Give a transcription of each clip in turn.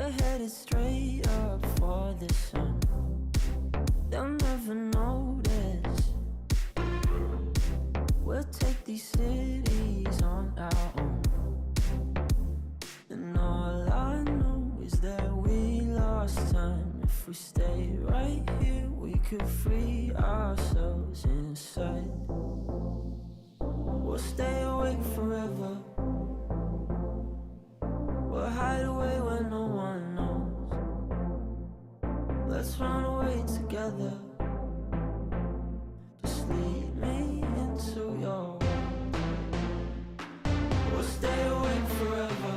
We're headed straight up for the sun. They'll never notice. We'll take these cities on our own. And all I know is that we lost time. If we stay right here, we could free ourselves inside. We'll stay awake forever. We'll hide away where no one knows. Let's run away together. Just lead me into your world. We'll stay awake forever.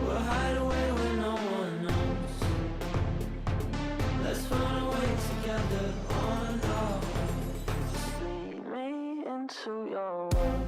We'll hide away where no one knows. Let's run away together on our own. Just lead me into your world.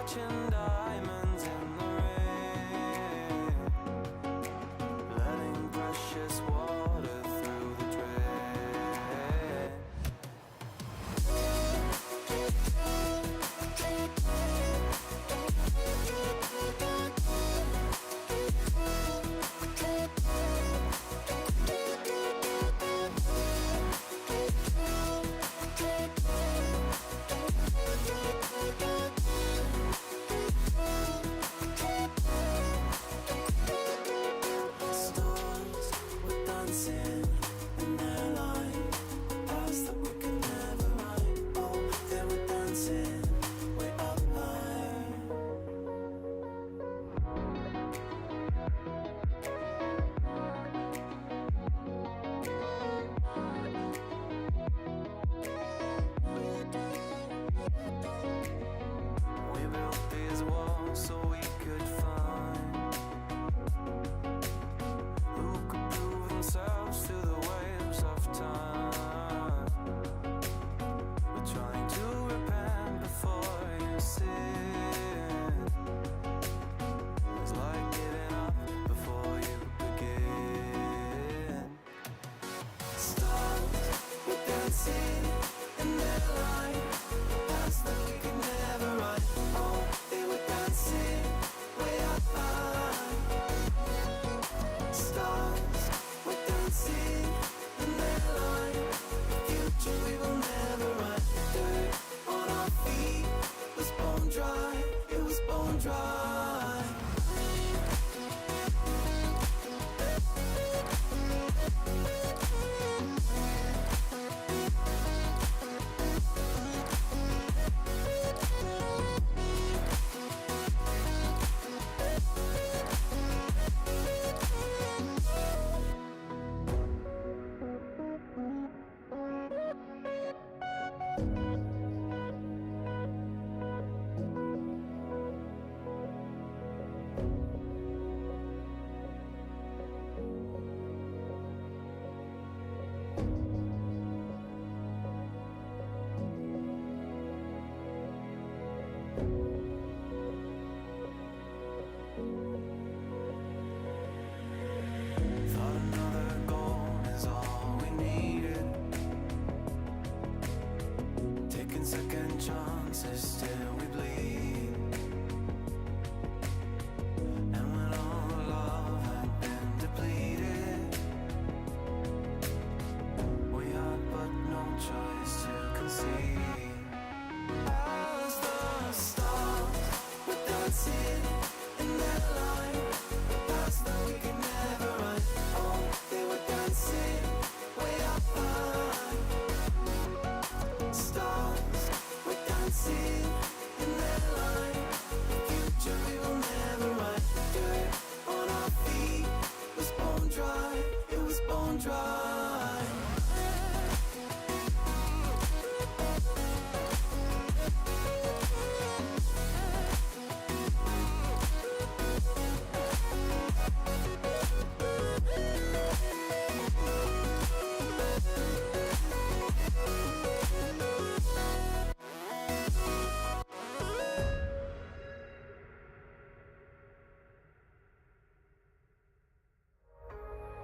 catching diamonds in the rain, letting precious water through the drain. Stars were dancing in their light, paths that we could never ride. Oh, they were dancing way up high. We built these walls so we could find who could prove themselves to the waves of time. We're trying to repent before you sin. It's like giving up before you begin. Stars were dancing in their light, paths that we could never ride. Oh, they were dancing way up high. Stars were dancing in their light, future we will never ride. Dirt on our feet was bone dry, it was bone dry. Thought another goal is all we needed, taking second chances till we bleed. And when all the love had been depleted, we had but no choice to concede. As the stars were dancing in their light, paths that we could never ride. Oh, they were dancing way up high. Stars were dancing in their light, future we will never ride. Dirt on our feet was bone dry, it was bone dry.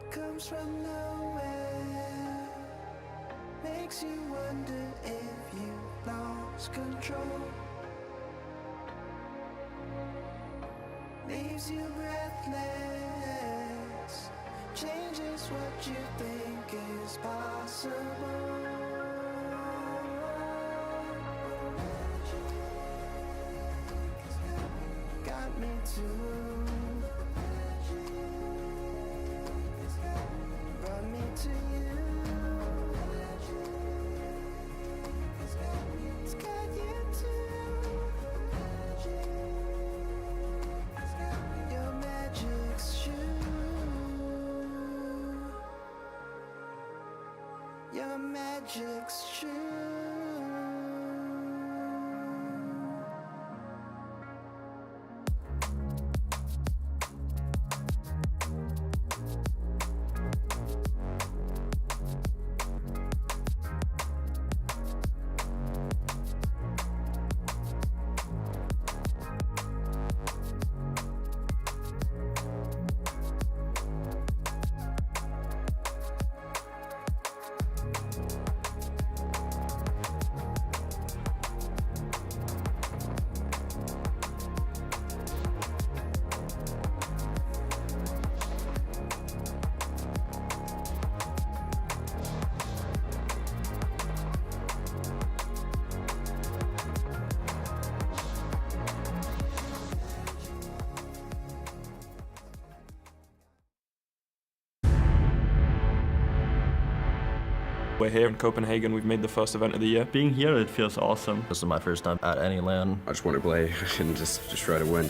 Comes from nowhere, makes you wonder if you lost control, leaves you breathless, changes what you think is possible. Got me too. Brought me to you. It's got you too. Your magic's true. Your magic's true. We're here in Copenhagen. We've made the first event of the year. Being here, it feels awesome. This is my first time at any LAN. I just want to play and just try to win.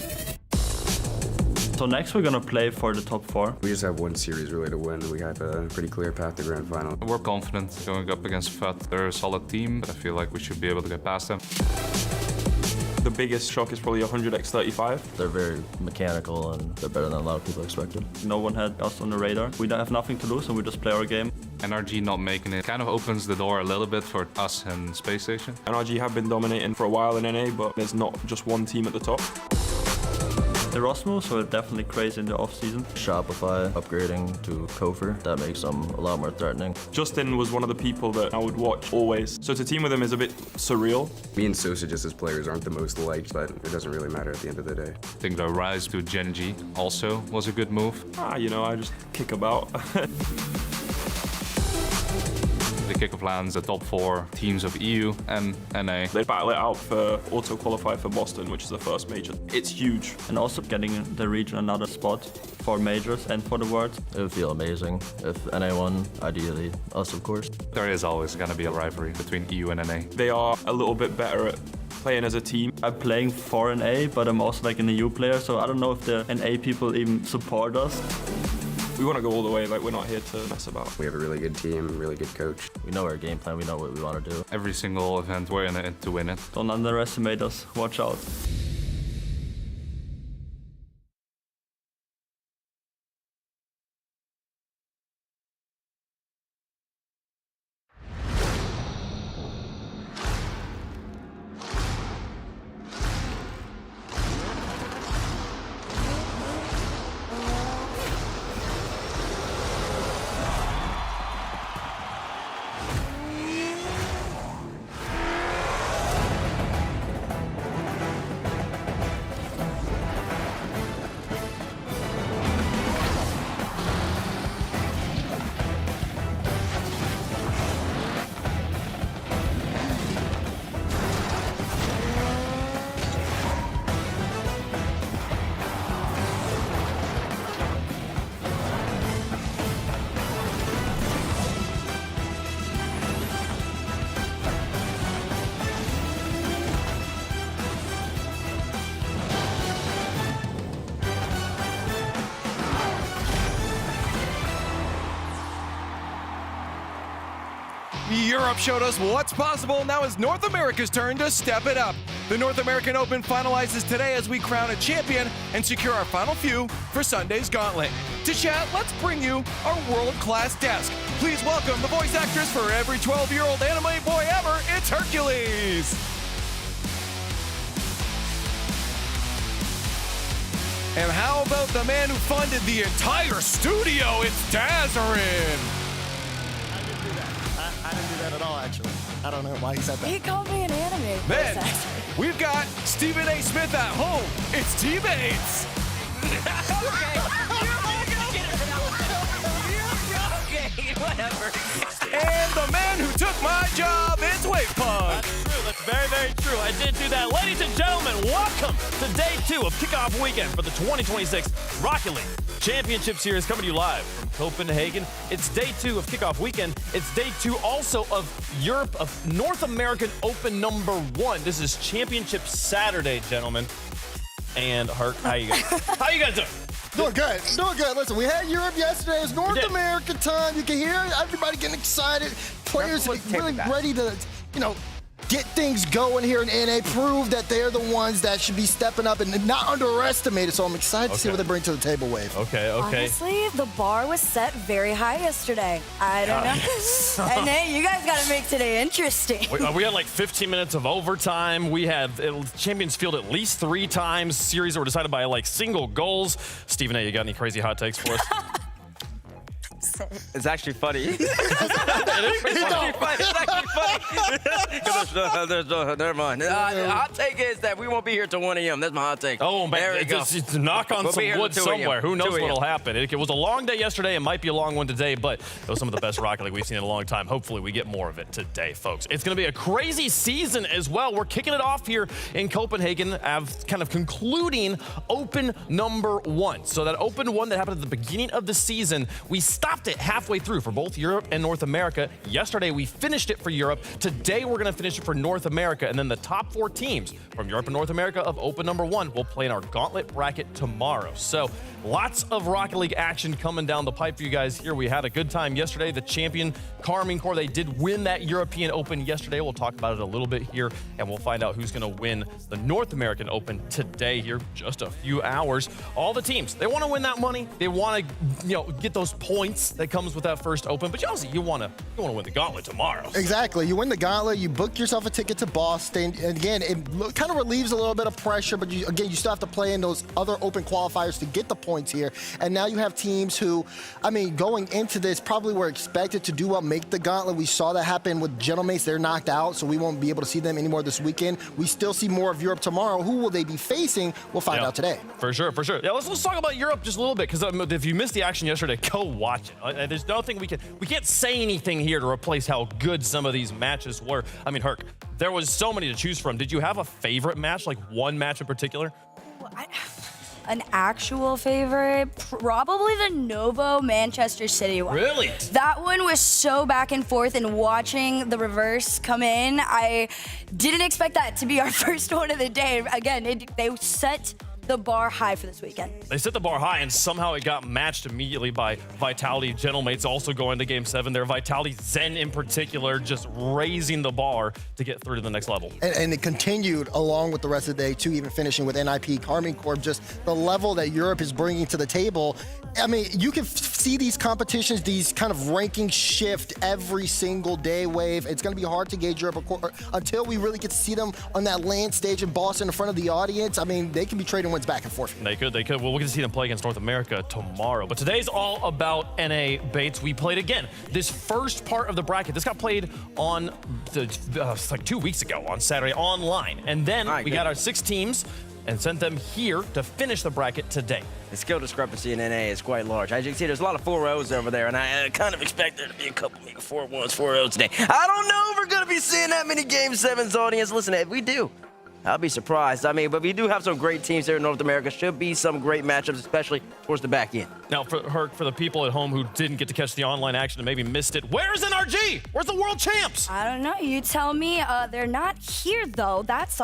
So next we're gonna play for the top 4. We just have one series really to win. We have a pretty clear path to grand final. We're confident going up against FUT. They're a solid team, but I feel like we should be able to get past them. The biggest shock is probably 100x35. They're very mechanical and they're better than a lot of people expected. No one had us on the radar. We don't have nothing to lose and we just play our game. NRG not making it kind of opens the door a little bit for us and Space Station. NRG have been dominating for a while in NA, but there's not just one team at the top. The Ross moves were definitely crazy in the off-season. Shopify upgrading to Kofer, that makes them a lot more threatening. Justin was one of the people that I would watch always. So to team with him is a bit surreal. Me and Sosa just as players aren't the most liked, but it doesn't really matter at the end of the day. I think the rise to Gen.G also was a good move. You know, I just kick about. The kickoff lands the top 4 teams of EU and NA. They battle it out for auto-qualify for Boston, which is the first major. It's huge. And also getting the region another spot for majors and for the Worlds. It would feel amazing if NA won, ideally us of course. There is always going to be a rivalry between EU and NA. They are a little bit better at playing as a team. I'm playing for NA, but I'm also like an EU player, so I don't know if the NA people even support us. We want to go all the way, like we're not here to mess about. We have a really good team, really good coach. We know our game plan, we know what we want to do. Every single event, we're in it to win it. Don't underestimate us, watch out. Europe showed us what's possible. Now it's North America's turn to step it up. The North American Open finalizes today as we crown a champion and secure our final few for Sunday's gauntlet. To chat, let's bring you our world-class desk. Please welcome the voice actress for every 12-year-old anime boy ever. It's Hercules. And how about the man who funded the entire studio? It's Dazarin. I didn't do that at all, actually. I don't know why he said that. He called me an anime. Then, we've got Stephen A. Smith at home. It's teammates. Okay, whatever. And the man who took my job is Wake Punk. That's true. That's very, very true. I did do that. Ladies and gentlemen, welcome to day 2 of kickoff weekend for the 2026 Rocket League Championship Series, coming to you live from Copenhagen. It's day 2 of kickoff weekend. It's day 2 also of Europe, of North American Open number 1. This is Championship Saturday, gentlemen. And Herc, how you guys? How you guys doing? Doing good. Doing good. Listen, we had Europe yesterday. It's North America time. You can hear everybody getting excited. Players really ready to, you know, get things going here in NA, prove that they're the ones that should be stepping up and not underestimated. So I'm excited to see what they bring to the table, Wave. Okay. Honestly, the bar was set very high yesterday. I don't know. And hey, you guys got to make today interesting. We had like 15 minutes of overtime. We had Champions Field at least 3 times. Series that were decided by like single goals. Stephen A., you got any crazy hot takes for us? It's actually funny. It's actually funny. Never mind. The hot take is that we won't be here till 1 a.m. That's my hot take. Oh, man. There we go. Just knock on some wood somewhere. Who knows what'll happen? It was a long day yesterday. It might be a long one today, but it was some of the best Rocket League we've seen in a long time. Hopefully, we get more of it today, folks. It's going to be a crazy season as well. We're kicking it off here in Copenhagen, kind of concluding Open number 1. So that Open 1 that happened at the beginning of the season, we stopped cracked it halfway through for both Europe and North America. Yesterday, we finished it for Europe. Today, we're going to finish it for North America. And then the top 4 teams from Europe and North America of Open number 1 will play in our gauntlet bracket tomorrow. So lots of Rocket League action coming down the pipe for you guys here. We had a good time yesterday. The champion, Carmine Corps, they did win that European Open yesterday. We'll talk about it a little bit here, and we'll find out who's going to win the North American Open today here, just a few hours. All the teams, they want to win that money. They want to, get those points that comes with that first Open. But also, you want to win the gauntlet tomorrow. Exactly. You win the gauntlet. You book yourself a ticket to Boston. And again, it kind of relieves a little bit of pressure. But you still have to play in those other Open qualifiers to get the points here. And now you have teams who, going into this, probably were expected to do well, make the gauntlet. We saw that happen with Gentlemates. They're knocked out, so we won't be able to see them anymore this weekend. We still see more of Europe tomorrow. Who will they be facing? We'll find out today. For sure. Yeah, let's talk about Europe just a little bit, because if you missed the action yesterday, go watch it. There's nothing we can't say anything here to replace how good some of these matches were. Herc, there was so many to choose from. Did you have a favorite match, like one match in particular? An actual favorite? Probably the Novo Manchester City one. Really? That one was so back and forth, and watching the reverse come in, I didn't expect that to be our first one of the day. Again, they set the bar high for this weekend. They set the bar high, and somehow it got matched immediately by Vitality Gentlemates also going to Game 7 there. Vitality Zen in particular just raising the bar to get through to the next level. And it continued along with the rest of the day, too, even finishing with NIP, Carmine Corps, just the level that Europe is bringing to the table. You can see these competitions, these kind of rankings shift every single day, Wave. It's going to be hard to gauge Europe until we really get to see them on that land stage in Boston in front of the audience. They can be trading wins back and forth. They could. Well, we'll get to see them play against North America tomorrow. But today's all about NA Bates. We played again this first part of the bracket. This got played on like 2 weeks ago on Saturday online. And then we got our 6 teams and sent them here to finish the bracket today. The skill discrepancy in NA is quite large. As you can see, there's a lot of 4-0s over there, and I kind of expect there to be a couple, maybe 4-1s, 4-0s today. I don't know if we're going to be seeing that many Game 7s, audience. Listen, if we do, I'll be surprised. But we do have some great teams here in North America. Should be some great matchups, especially towards the back end. Now, for the people at home who didn't get to catch the online action and maybe missed it, where's NRG? Where's the world champs? I don't know. You tell me. They're not here, though. That's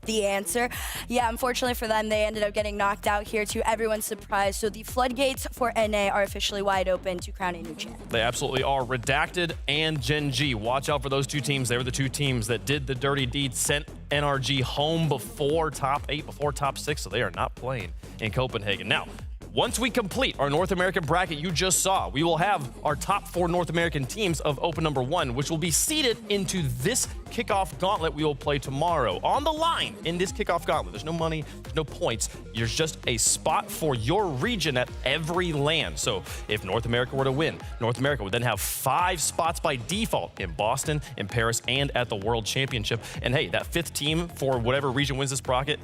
the answer. Yeah, unfortunately for them, they ended up getting knocked out here, to everyone's surprise. So the floodgates for NA are officially wide open to crown a new champ. They absolutely are. Redacted and Gen.G. Watch out for those 2 teams. They were the 2 teams that did the dirty deed, sent NRG home before top 8, before top 6, so they are not playing in Copenhagen. Now, once we complete our North American bracket you just saw, we will have our top 4 North American teams of Open number 1, which will be seeded into this kickoff gauntlet we will play tomorrow. On the line in this kickoff gauntlet, there's no money, there's no points. There's just a spot for your region at every LAN. So if North America were to win, North America would then have 5 spots by default in Boston, in Paris, and at the World Championship. And hey, that 5th team for whatever region wins this bracket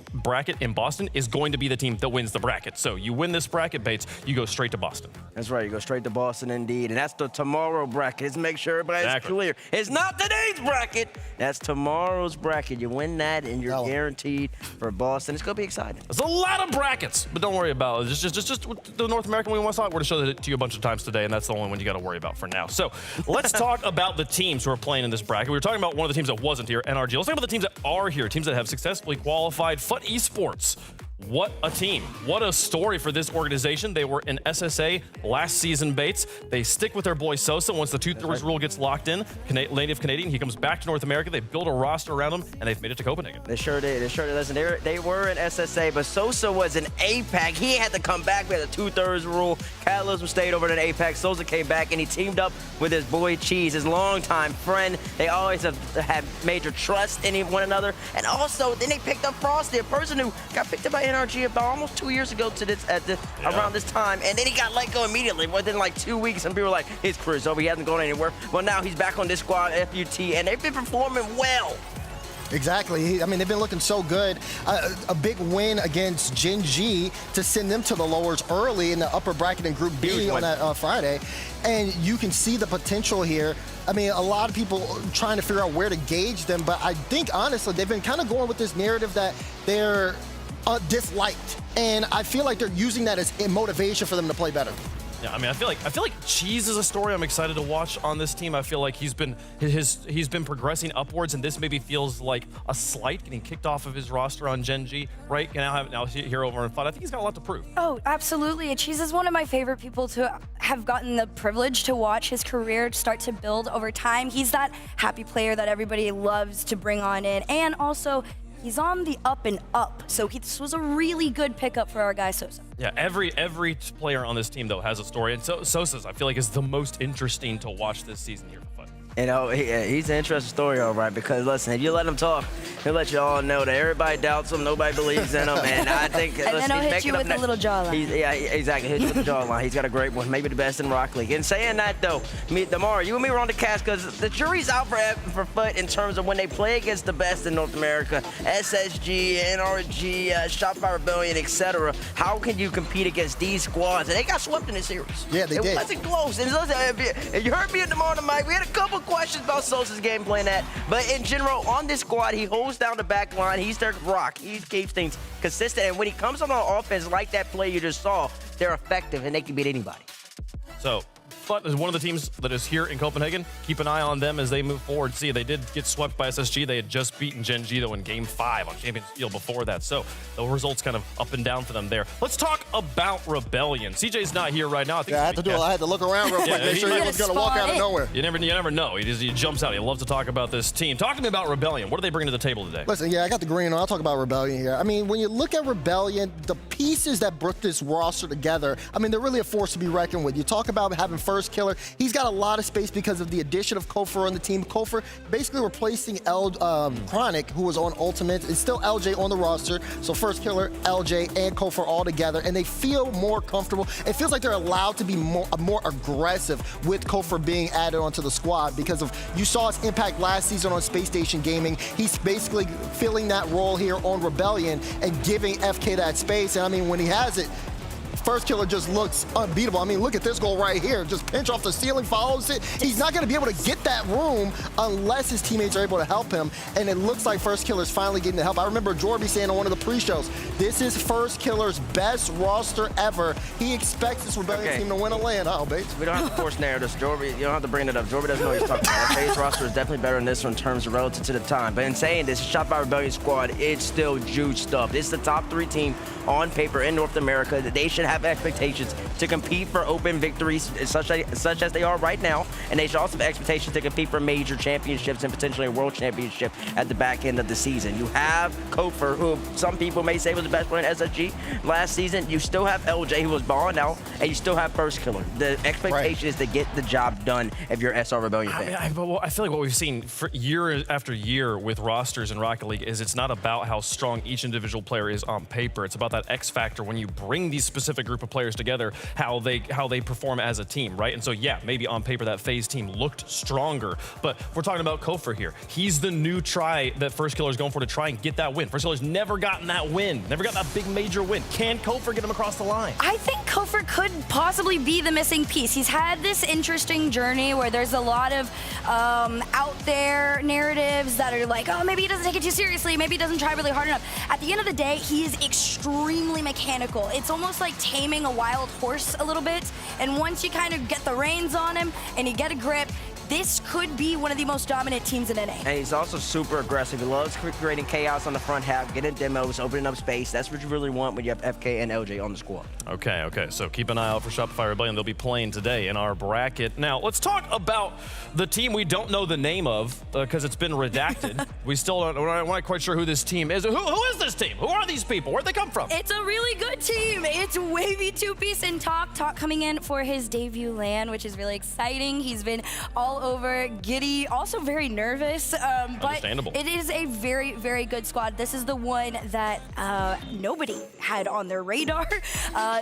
in Boston is going to be the team that wins the bracket. So you win this bracket, Bates, you go straight to Boston. That's right, you go straight to Boston indeed. And that's the tomorrow bracket. Let's make sure everybody's clear. It's not today's bracket. That's tomorrow's bracket. You win that, and you're guaranteed for Boston. It's going to be exciting. There's a lot of brackets, but don't worry about it. Just the North American we want to talk. We're going to show that to you a bunch of times today, and that's the only one you got to worry about for now. So let's talk about the teams who are playing in this bracket. We were talking about one of the teams that wasn't here, NRG. Let's talk about the teams that are here, teams that have successfully qualified. FUT Esports. What a team. What a story for this organization. They were in SSA last season, Bates. They stick with their boy Sosa once the 2/3 rule gets locked in. Native Canadian, he comes back to North America. They build a roster around him, and they've made it to Copenhagen. They sure did. Listen, they were in SSA, but Sosa was in APAC. He had to come back. We had the 2/3 rule. Catalyst stayed over in APAC. Sosa came back, and he teamed up with his boy Cheese, his longtime friend. They always have had major trust in one another. And also, then they picked up Frosty, a person who got picked up by NRG about almost 2 years ago to around this time, and then he got let go immediately within like 2 weeks, and people were like, his career's over, he hasn't gone anywhere. Well, now he's back on this squad, FUT, and they've been performing well. Exactly. They've been looking so good. A big win against Gen.G to send them to the lowers early in the upper bracket in Group B on that Friday. And you can see the potential here. A lot of people trying to figure out where to gauge them, but I think, honestly, they've been kind of going with this narrative that they're disliked. And I feel like they're using that as a motivation for them to play better. Yeah, I mean, I feel like Cheese is a story I'm excited to watch on this team. I feel like he's been progressing upwards, and this maybe feels like a slight, getting kicked off of his roster on Gen.G, right? Now here over in FUT. I think he's got a lot to prove. Oh, absolutely. Cheese is one of my favorite people to have gotten the privilege to watch his career start to build over time. He's that happy player that everybody loves to bring on in, and also he's on the up and up. So this was a really good pickup for our guy Sosa. Yeah, every player on this team though has a story, and Sosa's I feel like is the most interesting to watch this season here for FUT. You know, he's an interesting story, all right, because listen, if you let him talk, he'll let you all know that everybody doubts him, nobody believes in him, and I think... and then he'll hit you with a little jawline. Yeah, exactly, hit you with the jawline. He's got a great one, maybe the best in Rocket League. And saying that, though, Damar, you and me were on the cast because the jury's out for FUT in terms of when they play against the best in North America, SSG, NRG, Shopify Rebellion, etc. How can you compete against these squads? And they got swept in this series. Yeah, they did. It wasn't close. And listen, if you heard me and Damar on the mic, we had a couple questions about Sosa's gameplay and that, but in general, on this squad, he holds down the back line, he's there to rock, he keeps things consistent, and when he comes on offense like that play you just saw, they're effective and they can beat anybody. So FUT is one of the teams that is here in Copenhagen. Keep an eye on them as they move forward. See, they did get swept by SSG. They had just beaten Gen.G, though, in Game 5 on Champions Field before that. So the results kind of up and down for them there. Let's talk about Rebellion. CJ's not here right now. I had to look around real quick, make sure he was going to walk out of nowhere. You never know. He jumps out. He loves to talk about this team. Talk to me about Rebellion. What are they bringing to the table today? Listen, I got the green on. I'll talk about Rebellion here. I mean, when you look at Rebellion, the pieces that brought this roster together, I mean, they're really a force to be reckoned with. You talk about having First Killer. He's got a lot of space because of the addition of Kofor on the team. Kofor basically replacing Chronic, who was on Ultimate. It's still LJ on the roster. So First Killer, LJ, and Kofor all together, and they feel more comfortable. It feels like they're allowed to be more aggressive with Kofor being added onto the squad because of, you saw his impact last season on Space Station Gaming. He's basically filling that role here on Rebellion and giving FK that space. And I mean, when he has it, First Killer just looks unbeatable. I mean, look at this goal right here. Just pinch off the ceiling, follows it. He's not going to be able to get that room unless his teammates are able to help him. And it looks like First Killer's finally getting the help. I remember Jorby saying on one of the pre-shows, this is First Killer's best roster ever. He expects this Rebellion team to win a land. Oh, babe. We don't have to force narratives. Jorby, you don't have to bring it up. Jorby doesn't know what he's talking about. Okay, his roster is definitely better than this one in terms of relative to the time. But in saying this, Shopify Rebellion squad, it's still juiced up. It's the top 3 team on paper in North America. They should have expectations to compete for open victories such as they are right now, and they should also have expectations to compete for major championships and potentially a world championship at the back end of the season. You have Kofor, who some people may say was the best player in SSG last season. You still have LJ, who was balling out, and you still have First Killer. The expectation is to get the job done if you're SR Rebellion fan. I feel like what we've seen for year after year with rosters in Rocket League is it's not about how strong each individual player is on paper. It's about that X factor when you bring these specific group of players together, how they perform as a team, right? And so yeah, maybe on paper that FaZe team looked stronger, but we're talking about Kofor here. He's the new try that First Killer is going for to try and get that win. First Killer's never gotten that win, never got that big major win. Can Kofor get him across the line? I think Kofor could possibly be the missing piece. He's had this interesting journey where there's a lot of out there narratives that are like, oh, maybe he doesn't take it too seriously, maybe he doesn't try really hard enough. At the end of the day, he is extremely mechanical. It's almost like taming a wild horse a little bit, and once you kind of get the reins on him and you get a grip, this could be one of the most dominant teams in NA. And he's also super aggressive. He loves creating chaos on the front half, getting demos, opening up space. That's what you really want when you have FK and LJ on the squad. Okay, so keep an eye out for Shopify Rebellion. They'll be playing today in our bracket. Now, let's talk about the team we don't know the name of because it's been redacted. We're not quite sure who this team is. Who is this team? Who are these people? Where'd they come from? It's a really good team. It's Wavy 2-piece and Talk coming in for his debut LAN, which is really exciting. He's been all over, giddy, also very nervous, but it is a very, very good squad. This is the one that nobody had on their radar.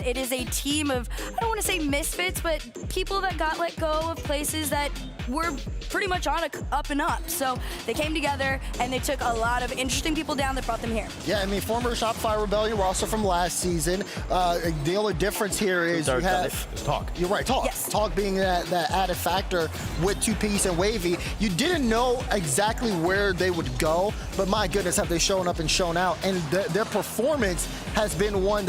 It is a team of, I don't want to say misfits, but people that got let go of places that were pretty much on a up and up. So they came together and they took a lot of interesting people down that brought them here. Yeah, I mean, former Shopify Rebellion roster from last season. The only difference here is you have Talk. You're right, Talk. Yes. Talk being that added factor with 2-piece and Wavy. You didn't know exactly where they would go, but my goodness, have they shown up and shown out. And their performance has been one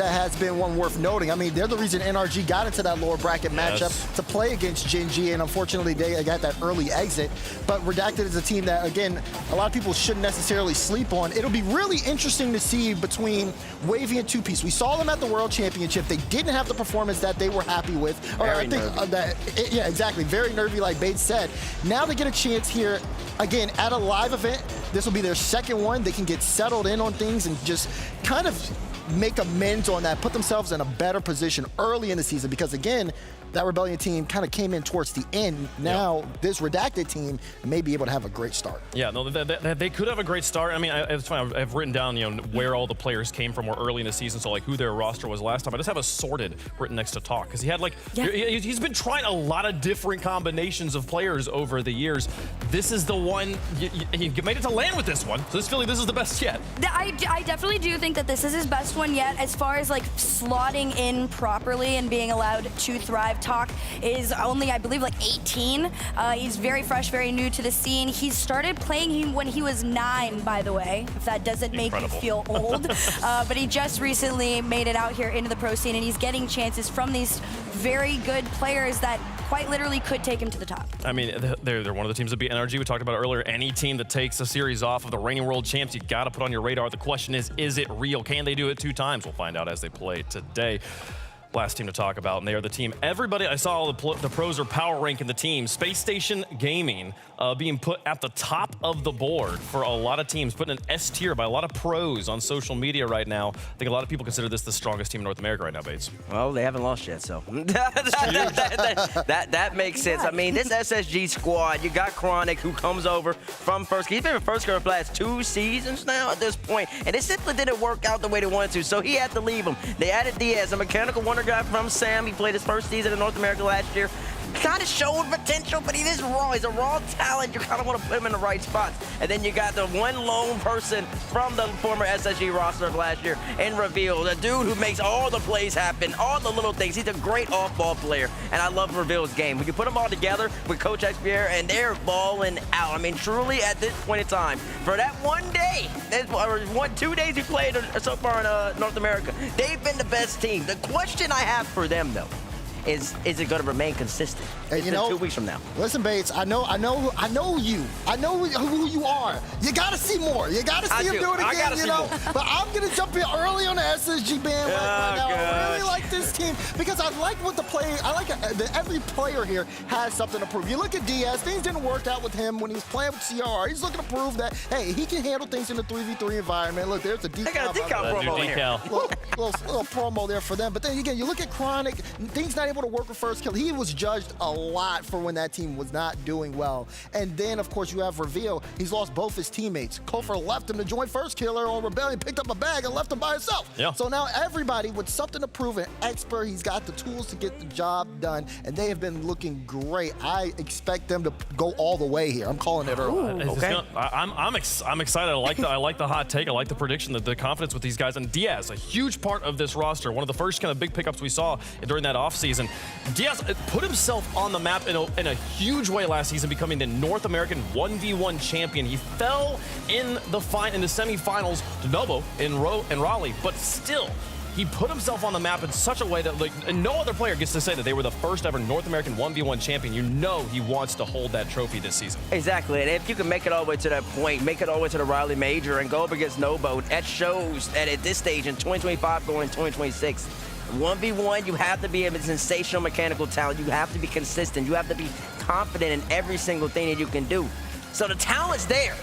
worth noting. I mean, they're the reason NRG got into that lower bracket matchup to play against Gen.G, and unfortunately they got that early exit. But Redacted is a team that, again, a lot of people shouldn't necessarily sleep on. It'll be really interesting to see between Wavy and Two Piece. We saw them at the World Championship. They didn't have the performance that they were happy with. Yeah, exactly. Very nervy, like Bates said. Now they get a chance here, again, at a live event. This will be their second one. They can get settled in on things and just kind of make amends on that, put themselves in a better position early in the season, because again, that Rebellion team kind of came in towards the end. Now this Redacted team may be able to have a great start. Yeah, no, they could have a great start. I mean, it's fine. I've written down, where all the players came from more early in the season, so like who their roster was last time. I just have a sorted written next to talk, because he had he's been trying a lot of different combinations of players over the years. This is the one he made it to land with this one. So this feeling this is the best yet. I definitely do think that this is his best one yet, as far as like slotting in properly and being allowed to thrive. Talk is only, I believe, like 18. He's very fresh, very new to the scene. He started playing him when he was 9, by the way, if that doesn't make you feel old. But he just recently made it out here into the pro scene, and he's getting chances from these very good players that quite literally could take him to the top. I mean, they're one of the teams that beat NRG. We talked about it earlier. Any team that takes a series off of the reigning world champs, you got to put on your radar. The question is it real? Can they do it 2 times? We'll find out as they play today. Last team to talk about, and they are the team everybody, I saw all the pros are power ranking the team. Space Station Gaming being put at the top of the board for a lot of teams, putting an S tier by a lot of pros on social media right now. I think a lot of people consider this the strongest team in North America right now, Bates. Well, they haven't lost yet, so that makes sense. I mean, this SSG squad, you got Chronic, who comes over from first. He's been in first for the last 2 seasons now at this point, and it simply didn't work out the way they wanted to, so he had to leave him. They added Diaz, a mechanical wonder guy from Sam. He played his first season in North America last year. Kind of showing potential, but he is raw. He's a raw talent. You kind of want to put him in the right spots. And then you got the one lone person from the former SSG roster of last year in Reveal, the dude who makes all the plays happen, all the little things. He's a great off-ball player, and I love Reveal's game. When you put them all together with Coach XPR, and they're balling out. I mean, truly, at this point in time, for that one day, or 2 days we played so far in North America, they've been the best team. The question I have for them, though, is it going to remain consistent? Hey, 2 weeks from now. Listen, Bates, I know you. I know who you are. You got to see more. You got to see him do it again, But I'm going to jump in early on the SSG bandwagon right now. I really like this team because I like what that every player here has something to prove. You look at Diaz, things didn't work out with him when he was playing with CR. He's looking to prove that, hey, he can handle things in the 3v3 environment. Look, there's a decal. They got a decal promo in here. Little promo there for them. But then again, you look at Chronic, things not able to work with first kill. He was judged a lot for when that team was not doing well. And then, of course, you have Reveal. He's lost both his teammates. Kofor left him to join First Killer on Rebellion, picked up a bag and left him by himself. Yeah. So now everybody with something to prove, an expert, he's got the tools to get the job done, and they have been looking great. I expect them to go all the way here. I'm calling it early. Okay. I'm excited. I like the hot take. I like the prediction, the confidence with these guys. And Diaz, a huge part of this roster. One of the first kind of big pickups we saw during that offseason. Diaz put himself on the map in a huge way last season, becoming the North American 1v1 champion. He fell in the semifinals to Novo in Raleigh, but still, he put himself on the map in such a way that no other player gets to say that they were the first ever North American 1v1 champion. You know he wants to hold that trophy this season. Exactly, and if you can make it all the way to that point, make it all the way to the Raleigh Major and go up against Novo, that shows that at this stage in 2025 going 2026, 1v1, you have to be a sensational mechanical talent. You have to be consistent. You have to be confident in every single thing that you can do. So the talent's there.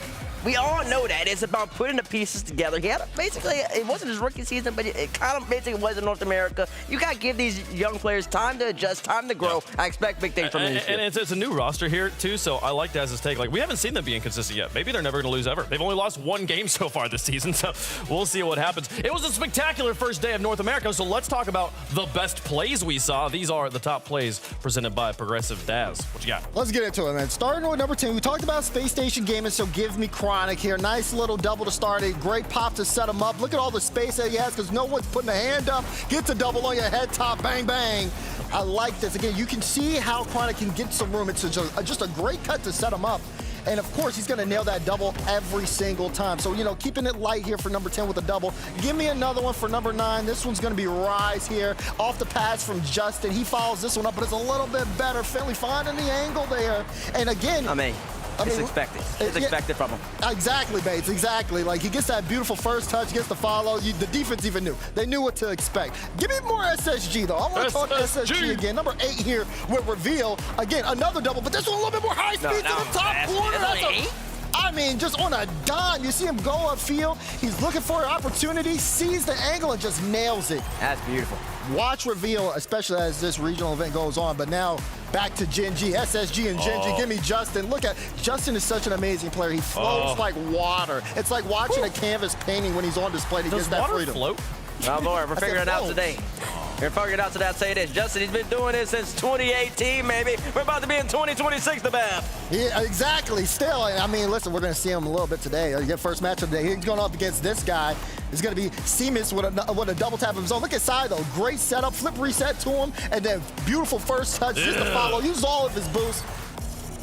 We all know that. It's about putting the pieces together. He had basically, it wasn't his rookie season, but it kind of basically was in North America. You got to give these young players time to adjust, time to grow. I expect big things from them this year. And it's a new roster here, too, so I like Daz's take. We haven't seen them be inconsistent yet. Maybe they're never going to lose ever. They've only lost 1 game so far this season, so we'll see what happens. It was a spectacular first day of North America, so let's talk about the best plays we saw. These are the top plays presented by Progressive Daz. What you got? Let's get into it, man. Starting with number 10, we talked about Space Station Gaming, so give me Chronic here. Nice little double to start, a great pop to set him up. Look at all the space that he has because no one's putting a hand up. Gets a double on your head top, bang, bang. I like this. Again, you can see how Chronic can get some room. It's just a great cut to set him up. And of course, he's gonna nail that double every single time. So, you know, keeping it light here for number 10 with a double. Give me another one for number 9. This one's gonna be Rise here. Off the pass from Justin. He follows this one up, but it's a little bit better. Finley finding the angle there. And again, It's expected. It's expected from him. Exactly, Bates, exactly. Like, he gets that beautiful first touch, gets the follow. The defense even knew. They knew what to expect. Give me more SSG, though. I want to talk SSG again. Number 8 here with Reveal. Again, another double, but this one a little bit more high speed to the top corner. I mean, just on a dime. You see him go upfield. He's looking for an opportunity, sees the angle, and just nails it. That's beautiful. Watch Reveal, especially as this regional event goes on. But now, back to Gen.G, SSG and Gen.G. Give me Justin. Look at, Justin is such an amazing player. He floats like water. It's like watching a canvas painting when he's on display to get that freedom. Float? Oh, Lord, we're figuring it out today. We're figuring it out today. I'll say this. Justin, he's been doing this since 2018, maybe. We're about to be in 2026, the BAP. Yeah, exactly. Still, I mean, listen, we're going to see him a little bit today. First match of the day. He's going up against this guy. It's going to be Seamus with a double tap of his own. Look at Sai, though. Great setup, flip reset to him, and then beautiful first touch just to follow. Use all of his boosts.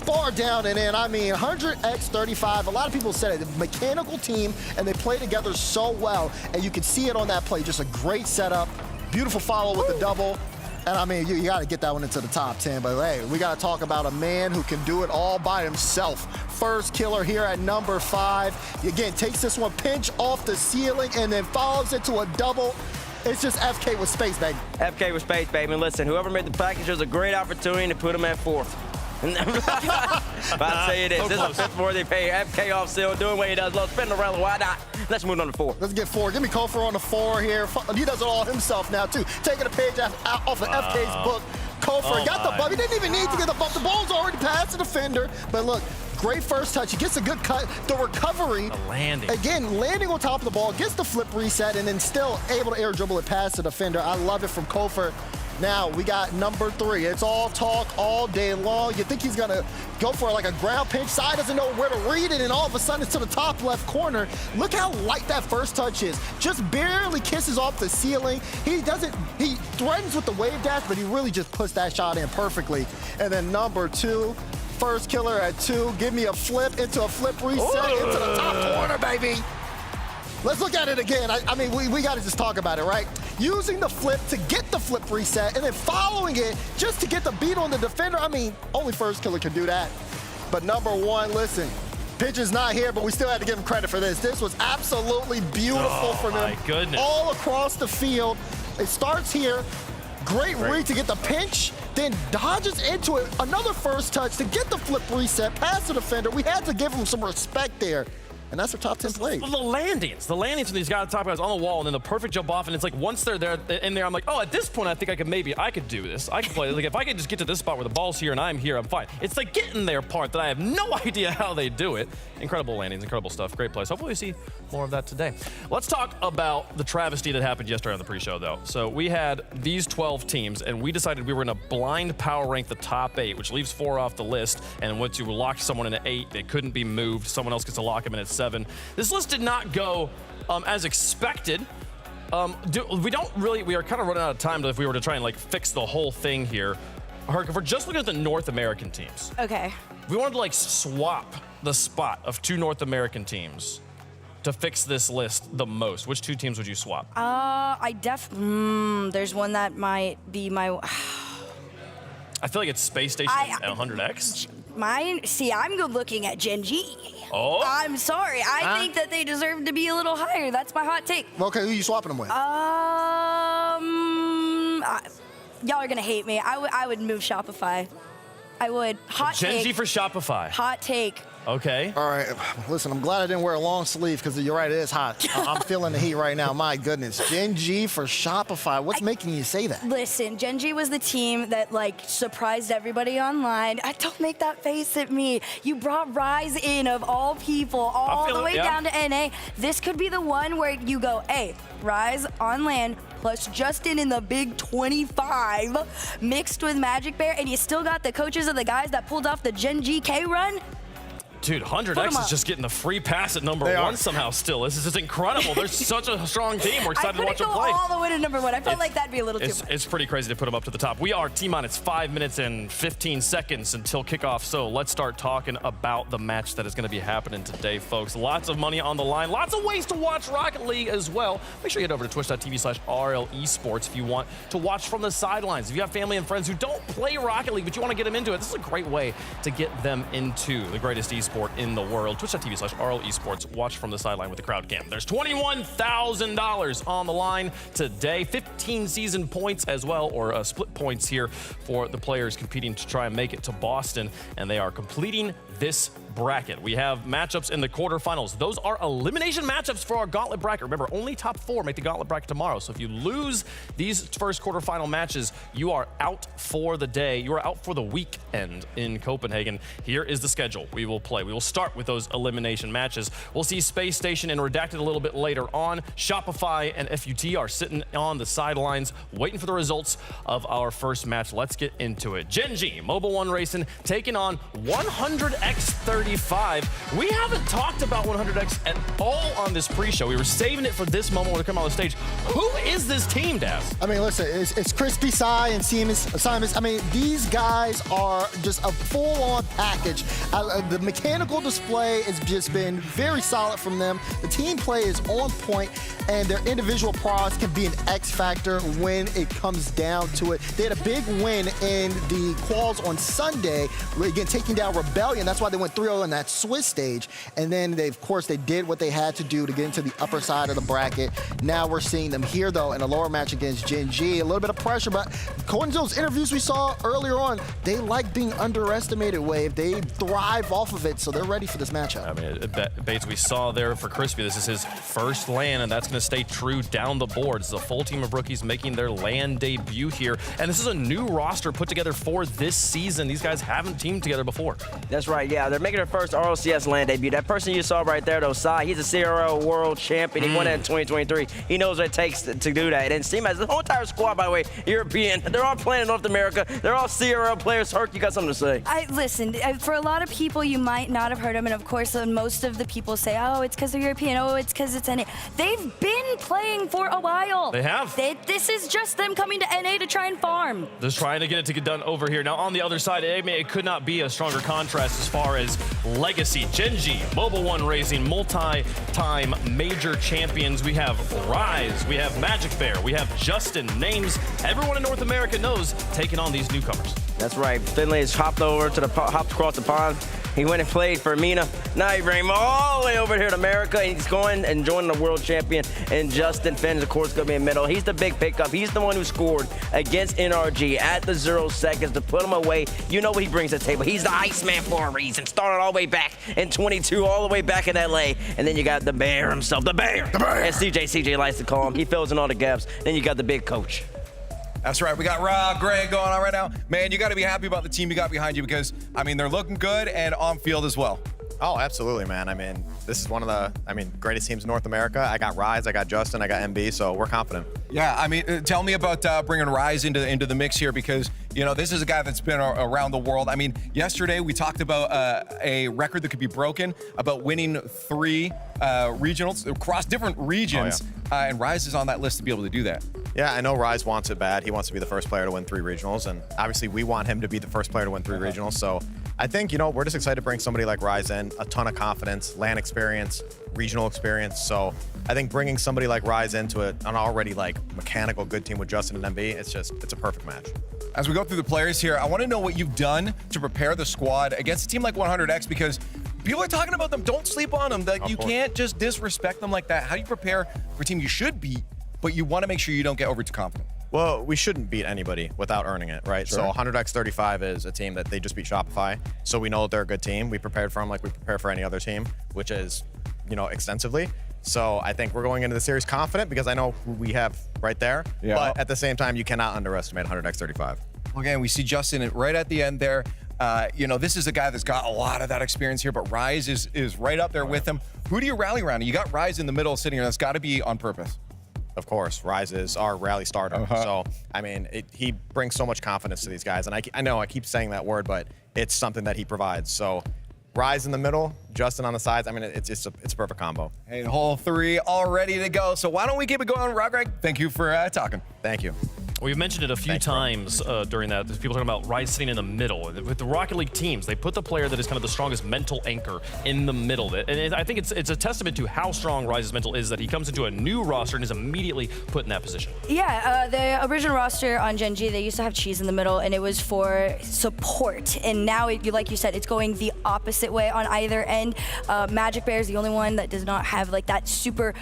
Far down and in. I mean, 100x35. A lot of people said it. A mechanical team, and they play together so well. And you can see it on that play. Just a great setup. Beautiful follow with the double. And I mean, you got to get that one into the top 10. But hey, we got to talk about a man who can do it all by himself. First killer here at number 5. Again, takes this one pinch off the ceiling and then follows it to a double. It's just FK with space, baby. FK with space, baby. And listen, whoever made the package was a great opportunity to put him at 4th. But I'll tell you this, this is a 5th worthy pay. FK off still doing what he does. Low spin the rally, why not? Let's move on to 4. Let's get 4. Give me Kofor on the 4 here. He does it all himself now, too. Taking a page off of FK's book. Kofor got the bump. He didn't even need to get the bump. The ball's already past the defender. But look, great first touch. He gets a good cut. The recovery. The landing. Again, landing on top of the ball, gets the flip reset, and then still able to air dribble it past the defender. I love it from Kofor. Now, we got number 3. It's all talk all day long. You think he's going to go for like a ground pinch. Sai doesn't know where to read it, and all of a sudden it's to the top left corner. Look how light that first touch is. Just barely kisses off the ceiling. He threatens with the wave dash, but he really just puts that shot in perfectly. And then number 2, first killer at 2. Give me a flip into a flip reset into the top corner, baby. Let's look at it again. I mean, we got to just talk about it, right? Using the flip to get the flip reset and then following it just to get the beat on the defender. I mean, only first killer can do that. But number 1, listen, Pigeon's not here, but we still had to give him credit for this. This was absolutely beautiful from him. My goodness. All across the field. It starts here. Great read to get the pinch, then dodges into it. Another first touch to get the flip reset past the defender. We had to give him some respect there. And that's their top 10 play. The landings from these guys, top guys on the wall, and then the perfect jump off, and it's like once they're there in there, I'm like, oh, at this point, I think I could do this. I could play. Like if I could just get to this spot where the ball's here and I'm here, I'm fine. It's the getting there part that I have no idea how they do it. Incredible landings, incredible stuff, great plays. Hopefully we see more of that today. Let's talk about the travesty that happened yesterday on the pre-show, though. So we had these 12 teams, and we decided we were going to blind power rank the top 8, which leaves 4 off the list. And once you lock someone in at 8, they couldn't be moved. Someone else gets to lock them in at 7. This list did not go as expected. We are kind of running out of time if we were to try and like fix the whole thing here. Herc, if we're just looking at the North American teams. Okay. We wanted to like swap the spot of 2 North American teams to fix this list the most. Which 2 teams would you swap? There's one that might be my... I feel like it's Space Station 100X. I'm good looking at Gen.G. Oh. I'm sorry. I think that they deserve to be a little higher. That's my hot take. Okay, who are you swapping them with? Y'all are gonna hate me. I would move Shopify. I would. Hot take. Gen.G for Shopify. Hot take. Okay. All right. Listen, I'm glad I didn't wear a long sleeve because you're right, it is hot. I'm feeling the heat right now. My goodness. Gen.G for Shopify. What's making you say that? Listen, Gen.G was the team that like surprised everybody online. Don't make that face at me. You brought Rise in of all people, all the way down to NA. This could be the one where you go, hey, Rise on land plus Justin in the big 25 mixed with Magic Bear, and you still got the coaches of the guys that pulled off the Gen.G K run. Dude, 100X is just getting the free pass at number 1 somehow still. This is just incredible. They're such a strong team. We're excited to watch them play. all the way to number 1. I felt like that'd be a little too much. It's pretty crazy to put them up to the top. We are T-minus 5 minutes and 15 seconds until kickoff, so let's start talking about the match that is going to be happening today, folks. Lots of money on the line. Lots of ways to watch Rocket League as well. Make sure you head over to twitch.tv/Rlcs if you want to watch from the sidelines. If you have family and friends who don't play Rocket League, but you want to get them into it, this is a great way to get them into the greatest esport in the world. Twitch.tv/Rlcs. Watch from the sideline with the crowd cam. There's $21,000 on the line today. 15 season points as well, or split points here for the players competing to try and make it to Boston, and they are completing this bracket. We have matchups in the quarterfinals. Those are elimination matchups for our gauntlet bracket. Remember, only top 4 make the gauntlet bracket tomorrow. So if you lose these first quarterfinal matches, you are out for the day. You are out for the weekend in Copenhagen. Here is the schedule we will play. We will start with those elimination matches. We'll see Space Station and Redacted a little bit later on. Shopify and FUT are sitting on the sidelines waiting for the results of our first match. Let's get into it. Gen.G, Mobile One Racing, taking on 100X35. We haven't talked about 100X at all on this pre-show. We were saving it for this moment when we come on the stage. Who is this team, Daz? I mean, listen, it's Crispy Sai and Simus. I mean, these guys are just a full-on package. The mechanical display has just been very solid from them. The team play is on point, and their individual prowess can be an X factor when it comes down to it. They had a big win in the quals on Sunday, again, taking down Rebellion. That's why they went 3-0 in that Swiss stage. And then, of course, they did what they had to do to get into the upper side of the bracket. Now we're seeing them here, though, in a lower match against Gen.G. A little bit of pressure, but according to those interviews we saw earlier on, they like being underestimated, Wave. They thrive off of it, so they're ready for this matchup. I mean, Bates, we saw there for Crispy, this is his first LAN, and that's going to stay true down the board. This is a full team of rookies making their LAN debut here, and this is a new roster put together for this season. These guys haven't teamed together before. That's right, yeah. They're making their first RLCS LAN debut. That person you saw right there, though, Sai, he's a CRL world champion. He won that in 2023. He knows what it takes to do that. And Seamus, the whole entire squad, by the way, European. They're all playing in North America. They're all CRL players. Herc, you got something to say? Listen, for a lot of people, you might not have heard them, and of course, most of the people say, oh, it's because they're European, oh, it's because it's NA. They've been playing for a while. They have. This is just them coming to NA to try and farm. Just trying to get it to get done over here. Now, on the other side, it could not be a stronger contrast as far as legacy. Gen.G, Mobile One Racing, multi-time major champions. We have Rise, we have Magic Bear, we have Justin, names everyone in North America knows, taking on these newcomers. That's right. Finlay has hopped across the pond. He went and played for Mina. Now he bring him all the way over here to America, and he's going and joining the world champion. And Justin Finn, of course, going to be in the middle. He's the big pickup. He's the one who scored against NRG at the 0 seconds to put him away. You know what he brings to the table. He's the Iceman for a reason. Started all the way back in 22, all the way back in LA. And then you got the Bear himself, the Bear. As CJ likes to call him. He fills in all the gaps. Then you got the big coach. That's right. We got Rob, Greg going on right now. Man, you got to be happy about the team you got behind you because, I mean, they're looking good and on field as well. Oh, absolutely, man. I mean, this is one of the, greatest teams in North America. I got Rise, I got Justin, I got MB, so we're confident. Yeah, I mean, tell me about bringing Rise into the mix here because, you know, this is a guy that's been around the world. I mean, yesterday we talked about a record that could be broken, about winning 3 regionals across different regions, and Rise is on that list to be able to do that. Yeah, I know Rise wants it bad. He wants to be the first player to win 3 regionals, and obviously we want him to be the first player to win 3 regionals, so I think, you know, we're just excited to bring somebody like Rise in, a ton of confidence, LAN experience, regional experience. So I think bringing somebody like Rise into an already mechanical good team with Justin and MB, it's a perfect match. As we go through the players here, I want to know what you've done to prepare the squad against a team like 100X because people are talking about them. Don't sleep on them. You can't just disrespect them like that. How do you prepare for a team you should beat, but you want to make sure you don't get over too confident? Well, we shouldn't beat anybody without earning it, right? Sure. So 100X35 is a team that they just beat Shopify. So we know that they're a good team. We prepared for them like we prepare for any other team, which is, you know, extensively. So I think we're going into the series confident because I know who we have right there. Yeah. But at the same time, you cannot underestimate 100X35. Again, we see Justin right at the end there. You know, this is a guy that's got a lot of that experience here, but Rise is right up there with him. Who do you rally around? You got Rise in the middle sitting here. That's got to be on purpose. Of course, Rise is our rally starter. So, I mean, he brings so much confidence to these guys. And I know I keep saying that word, but it's something that he provides. So Rise in the middle, Justin on the sides. I mean, it's a perfect combo. And hole 3 all ready to go. So why don't we keep it going? Greg, thank you for talking. Thank you. We've mentioned it a few times during that. There's people talking about Rise sitting in the middle. With the Rocket League teams, they put the player that is kind of the strongest mental anchor in the middle. And I think it's a testament to how strong Rise's mental is that he comes into a new roster and is immediately put in that position. Yeah, the original roster on Gen.G, they used to have Cheese in the middle, and it was for support. And now, like you said, it's going the opposite way on either end. Magic Bear is the only one that does not have like that super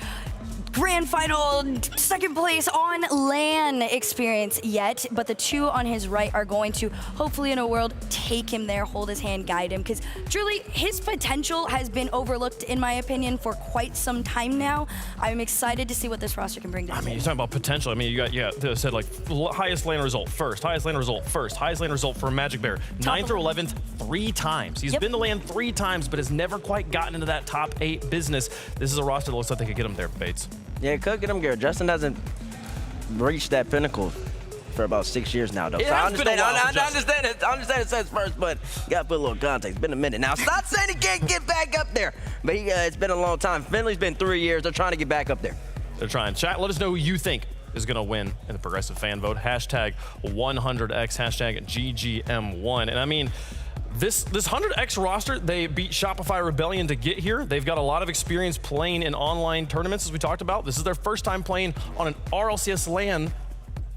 grand final second place on LAN experience yet, but the two on his right are going to hopefully in a world take him there, hold his hand, guide him, because truly his potential has been overlooked in my opinion for quite some time now. I'm excited to see what this roster can bring to the table. You're talking about potential. I mean, they said like highest LAN result first, highest LAN result first, highest LAN result for Magic Bear, 9th through 11th 3 times. He's been to LAN 3 times, but has never quite gotten into that top 8 business. This is a roster that looks like they could get him there, Bates. Yeah, it could get him, Garrett. Justin hasn't reached that pinnacle for about 6 years now, though. It so I has been a understand, while I understand it says first, but you got to put a little context. It's been a minute now. It's not saying he can't get back up there, but it's been a long time. Finley's been 3 years. They're trying to get back up there. They're trying. Chat, let us know who you think is going to win in the progressive fan vote. Hashtag 100X, hashtag GGM1. And I mean, this 100X roster, they beat Shopify Rebellion to get here. They've got a lot of experience playing in online tournaments, as we talked about. This is their first time playing on an RLCS LAN.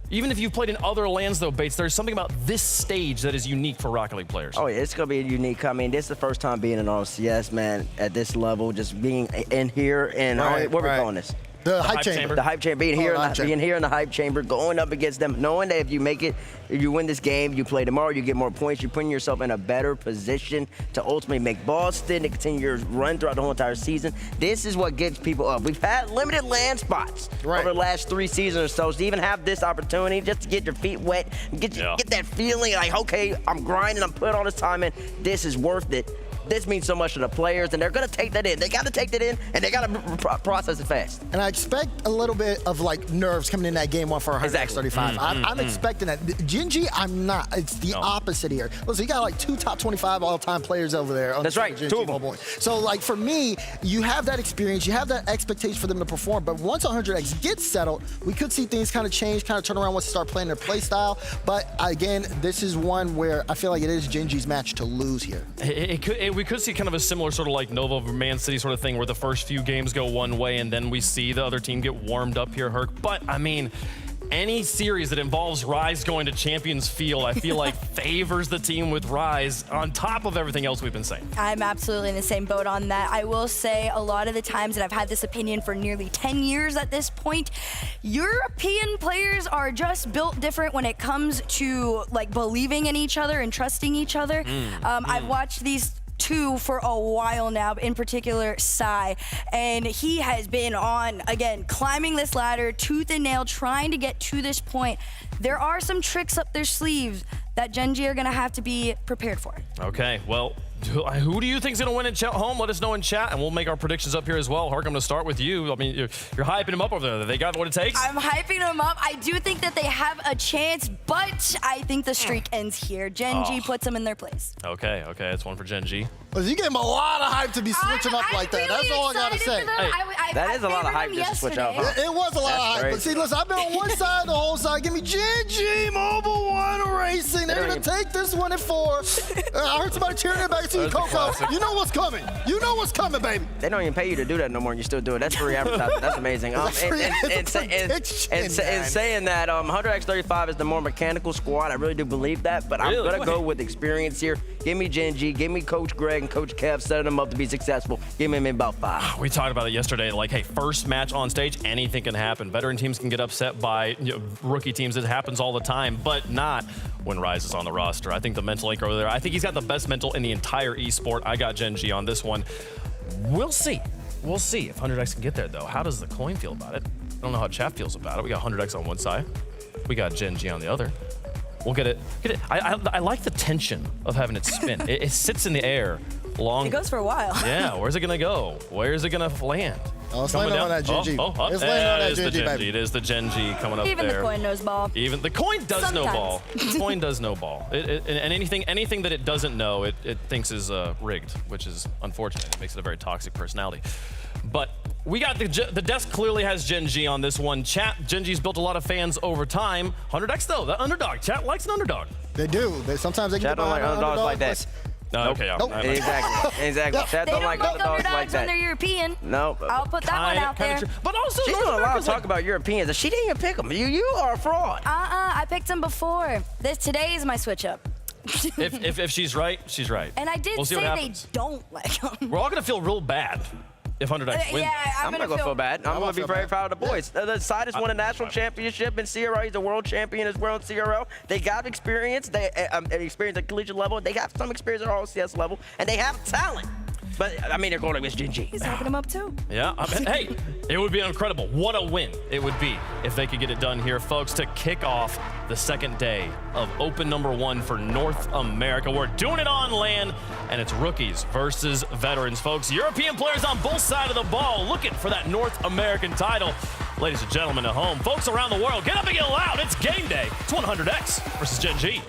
Even if you've played in other LANs, though, Bates, there's something about this stage that is unique for Rocket League players. Oh, yeah, it's going to be unique. I mean, this is the first time being in RLCS, man, at this level, just being in here. And what are we calling this? The hype chamber. The hype chamber. Being here in the hype chamber, going up against them, knowing that if you make it, if you win this game, you play tomorrow, you get more points, you're putting yourself in a better position to ultimately make Boston, to continue your run throughout the whole entire season. This is what gets people up. We've had limited LAN spots over the last 3 seasons or so to even have this opportunity just to get your feet wet, get that feeling like, okay, I'm grinding, I'm putting all this time in, this is worth it. This means so much to the players, and they're going to take that in. They got to take that in, and they got to process it fast. And I expect a little bit of like nerves coming in that game 1 for 135. I'm expecting that. Gen.G, I'm not. It's the opposite here. Listen, you got like 2 top 25 all-time players over there. On That's right, 2 of them. So like for me, you have that experience, you have that expectation for them to perform, but once 100X gets settled, we could see things kind of change, kind of turn around once they start playing their play style. But again, this is one where I feel like it is Gen.G's match to lose here. We could see kind of a similar sort of like Nova over Man City sort of thing where the first few games go one way and then we see the other team get warmed up here, Herc. But I mean, any series that involves Rise going to Champions Field, I feel like favors the team with Rise on top of everything else we've been saying. I'm absolutely in the same boat on that. I will say a lot of the times that I've had this opinion for nearly 10 years at this point, European players are just built different when it comes to like believing in each other and trusting each other. I've watched these 2 for a while now, in particular Psy, and he has been on, again, climbing this ladder tooth and nail, trying to get to this point. There are some tricks up their sleeves that Gen.G are gonna have to be prepared for. Okay, well, who do you think is going to win at home? Let us know in chat, and we'll make our predictions up here as well. Hark, I'm going to start with you. I mean, you're hyping them up over there. They got what it takes? I'm hyping them up. I do think that they have a chance, but I think the streak ends here. Gen.G puts them in their place. Okay, that's one for Gen.G. Well, you gave him a lot of hype to be switching up like that. That's all I got to say. That is a lot of hype just to switch up. It was a lot of hype. But see, listen, I've been on one side the whole side. Give me Gen.G Mobile 1 Racing. They're going to take this one at 4. I heard somebody cheering it back to you, Coco. You know what's coming. You know what's coming, baby. They don't even pay you to do that no more, and you still do it. That's free advertising. That's amazing. And saying that 100x35 is the more mechanical squad, I really do believe that, but I'm going to go with experience here. Give me Gen.G, give me Coach Greg and Coach Kev, setting them up to be successful. Give me about 5. We talked about it yesterday, like, hey, first match on stage, anything can happen. Veteran teams can get upset by rookie teams. It happens all the time, but not when Rise is on the roster. I think the mental anchor over there, I think he's got the best mental in the entire esport. I got Gen.G on this one. We'll see. We'll see if 100x can get there, though. How does the coin feel about it? I don't know how chat feels about it. We got 100x on one side. We got Gen.G on the other. We'll get it. I like the tension of having it spin. it sits in the air long. It goes for a while. Yeah, where's it gonna go? Where's it gonna land? Oh, it's coming landing down. on that Gen.G. Oh, It's landing on that it is the Gen.G, Gen.G. baby. It is the Gen.G coming up Even there. the coin knows ball. Even the coin does know Sometimes. ball. The coin does know ball. And anything that it doesn't know, it thinks is rigged, which is unfortunate. It makes it a very toxic personality. But we got the desk clearly has Gen.G on this one. Chat, Gen.G's built a lot of fans over time. 100x though, the underdog. Chat likes an underdog. They do. Sometimes they Chat get don't like behind an underdogs like underdog. that. No, okay, yeah. Nope. Exactly. Chat They don't like underdogs like when they're that. European. No. I'll put that one out there. But also, She's North doing a lot of America's talk like- about Europeans, and she didn't even pick them. You are a fraud. I picked them before. Today is my switch up. if she's right, she's right. And I did We'll see say what they happens. don't like them. We're all gonna feel real bad if 100x wins. Yeah, I'm not gonna feel bad. I'm gonna be very proud of the boys. The side has won a national championship in CRL. He's a world champion as well in CRL. They got experience. They experience at collegiate level. They got some experience at RLCS level, and they have talent. But I mean, they're going against Gen.G. He's hyping them up too. Yeah, hey, it would be incredible. What a win it would be if they could get it done here, folks, to kick off the second day of Open #1 for North America. We're doing it on LAN, and it's rookies versus veterans, folks. European players on both sides of the ball looking for that North American title. Ladies and gentlemen at home, folks around the world, get up and get loud. It's game day. It's 100x versus Gen.G.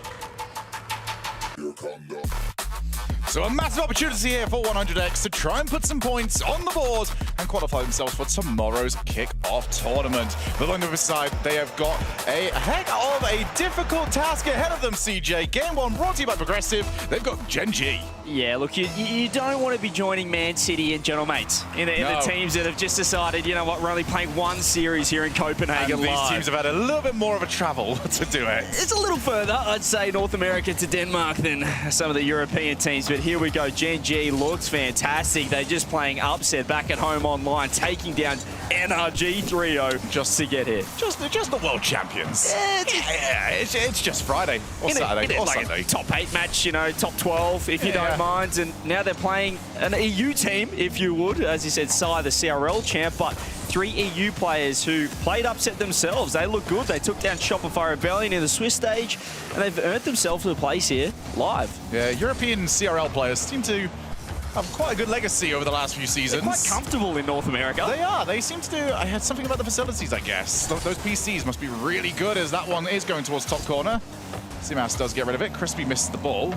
So a massive opportunity here for 100x to try and put some points on the board and qualify themselves for tomorrow's kick-off tournament. But on the other side, they have got a heck of a difficult task ahead of them, CJ. Game 1 brought to you by Progressive. They've got Gen.G. Yeah, look, you don't want to be joining Man City and General Mates in the teams that have just decided, you know what, we're only playing one series here in Copenhagen And these live. teams have had a little bit more of a travel to do it. It's a little further, I'd say, North America to Denmark than some of the European teams, but here we go. Gen.G looks fantastic. They're just playing upset back at home online, taking down NRG 3-0 just to get here. Just the world champions. It's just Friday or Saturday or like Sunday. a top 8 match, you know, top 12 if you don't mind. And now they're playing an EU team, if you would. As you said, Sai, the CRL champ, but 3 EU players who played upset themselves. They look good. They took down Shopify Rebellion in the Swiss stage, and they've earned themselves a place here live. Yeah, European CRL players seem to have quite a good legacy over the last few seasons. They're quite comfortable in North America. They are. They seem to do. I had something about the facilities, I guess. Those PCs must be really good, as that one is going towards top corner. CMAS does get rid of it. Crispy misses the ball.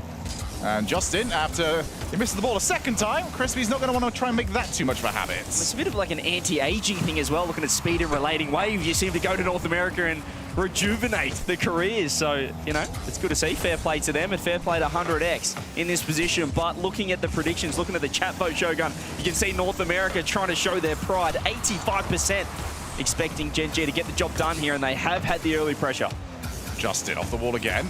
And Justin, after he misses the ball a second time, Crispy's not going to want to try and make that too much of a habit. It's a bit of like an anti-aging thing as well, looking at speed and relating wave. You seem to go to North America and rejuvenate the careers. So, you know, it's good to see. Fair play to them and fair play to 100x in this position. But looking at the predictions, looking at the chat vote, Shogun, you can see North America trying to show their pride. 85% expecting Gen.G to get the job done here, and they have had the early pressure. Justin off the wall again.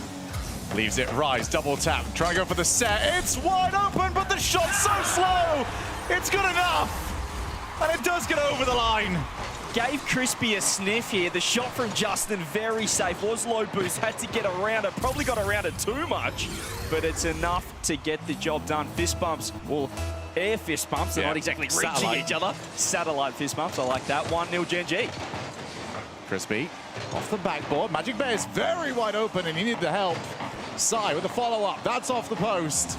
Leaves it rise, double tap, try and go for the set. It's wide open, but the shot's so slow. It's good enough. And it does get over the line. Gave Crispy a sniff here. The shot from Justin, very safe. Was low boost, had to get around it. Probably got around it too much, but it's enough to get the job done. Fist bumps, well, air fist bumps. They're not exactly reaching each other. Satellite fist bumps, I like that. 1-0 Gen.G. Crispy off the backboard. Magic Bear is very wide open and he needed the help. Sai with the follow-up. That's off the post.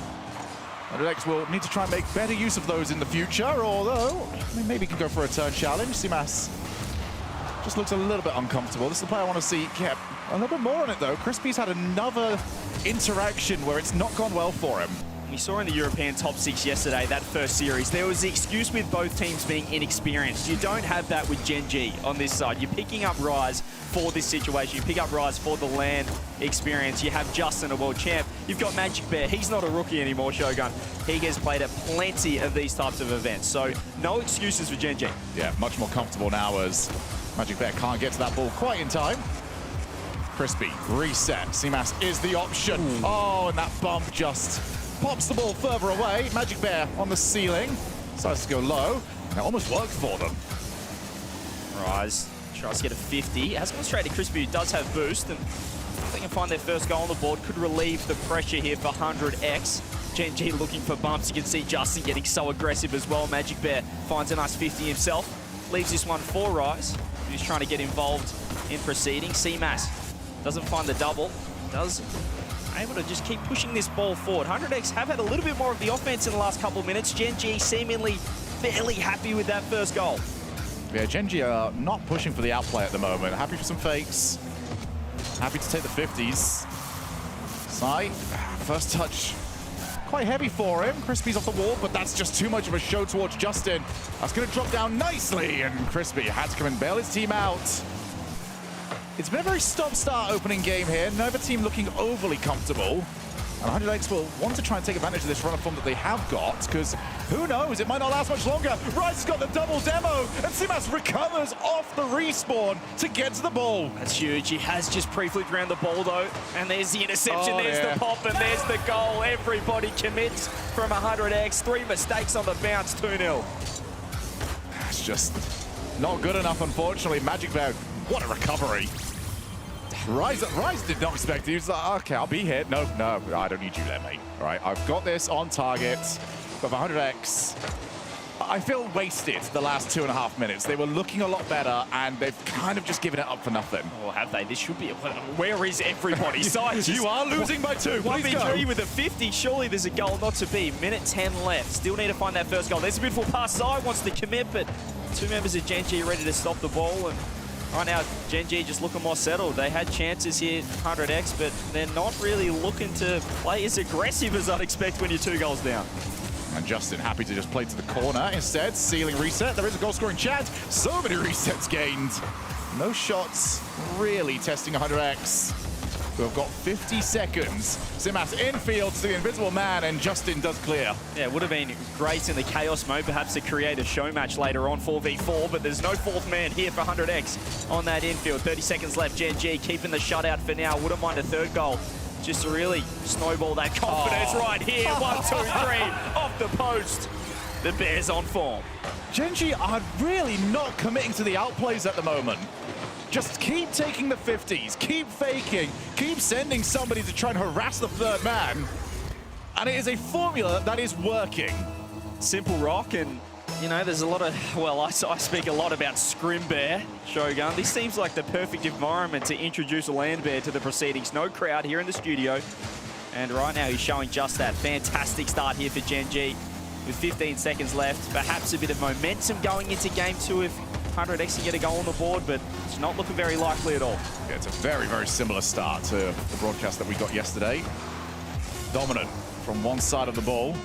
100x will need to try and make better use of those in the future, although maybe can go for a turn challenge. CMAS just looks a little bit uncomfortable. This is the player I want to see get a little bit more on it, though. Crispy's had another interaction where it's not gone well for him. We saw in the European top 6 yesterday, that first series, there was the excuse with both teams being inexperienced. You don't have that with Gen.G on this side. You're picking up Rise for this situation. You pick up Rise for the LAN experience. You have Justin, a world champ. You've got Magic Bear. He's not a rookie anymore, Shogun. He has played at plenty of these types of events. So no excuses for Gen.G. Yeah, much more comfortable now as Magic Bear can't get to that ball quite in time. Crispy, reset. CMAS is the option. Oh, and that bump just pops the ball further away. Magic Bear on the ceiling. Decides to go low. That almost worked for them. Rise tries to get a 50. Has gone straight to Crispy, who does have boost. And if they can find their first goal on the board, could relieve the pressure here for 100x. Gen.G looking for bumps. You can see Justin getting so aggressive as well. Magic Bear finds a nice 50 himself. Leaves this one for Rise, who's trying to get involved in proceeding. CMAS doesn't find the double. Does able to just keep pushing this ball forward. 100x have had a little bit more of the offense in the last couple of minutes. Gen.G seemingly fairly happy with that first goal. Yeah, Gen.G are not pushing for the outplay at the moment. Happy for some fakes. Happy to take the 50s. Sai, first touch, quite heavy for him. Crispy's off the wall, but that's just too much of a show towards Justin. That's going to drop down nicely, and Crispy had to come and bail his team out. It's been a very stop-start opening game here. Neither team looking overly comfortable. And 100X will want to try and take advantage of this run-of-form that they have got, because who knows, it might not last much longer. Rise has got the double demo, and Simas recovers off the respawn to get to the ball. That's huge. He has just pre-flipped around the ball, though. And there's the interception, Oh, there's yeah. the pop, and there's the goal. Everybody commits from 100X. 3 mistakes on the bounce, 2-0. It's just not good enough, unfortunately. Magic Bear, what a recovery. Rise did not expect it. He was like, okay, I'll be here. No, I don't need you there, mate. All right, I've got this on target. But 100X, I feel wasted the last 2.5 minutes. They were looking a lot better, and they've kind of just given it up for nothing. Oh, have they? This should be... Where is everybody? You are losing by 2. Please go. 1v3 with a 50. Surely there's a goal not to be. Minute 10 left. Still need to find that first goal. There's a beautiful pass. Sai wants to commit, but 2 members of Gen.G ready to stop the ball. And right now, Gen.G just looking more settled. They had chances here, 100X, but they're not really looking to play as aggressive as I'd expect when you're 2 goals down. And Justin happy to just play to the corner instead. Ceiling reset. There is a goal scoring chance. So many resets gained. No shots really testing 100X. We've got 50 seconds. Simas infield to the invisible man, and Justin does clear. Yeah, it would have been great in the chaos mode, perhaps to create a show match later on, 4v4, but there's no 4th man here for 100X on that infield. 30 seconds left. Gen.G keeping the shutout for now. Wouldn't mind a 3rd goal, just to really snowball that confidence right here. 1, 2, 3, off the post. The Bears on form. Gen.G are really not committing to the outplays at the moment. Just keep taking the 50s, keep faking, keep sending somebody to try and harass the 3rd man. And it is a formula that is working. Simple rock, and you know, there's a lot of, well, I speak a lot about Scrim Bear, Shogun. This seems like the perfect environment to introduce a land bear to the proceedings. No crowd here in the studio. And right now he's showing just that. Fantastic start here for Gen.G with 15 seconds left. Perhaps a bit of momentum going into game 2 if 100X can get a goal on the board, but it's not looking very likely at all. Yeah, it's a very, very similar start to the broadcast that we got yesterday. Dominant from one side of the ball.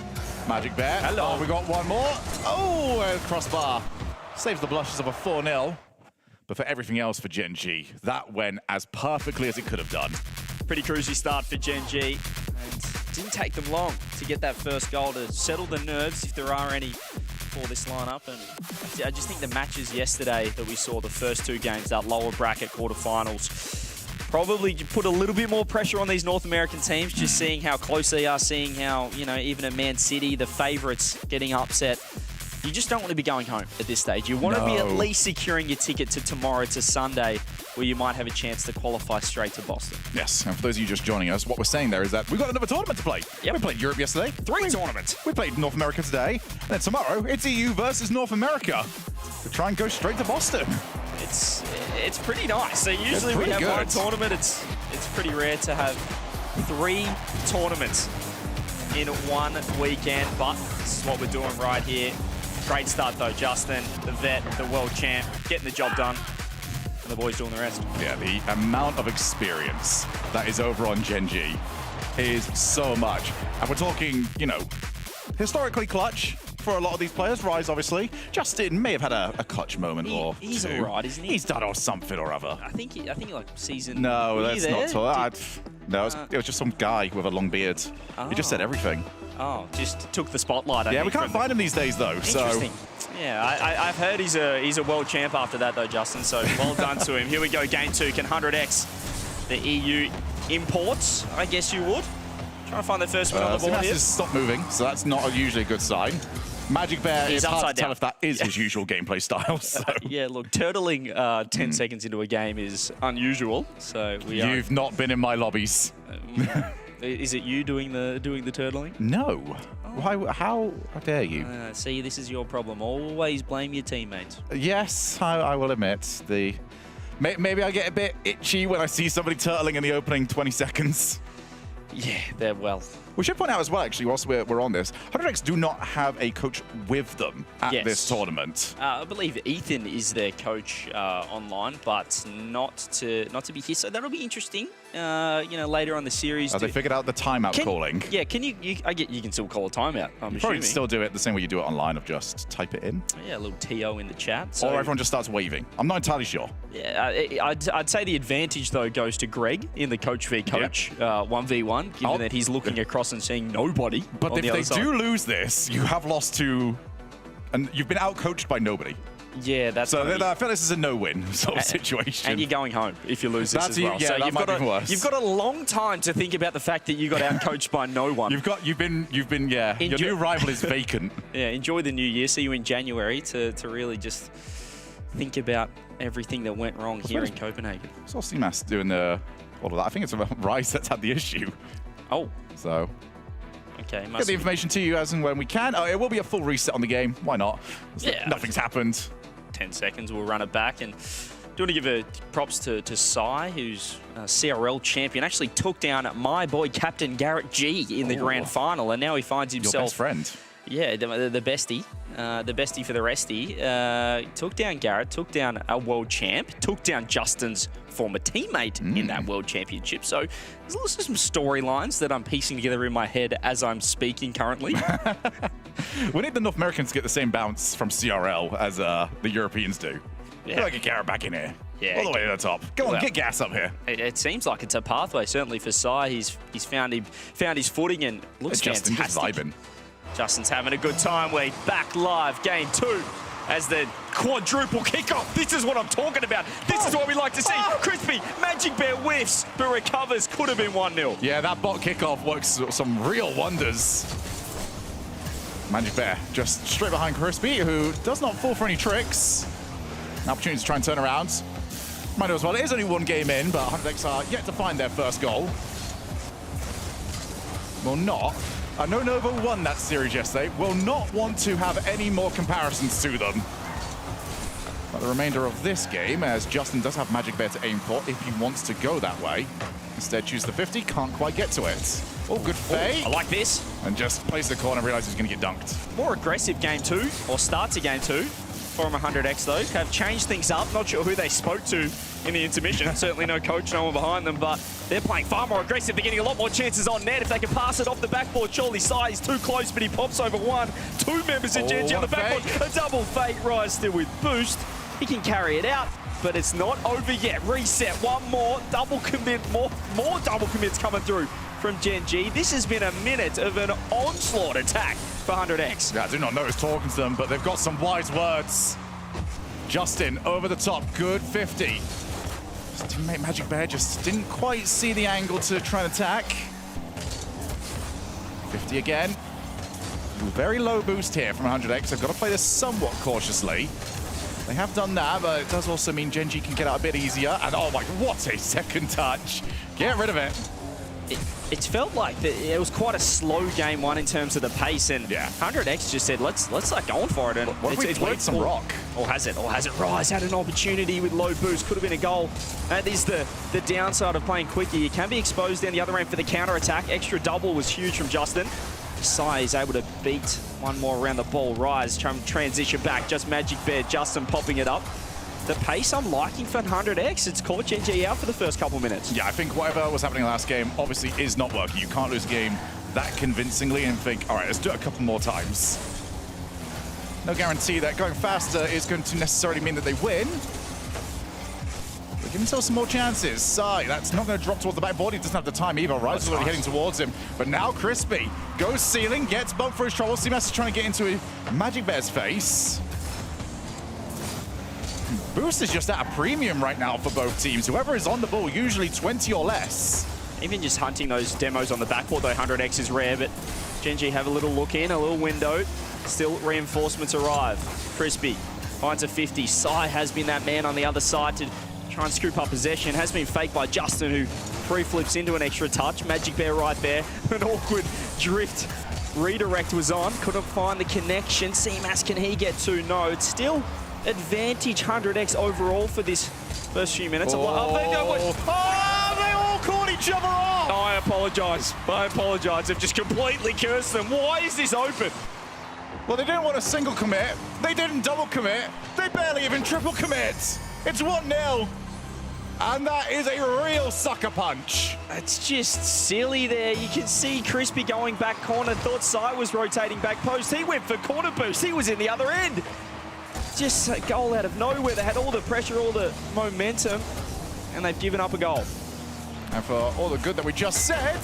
Magic Bear. Hello. Oh, we got one more. Oh, crossbar. Saves the blushes of a 4-0. But for everything else for Gen.G, that went as perfectly as it could have done. Pretty cruisy start for Gen.G. And it didn't take them long to get that first goal, to settle the nerves, if there are any, for this lineup. And I just think the matches yesterday that we saw, the first 2 games, that lower bracket quarterfinals, probably put a little bit more pressure on these North American teams, just seeing how close they are, seeing how, you know, even at Man City, the favourites getting upset. You just don't want to be going home at this stage. You want to be at least securing your ticket to tomorrow, to Sunday, where you might have a chance to qualify straight to Boston. Yes, and for those of you just joining us, what we're saying there is that we've got another tournament to play. Yep. We played Europe yesterday. 3 tournaments. We played North America today. And then tomorrow, it's EU versus North America to try and go straight to Boston. It's pretty nice. So usually we have one tournament. It's pretty rare to have 3 tournaments in one weekend, but this is what we're doing right here. Great start though, Justin, the vet, the world champ, getting the job done, and the boys doing the rest. Yeah, the amount of experience that is over on Gen.G is so much. And we're talking, you know, historically clutch for a lot of these players. Rise, obviously. Justin may have had a clutch moment or he's 2. all right, isn't he? He's done or something or other. I think like season... No, Were that's you there? not tall. No, it was just some guy with a long beard. He just said everything. Oh, just took the spotlight. I Yeah, think, we can't find him these days though. Interesting. So. Yeah, I've heard he's a world champ after that though, Justin. So well done to him. Here we go, game 2. Can 100X the EU imports? I guess you would. Trying to find the first one on the board here. Stop moving, so that's not usually a good sign. Magic Bear is hard to tell if that is his usual gameplay style. So. Yeah, look, turtling 10 seconds into a game is unusual. So You've not been in my lobbies. Is it you doing the turtling? No. Why? How dare you? See, this is your problem. Always blame your teammates. Yes, I will admit. Maybe I get a bit itchy when I see somebody turtling in the opening 20 seconds. Yeah, they're well. We should point out as well, actually, whilst we're on this, 100X do not have a coach with them at this tournament. I believe Ethan is their coach online, but not to be here. So that'll be interesting. You know, later on the series. They figured out the timeout calling. Yeah, can you can still call a timeout. I'm Probably assuming. still do it the same way you do it online, of just type it in. Yeah, a little TO in the chat. So. Or everyone just starts waving. I'm not entirely sure. Yeah, I'd say the advantage though goes to Greg in the coach v coach 1v1, given that he's looking across and seeing nobody. But on if the they do lose this, you have lost to, and you've been out-coached by nobody. Yeah, that's so. I feel like this is a no-win sort of situation. And you're going home if you lose this as well. Yeah, so that might be worse. You've got a long time to think about the fact that you got out-coached by no one. You've been. Yeah. Your new rival is vacant. Yeah. Enjoy the new year. See you in January to really just think about everything that went wrong here in Copenhagen. I saw CMAS doing all of that. I think it's Rise that's had the issue. Oh. So. Okay. Get the information to you as and when we can. Oh, it will be a full reset on the game. Why not? Yeah. Nothing's happened. 10 seconds, we'll run it back. And do want to give props to Sai, who's a CRL champion. Actually took down my boy, Captain Gen.G in the grand final. And now he finds himself... Your best friend. Yeah, the bestie. The bestie for the restie. Took down Garrett, took down a world champ, took down Justin's former teammate in that world championship. So there's also some storylines that I'm piecing together in my head as I'm speaking currently. We need the North Americans to get the same bounce from CRL as the Europeans do. Yeah. I feel like get Garrett back in here. Yeah, all the way to the top. Come on, get Gas up here. It seems like it's a pathway, certainly for Sai. He's found his footing and looks Justin fantastic. Just vibing. Justin's having a good time. We're back live, game 2, as the quadruple kickoff. This is what I'm talking about. This is what we like to see. Crispy, Magic Bear whiffs, but recovers. Could have been 1-0. Yeah, that bot kickoff works some real wonders. Magic Bear just straight behind Crispy, who does not fall for any tricks. An opportunity to try and turn around. Might as well. It is only one game in, but 100X are yet to find their first goal. Will not. I know Nova won that series yesterday. Will not want to have any more comparisons to them. But the remainder of this game, as Justin does have Magic Bear to aim for if he wants to go that way. Instead, choose the 50, can't quite get to it. Oh, good fake. I like this. And just plays the corner, realizes he's going to get dunked. More aggressive game 2, or start to game 2. From 100X, though, have changed things up. Not sure who they spoke to in the intermission. Certainly no coach, no one behind them, but they're playing far more aggressive. They're getting a lot more chances on net. If they can pass it off the backboard, surely Sai is too close, but he pops over one. 2 members of Gen.G on the backboard. A double fake. Rise still with boost. He can carry it out, but it's not over yet. Reset, one more. Double commit, more double commits coming through from Gen.G. This has been a minute of an onslaught attack for 100X. Yeah, I do not know who's talking to them, but they've got some wise words. Justin over the top, good 50. His teammate Magic Bear just didn't quite see the angle to try and attack. 50 again. Very low boost here from 100X. They've got to play this somewhat cautiously. They have done that, but it does also mean Gen.G can get out a bit easier. And oh my, what a second touch. Get rid of it. It felt like it was quite a slow game 1 in terms of the pace, and 100X just said, let's start going for it. And what if we played some rock? Or has it? Rise had an opportunity with low boost, could have been a goal. That is the downside of playing quickly. You can be exposed down the other end for the counter attack. Extra double was huge from Justin. Sai is able to beat one more around the ball. Rise trying to transition back. Just Magic Bear, Justin popping it up. The pace I'm liking for 100X. It's caught Gen.G out for the first couple minutes. Yeah, I think whatever was happening last game obviously is not working. You can't lose a game that convincingly and think, all right, let's do it a couple more times. No guarantee that going faster is going to necessarily mean that they win. They give themselves some more chances. Sai, that's not going to drop towards the backboard. He doesn't have the time either. Rise is already heading towards him. But now Crispy goes ceiling, gets bumped for his trouble. CMAS is trying to get into Magic Bear's face. Boost is just at a premium right now for both teams. Whoever is on the ball, usually 20 or less. Even just hunting those demos on the backboard, though, 100X is rare, but Gen.G have a little look in, a little window. Still reinforcements arrive. Crispy finds a 50. Sai has been that man on the other side to try and scoop up possession. Has been faked by Justin, who pre-flips into an extra touch. Magic Bear right there. An awkward drift redirect was on. Couldn't find the connection. CMAS, can he get to? No, it's still advantage 100X overall for this first few minutes. They all caught each other off! I apologize. I apologize. I've just completely cursed them. Why is this open? Well, they didn't want a single commit. They didn't double commit. They barely even triple commit. It's 1-0. And that is a real sucker punch. It's just silly there. You can see Crispy going back corner. Thought Sai was rotating back post. He went for corner boost. He was in the other end. Just a goal out of nowhere. They had all the pressure, all the momentum, and they've given up a goal. And for all the good that we just said,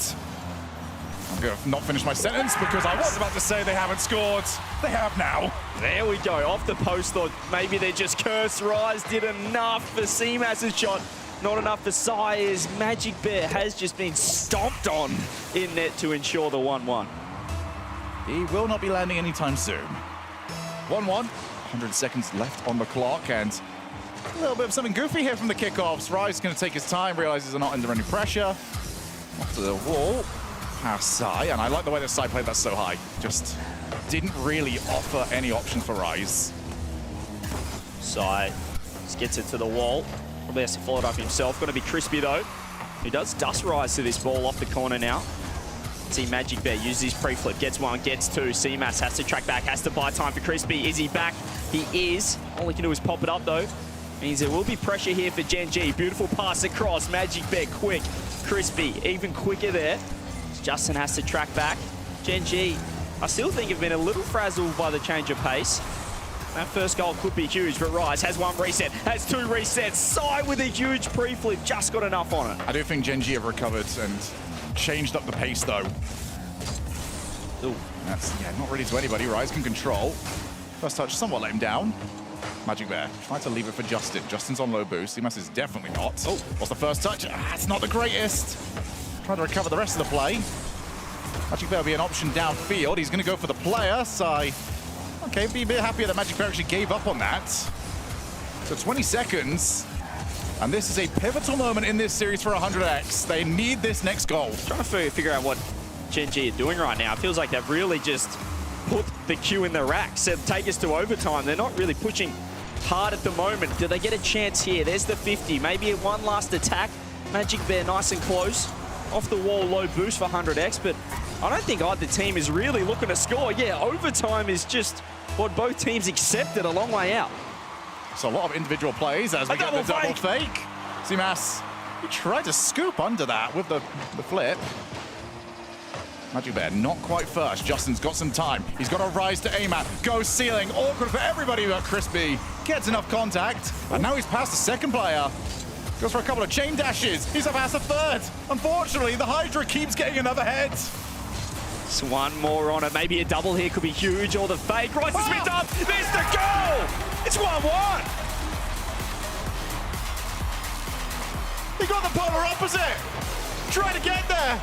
I'm going to not finish my sentence because I was about to say they haven't scored. They have now. There we go. Off the post, thought maybe they're just cursed. Rise did enough for Seamas's shot. Not enough for Sai, as Magic Bear has just been stomped on in net to ensure the 1-1. He will not be landing anytime soon. 1-1, 100 seconds left on the clock, and a little bit of something goofy here from the kickoffs. Rise is going to take his time, realizes they're not under any pressure. Off to the wall, past Sai, and I like the way that Sai played that so high. Just didn't really offer any options for Rise. Sai just gets it to the wall. Probably has to follow it up himself. Going to be Crispy, though. He does dust Rise to this ball off the corner now. See Magic Bear uses his pre-flip. Gets one, gets two. Seamas has to track back, has to buy time for Crispy. Is he back? He is. All he can do is pop it up, though. Means there will be pressure here for Gen.G. Beautiful pass across. Magic Bear quick. Crispy even quicker there. Justin has to track back. Gen.G, I still think have been a little frazzled by the change of pace. That first goal could be huge, but Rise has one reset, has two resets. Sai with a huge pre-flip, just got enough on it. I do think Gen.G have recovered and changed up the pace, though. Ooh. That's not really to anybody. Rise can control. First touch somewhat let him down. Magic Bear tried to leave it for Justin. Justin's on low boost. Seamas is definitely not. Oh, what's the first touch? It's not the greatest. Trying to recover the rest of the play. Magic Bear will be an option downfield. He's going to go for the player. Sai. Okay, be a bit happier that Magic Bear actually gave up on that. So 20 seconds. And this is a pivotal moment in this series for 100X. They need this next goal. Trying to figure out what Gen.G are doing right now. It feels like they've really just put the cue in the rack. Said take us to overtime. They're not really pushing hard at the moment. Do they get a chance here? There's the 50. Maybe one last attack. Magic Bear nice and close. Off the wall, low boost for 100X, but I don't think either team is really looking to score. Yeah, overtime is just what both teams accepted a long way out. So a lot of individual plays as we get the double fake. Seamas, he tried to scoop under that with the flip. Magic Bear not quite first. Justin's got some time. He's got a Rise to aim at. Goes ceiling. Awkward for everybody but Crispy. Gets enough contact. And now he's past the second player. Goes for a couple of chain dashes. He's up past the third. Unfortunately, the Hydra keeps getting another head. Just one more on it. Maybe a double here could be huge. Or the fake. Rice has been done. There's the goal. It's 1-1. He got the polar opposite. Trying to get there.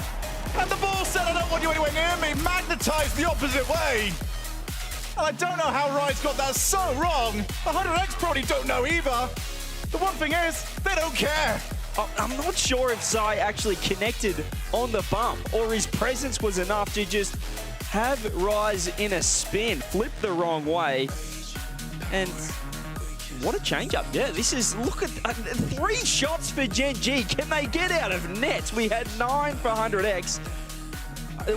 And the ball said, I don't want you anywhere near me. Magnetized the opposite way. And I don't know how Rise got that so wrong. The 100X probably don't know either. The one thing is, they don't care. I'm not sure if Sai actually connected on the bump or his presence was enough to just have Rise in a spin, flip the wrong way. And what a change-up. Yeah, this is, look at 3 shots for Gen.G. Can they get out of net? We had 9 for 100X.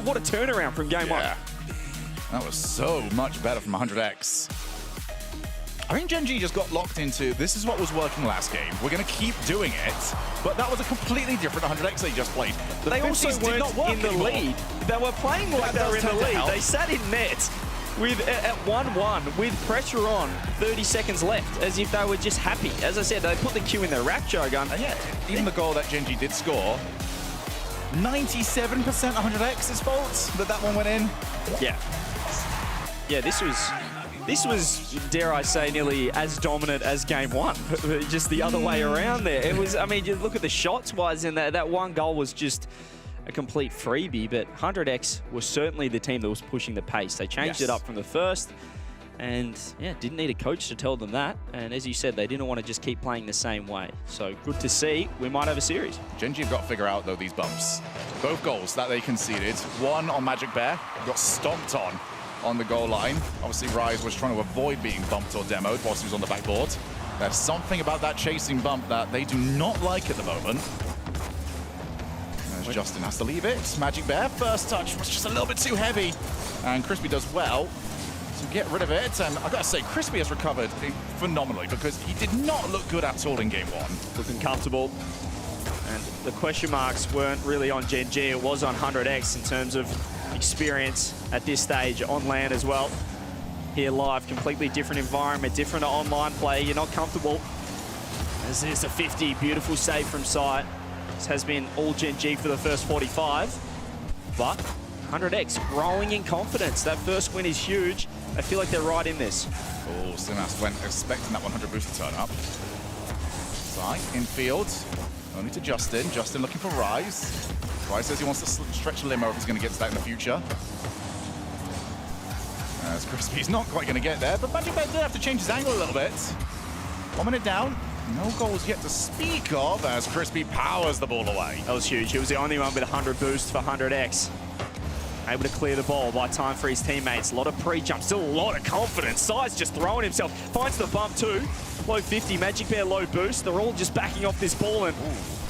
What a turnaround from game one. That was so much better from 100X. I think Gen.G just got locked into, this is what was working last game. We're going to keep doing it. But that was a completely different 100X they just played. They also weren't in the lead. They were playing like they were in the lead. They sat in net with at 1-1 with pressure on, 30 seconds left, as if they were just happy. As I said, they put the cue in their rack, Shogun. And yeah, even the goal that Gen.G did score, 97% 100X's fault that one went in. Yeah. Yeah, this was, dare I say, nearly as dominant as game one, just the other way around there. It was, I mean, you look at the shots-wise, and that one goal was just a complete freebie, but 100X was certainly the team that was pushing the pace. They changed it up from the first, and yeah, didn't need a coach to tell them that. And as you said, they didn't want to just keep playing the same way. So good to see. We might have a series. Gen.G have got to figure out, though, these bumps. Both goals that they conceded, one on Magic Bear, got stomped on the goal line. Obviously, Rise was trying to avoid being bumped or demoed whilst he was on the backboard. There's something about that chasing bump that they do not like at the moment. Justin has to leave it. Magic Bear, first touch was just a little bit too heavy. And Crispy does well to get rid of it. And I've got to say, Crispy has recovered phenomenally because he did not look good at all in game one. Looking comfortable. And the question marks weren't really on Gen.G, it was on 100X in terms of experience at this stage on LAN as well. Here live, completely different environment, different to online play. You're not comfortable. As there's a 50, beautiful save from sight. This has been all Gen.G for the first 45, but 100X growing in confidence. That first win is huge. I feel like they're right in this. Oh, Simas went expecting that 100 boost to turn up. Sai in field, only to Justin. Justin looking for Rise. Rise says he wants to stretch the limo if he's going to get to that in the future. As Crispy's not quite going to get there, but Magic Bear did have to change his angle a little bit. 1 minute down. No goals yet to speak of as Crispy powers the ball away. That was huge. He was the only one with 100 boost for 100X. Able to clear the ball by time for his teammates. A lot of pre-jump, still a lot of confidence. Sai's just throwing himself. Finds the bump too. Low 50, Magic Bear low boost. They're all just backing off this ball and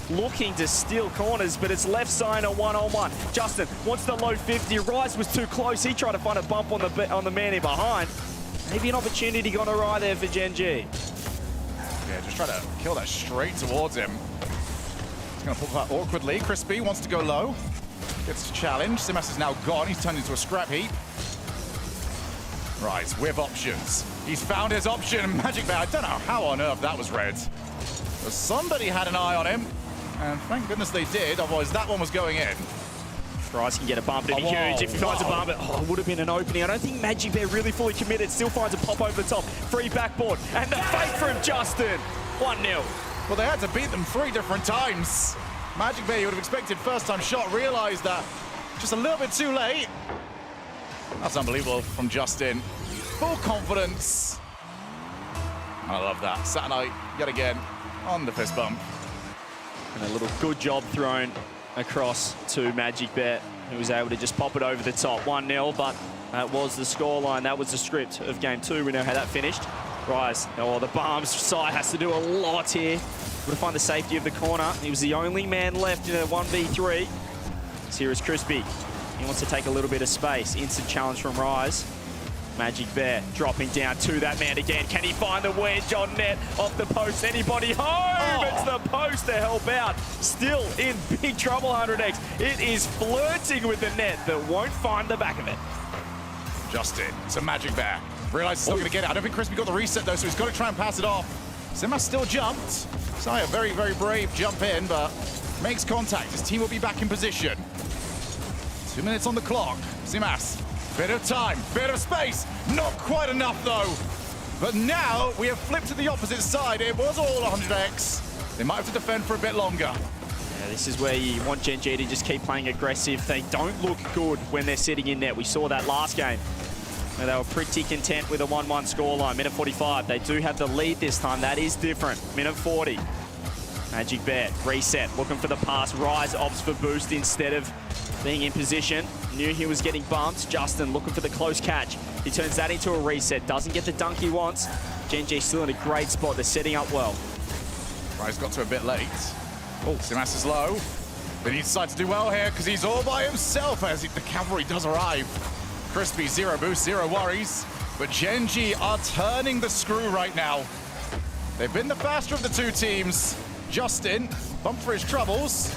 looking to steal corners, but it's left side a one-on-one. Justin wants the low 50. Rise was too close. He tried to find a bump on the man in behind. Maybe an opportunity gone awry there for Gen.G. Yeah, just try to kill that straight towards him. He's going to pull that awkwardly. Crispy wants to go low. Gets to challenge. Simas is now gone. He's turned into a scrap heap. Right, with options. He's found his option. Magic Bear, I don't know how on earth that was read. But somebody had an eye on him. And thank goodness they did, otherwise that one was going in. Rise can get a bump, it'd be huge. If he finds a bump, it would have been an opening. I don't think Magic Bear really fully committed. Still finds a pop over the top. Free backboard. And the fake from Justin. 1-0. Well, they had to beat them 3 different times. Magic Bear, you would have expected first-time shot, realized that just a little bit too late. That's unbelievable from Justin. Full confidence. I love that. Saturday, yet again, on the fist bump. And a little good job thrown across to Magic Bear, who was able to just pop it over the top. 1-0, but that was the scoreline. That was the script of game 2. We know how that finished. Rise, oh, the bombs. Sai has to do a lot here. Able to find the safety of the corner. He was the only man left in a 1v3. Here is Crispy. He wants to take a little bit of space. Instant challenge from Rise. Magic Bear dropping down to that man again. Can he find the wedge on net off the post? Anybody home? Oh. It's the post to help out. Still in big trouble, 100X. It is flirting with the net that won't find the back of it. Justin to Magic Bear. Realizes he's not going to get it. I don't think Crispy got the reset though, so he's got to try and pass it off. Simas still jumped. Sai, a very, very brave jump in, but makes contact. His team will be back in position. 2 minutes on the clock. Simas. Bit of time, bit of space, not quite enough though. But now we have flipped to the opposite side. It was all 100X. They might have to defend for a bit longer. Yeah, this is where you want Gen.G to just keep playing aggressive. They don't look good when they're sitting in net. We saw that last game. They were pretty content with a 1-1 scoreline. Minute 45, they do have the lead this time. That is different. Minute 40. Magic Bear, reset, looking for the pass. Rise opts for boost instead of being in position. Knew he was getting bumped. Justin looking for the close catch. He turns that into a reset. Doesn't get the dunk he wants. Gen.G still in a great spot. They're setting up well. Rise got to a bit late. Oh, Simas is low. But he decides to do well here because he's all by himself as the cavalry does arrive. Crispy, 0 boost, 0 worries. But Gen.G are turning the screw right now. They've been the faster of the 2 teams. Justin bumped for his troubles.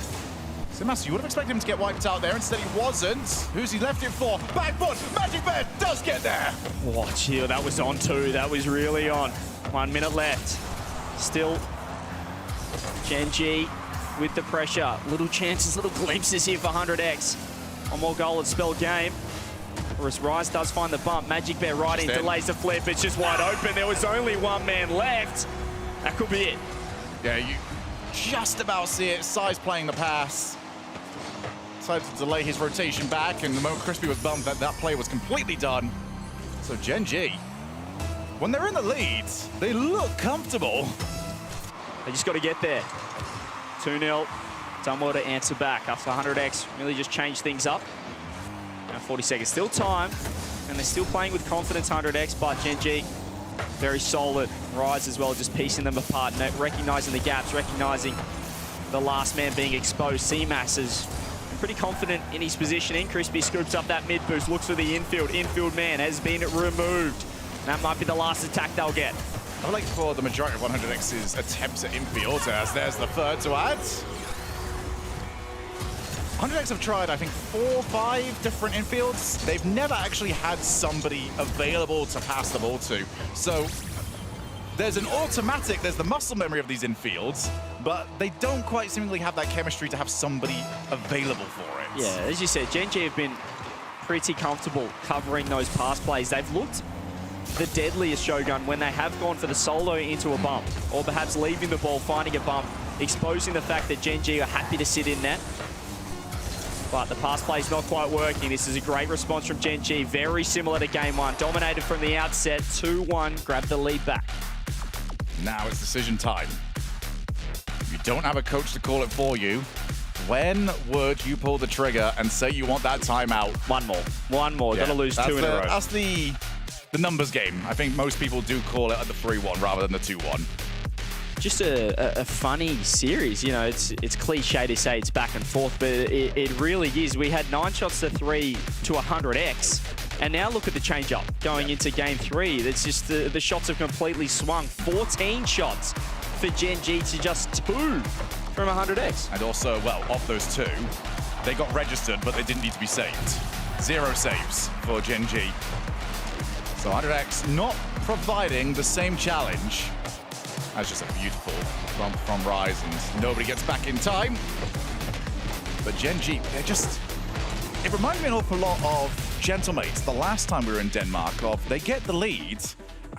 Simas, you would have expected him to get wiped out there. Instead, he wasn't. Who's he left it for? Backboard! Magic Bear does get there! Watch here, that was on too. That was really on. 1 minute left. Still, Gen.G with the pressure. Little chances, little glimpses here for 100X. One more goal at spell game. Whereas Rise does find the bump. Magic Bear right in, delays the flip. It's just wide open. There was only 1 man left. That could be it. Yeah, you just about see it. Sai's playing the pass. Decided to delay his rotation back, and the moment Crispy was bumped, that play was completely done. So Gen.G, when they're in the lead, they look comfortable. They just got to get there. 2-0. Done well to answer back after 100X really just changed things up. Now 40 seconds, still time, and they're still playing with confidence, 100X, but Gen.G very solid. Rise as well, just piecing them apart, recognizing the gaps, recognizing the last man being exposed. Simas has pretty confident in his positioning. Crispy scoops up that mid boost, looks for the infield. Infield man has been removed. That might be the last attack they'll get. I would like for the majority of 100X's attempts at infield, as there's the third to add. 100X have tried, I think, 4 or 5 different infields. They've never actually had somebody available to pass the ball to. So there's an automatic, there's the muscle memory of these infields, but they don't quite seemingly have that chemistry to have somebody available for it. Yeah, as you said, Gen.G have been pretty comfortable covering those pass plays. They've looked the deadliest, Shogun, when they have gone for the solo into a bump, or perhaps leaving the ball, finding a bump, exposing the fact that Gen.G are happy to sit in that. But the pass play is not quite working. This is a great response from Gen.G, very similar to game 1. Dominated from the outset, 2-1, grab the lead back. Now it's decision time. You don't have a coach to call it for you. When would you pull the trigger and say you want that timeout? One more. Yeah, Gotta lose 2 in a row. That's the numbers game. I think most people do call it at the 3-1 rather than the 2-1. Just a funny series, you know, it's cliche to say it's back and forth, but it really is. We had 9 shots to 3 to 100X, and now look at the change-up going into game 3. It's just the shots have completely swung. 14 shots for Gen.G to just 2 from 100X. And also, well, of those 2, they got registered, but they didn't need to be saved. 0 saves for Gen.G. So 100X not providing the same challenge. That's just a beautiful bump from Rise, and nobody gets back in time. But Gen.G, they're just... It reminds me an awful lot of Gentlemates the last time we were in Denmark. They get the lead,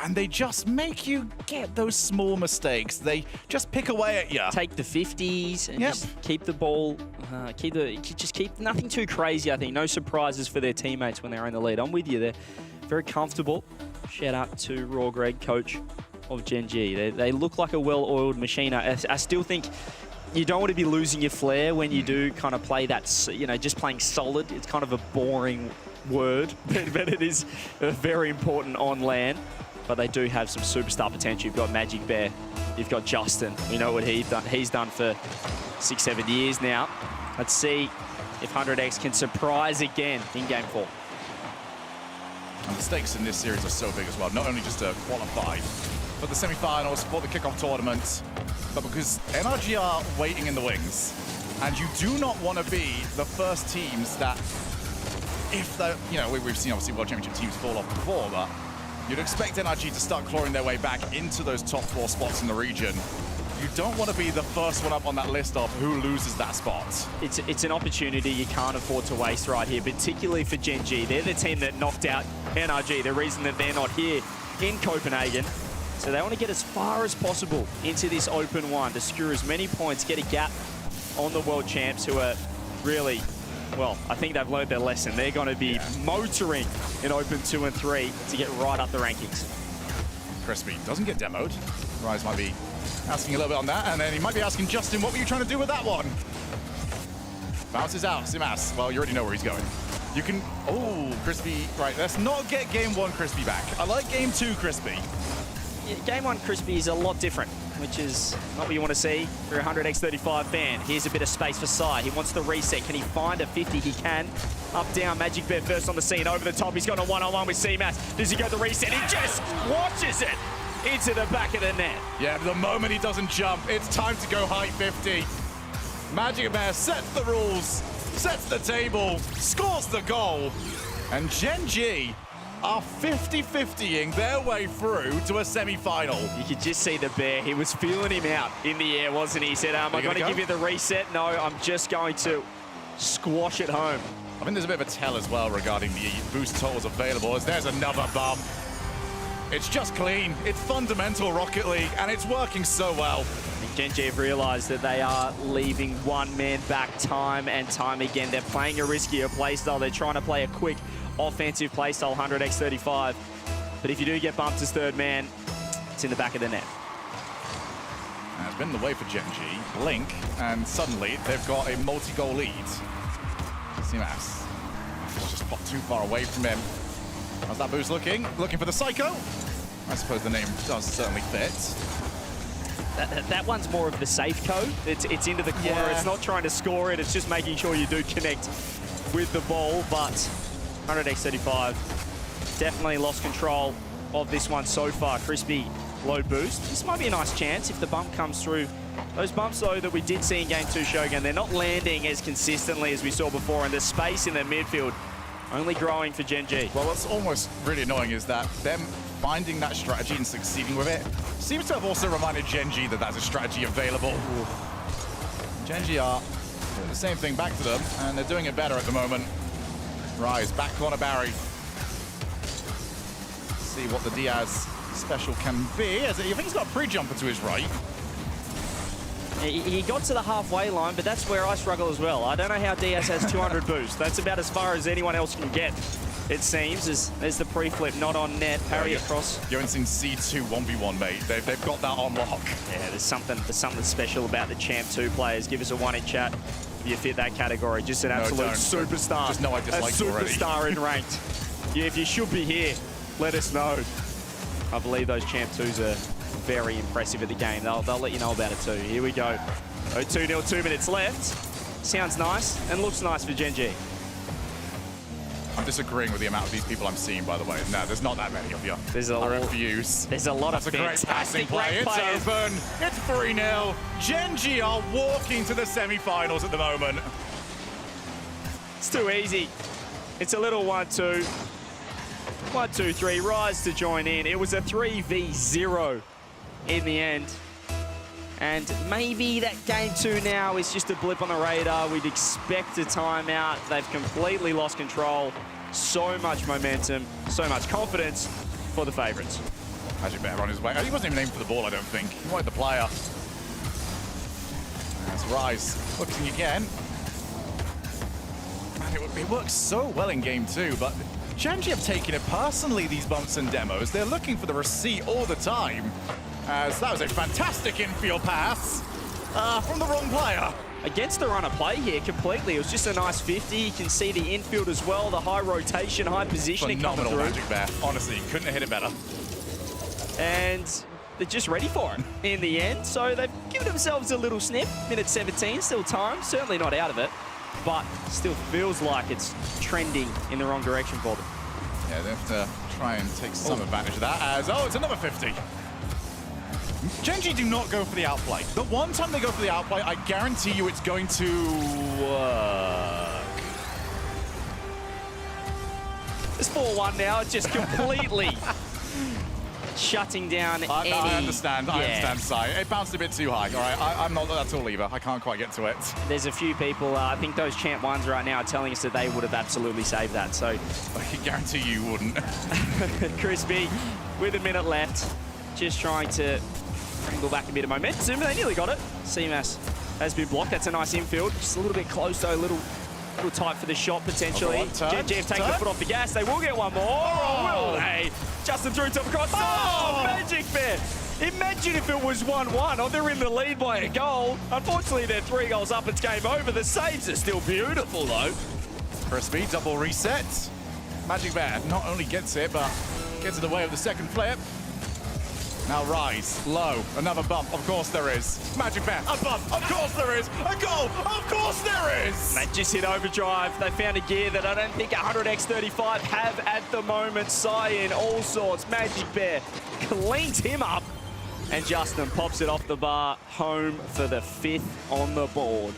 and they just make you get those small mistakes. They just pick away at you. Take the 50s and just keep the ball, keep nothing too crazy, I think. No surprises for their teammates when they're in the lead. I'm with you. They're very comfortable. Shout out to Raw Greg, coach of Gen.G. They look like a well-oiled machine. I still think you don't want to be losing your flair when you do kind of play that, you know, just playing solid. It's kind of a boring word, but it is very important on LAN. But they do have some superstar potential. You've got Magic Bear, you've got Justin. We know what he's done for 6-7 years now. Let's see if 100X can surprise again in game 4. And the stakes in this series are so big as well. Not only just to qualify for the semi-finals, for the kickoff tournament, but because Gen.G are waiting in the wings, and you do not want to be the first teams that, if the, you know, we've seen obviously World Championship teams fall off before, but you'd expect Gen.G to start clawing their way back into those top 4 spots in the region. You don't want to be the first one up on that list of who loses that spot. It's an opportunity you can't afford to waste right here, particularly for Gen.G. They're the team that knocked out Gen.G, the reason that they're not here in Copenhagen. So they want to get as far as possible into this open 1 to secure as many points, get a gap on the world champs who are really, well, I think they've learned their lesson. They're going to be motoring in open 2 and 3 to get right up the rankings. Crispy doesn't get demoed. Rise might be asking a little bit on that, and then he might be asking Justin, what were you trying to do with that one? Bounces out, Simas. Well, you already know where he's going. You can, oh, Crispy, right, let's not get game 1 Crispy back. I like game 2 Crispy. Yeah, game 1 Crispy is a lot different, which is not what you want to see for a 100x35 fan. Here's a bit of space for Sai. He wants the reset. Can he find a 50? He can. Up, down, Magic Bear first on the scene. Over the top, he's got a one-on-one with Simas. Does he go the reset? He just watches it into the back of the net. Yeah, the moment he doesn't jump, it's time to go high 50. Magic Bear sets the rules, sets the table, scores the goal, and Gen.G are 50-50ing their way through to a semi-final. You could just see the Bear. He was feeling him out in the air, wasn't he? He said, am I going to give you the reset? No, I'm just going to squash it home. I think there's a bit of a tell as well regarding the boost totals available, as there's another bump. It's just clean. It's fundamental Rocket League, and it's working so well. Gen.G have realized that they are leaving one man back time and time again. They're playing a riskier playstyle. They're trying to play a quick offensive playstyle, 100x35. But if you do get bumped as third man, it's in the back of the net. And it's been the way for Gen.G. Blink, and suddenly they've got a multi-goal lead. Simas just popped too far away from him. How's that boost looking? Looking for the Psycho. I suppose the name does certainly fit. That one's more of the safe code. It's into the corner. Yeah. It's not trying to score it. It's just making sure you do connect with the ball. But 100x35 definitely lost control of this one so far. Crispy, low boost. This might be a nice chance if the bump comes through. Those bumps, though, that we did see in Game 2 Shogun, they're not landing as consistently as we saw before, and the space in the midfield only growing for Gen.G. Well, what's almost really annoying is that them finding that strategy and succeeding with it seems to have also reminded Gen.G that that's a strategy available. Gen.G are doing the same thing back to them, and they're doing it better at the moment. Rise, back corner Barry. See what the Diaz special can be. I think he's got a pre-jumper to his right. He got to the halfway line, but that's where I struggle as well. I don't know how Diaz has 200 boost. That's about as far as anyone else can get, it seems. There's the pre-flip, not on net, parry across. You haven't seen C2 1v1, mate. They've got that on lock. Yeah, there's something special about the Champ 2 players. Give us a 1 in chat if you fit that category. Just an absolute superstar. Just know I dislike you already. A superstar in ranked. Yeah, if you should be here, let us know. I believe those Champ 2s are very impressive at the game. They'll let you know about it too. Here we go. 2-0, 2 minutes left. Sounds nice and looks nice for Gen.G. I'm disagreeing with the amount of these people I'm seeing, by the way. No, there's not that many of you. I refuse. There's a lot That's of a great passing play. It's open. It's 3-0. Gen.G are walking to the semi-finals at the moment. It's too easy. It's a little 1-2. 1-2-3. Rise to join in. It was a 3v0 in the end. And maybe that Game 2 now is just a blip on the radar. We'd expect a timeout. They've completely lost control. So much momentum, so much confidence for the favourites. Magic Bear on his way. He wasn't even aiming for the ball, I don't think. He wanted the player. That's Rise looking again. Man, it works so well in Game 2, but Gen.G have taken it personally, these bumps and demos. They're looking for the receipt all the time. As that was a fantastic infield pass from the wrong player. Against the runner play here completely. It was just a nice 50. You can see the infield as well, the high rotation, high positioning coming through. Magic Bear. Honestly, couldn't have hit it better. And they're just ready for it in the end. So they've given themselves a little snip. Minute 17, still time. Certainly not out of it, but still feels like it's trending in the wrong direction for them. Yeah, they have to try and take some advantage of that as, it's another 50. Gen.G do not go for the outplay. The one time they go for the outplay, I guarantee you it's going to work. It's 4-1 now, just completely shutting down any... I understand, Sai. It bounced a bit too high, all right? I'm not that tall either. I can't quite get to it. There's a few people, I think those Champ 1s right now are telling us that they would have absolutely saved that, so... I can guarantee you wouldn't. Crispy, with a minute left, just trying to wrangle back a bit of momentum. They nearly got it. CMAS has been blocked. That's a nice infield. Just a little bit close, though. A little tight for the shot, potentially. Gen.G have taken the foot off the gas. They will get one more. Oh, will they? Justin through top across. Oh, Magic Bear. Imagine if it was 1-1. Oh, they're in the lead by a goal. Unfortunately, they're 3 goals up. It's game over. The saves are still beautiful, though. Crispy, double reset. Magic Bear not only gets it, but gets in the way of the second flip. Now Rise, low, another bump, of course there is. Magic Bear, a bump, of course there is. A goal, of course there is. They just hit overdrive. They found a gear that I don't think 100x35 have at the moment. Cyan, all sorts. Magic Bear cleans him up. And Justin pops it off the bar, home for the 5th on the board.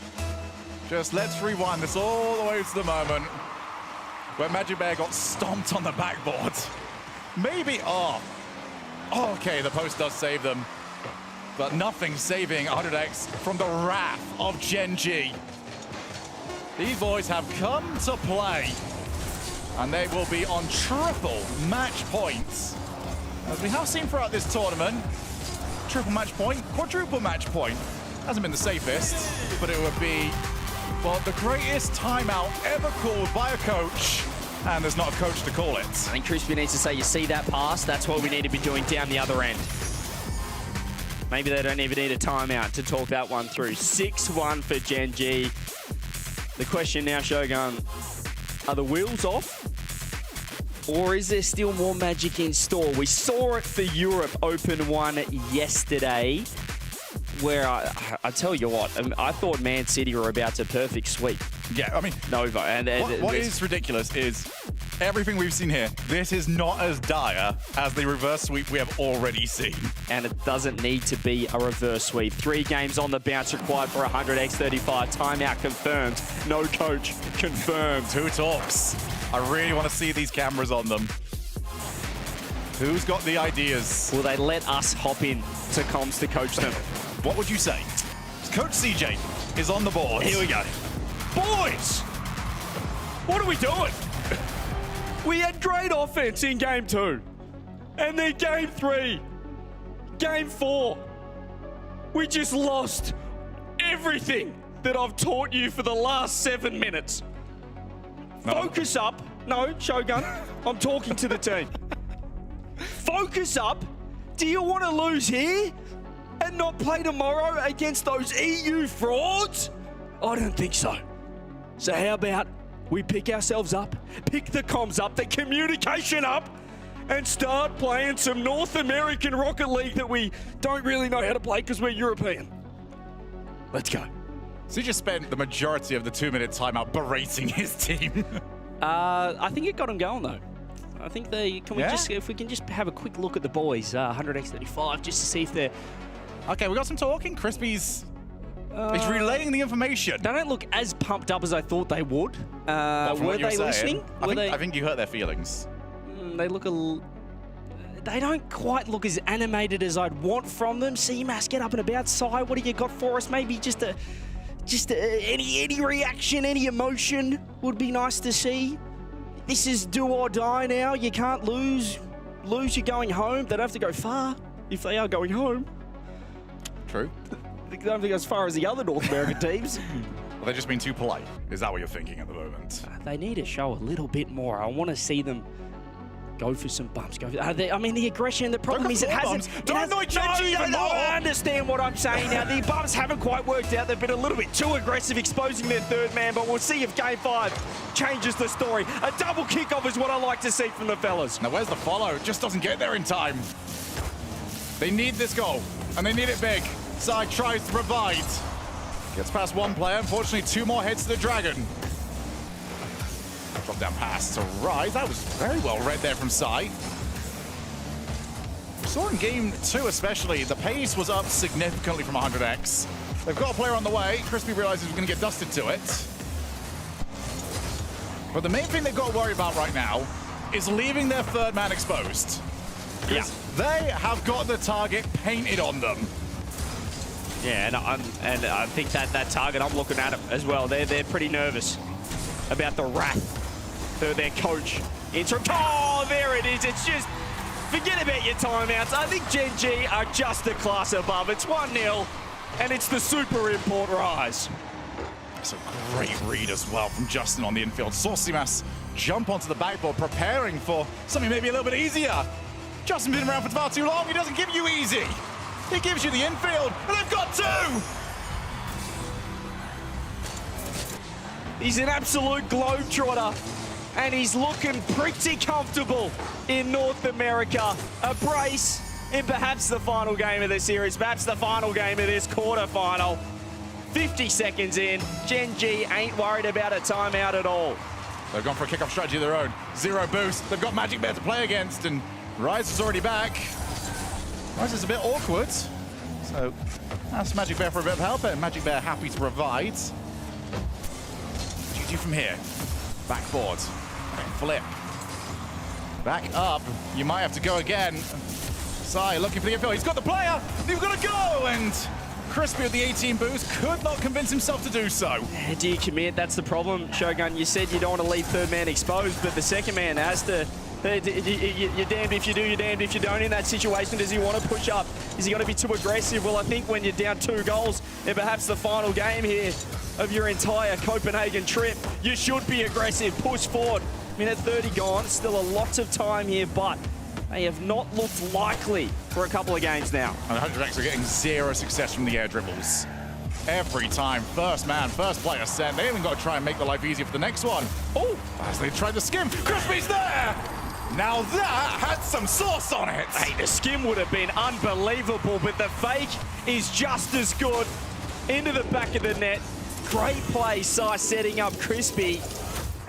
Just let's rewind this all the way to the moment where Magic Bear got stomped on the backboard. Maybe, okay, the post does save them, but nothing saving 100x from the wrath of Gen.G. These boys have come to play, and they will be on triple match points. As we have seen throughout this tournament, triple match point, quadruple match point. Hasn't been the safest, but it would be, well, the greatest timeout ever called by a coach. And there's not a coach to call it. I think Crispy needs to say, you see that pass? That's what we need to be doing down the other end. Maybe they don't even need a timeout to talk that one through. 6-1 for Gen.G. The question now, Shogun, are the wheels off? Or is there still more magic in store? We saw it for Europe Open 1 yesterday. where I tell you what, I thought Man City were about to perfect sweep. Yeah, I mean, Nova. And what is ridiculous is everything we've seen here, this is not as dire as the reverse sweep we have already seen. And it doesn't need to be a reverse sweep. 3 games on the bounce required for 100x35. Timeout confirmed. No coach confirmed. Who talks? I really want to see these cameras on them. Who's got the ideas? Will they let us hop in to comms to coach them? What would you say? Coach CJ is on the board. Here we go. Boys! What are we doing? We had great offense in game 2. And then game 3. Game 4. We just lost everything that I've taught you for the last 7 minutes. No. Focus up. No, Shogun. I'm talking to the team. Focus up. Do you want to lose here and not play tomorrow against those EU frauds? I don't think so. So how about we pick ourselves up, pick the comms up, the communication up, and start playing some North American Rocket League that we don't really know how to play because we're European. Let's go. So you just spent the majority of the 2-minute timeout berating his team. I think it got him going though. I think if we can just have a quick look at the boys, 100x35, just to see if they're... Okay, we got some talking. Crispy's he's relaying the information. They don't look as pumped up as I thought they would. Were they listening? I think you hurt their feelings. They look they don't quite look as animated as I'd want from them. CMAS, get up and about. Sai, what do you got for us? Maybe just any reaction, any emotion would be nice to see. This is do or die now. You can't lose. Lose, you're going home. They don't have to go far if they are going home. True. They don't have to go as far as the other North American teams. Well, they're just being too polite. Is that what you're thinking at the moment? They need to show a little bit more. I want to see them go for some bumps. I mean, the aggression, the problem is it hasn't... Don't annoy Gen.G even more! I understand what I'm saying now. The bumps haven't quite worked out. They've been a little bit too aggressive, exposing their third man, but we'll see if Game 5 changes the story. A double kickoff is what I like to see from the fellas. Now, where's the follow? It just doesn't get there in time. They need this goal, and they need it big. Sai tries to provide. Gets past one player. Unfortunately, 2 more heads to the Dragon. Drop down pass to Rise. That was very well read there from Sai. We saw in game 2 especially, the pace was up significantly from 100x. They've got a player on the way. Crispy realizes he's going to get dusted to it. But the main thing they've got to worry about right now is leaving their third man exposed. Yeah. They have got the target painted on them. Yeah, and I think that target, I'm looking at them as well. They're pretty nervous about the wrath of their coach. Oh, there it is. It's just, forget about your timeouts. I think Gen.G are just a class above. It's 1-0, and it's the super import Rise. It's a great read as well from Justin on the infield. Saucymas jump onto the backboard, preparing for something maybe a little bit easier. Justin's been around for far too long. He doesn't give you easy. He gives you the infield, and they've got 2! He's an absolute globetrotter, and he's looking pretty comfortable in North America. A brace in perhaps the final game of the series, perhaps the final game of this quarterfinal. 50 seconds in, Gen.G ain't worried about a timeout at all. They've gone for a kickoff strategy of their own. 0 boost. They've got Magic Bear to play against, and Rise is already back. Rise is a bit awkward, so ask Magic Bear for a bit of help, and Magic Bear happy to provide. GG from here. Backboard. Flip. Back up. You might have to go again. Sai looking for the infield. He's got the player. You've got to go, and Crispy with the 18 boost could not convince himself to do so. Do you commit? That's the problem, Shogun. You said you don't want to leave third man exposed, but the second man has to... You're damned if you do, you're damned if you don't in that situation. Does he want to push up? Is he going to be too aggressive? Well, I think when you're down 2 goals in perhaps the final game here of your entire Copenhagen trip, you should be aggressive, push forward. Minute 30 gone, still a lot of time here, but they have not looked likely for a couple of games now. And 100x are getting 0 success from the air dribbles. Every time, first man, first player sent. They even got to try and make the life easier for the next one. Oh, as they try to skim, Crispy's there! Now that had some sauce on it. Hey, the skim would have been unbelievable, but the fake is just as good. Into the back of the net. Great play, Sai setting up Crispy.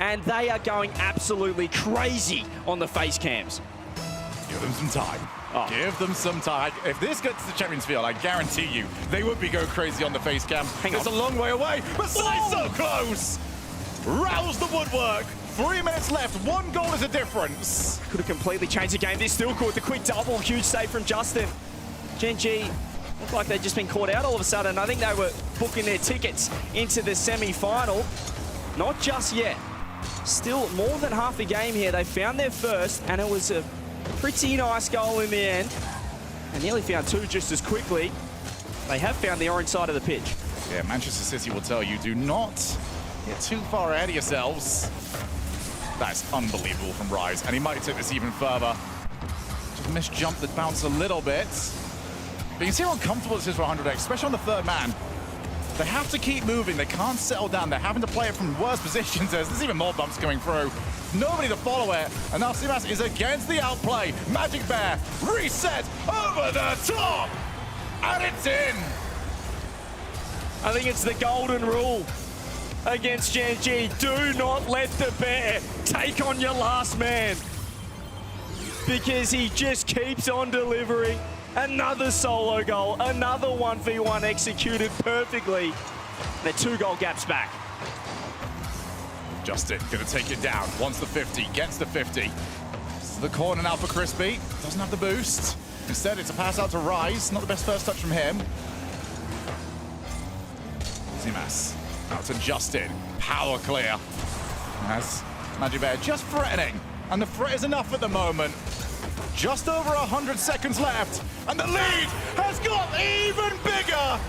And they are going absolutely crazy on the face cams. Give them some time. Give them some time. If this gets to the Champions Field, I guarantee you, they would be going crazy on the face cam. It's a long way away, but Sai's so close. Rouse the woodwork. 3 minutes left. 1 goal is a difference. Could have completely changed the game. This still caught the quick double. Huge save from Justin. Gen.G looked like they'd just been caught out all of a sudden. I think they were booking their tickets into the semi-final. Not just yet. Still more than half a game here. They found their first, and it was a pretty nice goal in the end. And nearly found 2 just as quickly. They have found the orange side of the pitch. Yeah, Manchester City will tell you, do not get too far ahead of yourselves. That's unbelievable from Rise, and he might take this even further. Just misjumped the bounce a little bit. But you can see how uncomfortable this is for 100X, especially on the third man. They have to keep moving. They can't settle down. They're having to play it from worse positions. There's even more bumps coming through. Nobody to follow it. And now Simas is against the outplay. Magic Bear reset over the top. And it's in. I think it's the golden rule against Gen.G. Do not let the bear take on your last man. Because he just keeps on delivering. Another solo goal, another 1v1 executed perfectly. They're 2 goal gaps back. Justin gonna take it down. Wants the 50, gets the 50. This is the corner now for Crispy. Doesn't have the boost. Instead, it's a pass out to Rise. Not the best first touch from him. Simas out to Justin. Power clear. As Magic Bear just threatening. And the threat is enough at the moment. Just over 100 seconds left, and the lead has got even bigger!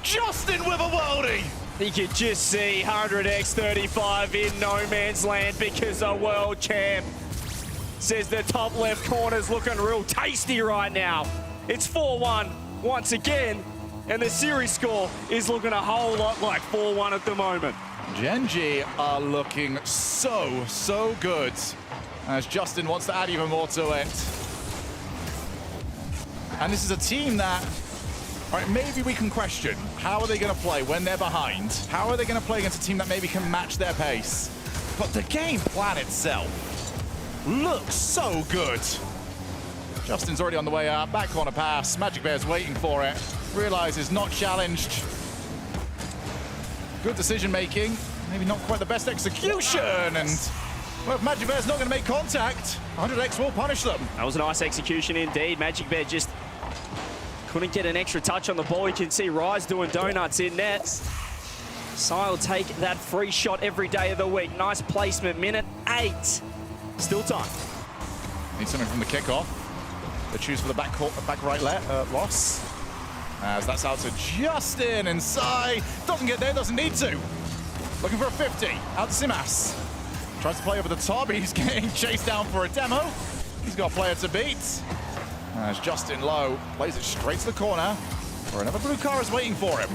Justin with a worldie! You could just see 100x35 in no man's land because a world champ says the top left corner's looking real tasty right now. It's 4-1 once again, and the series score is looking a whole lot like 4-1 at the moment. Gen.G are looking so good. As Justin wants to add even more to it. And this is a team that, all right, maybe we can question. How are they going to play when they're behind? How are they going to play against a team that maybe can match their pace? But the game plan itself looks so good. Justin's already on the way up. Back corner pass. Magic Bear's waiting for it. Realizes not challenged. Good decision making. Maybe not quite the best execution. And well, if Magic Bear's not going to make contact, 100X will punish them. That was a nice execution indeed. Magic Bear just couldn't get an extra touch on the ball. You can see Rise doing donuts in net. Sai will take that free shot every day of the week. Nice placement, minute 8. Still time. Need something from the kickoff. They choose for the back right loss. As that's out to Justin, and Sai doesn't get there, doesn't need to. Looking for a 50, out to Simas. Tries to play over the top, he's getting chased down for a demo. He's got a player to beat. As Justin low, plays it straight to the corner, where another blue car is waiting for him.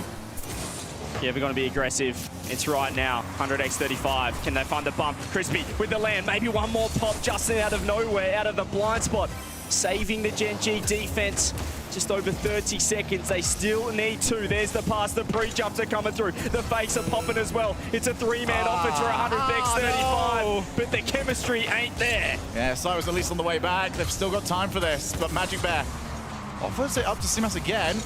Yeah, we're going to be aggressive. It's right now, 100x35. Can they find the bump? Crispy with the land, maybe one more pop. Justin out of nowhere, out of the blind spot. Saving the Gen.G defense. Just over 30 seconds, they still need 2. There's the pass, the pre-jumps are coming through. The fakes are popping as well. It's a 3-man offense for 100x35, no. But the chemistry ain't there. Yeah, Sai was at least on the way back. They've still got time for this, but Magic Bear offers it up to Simas again.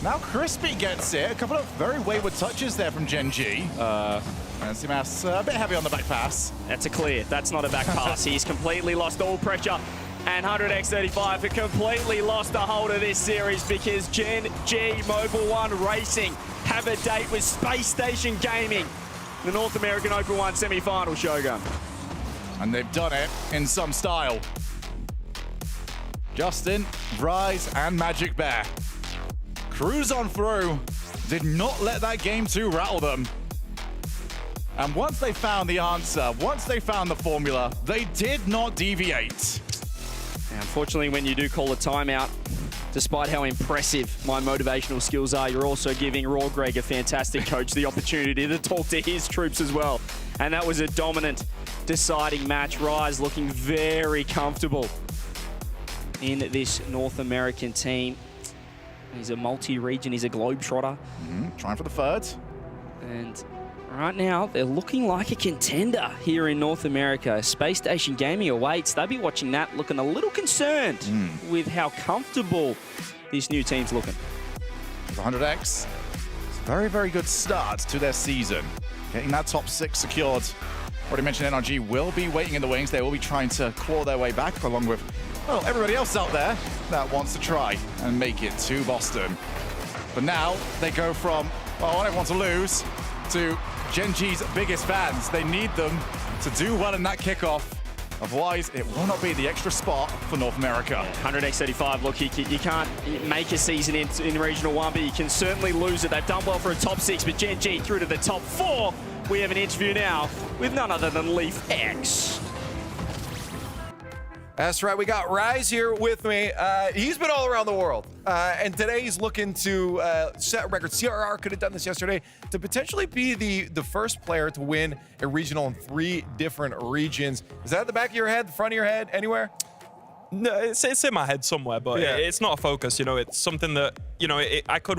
Now Crispy gets it. A couple of very wayward touches there from Gen.G. And Simas a bit heavy on the back pass. That's a clear. That's not a back pass. He's completely lost all pressure. And 100x35 have completely lost the hold of this series because Gen.G Mobile One Racing have a date with Space Station Gaming, the North American Open 1 semi-final, Shogun. And they've done it in some style. Justin, Rise, and Magic Bear cruise on through. Did not let that game 2 rattle them. And once they found the answer, once they found the formula, they did not deviate. Unfortunately, when you do call a timeout, despite how impressive my motivational skills are, you're also giving Raw Greg, a fantastic coach, the opportunity to talk to his troops as well. And that was a dominant deciding match. Rise looking very comfortable in this North American team. He's a multi-region, he's a globetrotter. Trying for the third. And right now, they're looking like a contender here in North America. Space Station Gaming awaits. They'll be watching that, looking a little concerned with how comfortable this new team's looking. The 100X, it's a very, very good start to their season. Getting that top 6 secured. Already mentioned Gen.G will be waiting in the wings. They will be trying to claw their way back along with, well, everybody else out there that wants to try and make it to Boston. But now they go from, well, I want everyone to lose, to Gen.G's biggest fans. They need them to do well in that kickoff. Otherwise, it will not be the extra spot for North America. 100x35, look, you can't make a season in Regional 1, but you can certainly lose it. They've done well for a top 6, but Gen.G through to the top 4. We have an interview now with none other than Leaf X. That's right, we got Rise here with me. He's been all around the world, and today he's looking to set a record. CRR could have done this yesterday to potentially be the first player to win a regional in 3 different regions. Is that at the back of your head, the front of your head, anywhere? No, it's in my head somewhere, but it's not a focus. You know, it's something that I could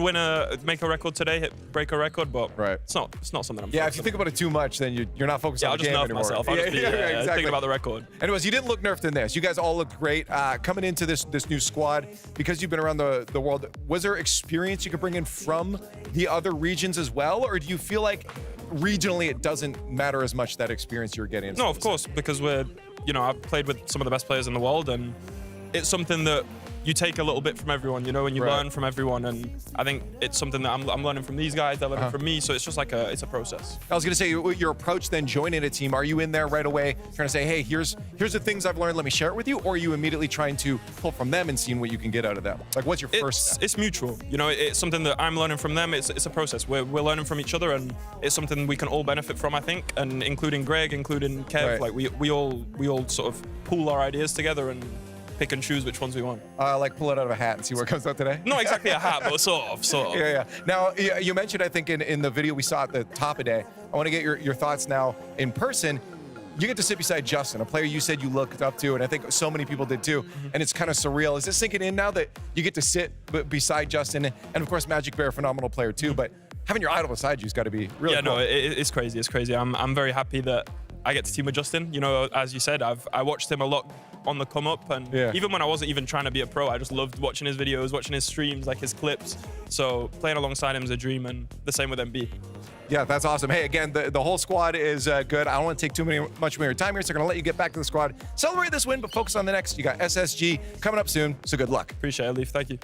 make a record today, break a record, but it's not something I'm. Yeah, if you think about it too much, then you're not focused on the game anymore. I'll just nerf myself. I'll just be exactly. thinking about the record. Anyways, you didn't look nerfed in this. You guys all looked great. Coming into this new squad, because you've been around the world, was there experience you could bring in from the other regions as well, or do you feel like regionally it doesn't matter as much that experience you're getting? No, of course, because I've played with some of the best players in the world, and it's something that you take a little bit from everyone, and you learn from everyone. And I think it's something that I'm learning from these guys, they're learning from me. So it's just like it's a process. I was going to say, your approach then joining a team, are you in there right away trying to say, hey, here's the things I've learned, let me share it with you? Or are you immediately trying to pull from them and seeing what you can get out of them? Like, what's your first step? It's mutual. It's something that I'm learning from them. It's a process. We're learning from each other, and it's something we can all benefit from, I think. And including Greg, including Kev, like we all sort of pool our ideas together and pick and choose which ones we want. Like pull it out of a hat and see what comes out today? Not exactly a hat, but sort of. Yeah. Now, you mentioned, I think, in the video we saw at the top of the day, I want to get your thoughts now in person. You get to sit beside Justin, a player you said you looked up to, and I think so many people did too, and it's kind of surreal. Is this sinking in now that you get to sit beside Justin, and of course Magic Bear, phenomenal player too, but having your idol beside you has got to be really cool. No, it's crazy. It's crazy. I'm very happy that I get to team with Justin. As you said, I watched him a lot on the come up, and even when I wasn't even trying to be a pro, I just loved watching his videos, watching his streams, like his clips. So playing alongside him is a dream, and the same with MB. Yeah, that's awesome. Hey, again, the whole squad is good. I don't want to take much of your time here, so I'm going to let you get back to the squad. Celebrate this win, but focus on the next. You got SSG coming up soon, so good luck. Appreciate it, Leaf. Thank you.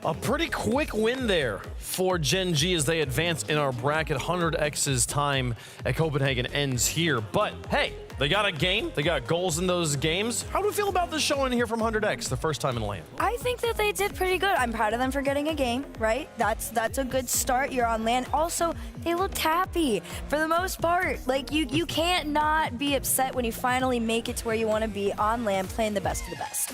A pretty quick win there for Gen.G as they advance in our bracket. 100X's time at Copenhagen ends here. But hey, they got a game. They got goals in those games. How do we feel about this showing here from 100X, the first time in LAN? I think that they did pretty good. I'm proud of them for getting a game, right? That's a good start. You're on LAN. Also, they looked happy for the most part. Like, you can't not be upset when you finally make it to where you want to be on LAN, playing the best of the best.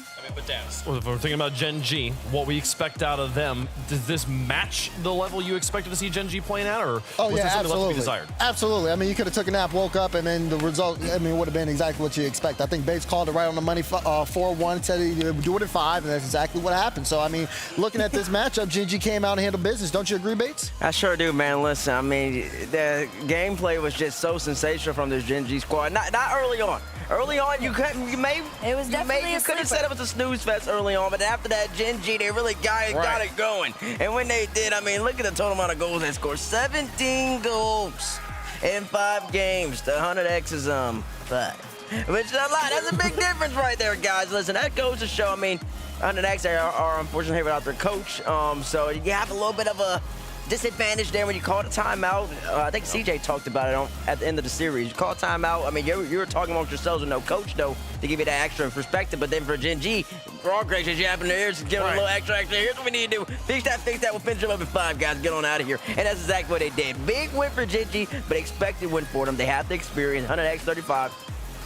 Well, if we're thinking about Gen.G, what we expect out of them, does this match the level you expected to see Gen.G playing at, or was there something left to be desired? Absolutely. I mean, you could have took a nap, woke up, and then the result, would have been exactly what you expect. I think Bates called it right on the money, 4-1, said he'd do it at 5, and that's exactly what happened. So, I mean, looking at this matchup, Gen.G came out and handled business. Don't you agree, Bates? I sure do, man. Listen, I mean, the gameplay was just so sensational from this Gen.G squad. Not early on. Early on, you could have said it was a snooze fest early on, but after that, Gen.G, they really got it going. And when they did, I mean, look at the total amount of goals they scored. 17 goals in 5 games. The 100X is 5. Which is a lot. That's a big difference right there, guys. Listen, that goes to show, I mean, 100X are unfortunately without their coach. So you have a little bit of a disadvantage there when you call a timeout. I think CJ talked about it at the end of the series. You call a timeout. I mean, you were talking amongst yourselves with no coach, though, to give you that extra perspective. But then for Gen.G, for all great you happen to hear, give them a little extra. Here's what we need to do. Fix that. We'll finish them up at 5, guys. Get on out of here. And that's exactly what they did. Big win for Gen.G, but expected win for them. They have the experience. 100x35.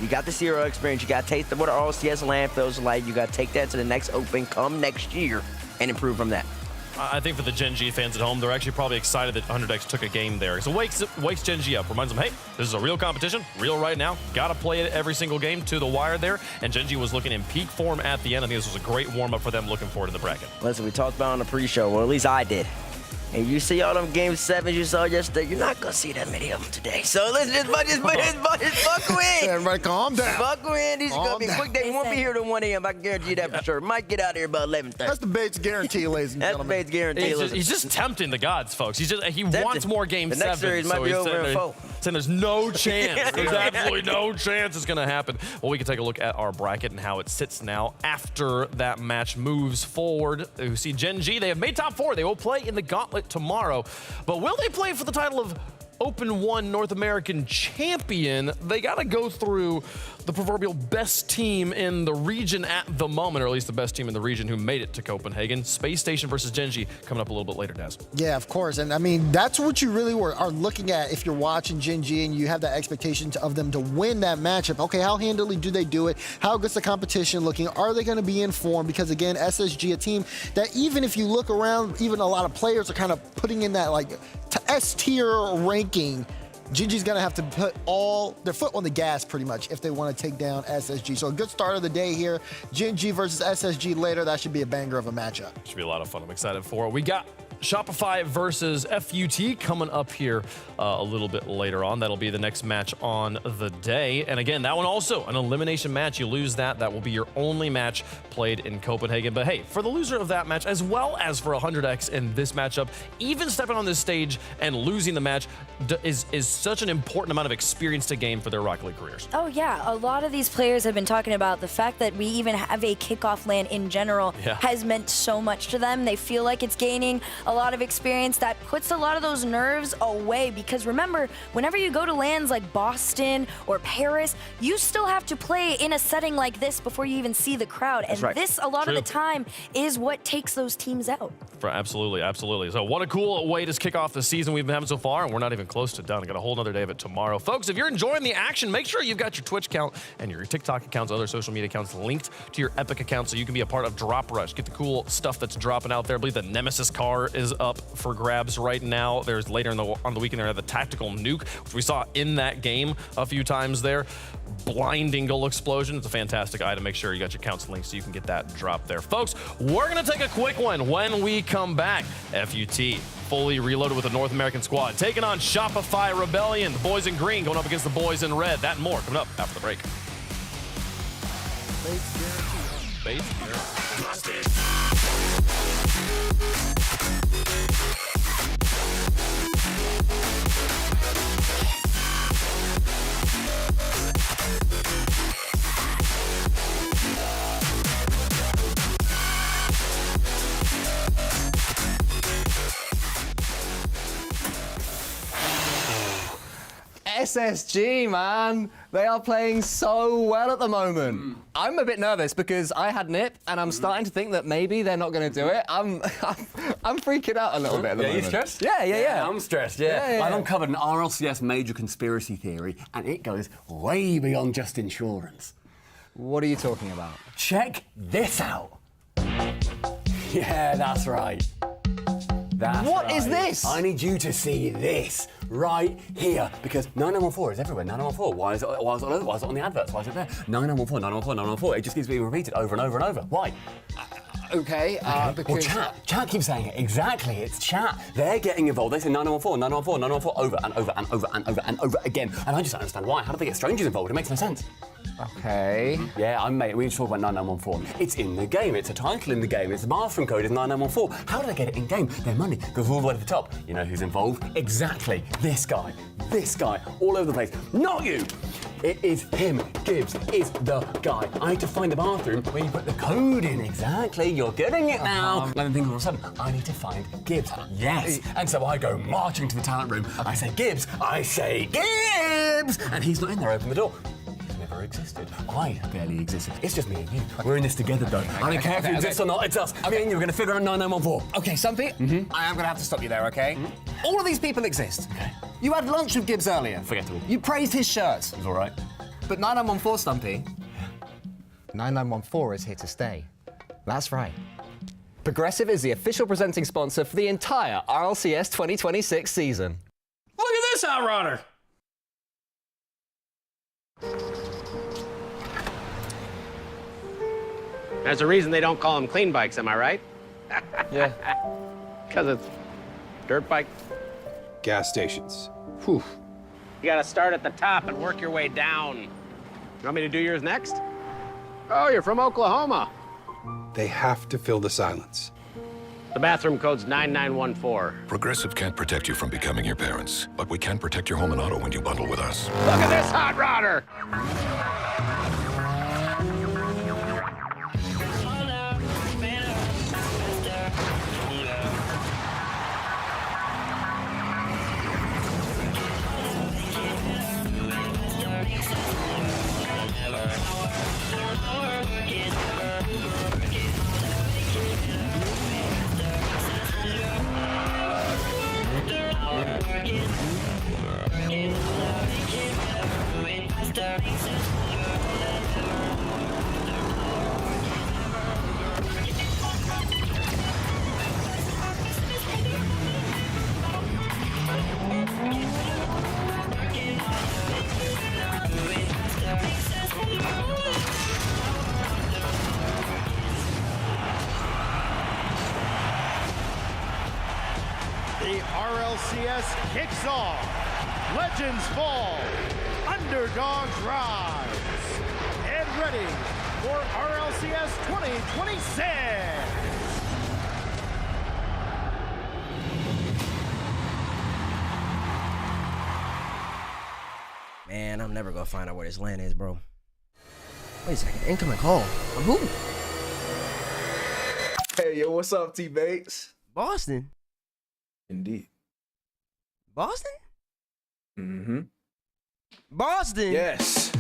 You got the CRO experience. You got to taste what RLCS LAN feels like. You got to take that to the next Open come next year and improve from that. I think for the Gen.G fans at home, they're actually probably excited that 100X took a game there. So wakes Gen.G up, reminds them, hey, this is a real competition, real right now. Got to play it every single game to the wire there. And Gen.G was looking in peak form at the end. I think this was a great warm-up for them looking forward to the bracket. Listen, we talked about it on the pre-show, well, at least I did. And you see all them Game 7s you saw yesterday, you're not going to see that many of them today. So let's just buckle in. Everybody calm down. Buckle in. These are going to be a quick day. We won't be here till 1 a.m. I can guarantee you that for sure. Might get out of here about 11:30. That's the Bates guarantee, ladies and gentlemen. That's the Bates guarantee. He's just tempting the gods, folks. He wants more Game 7. The next series might be over in 4. Saying there's no chance. There's absolutely no chance it's going to happen. Well, we can take a look at our bracket and how it sits now after that match moves forward. You see Gen.G, they have made top 4. They will play in the gauntlet tomorrow. But will they play for the title of Open 1 North American Champion? They got to go through the proverbial best team in the region at the moment, or at least the best team in the region who made it to Copenhagen. Space Station versus Gen.G coming up a little bit later, Daz. Yeah, of course. And I mean, that's what you really are looking at if you're watching Gen.G and you have that expectation of them to win that matchup. Okay, how handily do they do it? How good's the competition looking? Are they going to be in form? Because again, SSG, a team that even if you look around, even a lot of players are kind of putting in that like S-tier ranking. Gen.G's going to have to put all their foot on the gas pretty much if they want to take down SSG. So a good start of the day here. Gen.G versus SSG later. That should be a banger of a matchup. Should be a lot of fun. I'm excited for it. We got Shopify versus FUT coming up here a little bit later on. That'll be the next match on the day. And again, that one also an elimination match. You lose that, that will be your only match played in Copenhagen. But hey, for the loser of that match, as well as for 100X in this matchup, even stepping on this stage and losing the match is such an important amount of experience to gain for their Rocket League careers. Oh yeah, a lot of these players have been talking about the fact that we even have a kickoff LAN in general has meant so much to them. They feel like it's gaining a lot of experience that puts a lot of those nerves away, because remember, whenever you go to LANs like Boston or Paris, you still have to play in a setting like this before you even see the crowd. And this, a lot of the time, is what takes those teams out. Absolutely, absolutely. So what a cool way to kick off the season we've been having so far, and we're not even close to done. I got a whole other day of it tomorrow. Folks, if you're enjoying the action, make sure you've got your Twitch account and your TikTok accounts, other social media accounts linked to your Epic account so you can be a part of Drop Rush. Get the cool stuff that's dropping out there. I believe the Nemesis car is up for grabs right now. There's later on the weekend there, the Tactical Nuke, which we saw in that game a few times there. Blinding goal explosion. It's a fantastic item. Make sure you got your accounts linked so you can get that drop there. Folks, we're going to take a quick one when we come back. FUT fully reloaded with the North American squad, taking on Shopify Rebellion. The boys in green going up against the boys in red. That and more coming up after the break. Base guarantee. SSG, man. They are playing so well at the moment. I'm a bit nervous because I had Nip, and I'm starting to think that maybe they're not going to do it. I'm freaking out a little bit at the moment. You stressed? Yeah. I'm stressed, I've uncovered an RLCS major conspiracy theory, and it goes way beyond just insurance. What are you talking about? Check this out. Yeah, that's right. What is this? I need you to see this right here, because 9914 is everywhere. 9914. Why is it on the adverts? Why is it there? 9914, 914, 914. It just keeps being repeated over and over and over. Why? Okay. Because... Well, chat keeps saying it. Exactly, it's chat. They're getting involved. They say 914, 914, 914 over and over and over and over and over again. And I just don't understand why. How do they get strangers involved? It makes no sense. Okay. Yeah, we need to talk about 9914. It's in the game. It's a title in the game. It's the bathroom code is 9914. How do they get it in game? Their money goes all the way to the top. You know who's involved? Exactly. This guy, all over the place. Not you. It is him. Gibbs is the guy. I need to find the bathroom where you put the code in. Exactly. You're getting it now. And then think all of a sudden, I need to find Gibbs. Yes. And so I go marching to the talent room. I say Gibbs. I say Gibbs. And he's not in there. Open the door. Existed. I barely existed. It's just me and you. We're in this together, though. I don't care if you exist or not. It's us. Me and you. We're going to figure out 9914. Okay, Stumpy. I am going to have to stop you there, okay? All of these people exist. Okay. You had lunch with Gibbs earlier. Forgettable. You praised his shirts. It was all right. But 9914, Stumpy. 9914 is here to stay. That's right. Progressive is the official presenting sponsor for the entire RLCS 2026 season. Look at this outrunner. There's a reason they don't call them clean bikes, am I right? Yeah. Because it's dirt bike. Gas stations. Whew. You gotta start at the top and work your way down. You want me to do yours next? Oh, you're from Oklahoma. They have to fill the silence. The bathroom code's 9914. Progressive can't protect you from becoming your parents, but we can protect your home and auto when you bundle with us. Look at this hot rodder! The RLCS kicks off. Legends fall. Underdogs rise. Get ready for RLCS 2026. Man, I'm never gonna find out where this land is, bro. Wait a second, incoming call. From who? Hey, yo, what's up, T-Bates? Boston? Indeed. Boston? Mm-hmm. Boston? Yes.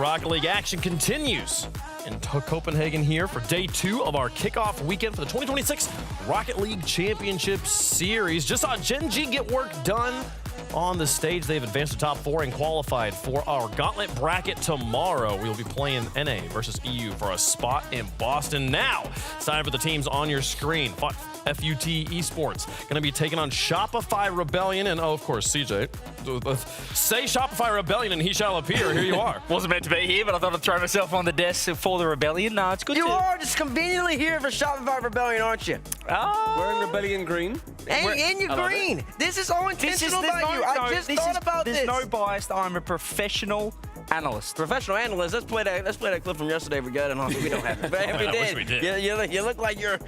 Rocket League action continues in Copenhagen here for day 2 of our kickoff weekend for the 2026 Rocket League Championship Series. Just saw Gen.G get work done on the stage. They've advanced to top 4 and qualified for our gauntlet bracket tomorrow. We'll be playing NA versus EU for a spot in Boston. Now, it's time for the teams on your screen. FUT Esports going to be taking on Shopify Rebellion, and of course, CJ. Say Shopify Rebellion and he shall appear. Here you are. Wasn't meant to be here, but I thought I'd throw myself on the desk for the Rebellion. No, it's good. You are just conveniently here for Shopify Rebellion, aren't you? Oh. Wearing Rebellion green. And you're green. This is all intentional by you. I just thought about this. There's no bias. I'm a professional analyst. Professional analyst. Let's play that clip from yesterday. We got it on. We don't have it. But we did. We did. You look like you're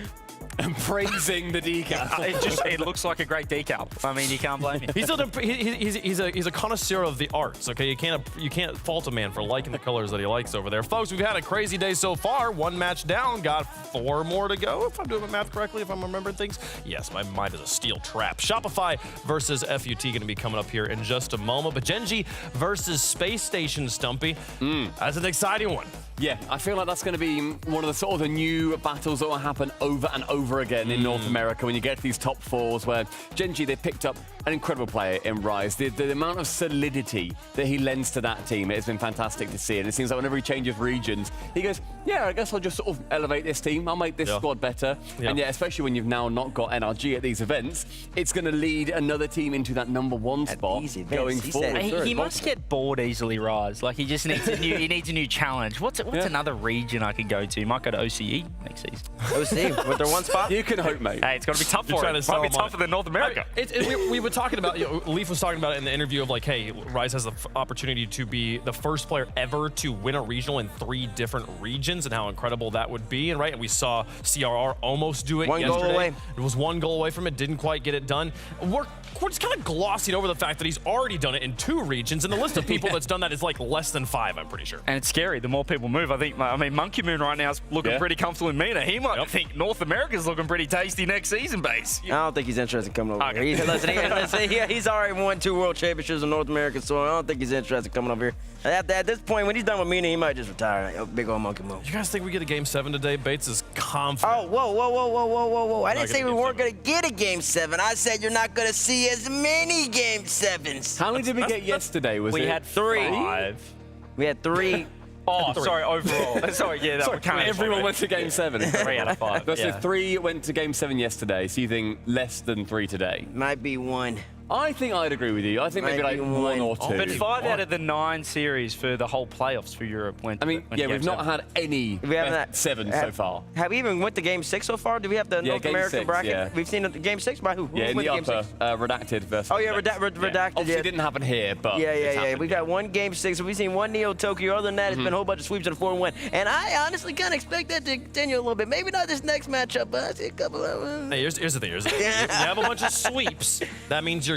praising the decal. It looks like a great decal. I mean, you can't blame me. He's a connoisseur of the arts. Okay, you can't fault a man for liking the colors that he likes over there, folks. We've had a crazy day so far. 1 match down, got 4 more to go. If I'm doing my math correctly, if I'm remembering things. Yes, my mind is a steel trap. Shopify versus FUT going to be coming up here in just a moment. But Gen.G versus Space Station, Stumpy. That's an exciting one. Yeah, I feel like that's going to be one of the sort of the new battles that will happen over and over again in North America when you get to these top 4s where Gen.G, they picked up an incredible player in Rise. The amount of solidity that he lends to that team, it has been fantastic to see. And it seems like whenever he changes regions, he goes, yeah, I guess I'll just sort of elevate this team. I'll make this squad better. Yeah. And yeah, especially when you've now not got NRG at these events, it's going to lead another team into that #1 spot going forward. He must get bored easily, Rise. Like he just needs he needs a new challenge. What's another region I can go to? He might go to OCE next season. OCE with their 1 spot? You can hope, mate. Hey, it's going to be tough for him. It might be tougher than North America. We were talking about, Leaf was talking about it in the interview of like, hey, Rise has the opportunity to be the first player ever to win a regional in 3 different regions and how incredible that would be. And and we saw CRR almost do it yesterday. 1 goal away. It was 1 goal away from it, didn't quite get it done. We're just kind of glossing over the fact that he's already done it in 2 regions, and the list of people that's done that is like less than 5, I'm pretty sure. And it's scary. The more people move, I mean, Monkey Moon right now is looking pretty comfortable in MENA. He might think North America's looking pretty tasty next season, base. I don't think he's interested in coming over here. He's already won 2 world championships in North America, so I don't think he's interested in coming over here. At this point, when he's done with MENA, he might just retire. Like, big old Monkey Moon. You guys think we get a Game 7 today? Bates is confident. Oh, whoa. I didn't say we weren't going to get a Game 7. I said you're not going to see as many Game 7s. How many did we get yesterday? We had 3. 5. We had 3. Oh, sorry, overall. Sorry, yeah, everyone went to Game 7. 3 out of 5. So 3 went to Game 7 yesterday, so you think less than 3 today? Might be 1. I think I'd agree with you. I think maybe like 1 or 2. But 5 out of the 9 series for the whole playoffs for Europe went. I mean, we've not had any 7 so far. Have we even went to Game 6 so far? Do we have the North American bracket? Yeah. We've seen the Game 6 by who? Yeah, in the upper, Redacted versus. Oh yeah, Redacted. Obviously, it didn't happen here, but yeah. We got 1 Game 6. We've seen 1 Neo Tokyo. Other than that, it's been a whole bunch of sweeps and a 4-1. And I honestly kind of expect that to continue a little bit. Maybe not this next matchup, but I see a couple of. Hey, here's the thing. If you have a bunch of sweeps, that means you're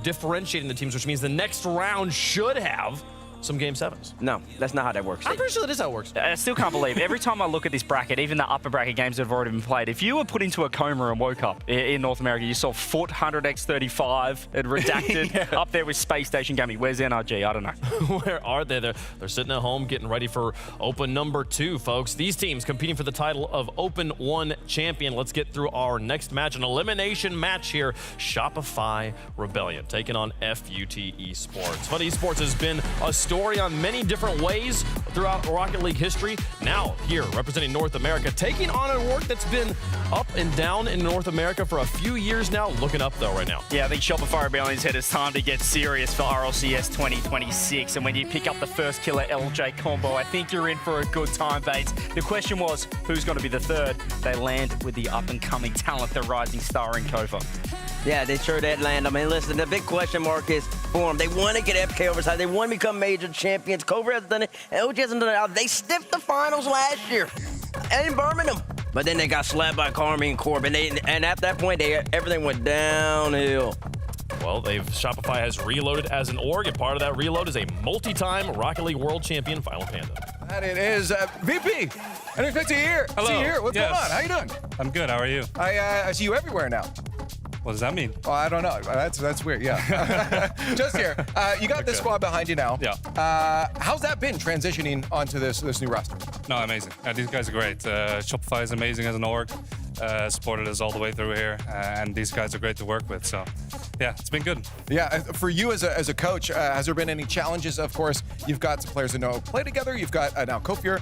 differentiating the teams, which means the next round should have some Game 7s. No, that's not how that works. I'm pretty sure that is how it works. I still can't believe every time I look at this bracket, even the upper bracket games that have already been played, if you were put into a coma and woke up in North America, you saw FUT 100x35 and Redacted up there with Space Station Gaming. Where's NRG? I don't know. Where are they? They're sitting at home getting ready for Open number 2, folks. These teams competing for the title of Open 1 champion. Let's get through our next match, an elimination match here. Shopify Rebellion taking on FUT Esports. FUT Esports has been a story on many different ways throughout Rocket League history. Now here, representing North America, taking on a work that's been up and down in North America for a few years now. Looking up though right now. Yeah, I think Shopify Rebellion said it's time to get serious for RLCS 2026. And when you pick up the first killer LJ combo, I think you're in for a good time, Bates. The question was, who's going to be the third? They land with the up-and-coming talent, the rising star in Kofa. Yeah, they sure did land. I mean, listen, the big question mark is for them. They want to get FK overside. They want to become major champions. Cobra hasn't done it, and OG hasn't done it. They stiffed the finals last year in Birmingham. But then they got slapped by Carmi and Corbin. And at that point, everything went downhill. Well, Shopify has reloaded as an org, and part of that reload is a multi-time Rocket League World Champion, Final Panda. And it is VP. And it's good to hear. Hello. See you here. What's going on? How you doing? I'm good. How are you? I see you everywhere now. What does that mean? Oh, I don't know. That's weird. Yeah. Just here. You got this squad behind you now. Yeah. How's that been transitioning onto this new roster? No, amazing. These guys are great. Shopify is amazing as an org. Supported us all the way through here, and these guys are great to work with. So, yeah, it's been good. Yeah, for you as a coach, has there been any challenges? Of course, you've got some players that know play together. You've got now Kofir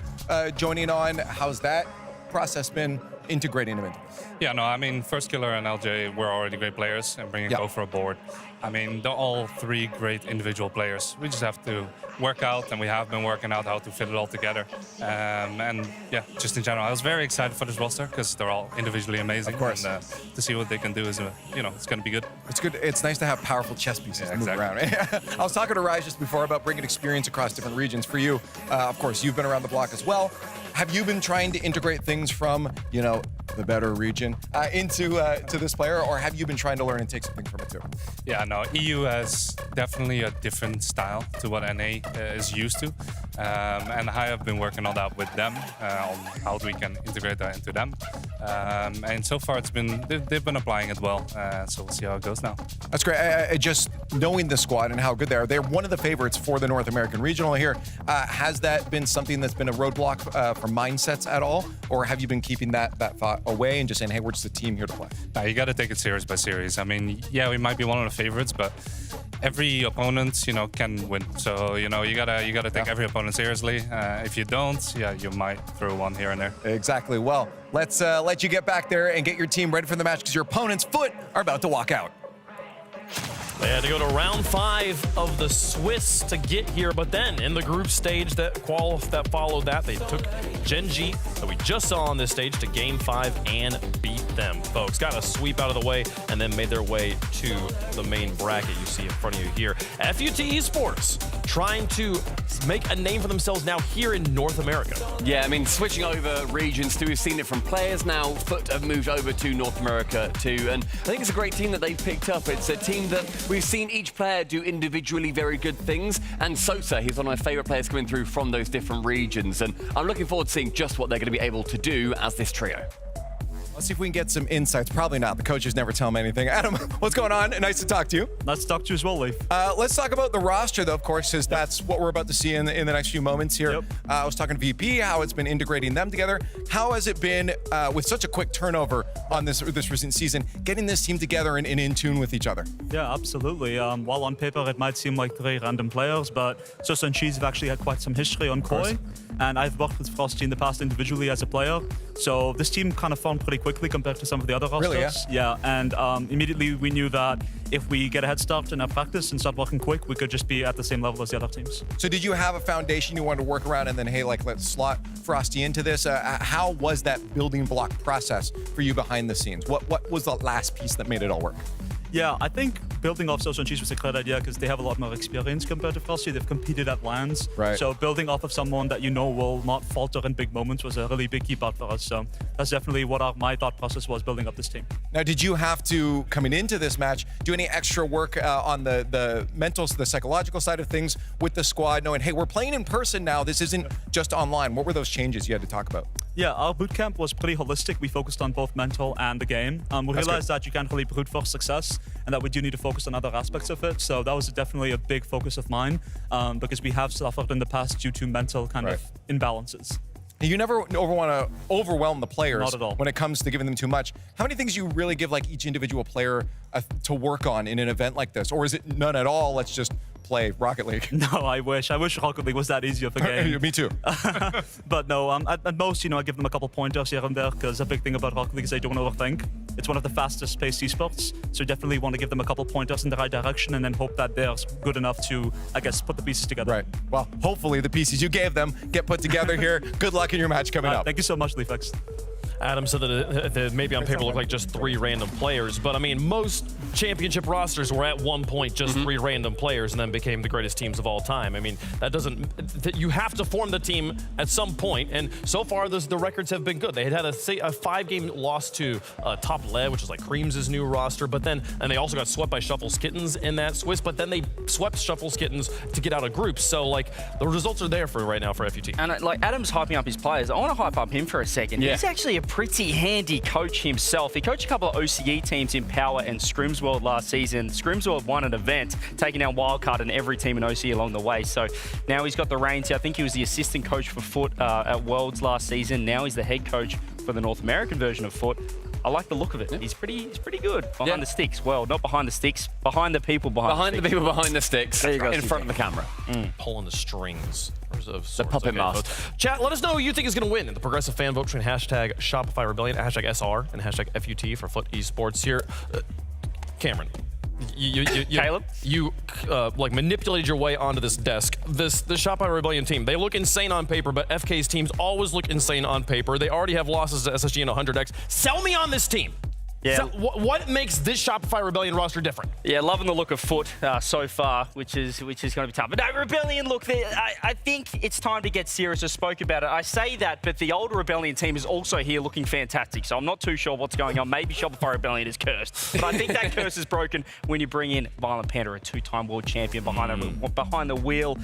joining on. How's that process been integrating them in? Yeah, no, I mean, First Killer and LJ were already great players, and bringing Kofir aboard. I mean, they're all three great individual players. We just have to work out, and we have been working out how to fit it all together. And yeah, just in general, I was very excited for this roster because they're all individually amazing. Of course. And, to see what they can do is, it's going to be good. It's good. It's nice to have powerful chess pieces to move around. I was talking to Rise just before about bringing experience across different regions. For you, of course, you've been around the block as well. Have you been trying to integrate things from, the better region into to this player, or have you been trying to learn and take something from it too? Yeah, no, EU has definitely a different style to what NA is used to. And I have been working on that with them, on how we can integrate that into them. And so far they've been applying it well, so we'll see how it goes now. That's great. Just knowing the squad and how good they are, they're one of the favorites for the North American Regional here. Has that been something that's been a roadblock for mindsets at all, or have you been keeping that thought away and just saying, hey, we're just a team here to play? Nah, you got to take it series by series. I mean, yeah, we might be one of the favorites, but every opponent, can win. So, you gotta take every opponent seriously. If you don't, you might throw one here and there. Exactly. Well, let's let you get back there and get your team ready for the match because your opponent's FUT are about to walk out. They had to go to round 5 of the Swiss to get here, but then in the group stage that followed that, they took Gen.G that we just saw on this stage to game 5 and beat them, folks. Got a sweep out of the way and then made their way to the main bracket you see in front of you here. FUT Esports trying to make a name for themselves now here in North America. Yeah, I mean, switching over regions too, we've seen it from players now. FUT have moved over to North America too, and I think it's a great team that they've picked up. It's a team that we've seen each player do individually very good things, and Sosa, he's one of my favorite players coming through from those different regions, and I'm looking forward to seeing just what they're going to be able to do as this trio. Let's see if we can get some insights. Probably not. The coaches never tell them anything. Adam, what's going on? Nice to talk to you. Nice to talk to you as well, Leif. Let's talk about the roster, though, of course, because that's what we're about to see in the next few moments here. I was talking to VP, how it's been integrating them together. How has it been, with such a quick turnover on this recent season, getting this team together and in tune with each other? Yeah, absolutely. While on paper it might seem like 3 random players, but Sosa and Cheese have actually had quite some history on Koi. And I've worked with Frosty in the past individually as a player. So this team kind of formed pretty quickly compared to some of the other rosters. Really, yeah, and immediately we knew that if we get a head start in our practice and start working quick, we could just be at the same level as the other teams. So did you have a foundation you wanted to work around and then, hey, let's slot Frosty into this? How was that building block process for you behind the scenes? What was the last piece that made it all work? Yeah, I think building off Sosa and Cheese was a great idea because they have a lot more experience compared to Frosty. They've competed at LANs. Right. So building off of someone that will not falter in big moments was a really big key part for us. So that's definitely what my thought process was building up this team. Now, did you have to, coming into this match, do any extra work on the mental, the psychological side of things with the squad, knowing, hey, we're playing in person now, this isn't just online? What were those changes you had to talk about? Yeah, our bootcamp was pretty holistic. We focused on both mental and the game. We realized that you can't really brute force success and that we do need to focus on other aspects of it. So that was definitely a big focus of mine because we have suffered in the past due to mental kind of imbalances. You never want to overwhelm the players. Not at all. When it comes to giving them too much. How many things you really give each individual player to work on in an event like this? Or is it none at all? Let's just play Rocket League. No, I wish Rocket League was that easy of a game. Me too. But no, at most, I give them a couple pointers here and there because a big thing about Rocket League is they don't overthink. It's one of the fastest paced esports, so you definitely want to give them a couple pointers in the right direction and then hope that they're good enough to, I guess, put the pieces together. Right. Well, hopefully the pieces you gave them get put together here. Good luck in your match coming up. Thank you so much, Leafex. Adam said that maybe on paper look like just 3 random players, but I mean, most championship rosters were at one point just 3 random players and then became the greatest teams of all time. I mean, that doesn't, you have to form the team at some point, and so far the records have been good. They had a 5-game loss to Top Lead, which is like Creams' new roster, but then, and they also got swept by Shuffles Kittens in that Swiss, but then they swept Shuffles Kittens to get out of groups. So the results are there for right now for FUT. And Adam's hyping up his players. I want to hype up him for a second. Yeah. He's actually a pretty handy coach himself. He coached a couple of OCE teams in Power and Scrims World last season. Scrims World won an event, taking down Wildcard and every team in OCE along the way. So now he's got the reins. I think he was the assistant coach for FUT at Worlds last season. Now he's the head coach for the North American version of FUT. I like the look of it. Yeah. He's pretty good behind the sticks. Well, not behind the sticks, behind the people behind the sticks. People behind the sticks. There you go, in CJ. front of the camera. Pulling the strings. The puppet master. Chat, let us know who you think is going to win in the progressive fan vote between hashtag Shopify Rebellion, hashtag SR, and hashtag FUT for FUT Esports here. Cameron. Caleb? You like manipulated your way onto this desk. The Shopify Rebellion team, they look insane on paper, but FK's teams always look insane on paper. They already have losses to SSG and 100X. Sell me on this team. Yeah. So, what makes this Shopify Rebellion roster different? Yeah, loving the look of FUT so far, which is going to be tough. But no, Rebellion, look, I think it's time to get serious. I spoke about it. I say that, but the older Rebellion team is also here looking fantastic. So I'm not too sure what's going on. Maybe Shopify Rebellion is cursed. But I think that curse is broken when you bring in Violent Panda, a 2-time world champion behind the wheel.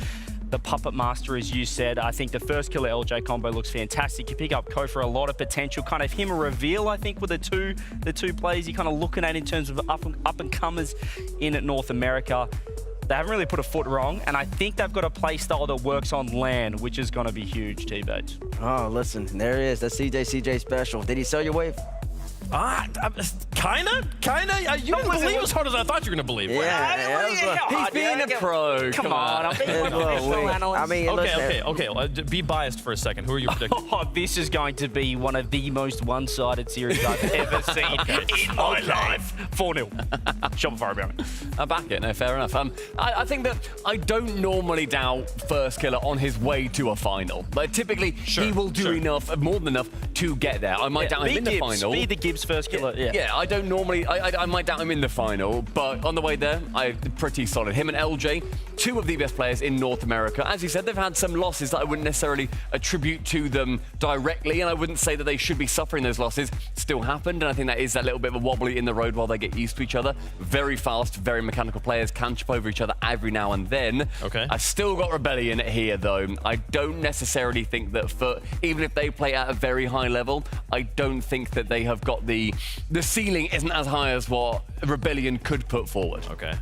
The Puppet Master, as you said. I think the first killer LJ combo looks fantastic. You pick up Kofa, a lot of potential. Kind of him a reveal, I think, with the two players you're kind of looking at in terms of up and comers in North America. They haven't really put a foot wrong, and I think they've got a play style that works on land, which is going to be huge, T-Bates. Oh, listen, there it is. That's CJ special. Did he sell your wave? Kinda. You didn't believe as hard as I thought you were gonna believe. He's being a pro. Come on, I'm being one official analyst. I mean, okay. Be biased for a second. Who are you predicting? This is going to be one of the most one-sided series I've ever seen in my life. 4-0. Shopify Rebellion. I back it. No, fair enough. I think that I don't normally doubt First Killer on his way to a final. Like typically, he will do enough, more than enough, to get there. I might doubt him in the final. Be the Gibbs First Killer. Yeah, I don't normally. I might doubt him in the final, but on the way there, I'm pretty solid. Him and LJ, two of the best players in North America. As you said, they've had some losses that I wouldn't necessarily attribute to them directly, and I wouldn't say that they should be suffering those losses. Still happened, and I think that is a little bit of a wobbly in the road while they get used to each other. Very fast, very mechanical players can chip over each other every now and then. Okay. I've still got Rebellion here, though. I don't necessarily think that FUT, even if they play at a very high level, I don't think that they have got the ceiling isn't as high as what Rebellion could put forward. Okay.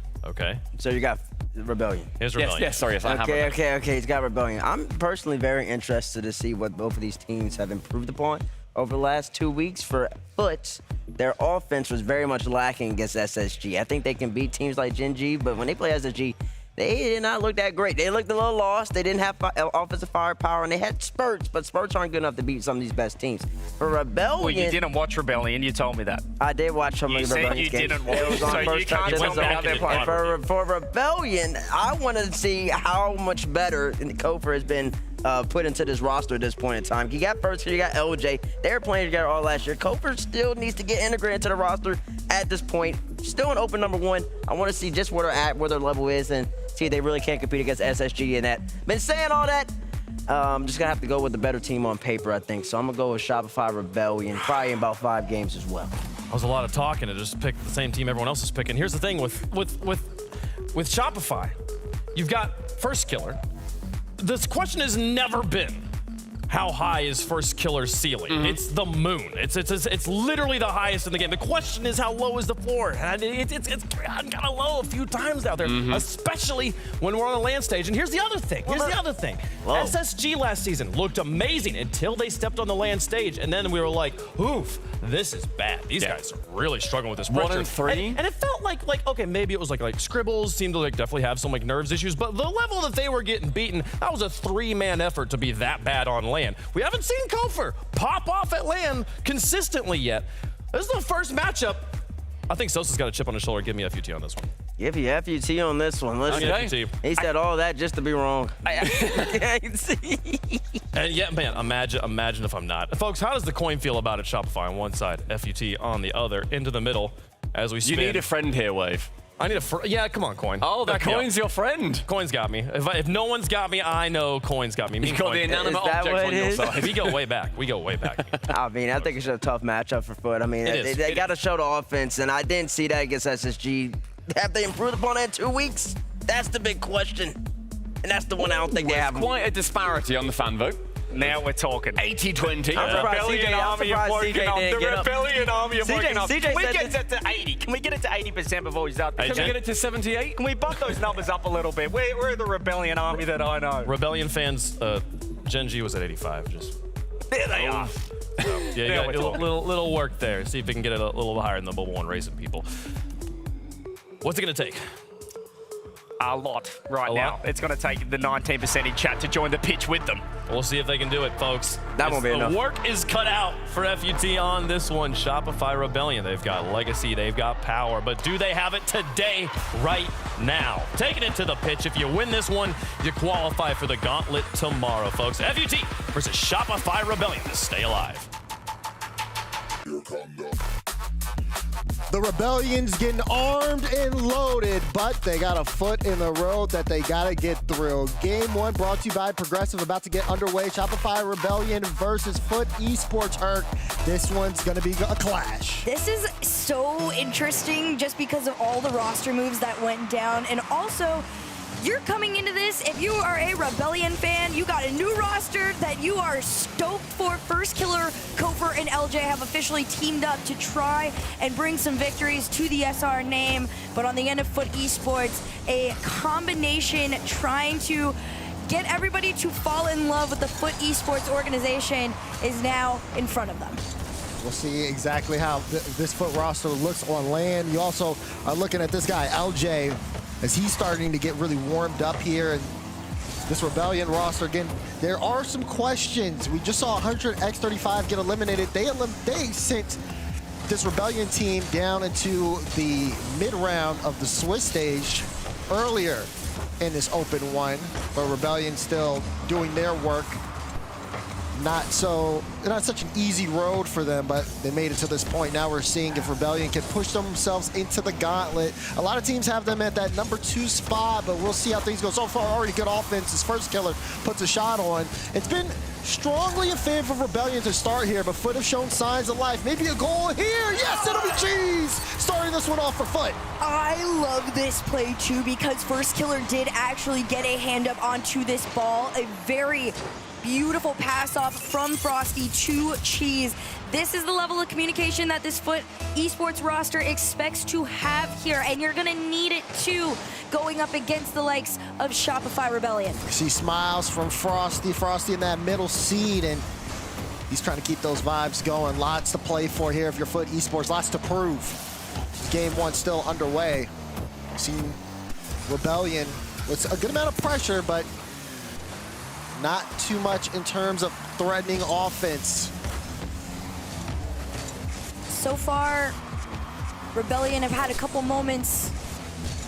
So you got Rebellion. Here's Rebellion. Yes, sorry. Yes, I have Rebellion. Okay. He's got Rebellion. I'm personally very interested to see what both of these teams have improved upon over the last 2 weeks. For FUT, their offense was very much lacking against SSG. I think they can beat teams like Gen.G, but when they play SSG, they did not look that great. They looked a little lost. They didn't have offensive firepower, and they had spurts, but spurts aren't good enough to beat some of these best teams. For Rebellion... Well, you didn't watch Rebellion. You told me that. I did watch some of the Rebellion games. You didn't watch. It was on So first you can't touch. tell me how they're playing. For Rebellion, I wanted to see how much better Kofa has been put into this roster at this point in time. You got First, you got LJ. They were playing together all last year. Kofa still needs to get integrated into the roster at this point. Still an open number one. I want to see just where they're at, where their level is, and see if they really can't compete against SSG in that. Been saying all that. Just gonna have to go with the better team on paper, I think. So I'm gonna go with Shopify Rebellion, probably in about 5 games as well. That was a lot of talking to just pick the same team everyone else is picking. Here's the thing with Shopify, you've got First Killer. This question has never been how high is First Killer's ceiling. It's the moon. It's literally the highest in the game. The question is how low is the floor? And it's gotten kind of low a few times out there, especially when we're on the land stage. And here's the other thing. SSG last season looked amazing until they stepped on the land stage, and then we were like, oof, this is bad. These guys are really struggling with this pressure. 1 and 3. And it felt like okay, maybe it was like Scribbles seemed to definitely have some nerves issues, but the level that they were getting beaten, that was a 3-man effort to be that bad on land. We haven't seen Kofa pop off at land consistently yet. This is the first matchup. I think Sosa's got a chip on his shoulder. Give me a FUT on this one. Give you FUT on this one. Listen, he said all that just to be wrong. And yeah, man, imagine if I'm not. Folks, how does the coin feel about it? Shopify on one side, FUT on the other, into the middle as we spin. You need a friend here, Wave. I need a yeah, come on, Coin. Oh, that Coin's your friend. Coin's got me. If no one's got me, I know Coin's got me. You've got the inanimate object on your side. We go way back. I mean, I think it's a tough matchup for FUT. I mean, they got to show the offense, and I didn't see that against SSG. Have they improved upon that in 2 weeks? That's the big question. And that's the one I don't think they have. Quite a disparity on the fan vote. Now we're talking. 80-20. I'm surprised Rebellion CJ, army of working on. The Rebellion army of working on. CJ Can we said get it to 80? Can we get it to 80% before we start? Can we get it to 78? Can we bump those numbers up a little bit? We're the Rebellion army that I know. Rebellion fans, Gen.G was at 85. Just There they are. so, yeah, you Now got we're a talking. little work there. See if we can get it a little higher in the Bubble 1 racing people. What's it gonna take? A lot right now. It's going to take the 19% in chat to join the pitch with them. We'll see if they can do it, folks. That won't be enough. The work is cut out for FUT on this one. Shopify Rebellion. They've got legacy. They've got power. But do they have it today, right now? Taking it to the pitch. If you win this one, you qualify for the gauntlet tomorrow, folks. FUT versus Shopify Rebellion to stay alive. The Rebellion's getting armed and loaded, but they got a foot in the road that they got to get through. Game 1 brought to you by Progressive, about to get underway. Shopify Rebellion versus FUT Esports. Herc. This one's going to be a clash. This is so interesting just because of all the roster moves that went down. And also, you're coming into this, if you are a Rebellion fan, you got a new roster that you are stoked for. First Killer, Kofor, and LJ have officially teamed up to try and bring some victories to the SR name. But on the end of FUT Esports, a combination trying to get everybody to fall in love with the FUT Esports organization is now in front of them. We'll see exactly how this FUT roster looks on land. You also are looking at this guy, LJ, as he's starting to get really warmed up here. And this Rebellion roster, again, there are some questions. We just saw 100x35 get eliminated. They sent this Rebellion team down into the mid-round of the Swiss stage earlier in this open one, but Rebellion still doing their work. Not such an easy road for them, but they made it to this point. Now we're seeing if Rebellion can push themselves into the gauntlet. A lot of teams have them at that number 2 spot, but we'll see how things go. So far, already good offense. His First Killer puts a shot on. It's been strongly in favor of Rebellion to start here, but FUT have shown signs of life. Maybe a goal here. Yes, it'll be Cheese starting this one off for FUT. I love this play too because First Killer did actually get a hand up onto this ball. A very beautiful pass off from Frosty to Cheese. This is the level of communication that this FUT Esports roster expects to have here, and you're gonna need it too, going up against the likes of Shopify Rebellion. You see smiles from Frosty. Frosty in that middle seat, and he's trying to keep those vibes going. Lots to play for here if you're FUT Esports, lots to prove. Game 1 still underway. Seeing Rebellion with a good amount of pressure, but not too much in terms of threatening offense. So far, Rebellion have had a couple moments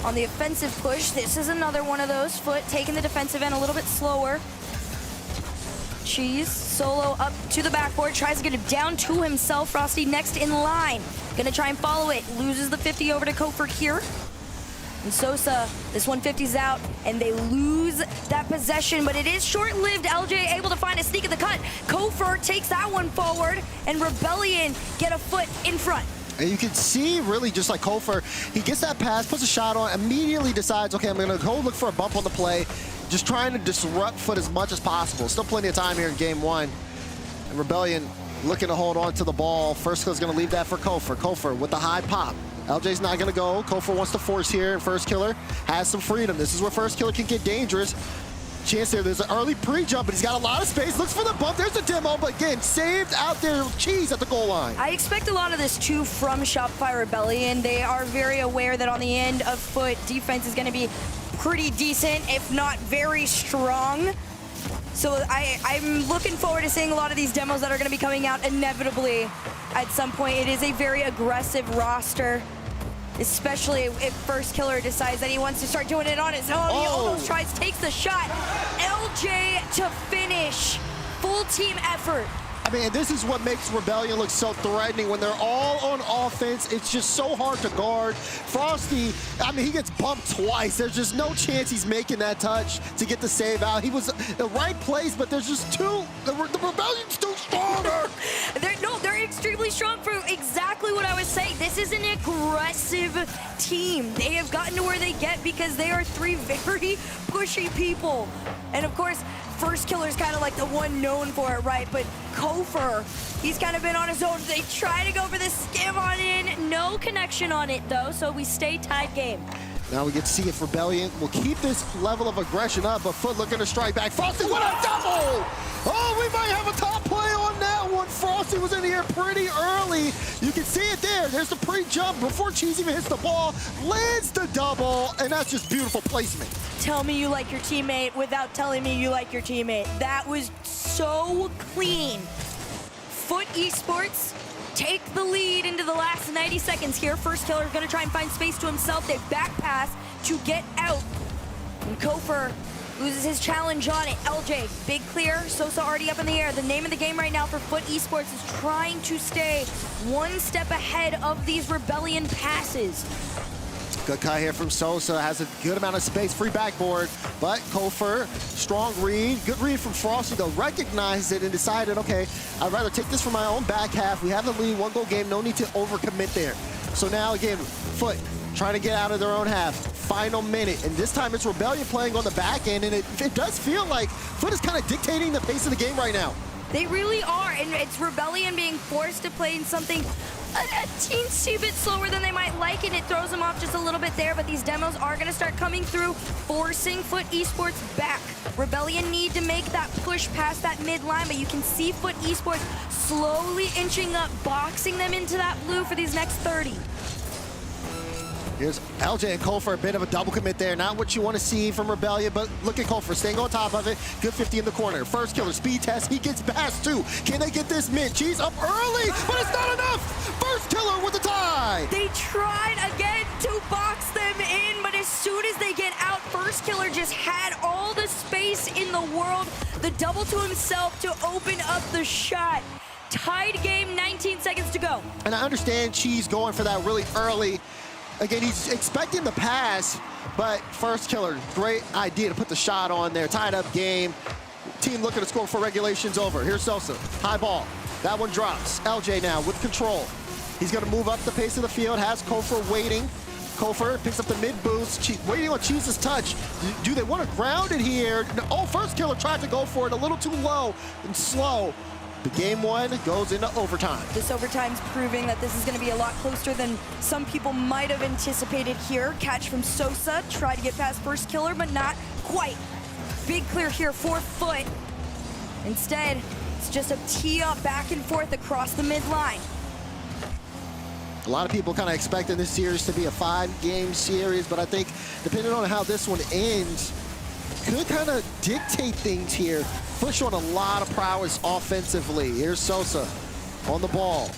on the offensive push. This is another one of those. FUT taking the defensive end a little bit slower. Cheese, solo up to the backboard, tries to get it down to himself. Frosty next in line. Gonna try and follow it. Loses the 50 over to Kofor here. And Sosa, this 150's out, and they lose that possession, but it is short-lived. LJ able to find a sneak in the cut. Kofor takes that one forward, and Rebellion get a foot in front. And you can see really just like Kofor, he gets that pass, puts a shot on, immediately decides, okay, I'm gonna go look for a bump on the play, just trying to disrupt FUT as much as possible. Still plenty of time here in game 1. And Rebellion looking to hold on to the ball. First Killer's gonna leave that for Kofor. Kofor with the high pop. LJ's not gonna go. Kofor wants to force here, and First Killer has some freedom. This is where First Killer can get dangerous. Chance there, there's an early pre-jump, but he's got a lot of space. Looks for the bump, there's a demo, but again, saved out there with Cheese at the goal line. I expect a lot of this too from Shopify Rebellion. They are very aware that on the end of FUT, defense is gonna be pretty decent, if not very strong. So I'm looking forward to seeing a lot of these demos that are gonna be coming out inevitably at some point. It is a very aggressive roster, especially if First Killer decides that he wants to start doing it on his own. He almost tries, takes the shot. LJ to finish. Full team effort. I mean, this is what makes Rebellion look so threatening. When they're all on offense, it's just so hard to guard. Frosty, I mean, he gets bumped twice. There's just no chance he's making that touch to get the save out. He was in the right place, but there's just the Rebellion's too stronger. They're extremely strong for exactly what I was saying. This is an aggressive team. They have gotten to where they get because they are 3 very pushy people. And of course, First Killer's kind of like the one known for it, right? But Kofer, he's kind of been on his own. They try to go for the skim on in. No connection on it, though, so we stay tied game. Now we get to see if Rebellion will keep this level of aggression up, but FUT looking to strike back. Frosty with a double! Oh, we might have a top play on that one. Frosty was in here pretty early. You can see it there. There's the pre-jump before Cheese even hits the ball. Lands the double, and that's just beautiful placement. Tell me you like your teammate without telling me you like your teammate. That was so clean. FUT Esports take the lead into the last 90 seconds here. First Killer is going to try and find space to himself. They back pass to get out. And Kofer loses his challenge on it. LJ, big clear. Sosa already up in the air. The name of the game right now for FUT Esports is trying to stay one step ahead of these Rebellion passes. Good cut here from Sosa, has a good amount of space, free backboard, but Kofer, strong read, good read from Frosty though, recognized it and decided, okay, I'd rather take this from my own back half. We have the lead, 1-goal game, no need to overcommit there. So now again, FUT trying to get out of their own half, final minute, and this time it's Rebellion playing on the back end, and it does feel like FUT is kind of dictating the pace of the game right now. They really are, and it's Rebellion being forced to play in something a teensy bit slower than they might like, and it throws them off just a little bit there, but these demos are going to start coming through, forcing FUT Esports back. Rebellion need to make that push past that mid-line, but you can see FUT Esports slowly inching up, boxing them into that blue for these next 30. Here's LJ and Kofer, a bit of a double commit there. Not what you want to see from Rebellion, but look at Kofer staying on top of it. Good 50 in the corner. First Killer, speed test. He gets past two. Can they get this mid? Cheese up early, but it's not enough. First Killer with the tie. They tried again to box them in, but as soon as they get out, First Killer just had all the space in the world. The double to himself to open up the shot. Tied game, 19 seconds to go. And I understand Cheese going for that really early. Again, he's expecting the pass, but First Killer, great idea to put the shot on there. Tied up game. Team looking to score before regulation's over. Here's Sosa, high ball. That one drops. LJ now with control. He's gonna move up the pace of the field, has Kofer waiting. Kofer picks up the mid boost, waiting on Cheese's touch. Do they want to ground it here? Oh, First Killer tried to go for it, a little too low and slow. The game one goes into overtime. This overtime's proving that this is going to be a lot closer than some people might have anticipated here. Catch from Sosa, try to get past First Killer, but not quite. Big clear here for FUT. Instead, it's just a tee up back and forth across the midline. A lot of people kind of expecting this series to be a 5-game series, but I think depending on how this one ends, could kind of dictate things here. FUT showing a lot of prowess offensively. Here's Sosa on the ball.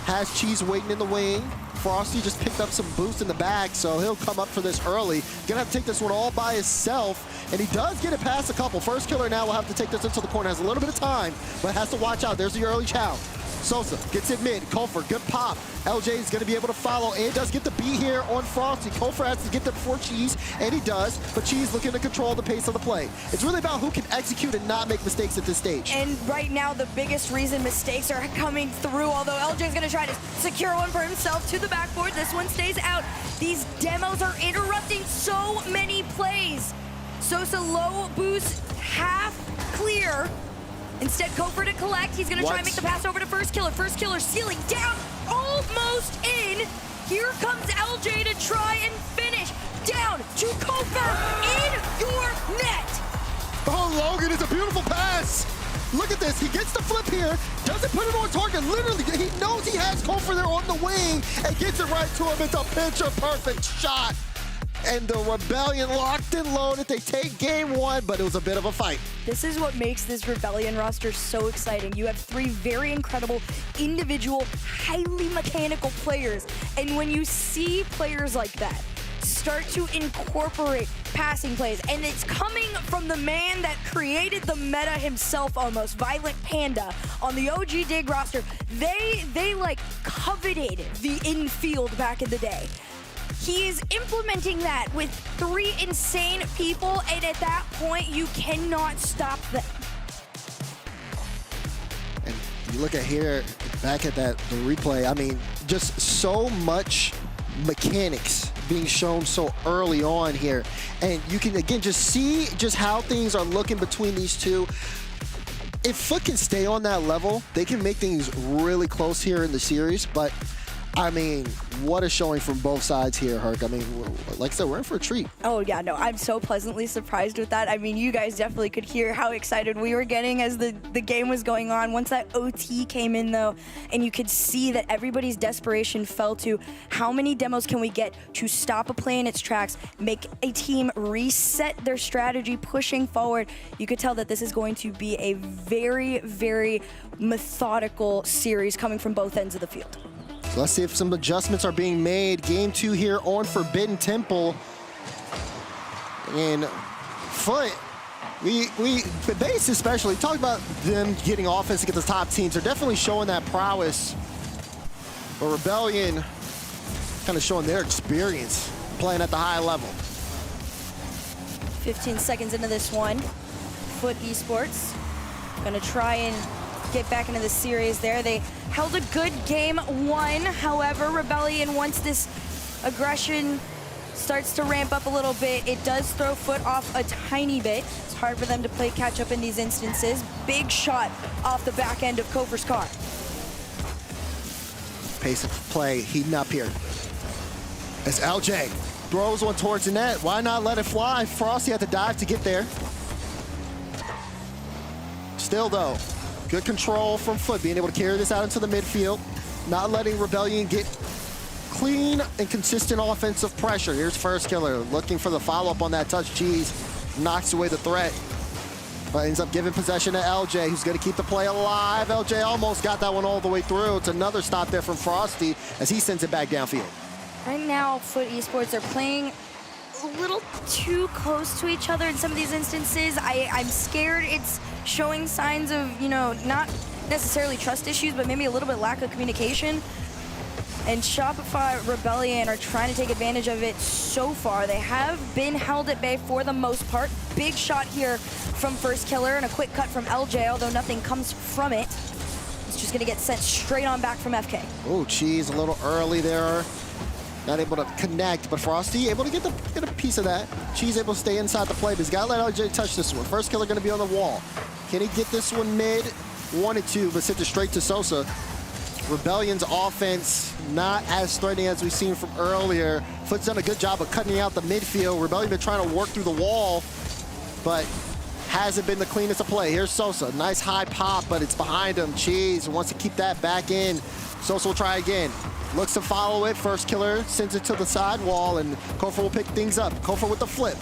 Has Cheese waiting in the wing. Frosty just picked up some boost in the back, so he'll come up for this early. Gonna have to take this one all by himself, and he does get it past a couple. First Killer now will have to take this into the corner. Has a little bit of time, but has to watch out. There's the early chow. Sosa gets it mid. Kofer, good pop. LJ is going to be able to follow and does get the beat here on Frosty. Kofer has to get there before Cheese, and he does, but Cheese looking to control the pace of the play. It's really about who can execute and not make mistakes at this stage. And right now, the biggest reason mistakes are coming through, although LJ's going to try to secure one for himself to the backboard. This one stays out. These demos are interrupting so many plays. Sosa low boost, half clear. Instead, Kofer to collect. He's going to try and make the pass over to First Killer. First Killer sealing down, almost in. Here comes LJ to try and finish. Down to Kofer in your net. Oh, Logan, it's a beautiful pass. Look at this. He gets the flip here, doesn't put it on target. Literally, he knows he has Kofer there on the wing and gets it right to him. It's a picture-perfect shot. And the Rebellion locked and loaded. They take game one, but it was a bit of a fight. This is what makes this Rebellion roster so exciting. You have 3 very incredible, individual, highly mechanical players. And when you see players like that start to incorporate passing plays, and it's coming from the man that created the meta himself almost, Violent Panda, on the OG Dig roster. They like coveted the infield back in the day. He is implementing that with 3 insane people, and at that point, you cannot stop them. And you look at here, back at the replay, I mean, just so much mechanics being shown so early on here. And you can, again, just see just how things are looking between these two. If FUT can stay on that level, they can make things really close here in the series. But, I mean, what a showing from both sides here, Herc. I mean, like I said, we're in for a treat. Oh, yeah, no, I'm so pleasantly surprised with that. I mean, you guys definitely could hear how excited we were getting as the game was going on. Once that OT came in, though, and you could see that everybody's desperation fell to how many demos can we get to stop a play in its tracks, make a team reset their strategy, pushing forward. You could tell that this is going to be a very, very methodical series coming from both ends of the field. Let's see if some adjustments are being made. Game 2 here on Forbidden Temple. And FUT, the base especially, talk about them getting offense against the top teams. They're definitely showing that prowess. But Rebellion kind of showing their experience playing at the high level. 15 seconds into this one, FUT Esports gonna try and get back into the series there. They held a good game 1. However, Rebellion, once this aggression starts to ramp up a little bit, it does throw FUT off a tiny bit. It's hard for them to play catch up in these instances. Big shot off the back end of Kofer's car. Pace of play heating up here. As LJ throws one towards the net. Why not let it fly? Frosty had to dive to get there. Still though, good control from FUT, being able to carry this out into the midfield, not letting Rebellion get clean and consistent offensive pressure. Here's First Killer looking for the follow-up on that touch. Cheese knocks away the threat, but ends up giving possession to LJ, who's going to keep the play alive. LJ almost got that one all the way through. It's another stop there from Frosty as he sends it back downfield. Right now, FUT Esports are playing a little too close to each other in some of these instances. I'm scared it's showing signs of, you know, not necessarily trust issues, but maybe a little bit lack of communication. And Shopify Rebellion are trying to take advantage of it so far. They have been held at bay for the most part. Big shot here from First Killer and a quick cut from LJ, although nothing comes from it. It's just gonna get sent straight on back from FK. Oh, Cheese a little early there. Not able to connect, but Frosty able to get a piece of that. Cheese able to stay inside the play, but he's got to let LJ touch this one. First Killer going to be on the wall. Can he get this one mid? Wanted to, but sent it straight to Sosa. Rebellion's offense not as threatening as we've seen from earlier. FUT's done a good job of cutting out the midfield. Rebellion been trying to work through the wall, but hasn't been the cleanest of play. Here's Sosa, nice high pop, but it's behind him. Cheese wants to keep that back in. Sosa will try again. Looks to follow it. First Killer sends it to the sidewall, and Kofer will pick things up. Kofer with the flip.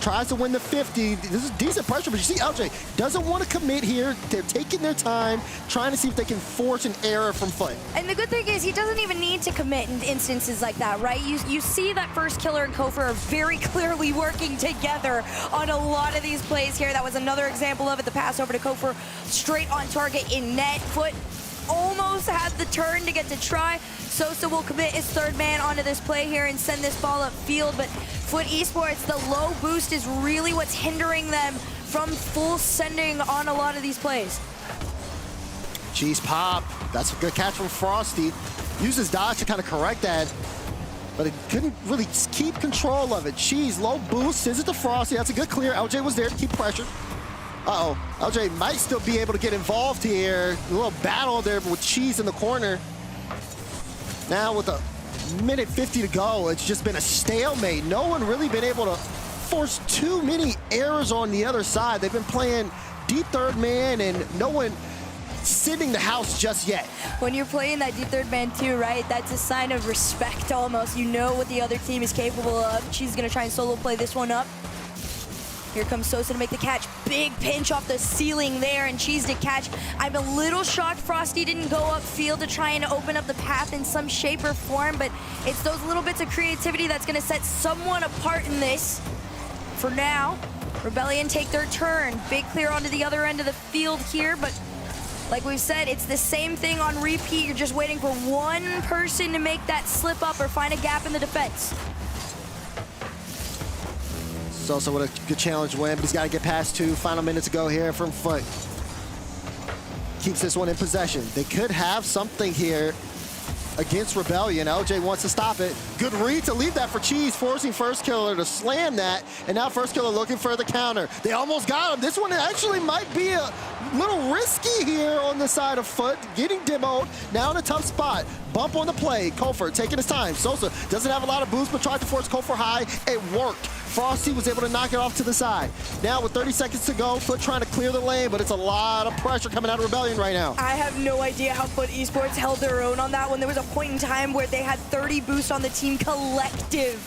Tries to win the 50. This is decent pressure, but you see LJ doesn't want to commit here. They're taking their time, trying to see if they can force an error from FUT. And the good thing is he doesn't even need to commit in instances like that, right? You see that First Killer and Kofer are very clearly working together on a lot of these plays here. That was another example of it. The pass over to Kofer, straight on target in net. FUT almost had the turn to get to try. Sosa will commit his third man onto this play here and send this ball upfield, but FUT Esports, the low boost is really what's hindering them from full sending on a lot of these plays. Cheese pop. That's a good catch from Frosty. Uses dodge to kind of correct that, but it couldn't really keep control of it. Cheese, low boost, sends it to Frosty. That's a good clear. LJ was there to keep pressure. Uh-oh, LJ might still be able to get involved here. A little battle there with Cheese in the corner. Now with a minute 50 to go, it's just been a stalemate. No one really been able to force too many errors on the other side. They've been playing deep third man and no one sitting the house just yet. When you're playing that deep third man too, right, that's a sign of respect almost. You know what the other team is capable of. She's gonna try and solo play this one up. Here comes Sosa to make the catch. Big pinch off the ceiling there, and Cheese to catch. I'm a little shocked Frosty didn't go upfield to try and open up the path in some shape or form, but it's those little bits of creativity that's gonna set someone apart in this. For now, Rebellion take their turn. Big clear onto the other end of the field here, but like we've said, it's the same thing on repeat. You're just waiting for one person to make that slip up or find a gap in the defense. Sosa with a good challenge win, but he's got to get past 2. Final minute to go here from FUT. Keeps this one in possession. They could have something here against Rebellion. LJ wants to stop it. Good read to leave that for Cheese, forcing First Killer to slam that. And now First Killer looking for the counter. They almost got him. This one actually might be a little risky here on the side of FUT. Getting demoed, now in a tough spot. Bump on the play. Kofor taking his time. Sosa doesn't have a lot of boost, but tried to force Kofor high. It worked. Frosty was able to knock it off to the side. Now with 30 seconds to go, FUT trying to clear the lane, but it's a lot of pressure coming out of Rebellion right now. I have no idea how FUT Esports held their own on that one. There was a point in time where they had 30 boost on the team collective.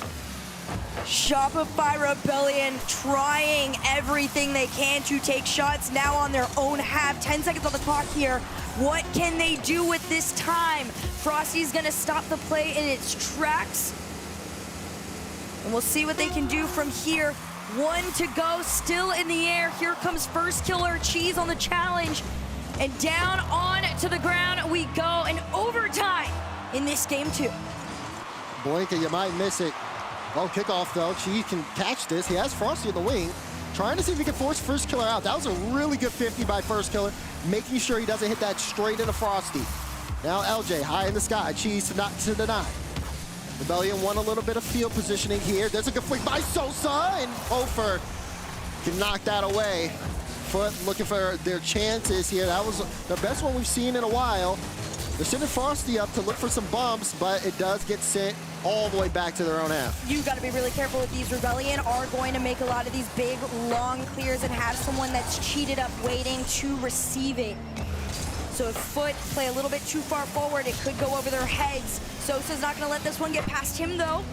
Shopify Rebellion trying everything they can to take shots now on their own half. 10 seconds on the clock here. What can they do with this time? Frosty's gonna stop the play in its tracks. And we'll see what they can do from here. 1 to go, still in the air. Here comes First Killer, Cheese on the challenge. And down on to the ground we go. And overtime in this game too. Blinka, you might miss it. Oh, kickoff though. Cheese can catch this. He has Frosty in the wing. Trying to see if he can force First Killer out. That was a really good 50 by First Killer. Making sure he doesn't hit that straight into Frosty. Now LJ high in the sky. Cheese to deny. Rebellion won a little bit of field positioning here. There's a good flick by Sosa, and Kofor can knock that away. FUT looking for their chances here. That was the best one we've seen in a while. They're sending Frosty up to look for some bumps, but it does get sent all the way back to their own half. You got to be really careful with these. Rebellion are going to make a lot of these big, long clears and have someone that's cheated up waiting to receive it. So if FUT play a little bit too far forward, it could go over their heads. Sosa's not going to let this one get past him, though.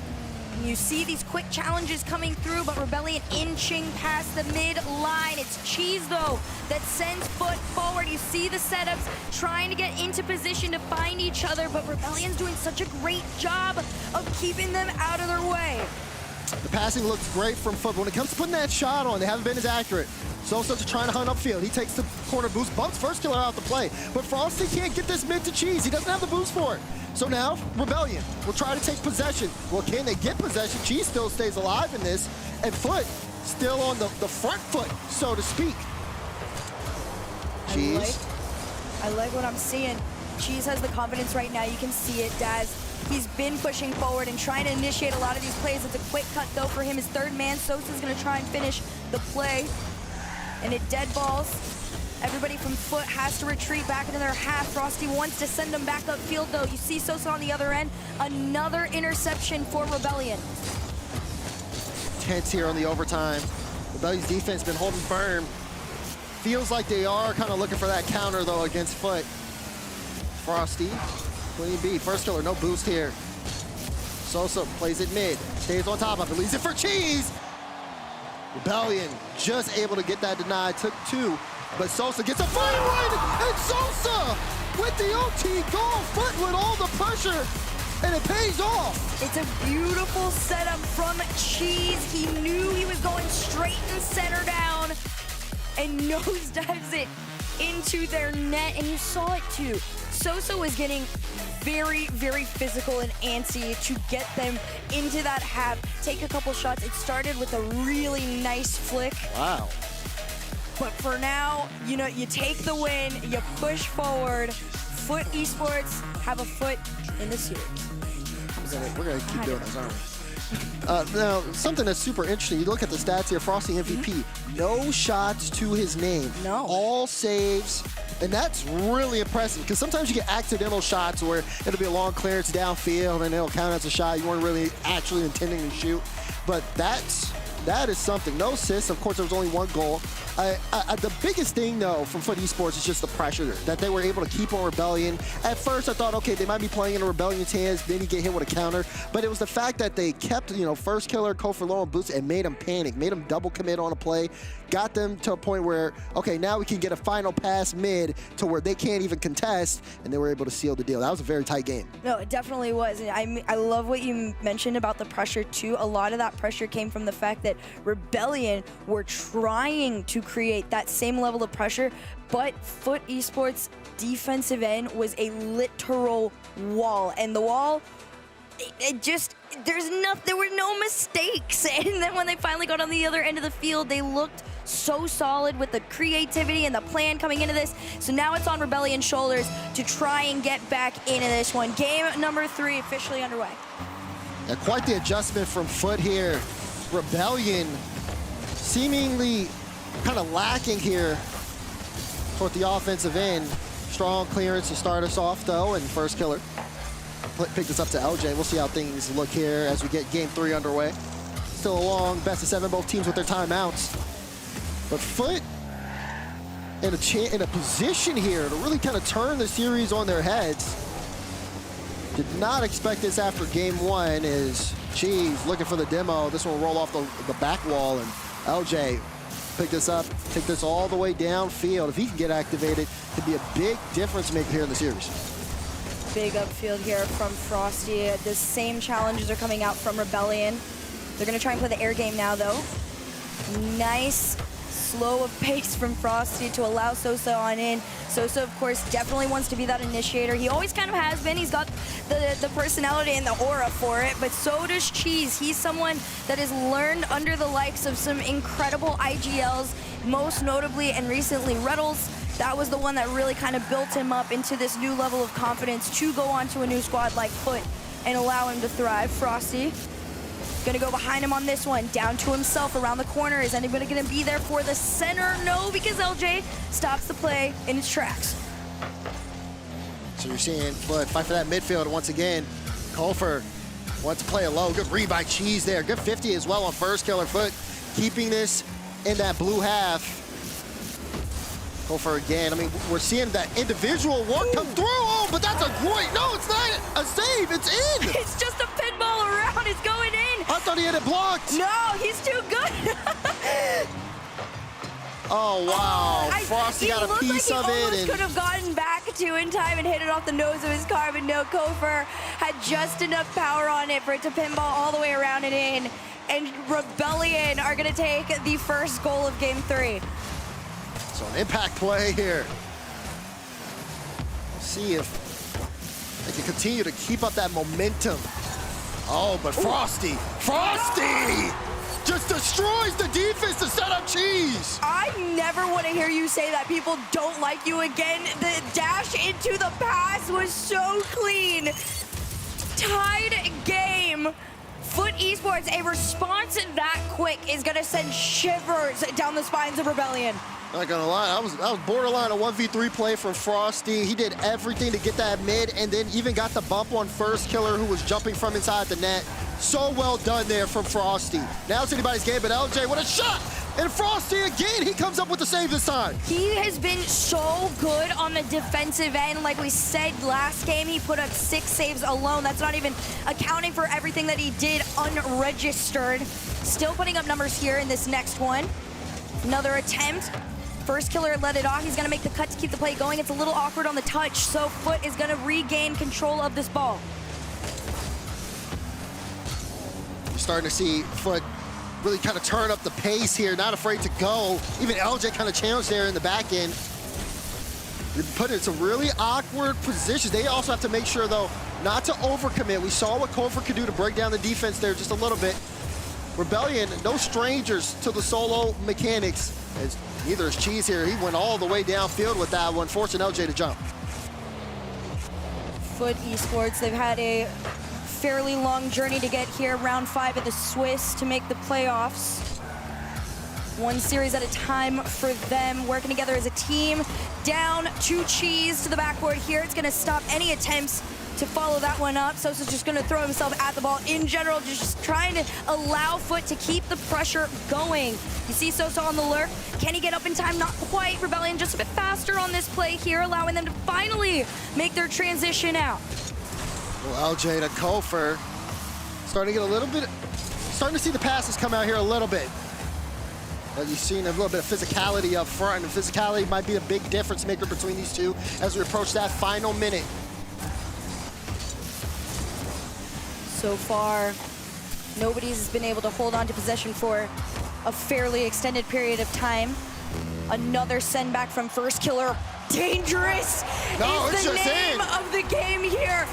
And you see these quick challenges coming through, but Rebellion inching past the mid-line. It's Cheese, though, that sends FUT forward. You see the setups trying to get into position to find each other, but Rebellion's doing such a great job of keeping them out of their way. The passing looks great from FUT. When it comes to putting that shot on, they haven't been as accurate. Sosa's trying to hunt upfield. He takes the corner boost, bumps First Killer out the play. But Frosty can't get this mid to Cheese. He doesn't have the boost for it. So now, Rebellion will try to take possession. Well, can they get possession? Cheese still stays alive in this, and FUT still on the front foot, so to speak. Cheese. I like what I'm seeing. Cheese has the confidence right now. You can see it, Daz. He's been pushing forward and trying to initiate a lot of these plays. It's a quick cut, though, for him. His third man, Sosa's going to try and finish the play. And it dead balls. Everybody from FUT has to retreat back into their half. Frosty wants to send them back upfield, though. You see Sosa on the other end. Another interception for Rebellion. Tense here on the overtime. Rebellion's defense been holding firm. Feels like they are kind of looking for that counter, though, against FUT. Frosty, Queen B, First Killer, no boost here. Sosa plays it mid, stays on top of it, leaves it for Cheese. Rebellion just able to get that denied, took 2, but Sosa gets a fine one, and Sosa with the OT goal, FUT with all the pressure, and it pays off. It's a beautiful setup from Cheese. He knew he was going straight and center down, and nosedives it into their net, and you saw it too. Sosa was getting very, very physical and antsy to get them into that half, take a couple shots. It started with a really nice flick. Wow. But for now, you know, you take the win, you push forward. FUT Esports have a foot in the series. We're gonna keep doing this, aren't we? Now, something that's super interesting, you look at the stats here, Frosty MVP, no shots to his name. No. All saves, and that's really impressive, because sometimes you get accidental shots where it'll be a long clearance downfield and it'll count as a shot you weren't really actually intending to shoot. But that is something. No assists, of course there was only 1 goal. The biggest thing, though, from FUT Esports is just the pressure that they were able to keep on Rebellion. At first, I thought, okay, they might be playing in a Rebellion's hands, then you get hit with a counter. But it was the fact that they kept, you know, First Killer, Kofor low on boost, and made them panic, made them double commit on a play, got them to a point where, okay, now we can get a final pass mid to where they can't even contest, and they were able to seal the deal. That was a very tight game. No, it definitely was. And I love what you mentioned about the pressure, too. A lot of that pressure came from the fact that Rebellion were trying to create that same level of pressure, but FUT Esports defensive end was a literal wall, and the wall, there were no mistakes. And then when they finally got on the other end of the field, they looked so solid with the creativity and the plan coming into this. So now it's on Rebellion's shoulders to try and get back into this one. Game number 3 officially underway. Yeah, quite the adjustment from FUT here. Rebellion seemingly kind of lacking here toward the offensive end. Strong clearance to start us off, though, and first killer. Pick this up to LJ. We'll see how things look here as we get game 3 underway. Still a long best of 7, both teams with their timeouts. But FUT in a position here to really kind of turn the series on their heads. Did not expect this after game 1 is Cheese looking for the demo. This one will roll off the back wall, and LJ pick this up, take this all the way downfield. If he can get activated, could be a big difference maker here in the series. Big upfield here from Frosty. The same challenges are coming out from Rebellion. They're gonna try and play the air game now, though. Nice slow of pace from Frosty to allow Sosa on in. Sosa, of course, definitely wants to be that initiator. He always kind of has been. He's got the personality and the aura for it, but so does Cheese. He's someone that has learned under the likes of some incredible IGLs, most notably and recently Rlcs. That was the one that really kind of built him up into this new level of confidence to go onto a new squad like FUT and allow him to thrive. Frosty gonna go behind him on this one, down to himself around the corner. Is anybody gonna be there for the center? No, because LJ stops the play in its tracks. So you're seeing FUT fight for that midfield once again. Kofer wants to play it low. Good read by Cheese there. Good 50 as well on first killer. FUT keeping this in that blue half. Kofer again. I mean, we're seeing that individual work come through. Oh, but that's a great, no, it's not a save, it's in. It's just a pinball around, it's going in. I thought he had it blocked. No, he's too good. Oh, wow. Frosty got a piece of it. He almost could have gotten back to in time and hit it off the nose of his car, but no, Kofer had just enough power on it for it to pinball all the way around and in. And Rebellion are gonna take the first goal of game 3. So an impact play here. See if they can continue to keep up that momentum. Oh, but Frosty just destroys the defense to set up Cheese. I never want to hear you say that people don't like you again. The dash into the pass was so clean. Tied game. FUT Esports, a response that quick is gonna send shivers down the spines of Rebellion. Not gonna lie, I was borderline a 1v3 play from Frosty. He did everything to get that mid and then even got the bump on first killer who was jumping from inside the net. So well done there from Frosty. Now it's anybody's game, but LJ, what a shot! And Frosty again, he comes up with the save this time. He has been so good on the defensive end. Like we said last game, he put up 6 saves alone. That's not even accounting for everything that he did unregistered. Still putting up numbers here in this next one. Another attempt. First killer let it off. He's gonna make the cut to keep the play going. It's a little awkward on the touch, so FUT is gonna regain control of this ball. You're starting to see FUT really kind of turn up the pace here, not afraid to go. Even LJ kind of challenged there in the back end. They're put in some really awkward positions. They also have to make sure, though, not to overcommit. We saw what Kofer could do to break down the defense there just a little bit. Rebellion, no strangers to the solo mechanics. As neither is Cheese here. He went all the way downfield with that one, forcing LJ to jump. FUT Esports, they've had a fairly long journey to get here. Round 5 of the Swiss to make the playoffs. One series at a time for them, working together as a team. Down to Cheese to the backboard here. It's gonna stop any attempts to follow that one up. Sosa's just gonna throw himself at the ball in general, just trying to allow FUT to keep the pressure going. You see Sosa on the lurk. Can he get up in time? Not quite. Rebellion just a bit faster on this play here, allowing them to finally make their transition out. Well, LJ to Kofer. Starting to get a little bit, starting to see the passes come out here a little bit. But you've seen a little bit of physicality up front, and physicality might be a big difference maker between these two as we approach that final minute. So far, nobody's been able to hold on to possession for a fairly extended period of time. Another send back from first killer. Dangerous is the name of the game here.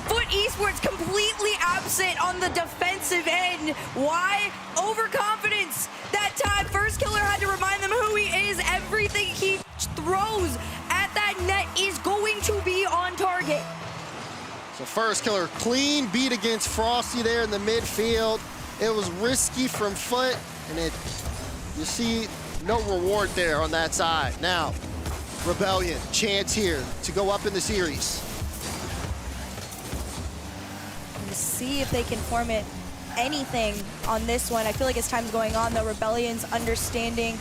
FUT Esports completely absent on the defensive end. Why? Overconfidence. That time, first killer had to remind First Killer, clean beat against Frosty there in the midfield. It was risky from FUT, and you see no reward there on that side. Now, Rebellion, chance here to go up in the series. To see if they can form it anything on this one. I feel like as time's going on, though, Rebellion's understanding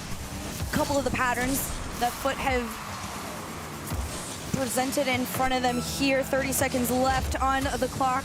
a couple of the patterns that FUT have presented in front of them here. 30 seconds left on the clock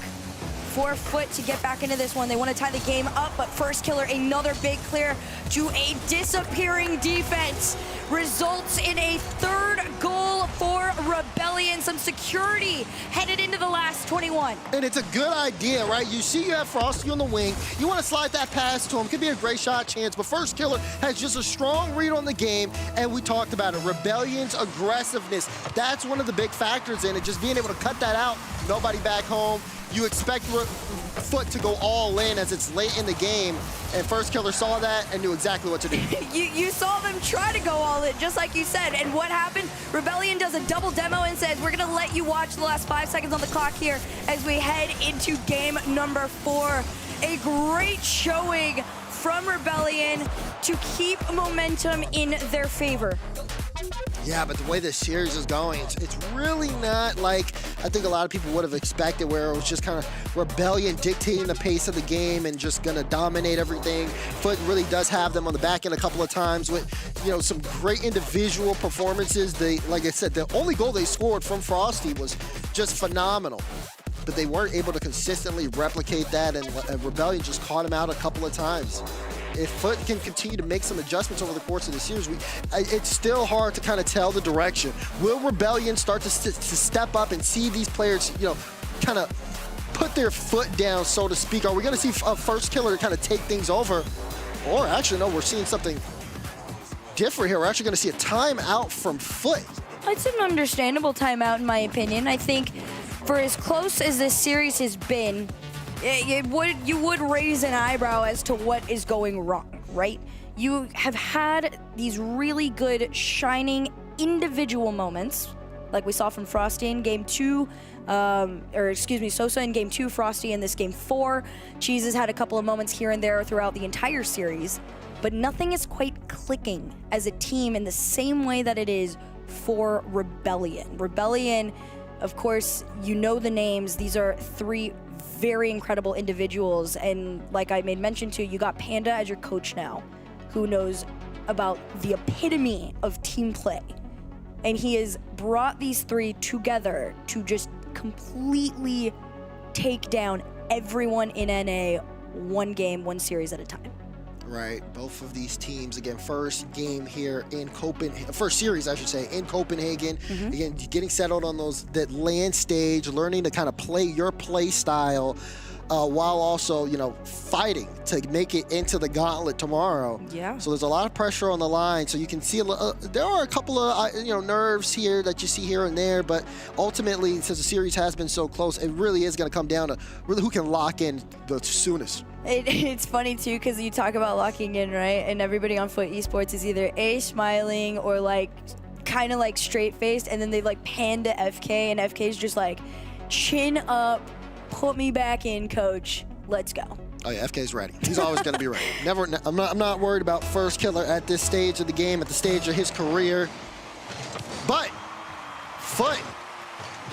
for FUT to get back into this one. They want to tie the game up, but First Killer, another big clear to a disappearing defense, results in a third goal for Rebellion. Some security headed into the last 21. And it's a good idea, right? You see you have Frosty on the wing. You want to slide that pass to him. Could be a great shot chance, but First Killer has just a strong read on the game, and we talked about it. Rebellion's aggressiveness, that's one of the big factors in it, just being able to cut that out. Nobody back home. You expect FUT to go all in as it's late in the game, and First Killer saw that and knew exactly what to do. You saw them try to go all in, just like you said, and what happened? Rebellion does a double demo and says, we're gonna let you watch the last 5 seconds on the clock here as we head into game number 4. A great showing from Rebellion to keep momentum in their favor. Yeah, but the way this series is going, it's really not like I think a lot of people would have expected, where it was just kind of Rebellion dictating the pace of the game and just gonna dominate everything. FUT really does have them on the back end a couple of times with, you know, some great individual performances. They, like I said, the only goal they scored from Frosty was just phenomenal, but they weren't able to consistently replicate that, and Rebellion just caught him out a couple of times. If FUT can continue to make some adjustments over the course of the series, it's still hard to kind of tell the direction. Will Rebellion start to step up and see these players, you know, kind of put their foot down, so to speak? Are we going to see a First Killer kind of take things over? Or actually, no, we're seeing something different here. We're actually going to see a timeout from FUT. It's an understandable timeout, in my opinion. I think for as close as this series has been, you would raise an eyebrow as to what is going wrong, right? You have had these really good, shining individual moments, like we saw from Frosty in game 2, Sosa in game 2, Frosty in this game 4. Cheese has had a couple of moments here and there throughout the entire series, but nothing is quite clicking as a team in the same way that it is for Rebellion. Rebellion, of course, you know the names. These are 3 very incredible individuals, and like I made mention to, you got Panda as your coach now, who knows about the epitome of team play, and he has brought these 3 together to just completely take down everyone in NA, one game, one series at a time. Right, both of these teams, again, first game here in Copenhagen, first series, I should say, in Copenhagen. Again, getting settled on that land stage, learning to kind of play your play style, while also, you know, fighting to make it into the gauntlet tomorrow. Yeah. So there's a lot of pressure on the line. So you can see there are a couple of nerves here that you see here and there, but ultimately, since the series has been so close, it really is going to come down to really who can lock in the soonest. It's funny too, because you talk about locking in, right? And everybody on FUT Esports is either A, smiling, or like kind of like straight faced, and then they like pan to FK, and FK's just like, chin up, put me back in, coach, let's go. Oh yeah, FK's ready. He's always going to be ready. I'm not worried about First Killer at this stage of the game, at the stage of his career. But FUT,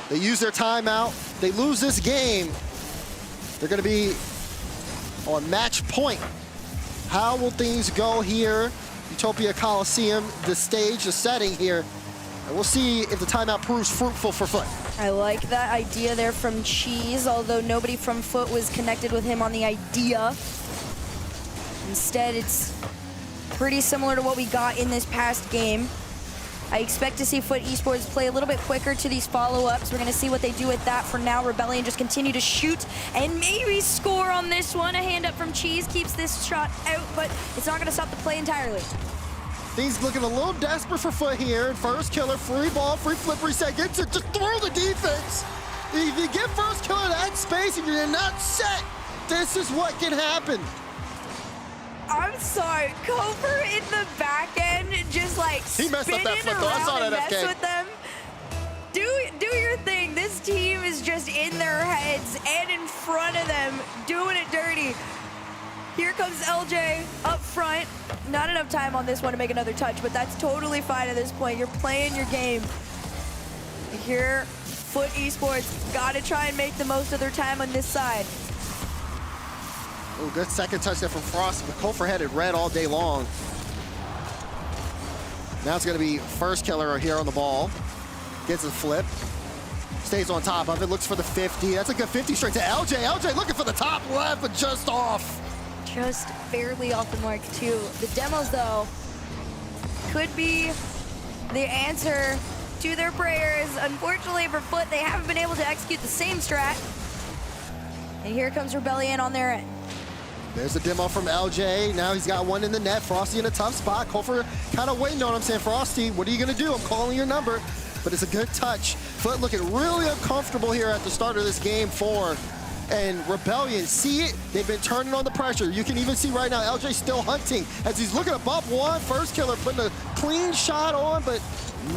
they use their timeout. They lose this game. They're going to be on match point. How will things go here? Utopia Coliseum, the stage, the setting here. And we'll see if the timeout proves fruitful for FUT. I like that idea there from Cheese, although nobody from FUT was connected with him on the idea. Instead, it's pretty similar to what we got in this past game. I expect to see FUT Esports play a little bit quicker to these follow-ups. We're going to see what they do with that. For now, Rebellion just continue to shoot and maybe score on this one. A hand up from Cheese keeps this shot out, but it's not going to stop the play entirely. Things looking a little desperate for FUT here. First Killer, free ball, free flip reset, gets it, just throw the defense. If you give First Killer that space, if you're not set, this is what can happen. I'm sorry, Cover in the back end, just like he messed up that flip though. I saw that FK. With them. do your thing. This team is just in their heads and in front of them, doing it dirty. Here comes LJ up front. Not enough time on this one to make another touch, but that's totally fine at this point. You're playing your game. Here, FUT Esports gotta try and make the most of their time on this side. Oh, good second touch there from Frost. But Kofor headed red all day long. Now it's gonna be first killer here on the ball. Gets a flip. Stays on top of it, looks for the 50. That's a good 50 straight to LJ. LJ looking for the top left, but just off. Just barely off the mark too. The demos though could be the answer to their prayers. Unfortunately for FUT, they haven't been able to execute the same strat. And here comes Rebellion on their end. There's a demo from LJ. Now he's got one in the net. Frosty in a tough spot. Kofor kind of waiting on him, saying, Frosty, what are you gonna do? I'm calling your number. But it's a good touch. FUT looking really uncomfortable here at the start of this game 4. And Rebellion, see it? They've been turning on the pressure. You can even see right now, LJ still hunting as he's looking to bump one. First killer putting a clean shot on, but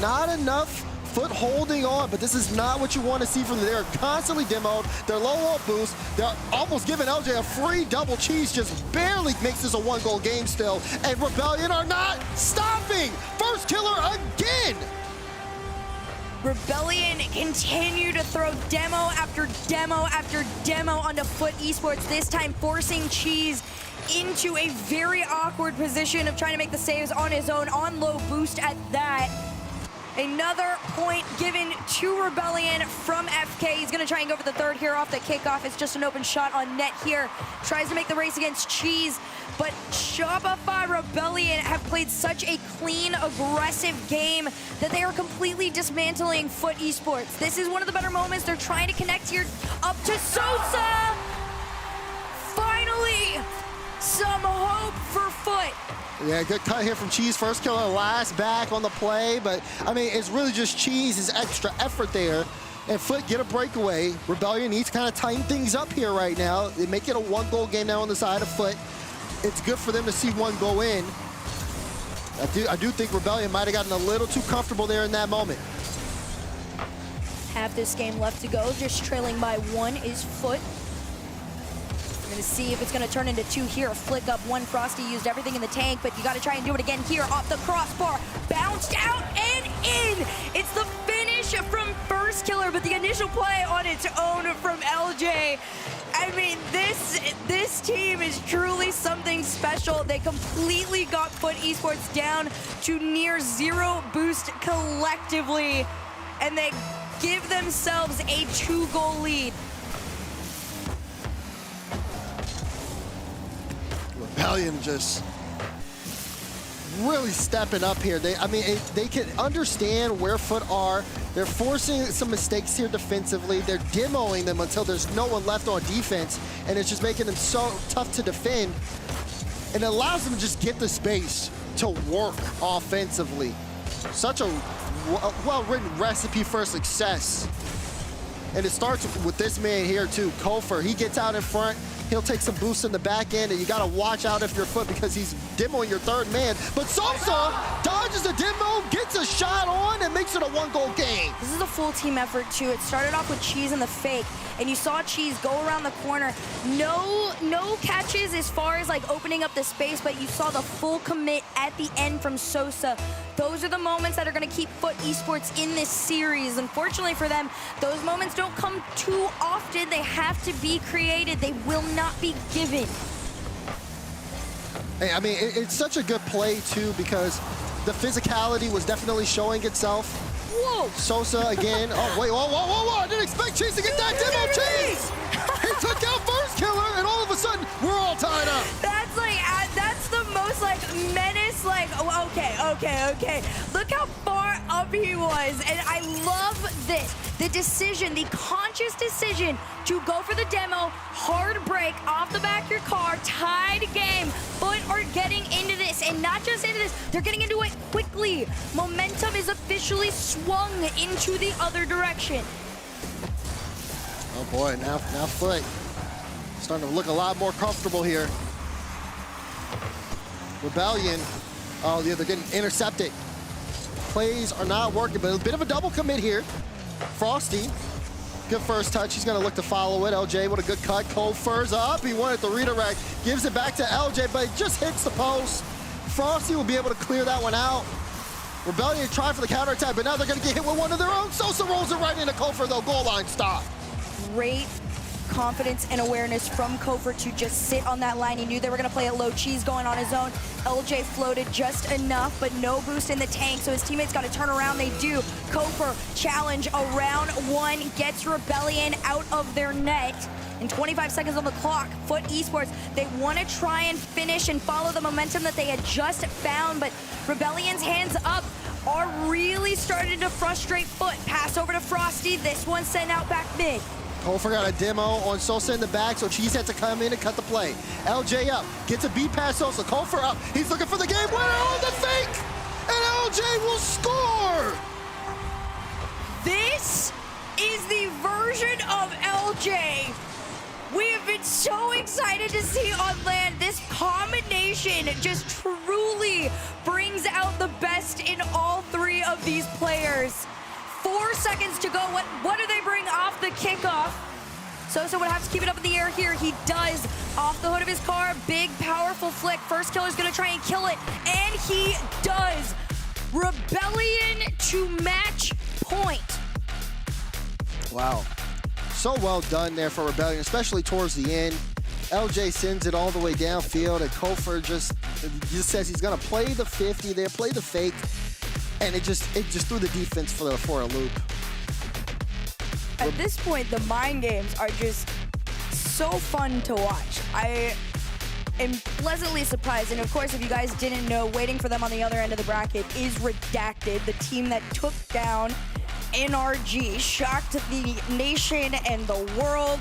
not enough. FUT holding on, but this is not what you want to see from them. They're constantly demoed. They're low on boost. They're almost giving LJ a free double cheese, just barely makes this a 1-goal game still. And Rebellion are not stopping. First killer again. Rebellion continue to throw demo after demo after demo onto FUT Esports, this time forcing Cheese into a very awkward position of trying to make the saves on his own, on low boost at that. Another point given to Rebellion from FK. He's gonna try and go for the third here off the kickoff. It's just an open shot on net here. Tries to make the race against Cheese, but Shopify Rebellion have played such a clean, aggressive game that they are completely dismantling FUT Esports. This is one of the better moments. They're trying to connect here up to Sosa. Finally, some hope for FUT. Yeah, good cut here from Cheese. First killer, last back on the play. But, I mean, it's really just Cheese's extra effort there. And FUT get a breakaway. Rebellion needs to kind of tighten things up here right now. They make it a 1-goal game now on the side of FUT. It's good for them to see one go in. I do think Rebellion might have gotten a little too comfortable there in that moment. Half this game left to go. Just trailing by 1 is FUT. We're gonna see if it's gonna turn into 2 here. A flick up, 1 Frosty used everything in the tank, but you gotta try and do it again here off the crossbar. Bounced out and in! It's the finish from first killer, but the initial play on its own from LJ. I mean, this team is truly something special. They completely got FUT Esports down to near 0 boost collectively, and they give themselves a 2-goal lead. Rebellion just really stepping up here. They can understand where FUT are. They're forcing some mistakes here defensively. They're demoing them until there's no one left on defense, and it's just making them so tough to defend. And it allows them to just get the space to work offensively. Such a well-written recipe for success. And it starts with this man here too, Kofor. He gets out in front. He'll take some boosts in the back end, and you gotta watch out if you're FUT because he's demoing your third man. But Sosa dodges a demo, gets a shot on, and makes it a 1-goal game. This is a full team effort too. It started off with Cheese in the fake, and you saw Cheese go around the corner. No catches as far as like opening up the space, but you saw the full commit at the end from Sosa. Those are the moments that are gonna keep FUT Esports in this series. Unfortunately for them, those moments don't come too often. They have to be created. They will not be given. Hey, I mean, it's such a good play too because the physicality was definitely showing itself. Whoa! Sosa again. Oh, wait, whoa. I didn't expect Cheese to get that demo. Cheese! He took out first killer, and all of a sudden, we're all tied up. That's like, that's the most like menace, like, oh, okay. Look how far up he was, and I love this. The decision, the conscious decision to go for the demo, hard break off the back of your car, tied game. FUT are getting into this, and not just into this, they're getting into it quickly. Momentum is officially swung into the other direction. Oh boy, now FUT starting to look a lot more comfortable here. Rebellion, oh yeah, they're getting intercepted. Plays are not working, but a bit of a double commit here. Frosty, good first touch. He's gonna look to follow it. LJ with a good cut. Cole furs up. He wanted the redirect. Gives it back to LJ, but it just hits the post. Frosty will be able to clear that one out. Rebellion tried for the counterattack, but now they're gonna get hit with one of their own. Sosa rolls it right into Kofor, though. Goal line stop. Great confidence and awareness from Kofor to just sit on that line. He knew they were gonna play it low. Cheese going on his own. LJ floated just enough, but no boost in the tank, so his teammates gotta turn around. They do. Kofor challenge around one, gets Rebellion out of their net. And 25 seconds on the clock. FUT Esports, they want to try and finish and follow the momentum that they had just found, but Rebellion's hands up are really starting to frustrate FUT. Pass over to Frosty. This one sent out back mid. Kofor got a demo on Sosa in the back, so Cheese had to come in and cut the play. LJ up, gets a beat past Sosa. Kofor up, he's looking for the game winner on the fake, and LJ will score! This is the version of LJ we have been so excited to see on land. This combination just truly brings out the best in all three of these players. 4 seconds to go. What do they bring off the kickoff? Sosa would have to keep it up in the air here. He does. Off the hood of his car, big, powerful flick. First killer's gonna try and kill it, and he does. Rebellion to match point. Wow. So well done there for Rebellion, especially towards the end. LJ sends it all the way downfield, and Kofor just says he's gonna play the 50 there, play the fake, and it just threw the defense for a loop. At this point, the mind games are just so fun to watch. I am pleasantly surprised, and of course, if you guys didn't know, waiting for them on the other end of the bracket is Redacted, the team that took down NRG, shocked the nation and the world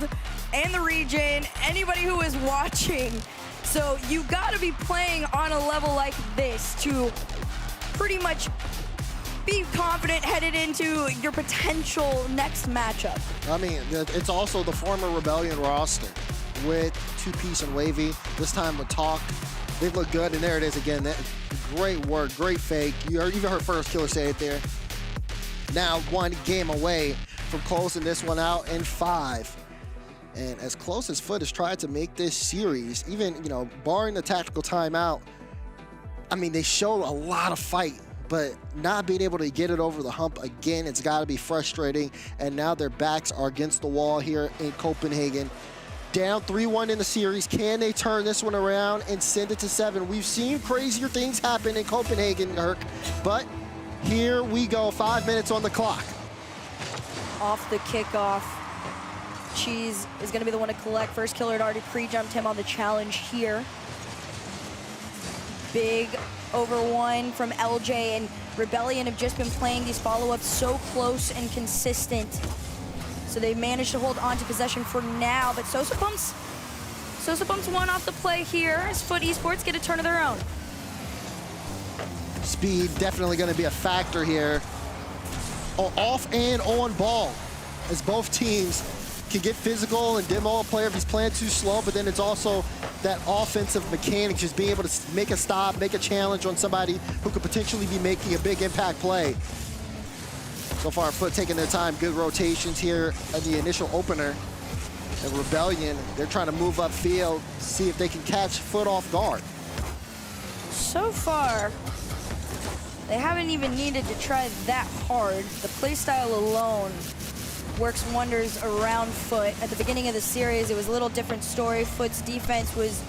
and the region, anybody who is watching. So you gotta be playing on a level like this to pretty much be confident headed into your potential next matchup. I mean, it's also the former Rebellion roster with Two Piece and Wavy, this time with Talk. They look good, and there it is again. Great work, great fake. You even heard First Killer say it there. Now 1 game away from closing this one out in 5. And as close as FUT has tried to make this series, even, barring the tactical timeout, I mean, they show a lot of fight, but not being able to get it over the hump again, it's got to be frustrating. And now their backs are against the wall here in Copenhagen. Down 3-1 in the series. Can they turn this one around and send it to 7? We've seen crazier things happen in Copenhagen, Herc, but here we go, 5 minutes on the clock. Off the kickoff, Cheese is gonna be the one to collect. First Killer had already pre-jumped him on the challenge here. Big over one from LJ, and Rebellion have just been playing these follow-ups so close and consistent. So they managed to hold on to possession for now, but Sosa bumps one off the play here as FUT Esports get a turn of their own. Speed definitely going to be a factor here. Off and on ball, as both teams can get physical and demo a player if he's playing too slow, but then it's also that offensive mechanics, just being able to make a stop, make a challenge on somebody who could potentially be making a big impact play. So far, FUT taking their time, good rotations here at the initial opener. And Rebellion, they're trying to move upfield, see if they can catch FUT off guard. So far, they haven't even needed to try that hard. The playstyle alone works wonders around FUT. At the beginning of the series, it was a little different story. FUT's defense was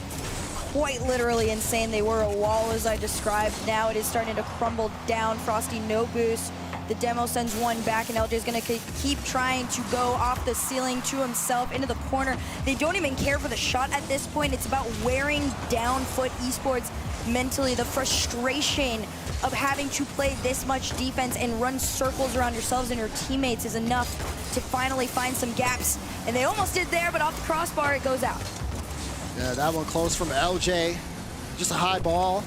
quite literally insane. They were a wall, as I described. Now it is starting to crumble down. Frosty, no boost. The demo sends one back, and LJ's gonna keep trying to go off the ceiling to himself into the corner. They don't even care for the shot at this point. It's about wearing down FUT Esports mentally. The frustration of having to play this much defense and run circles around yourselves and your teammates is enough to finally find some gaps. And they almost did there, but off the crossbar, it goes out. Yeah, that one close from LJ. Just a high ball.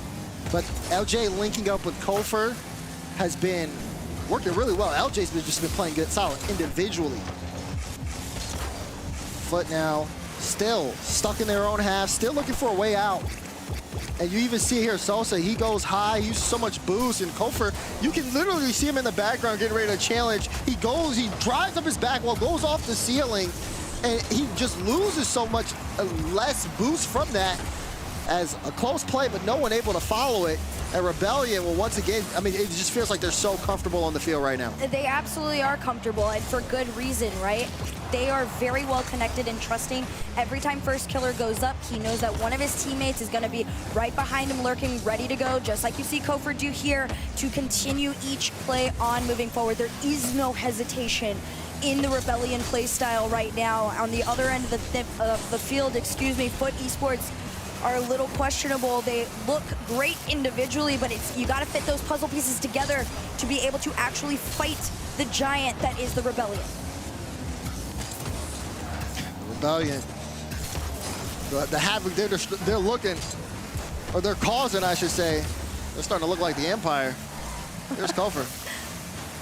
But LJ linking up with Kofor has been working really well. LJ's just been playing good, solid individually. FUT now still stuck in their own half, still looking for a way out. And you even see here, Sosa, he goes high, he uses so much boost, and Kofor, you can literally see him in the background getting ready to challenge. He drives up his back wall, goes off the ceiling, and he just loses so much less boost from that as a close play, but no one able to follow it. And Rebellion will once again, I mean, it just feels like they're so comfortable on the field right now. They absolutely are comfortable, and for good reason, right? They are very well connected and trusting. Every time First Killer goes up, he knows that one of his teammates is going to be right behind him, lurking, ready to go, just like you see Kofor do here, to continue each play on moving forward. There is no hesitation in the Rebellion play style right now. On the other end of the field, excuse me, FUT Esports are a little questionable. They look great individually, but you got to fit those puzzle pieces together to be able to actually fight the giant that is the Rebellion. Rebellion, the havoc they're looking, or they're causing, I should say. They're starting to look like the Empire. Here's Kofor.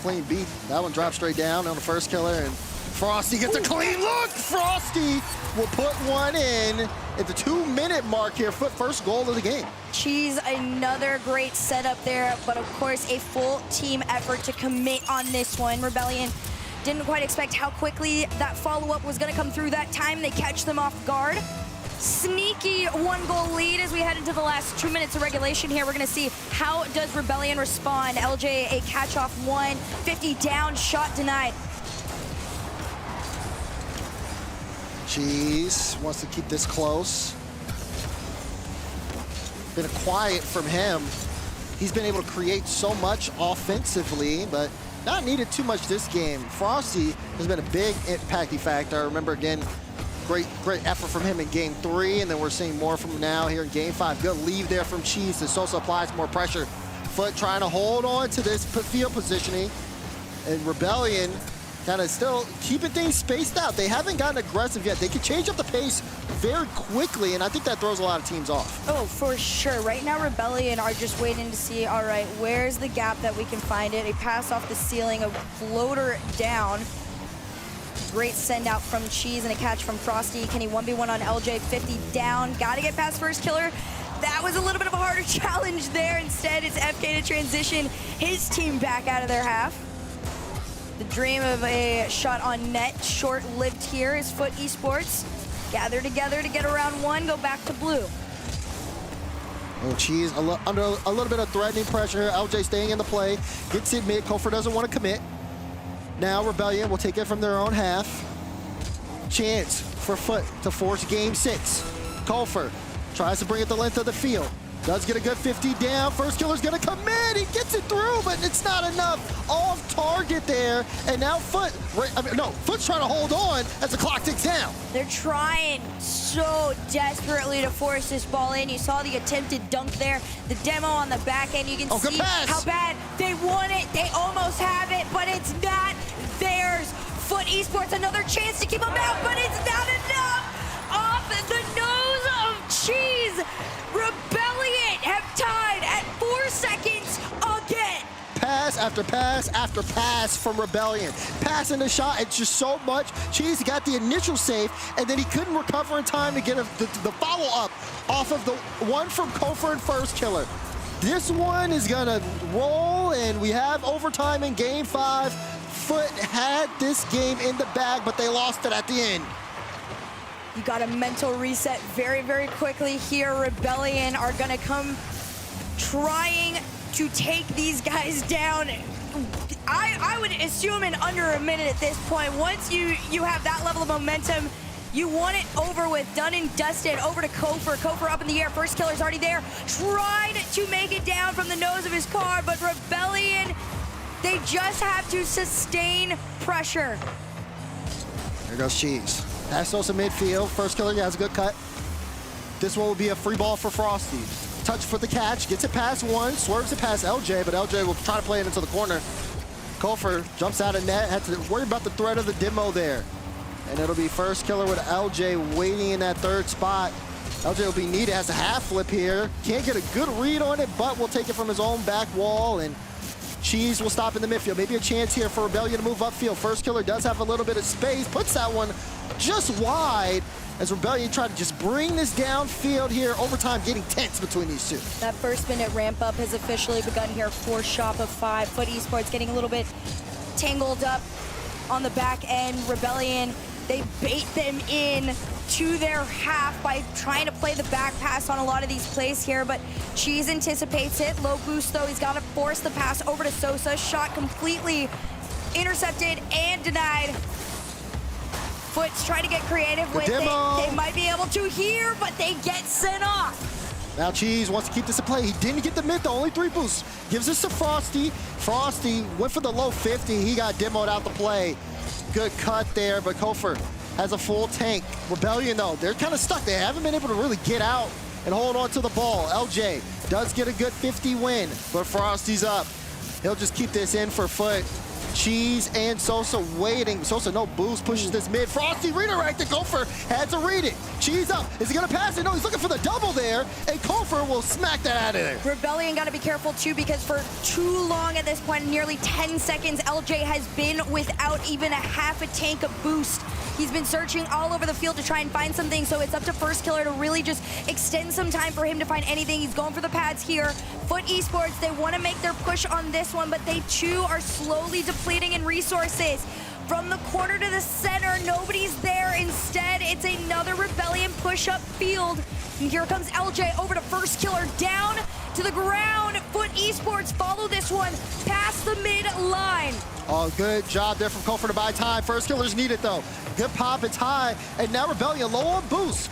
Clean beat. That one drops straight down on the First Killer, and Frosty gets a clean look. Frosty will put one in at the 2-minute mark here. First goal of the game. Cheese, another great setup there, but of course a full team effort to commit on this one. Rebellion didn't quite expect how quickly that follow-up was going to come through that time. They catch them off guard. Sneaky 1-goal lead as we head into the last 2 minutes of regulation here. We're going to see how does Rebellion respond. LJ, a catch-off 1, 50 down, shot denied. Cheese wants to keep this close. Been quiet from him. He's been able to create so much offensively, but not needed too much this game. Frosty has been a big impacting factor. I remember, again, great effort from him in game 3, and then we're seeing more from him now here in game 5. Good leave there from Cheese as Sosa applies more pressure. FUT trying to hold on to this field positioning, and Rebellion kind of still keeping things spaced out. They haven't gotten aggressive yet. They can change up the pace very quickly, and I think that throws a lot of teams off. Oh, for sure. Right now, Rebellion are just waiting to see, all right, where's the gap that we can find it? A pass off the ceiling, a floater down. Great send out from Cheese and a catch from Frosty. Can he 1v1 on LJ? 50 down. Got to get past First Killer. That was a little bit of a harder challenge there. Instead, it's FK to transition his team back out of their half. The dream of a shot on net, short-lived here, is FUT Esports. Gather together to get around 1, go back to blue. Oh, Cheese under a little bit of threatening pressure. LJ staying in the play, gets it mid. Kofor doesn't want to commit. Now Rebellion will take it from their own half. Chance for FUT to force game 6. Kofor tries to bring it the length of the field. Does get a good 50 down. First Killer's gonna commit. He gets it through, but it's not enough. Off target there. And now FUT's trying to hold on as the clock ticks down. They're trying so desperately to force this ball in. You saw the attempted dunk there. The demo on the back end. You can see how bad they want it. They almost have it, but it's not theirs. FUT Esports, another chance to keep them out, but it's not enough. Off the nose of Cheese. Rebellion have tied at 4 seconds again. Pass after pass after pass from Rebellion. Passing the shot, it's just so much. Cheese got the initial save, and then he couldn't recover in time to get the follow-up off of the one from Kofor and First Killer. This one is gonna roll, and we have overtime in game 5. FUT had this game in the bag, but they lost it at the end. You got a mental reset very, very quickly here. Rebellion are gonna come trying to take these guys down. I would assume in under a minute at this point. Once you have that level of momentum, you want it over with, done and dusted. Over to Kofor. Kofor up in the air. First Killer's already there. Tried to make it down from the nose of his car, but Rebellion, they just have to sustain pressure. There goes Cheese. Pass Sosa midfield. First Killer has a good cut. This one will be a free ball for Frosty. Touch for the catch. Gets it past 1. Swerves it past LJ, but LJ will try to play it into the corner. Kofor jumps out of net. Had to worry about the threat of the demo there. And it'll be First Killer with LJ waiting in that 3rd spot. LJ will be needed. Has a half flip here. Can't get a good read on it, but will take it from his own back wall. And Cheese will stop in the midfield. Maybe a chance here for Rebellion to move upfield. First Killer does have a little bit of space. Puts that one just wide. as Rebellion try to just bring this downfield here. Overtime getting tense between these two. That first minute ramp up has officially begun here for Shopify. FUT Esports getting a little bit tangled up on the back end. Rebellion, they bait them in to their half by trying to play the back pass on a lot of these plays here, but Cheese anticipates it. Low boost though, he's got to force the pass over to Sosa. Shot completely intercepted and denied. FUT's trying to get creative with it. They might be able to here, but they get sent off. Now Cheese wants to keep this in play. He didn't get the mid, though. Only 3 boosts. Gives this to Frosty. Frosty went for the low 50. He got demoed out the play. Good cut there, but Kofor has a full tank. Rebellion, though, they're kind of stuck. They haven't been able to really get out and hold on to the ball. LJ does get a good 50 win, but Frosty's up. He'll just keep this in for FUT. Cheese and Sosa waiting. Sosa, no boost, pushes this mid. Frosty redirected. Kofor had to read it. Cheese up. Is he going to pass it? No, he's looking for the double there, and Kofor will smack that out of there. Rebellion got to be careful, too, because for too long at this point, nearly 10 seconds, LJ has been without even a half a tank of boost. He's been searching all over the field to try and find something, so it's up to First Killer to really just extend some time for him to find anything. He's going for the pads here. FUT Esports, they want to make their push on this one, but they too are slowly depleting in resources. From the corner to the center, nobody's there. Instead, it's another Rebellion push-up field. And here comes LJ over to First Killer, down to the ground. FUT Esports follow this one past the mid-line. Oh, good job there from Kofor to buy time. First Killer's needed, though. Good pop, it's high, and now Rebellion low on boost.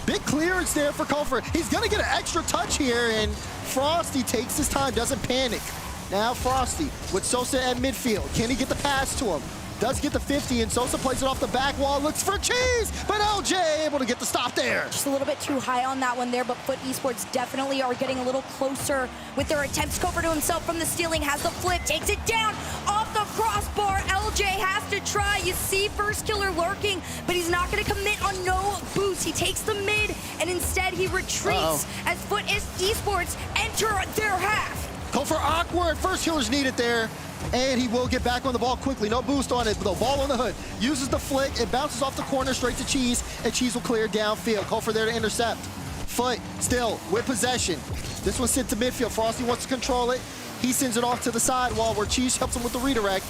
Big clearance there for Kofor. He's gonna get an extra touch here, and Frosty takes his time, doesn't panic. Now Frosty with Sosa at midfield. Can he get the pass to him? Does get the 50, and Sosa plays it off the back wall, looks for Cheese, but LJ able to get the stop there. Just a little bit too high on that one there, but FUT Esports definitely are getting a little closer with their attempts. Kofor to himself from the stealing, has the flip, takes it down off the crossbar. LJ has to try. You see First Killer lurking, but he's not going to commit on no boost. He takes the mid, and instead he retreats as FUT Esports enter their half. Kofor awkward. First Killer's needed there. And he will get back on the ball quickly. No boost on it, the ball on the hood. Uses the flick, it bounces off the corner straight to Cheese, and Cheese will clear downfield. Kofor there to intercept. FUT still with possession. This one's sent to midfield. Frosty wants to control it. He sends it off to the sidewall where Cheese helps him with the redirect.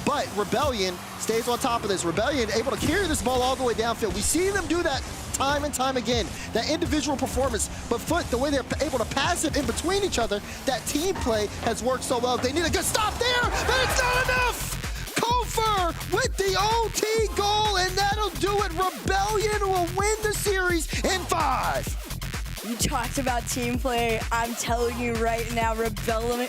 But Rebellion stays on top of this. Rebellion able to carry this ball all the way downfield. We see them do that time and time again, that individual performance. But FUT, the way they're able to pass it in between each other, that team play has worked so well. They need a good stop there, but it's not enough! Kofor with the OT goal, and that'll do it. Rebellion will win the series in 5. You talked about team play. I'm telling you right now, Rebellion,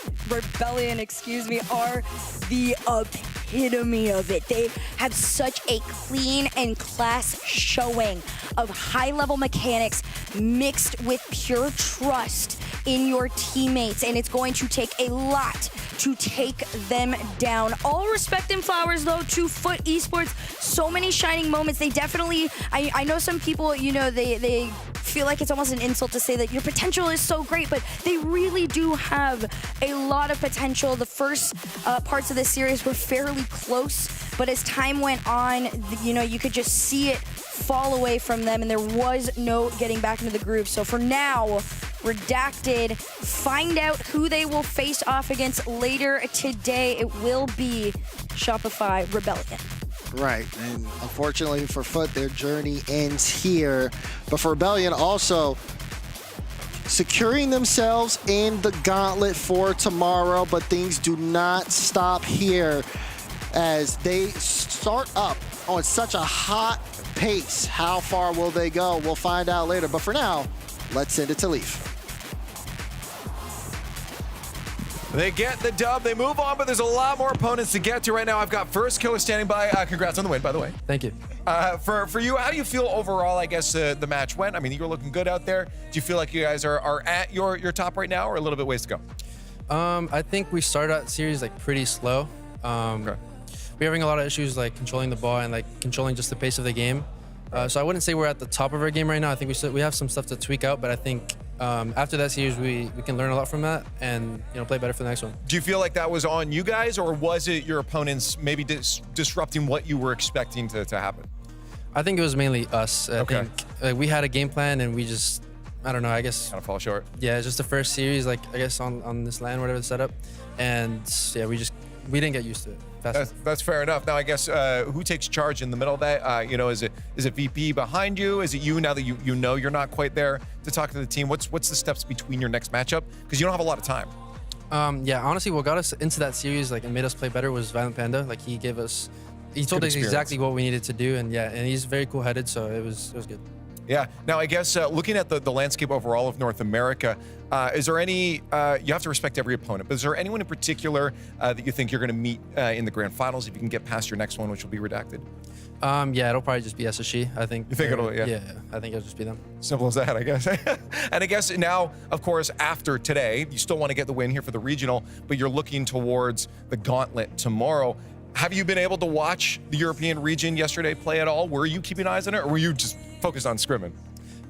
are the epitome of it. They have such a clean and class showing of high-level mechanics mixed with pure trust in your teammates, and it's going to take a lot to take them down. All respect and flowers, though, to FUT Esports. So many shining moments. They definitely, I know some people, you know, they feel like it's almost an insult to say that your potential is so great, but they really do have a lot of potential. The first parts of this series were fairly close, but as time went on, you know, you could just see it fall away from them, and there was no getting back into the groove. So for now, Redacted find out who they will face off against later today. It will be Shopify Rebellion. Right, and unfortunately for FUT, their journey ends here. But for Rebellion, also securing themselves in the gauntlet for tomorrow, but things do not stop here as they start up on such a hot pace. How far will they go? We'll find out later, but for now, let's send it to Leaf. They get the dub, they move on, but there's a lot more opponents to get to right now. I've got First Killer standing by. Congrats on the win, by the way. Thank you. For you, how do you feel overall, I guess, the match went? I mean, you were looking good out there. Do you feel like you guys are at your top right now, or a little bit ways to go? I think we started out the series like pretty slow. Okay. We're having a lot of issues like controlling the ball and like controlling just the pace of the game. So I wouldn't say we're at the top of our game right now. I think we have some stuff to tweak out, but I think after that series, we can learn a lot from that and, you know, play better for the next one. Do you feel like that was on you guys, or was it your opponents maybe disrupting what you were expecting to happen? I think it was mainly us. I think we had a game plan and we just, I don't know, I guess. Kind of fall short. Yeah, it's just the first series, like, I guess on this land, whatever the setup. And yeah, we didn't get used to it. That's fair enough. Now, I guess who takes charge in the middle of that? You know, is it VP behind you? Is it you now that you know you're not quite there to talk to the team? What's the steps between your next matchup? Because you don't have a lot of time. Yeah, honestly, what got us into that series, like, and made us play better was Violent Panda. Like, he told us exactly what we needed to do, and yeah, and he's very cool-headed, so it was good. Yeah. Now, I guess looking at the landscape overall of North America, is there any, you have to respect every opponent, but is there anyone in particular that you think you're going to meet in the grand finals if you can get past your next one, which will be Redacted? Yeah, it'll probably just be SSG, I think. You think it'll, yeah? Yeah, I think it'll just be them. Simple as that, I guess. And I guess now, of course, after today, you still want to get the win here for the regional, but you're looking towards the gauntlet tomorrow. Have you been able to watch the European region yesterday play at all? Were you keeping eyes on it, or were you just focused on scrimming?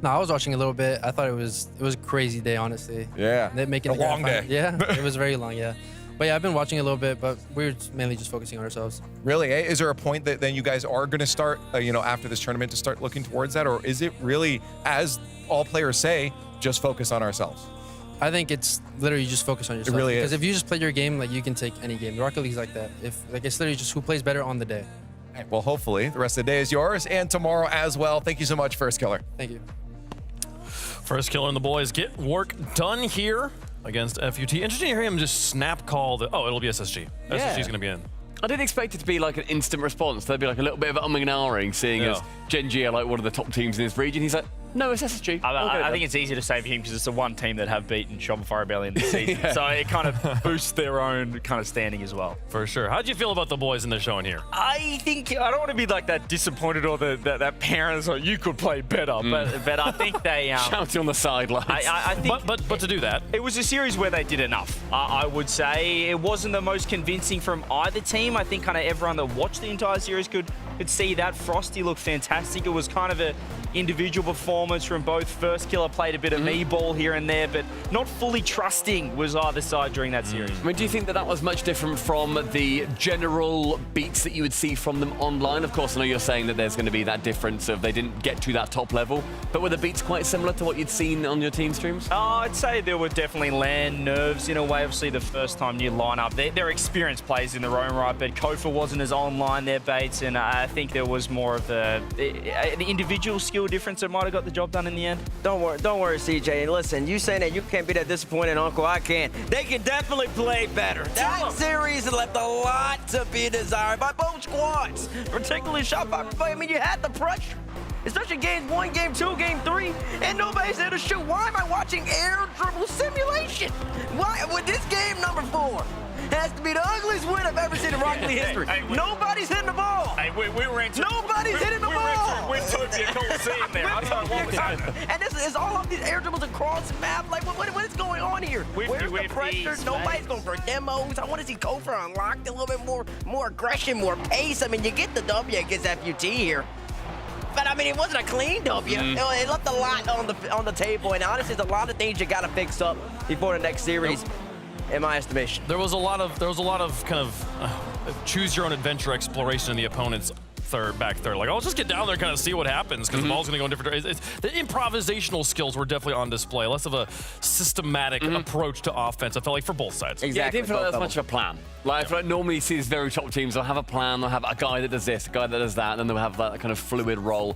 No, I was watching a little bit. I thought it was a crazy day, honestly. Yeah, making a long day. Yeah, it was very long, yeah. But yeah, I've been watching a little bit, but we're mainly just focusing on ourselves. Really? Eh? Is there a point that then you guys are going to start, you know, after this tournament to start looking towards that? Or is it really, as all players say, just focus on ourselves? I think it's literally just focus on yourself. It really is. Because if you just play your game, like, you can take any game. The Rocket League's like that. It's literally just who plays better on the day. Right, well, hopefully the rest of the day is yours and tomorrow as well. Thank you so much, First Killer. Thank you. First Killer and the boys get work done here against FUT. Interesting to hear him just snap call that, oh, it'll be SSG. Yeah. SSG's going to be in. I didn't expect it to be like an instant response. There'd be like a little bit of umming and ahhing, seeing as Gen.G are like one of the top teams in this region. He's like, no, it's SSG. I think it's easy to say for him because it's the one team that have beaten Shopify Rebellion this season. So it kind of boosts their own kind of standing as well. For sure. How'd you feel about the boys in the showing here? I think, I don't want to be like that disappointed or that parents like, you could play better, but I think they... shouting on the sidelines. I think but to do that... It was a series where they did enough. I would say it wasn't the most convincing from either team. I think kind of everyone that watched the entire series could see that. Frosty looked fantastic. It was kind of a individual performance from both. First Killer played a bit of me-ball here and there, but not fully trusting was either side during that series. I mean, do you think that was much different from the general beats that you would see from them online? Of course, I know you're saying that there's going to be that difference of they didn't get to that top level, but were the beats quite similar to what you'd seen on your team streams? I'd say there were definitely land nerves in a way. Obviously, the first time new lineup, they're experienced players in their own right, but Kofa wasn't as online their baits, and I think there was more of an individual skill difference that might have got the job done in the end. Don't worry, CJ. And listen, you saying that you can't be that disappointed, Uncle. I can. They can definitely play better. That series left a lot to be desired by both squads, particularly Shopify. I mean, you had the pressure, especially game 1, game 2, game 3, and nobody's there to shoot. Why am I watching air dribble simulation? Why? With this game number 4 has to be the ugliest win I've ever seen in Rocket League history. Nobody's hitting the ball. Hey, we were into Nobody's hitting the ball. We're Tokyo Coliseum there. I don't know what was happening. And this is all of these air dribbles across the map. Like, what is going on here? Where's the pressure? Nobody's going for demos. I want to see Kofa unlocked a little bit more aggression, more pace. I mean, you get the W against FUT here. But I mean, it wasn't a clean W. It left a lot on the table, and honestly, there's a lot of things you got to fix up before the next series. In my estimation, there was a lot of kind of choose your own adventure exploration in the opponent's back third. Like, I'll just get down there and kind of see what happens because the ball's going to go in different directions. The improvisational skills were definitely on display. Less of a systematic approach to offense, I felt like, for both sides. Exactly. Yeah, it didn't feel like there was much of a plan. Like, I feel like normally you see these very top teams, they'll have a plan, they'll have a guy that does this, a guy that does that, and then they'll have that kind of fluid role.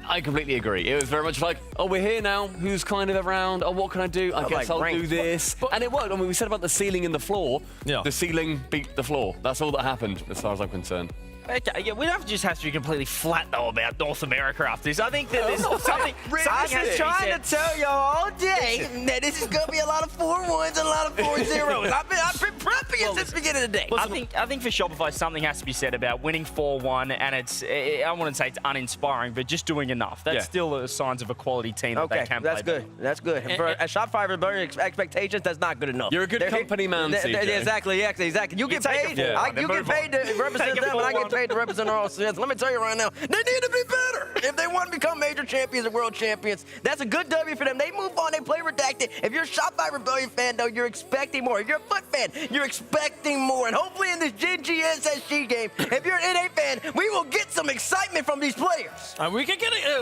I completely agree. It was very much like, oh, we're here now. Who's kind of around? Oh, what can I do? I guess I'll do this. And it worked. I mean, we said about the ceiling and the floor. Yeah. The ceiling beat the floor. That's all that happened, as far as I'm concerned. Okay, yeah, we don't just have to be completely flat, though, about North America after this. I think that there's something has to be trying to tell y'all all day that this is going to be a lot of 4-1s and a lot of 4-0s. I've been prepping since the beginning of the day. I think for Shopify, something has to be said about winning 4-1, and I wouldn't say it's uninspiring, but just doing enough. That's still the signs of a quality team that they can play. Good. That's good. And for Shopify expectations, that's not good enough. You're a good company man, CJ. Exactly. You get paid. You get paid to represent them, and I get paid to represent RLCS. Let me tell you right now, they need to be better. If they want to become major champions and world champions, that's a good W for them. They move on, they play Redacted. If you're a Shopify Rebellion fan, though, you're expecting more. If you're a FUT fan, you're expecting more. And hopefully in this Gen.G SSG game, if you're an NA fan, we will get some excitement from these players. We can get it.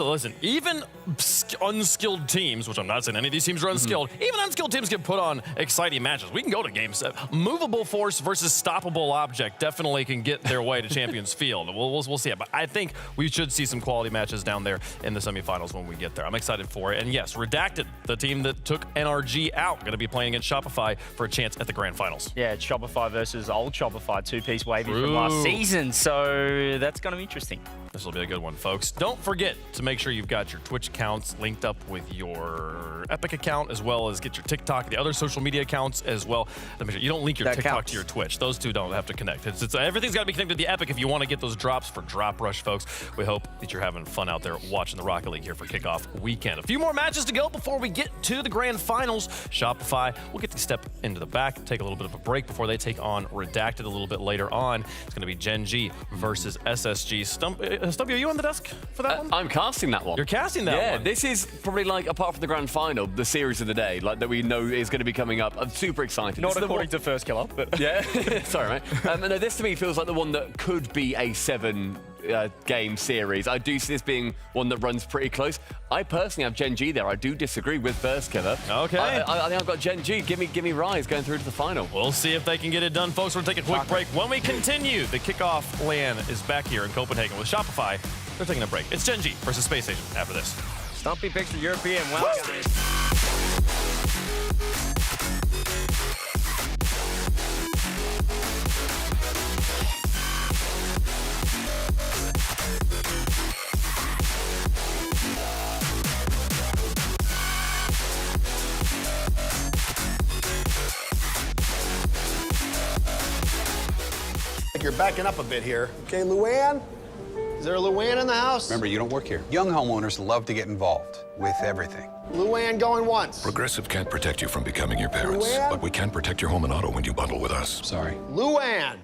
Listen. Even unskilled teams, which I'm not saying any of these teams are unskilled, even unskilled teams can put on exciting matches. We can go to game 7. Movable force versus stoppable object definitely can get their way to Champions Field. We'll see it. But I think we should see some quality matches down there in the semifinals when we get there. I'm excited for it. And yes, Redacted, the team that took NRG out, going to be playing against Shopify for a chance at the grand finals. Yeah, it's Shopify versus old Shopify, two-piece wavy from last season. So that's going to be interesting. This will be a good one, folks. Don't forget to make sure you've got your Twitch accounts linked up with your Epic account, as well as get your TikTok, the other social media accounts as well. Make sure you don't link your TikTok to your Twitch. Those two don't have to connect. Everything's got to be connected to the Epic if you want to get those drops for Drop Rush, folks. We hope that you're having fun out there watching the Rocket League here for kickoff weekend. A few more matches to go before we get to the grand finals. Shopify will get to step into the back, take a little bit of a break before they take on Redacted a little bit later on. It's going to be Gen.G versus SSG. Stumpy, are you on the desk for that one? I'm casting that one. You're casting that one? Yeah, this is probably like, apart from the grand final, the series of the day, like that we know is going to be coming up. I'm super excited. Not according to First Killer, but... Yeah, sorry, mate. No, this to me feels like the one that could be a 7-game series. I do see this being one that runs pretty close. I personally have Gen.G there. I do disagree with First Killer. Okay. I think I've got Gen.G. Give me Rise going through to the final. We'll see if they can get it done, folks. We'll take a quick break. When we continue, the kickoff LAN is back here in Copenhagen with Shopify. They're taking a break. It's Gen.G versus Space Station after this. Stumpy picks the European. Well, guys. You're backing up a bit here. Okay, Luann? Is there a Luann in the house? Remember, you don't work here. Young homeowners love to get involved with everything. Luann going once. Progressive can't protect you from becoming your parents, Luann? but we can protect your home and auto when you bundle with us. Sorry. Luann!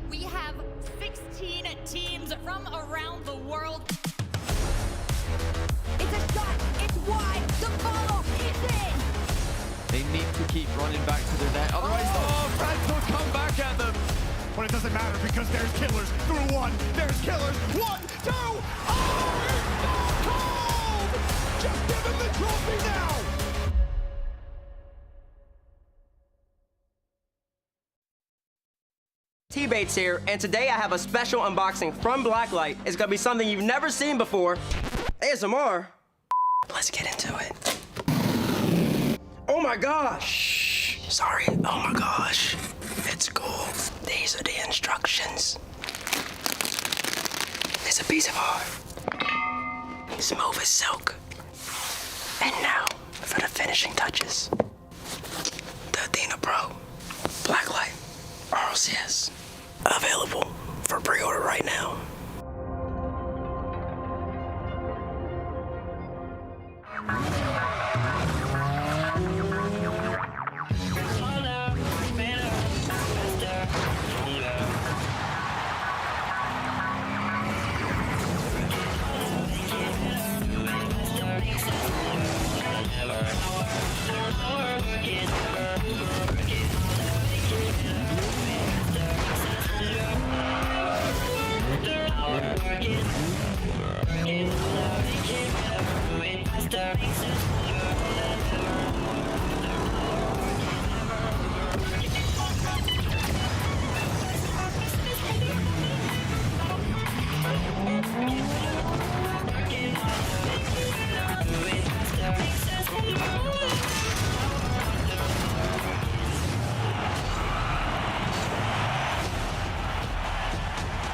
We have 16 teams from around the world. It's a shot. It's wide. The follow is in. They need to keep running back to their net. Otherwise, Frank will come back at them. But it doesn't matter because there's killers through one. There's killers. 1, 2. Oh, it's so cold! Just give him the trophy now! T-Bates here, and today I have a special unboxing from Blacklight. It's gonna be something you've never seen before. ASMR. Let's get into it. Oh my gosh! Sorry, oh my gosh. It's cool. These are the instructions. It's a piece of art. Smooth as silk. And now, for the finishing touches. The Athena Pro. Blacklight. Rlcs. Available for pre-order right now.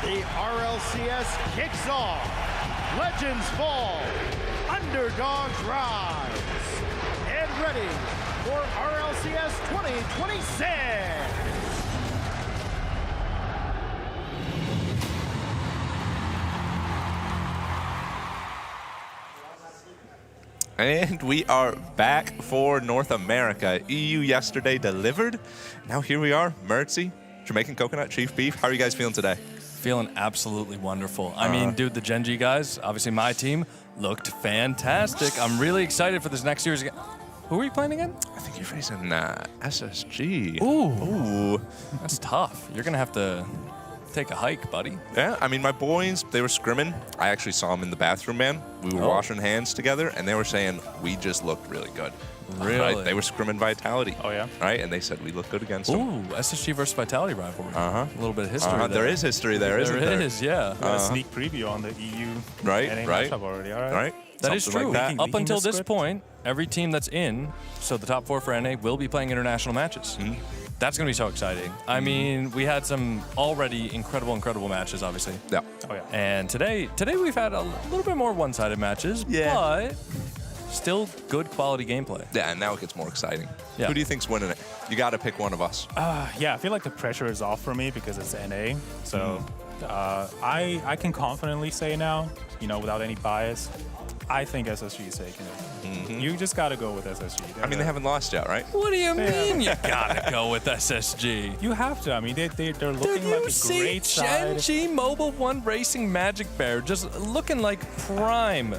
The RLCS kicks off. Legends fall. Underdogs rise. Get ready for RLCS 2026. And we are back for North America. EU yesterday delivered. Now here we are, Mertzy, Jamaican Coconut, Chief Beef. How are you guys feeling today? Feeling absolutely wonderful. I mean, dude, the Gen.G guys, obviously my team, looked fantastic. I'm really excited for this next series again. Who are you playing again? I think you're facing SSG. Ooh. That's tough. You're going to have to take a hike, buddy. Yeah, I mean, my boys, they were scrimming. I actually saw them in the bathroom, man. We were washing hands together, and they were saying, we just looked really good. Really? Right? They were scrimming Vitality. Oh, yeah? Right? And they said, we look good against them. Ooh, SSG versus Vitality rivalry. A little bit of history there. There is history there, isn't there? There is, yeah. We got a sneak preview on the EU right, NA right. matchup already, all right? Right. That is Something true. like that. Up until this point, every team that's in, so the top 4 for NA, will be playing international matches. That's going to be so exciting. I mean, we had some already incredible matches, obviously. Yeah. Oh, yeah. And today we've had a little bit more one-sided matches, but still good quality gameplay. Yeah, and now it gets more exciting. Yeah. Who do you think's winning it? You got to pick one of us. Yeah, I feel like the pressure is off for me because it's NA. So I can confidently say now, without any bias, I think SSG is taking it. You just got to go with SSG. I mean, they haven't lost yet, right? What do you mean you gotta go with SSG? You have to. I mean, they're looking Did you like a see great side. Gen.G Mobile 1 Racing Magic Bear just looking like prime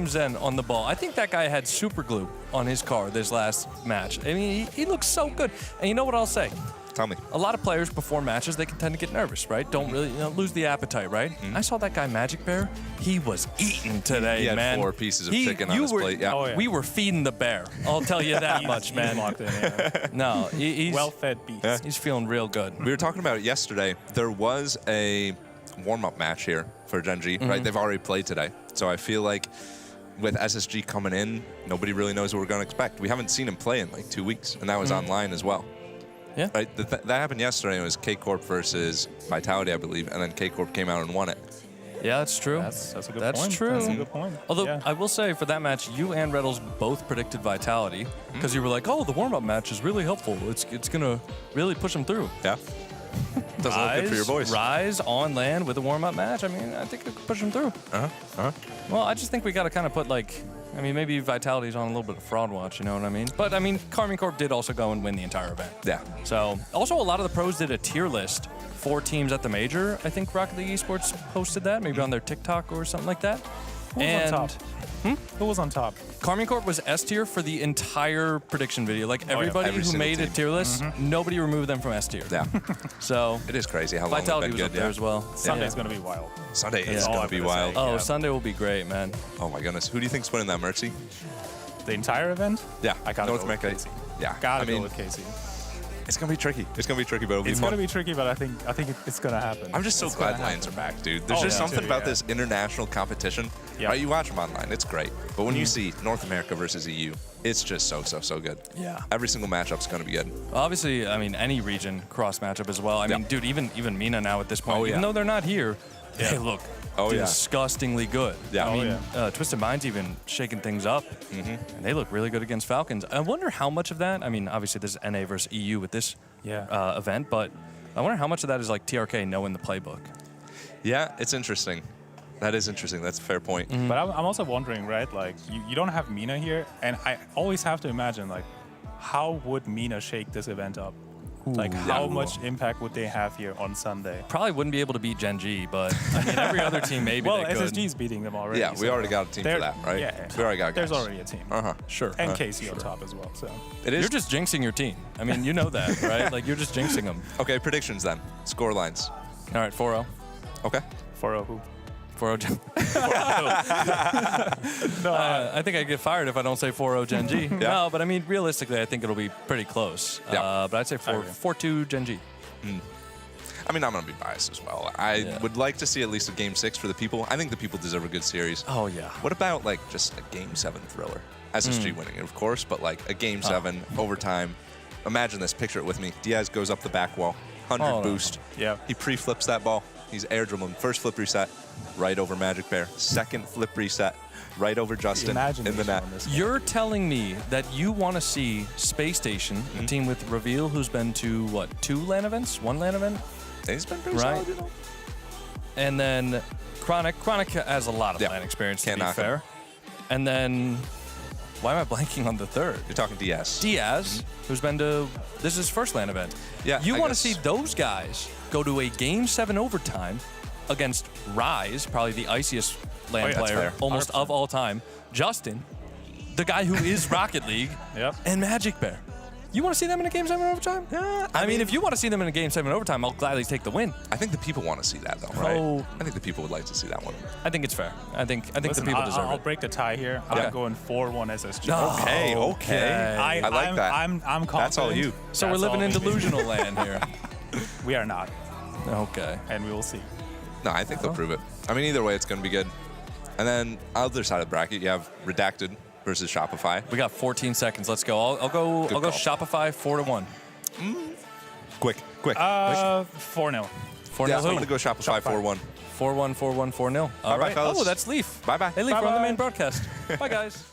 Zen on the ball? I think that guy had super glue on his car this last match. I mean, he looks so good. And you know what I'll say? Tell me. A lot of players before matches, they can tend to get nervous, right? Don't really lose the appetite, right? I saw that guy Magic Bear. He was eating today, He had man. 4 pieces of chicken on his plate. Yeah. Oh, yeah. We were feeding the bear. I'll tell you that much, man. Locked in, yeah. No, he's Well-fed beast. Yeah. He's feeling real good. We were talking about it yesterday. There was a warm-up match here for Gen.G, right? They've already played today. So I feel like with SSG coming in, nobody really knows what we're going to expect. We haven't seen him play in like 2 weeks, and that was online as well. Yeah. Right? That happened yesterday. It was K-Corp versus Vitality, I believe, and then K-Corp came out and won it. Yeah, that's true. That's a good That's point. true. That's a good point. Although Yeah. I will say for that match, you and Reddles both predicted Vitality because you were like, "Oh, the warm-up match is really helpful. It's gonna really push them through." Yeah. Doesn't look good for your boys. Rise on land with a warm-up match. I mean, I think it could push them through. Well, I just think we got to kind of put maybe Vitality's on a little bit of fraud watch, you know what I mean? But I mean, Karmine Corp did also go and win the entire event. Yeah. So also a lot of the pros did a tier list for teams at the major. I think Rocket League Esports posted that, maybe on their TikTok or something like that. Who was on top? Who was on top? Karmine Corp was S tier for the entire prediction video. Like everybody Every who single made a team. tier list, nobody removed them from S tier. Yeah. So It is crazy how long Vitality they've was been up good. there as well. Sunday's going to be wild. Sunday That's is all going I'm to be gonna wild. say. Oh, Yeah. Sunday will be great, man. Oh my goodness. Who do you think's winning that, Mercy? The entire event? Yeah. I gotta North go with America. Casey. Yeah. Gotta I mean, go with Casey. it's going to be tricky. It's going to be tricky, but it'll be It's fun. going to be tricky, but I think it's going to happen. I'm just so It's glad gonna Lions are happen. back, dude. There's Oh, just yeah. something Too, about yeah. this international competition. Yeah. Right? You watch them online, it's great. But when you see North America versus EU, it's just so good. Yeah. Every single matchup's going to be good. Obviously, I mean, any region cross matchup as well. I mean, dude, even Mina now at this point, Oh, yeah. even though they're not here, they look disgustingly good. Yeah. I mean, Twisted Mind's even shaking things up, and they look really good against Falcons. I wonder how much of that, I mean, obviously this is NA versus EU with this event, but I wonder how much of that is like TRK knowing the playbook. Yeah, it's interesting. That is interesting. That's a fair point. But I'm also wondering, right? Like, you don't have Mina here, and I always have to imagine, like, how would Mina shake this event up? Like, how much impact would they have here on Sunday? Probably wouldn't be able to beat Gen.G, but I mean, every other team maybe Well, they could. SSG's beating them already. Yeah, we already got a team for that, right? Yeah, We already got guys. There's already a team. Sure. And Casey on top as well. So It is. You're just jinxing your team. I mean, you know that, right? Like, you're just jinxing them. Okay, predictions then. Score lines. All right, 4-0. Okay. 4-0 who? 4-0 I think I get fired if I don't say 4-0 Gen.G. No, but I mean, realistically, I think it'll be pretty close. But I'd say 4-2 Gen.G. I mean, I'm going to be biased as well. I would like to see at least a Game 6 for the people. I think the people deserve a good series. Oh, yeah. What about, like, just a Game 7 thriller? SSG winning it, of course, but, like, a Game 7, overtime. Imagine this. Picture it with me. Diaz goes up the back wall. 100 boost. Yeah. He pre-flips that ball. He's air dribbling. First flip reset, right over Magic Bear. Second flip reset, right over Justin in the net. You're telling me that you want to see Space Station, a team with Reveal, who's been to, what, 2 LAN events? 1 LAN event? He's been pretty Right. solid, you know. And then Chronic. Chronic has a lot of LAN experience, to be knock him. fair. And then Why am I blanking on the third? You're talking Diaz. Diaz, who's been to, this is his first LAN event. Yeah, You I want to guess. see those guys go to a Game 7 overtime against Rise, probably the iciest LAN that's player fair. almost of all time. Justin, the guy who is Rocket League, and Magic Bear. You want to see them in a Game 7 overtime? Yeah. I mean, if you want to see them in a Game 7 overtime, I'll gladly take the win. I think the people want to see that, though, right? Oh. I think the people would like to see that one. I think it's fair. I think Listen, the people deserve I'll it. break the tie here. Okay. I'm going 4-1 SSG. Okay. I like that. I'm confident. That's all you. So we're That's living all in me. delusional land here. We are not. Okay. And we will see. No, I think they'll prove it. I mean, either way, it's going to be good. And then other side of the bracket, you have Redacted versus Shopify. We got 14 seconds. Let's go. I'll go call. Shopify 4-1. Quick. 4-0. 4-0 Yeah, who? I'm going to go Shopify 4-1. 4-1, 4-1, 4-0. All Bye-bye, right. fellas. Oh, that's Leaf. Bye-bye. Hey, Leaf, we're on the Bye-bye. main broadcast. Bye, guys.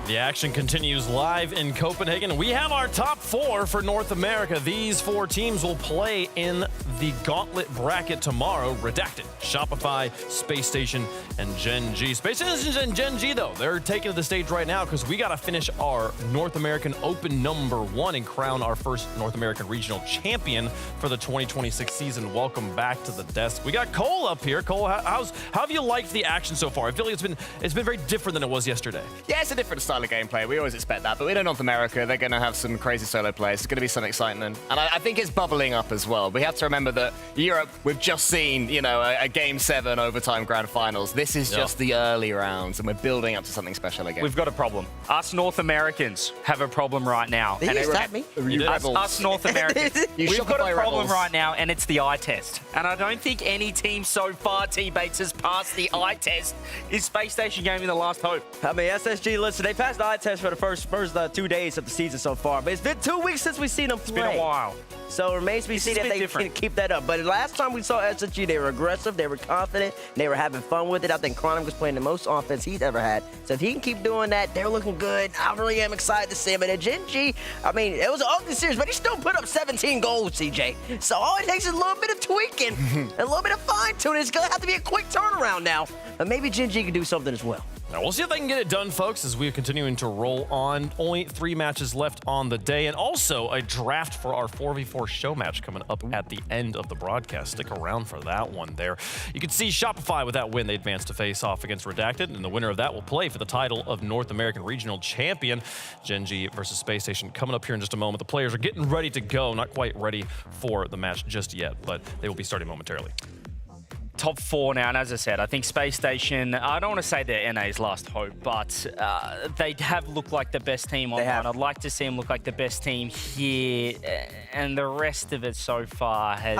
The action continues live in Copenhagen. We have our top 4 for North America. These 4 teams will play in the gauntlet bracket tomorrow. Redacted, Shopify, Space Station, and Gen.G. Space Station and Gen.G, though, they're taking to the stage right now because we got to finish our North American Open #1 and crown our first North American Regional Champion for the 2026 season. Welcome back to the desk. We got Cole up here. Cole, how have you liked the action so far? I feel like it's been very different than it was yesterday. Yeah, it's a different style of gameplay. We always expect that, but we know North America, they're going to have some crazy solo players. It's going to be some excitement. And I think it's bubbling up as well. We have to remember that Europe, we've just seen, a Game 7 overtime grand finals. This is just the early rounds, and we're building up to something special again. We've got a problem. Us North Americans have a problem right now. Did you slap me? Us North Americans. You We've got a Shopify problem rebels. right now, and it's the eye test. And I don't think any team so far, T-Bates, has passed the eye test. Is Space Station Gaming the last hope? I mean, SSG, listen, they passed the eye test for the first 2 days of the season so far, but it's been 2 weeks since we've seen them play. It's been a while. So it remains to be seen if they can keep that up. But last time we saw SSG, they were aggressive, they were confident, they were having fun with it. I think Chronic was playing the most offense he's ever had. So if he can keep doing that, they're looking good. I really am excited to see him. And at Gen.G, I mean, it was an ugly series, but he still put up 17 goals, CJ. So all it takes is a little bit of tweaking, a little bit of fine-tuning. It's going to have to be a quick turnaround now. But maybe Gen.G can do something as well. Now, we'll see if they can get it done, folks, as we're continuing to roll on. Only 3 matches left on the day, and also a draft for our 4v4 show match coming up at the end of the broadcast. Stick around for that one there. You can see Shopify with that win. They advanced to face off against Redacted, and the winner of that will play for the title of North American Regional Champion. Gen.G versus Space Station coming up here in just a moment. The players are getting ready to go. Not quite ready for the match just yet, but they will be starting momentarily. Top 4 now, and as I said, I think Space Station, I don't want to say they're NA's last hope, but they have looked like the best team online. I'd like to see them look like the best team here, and the rest of it so far has...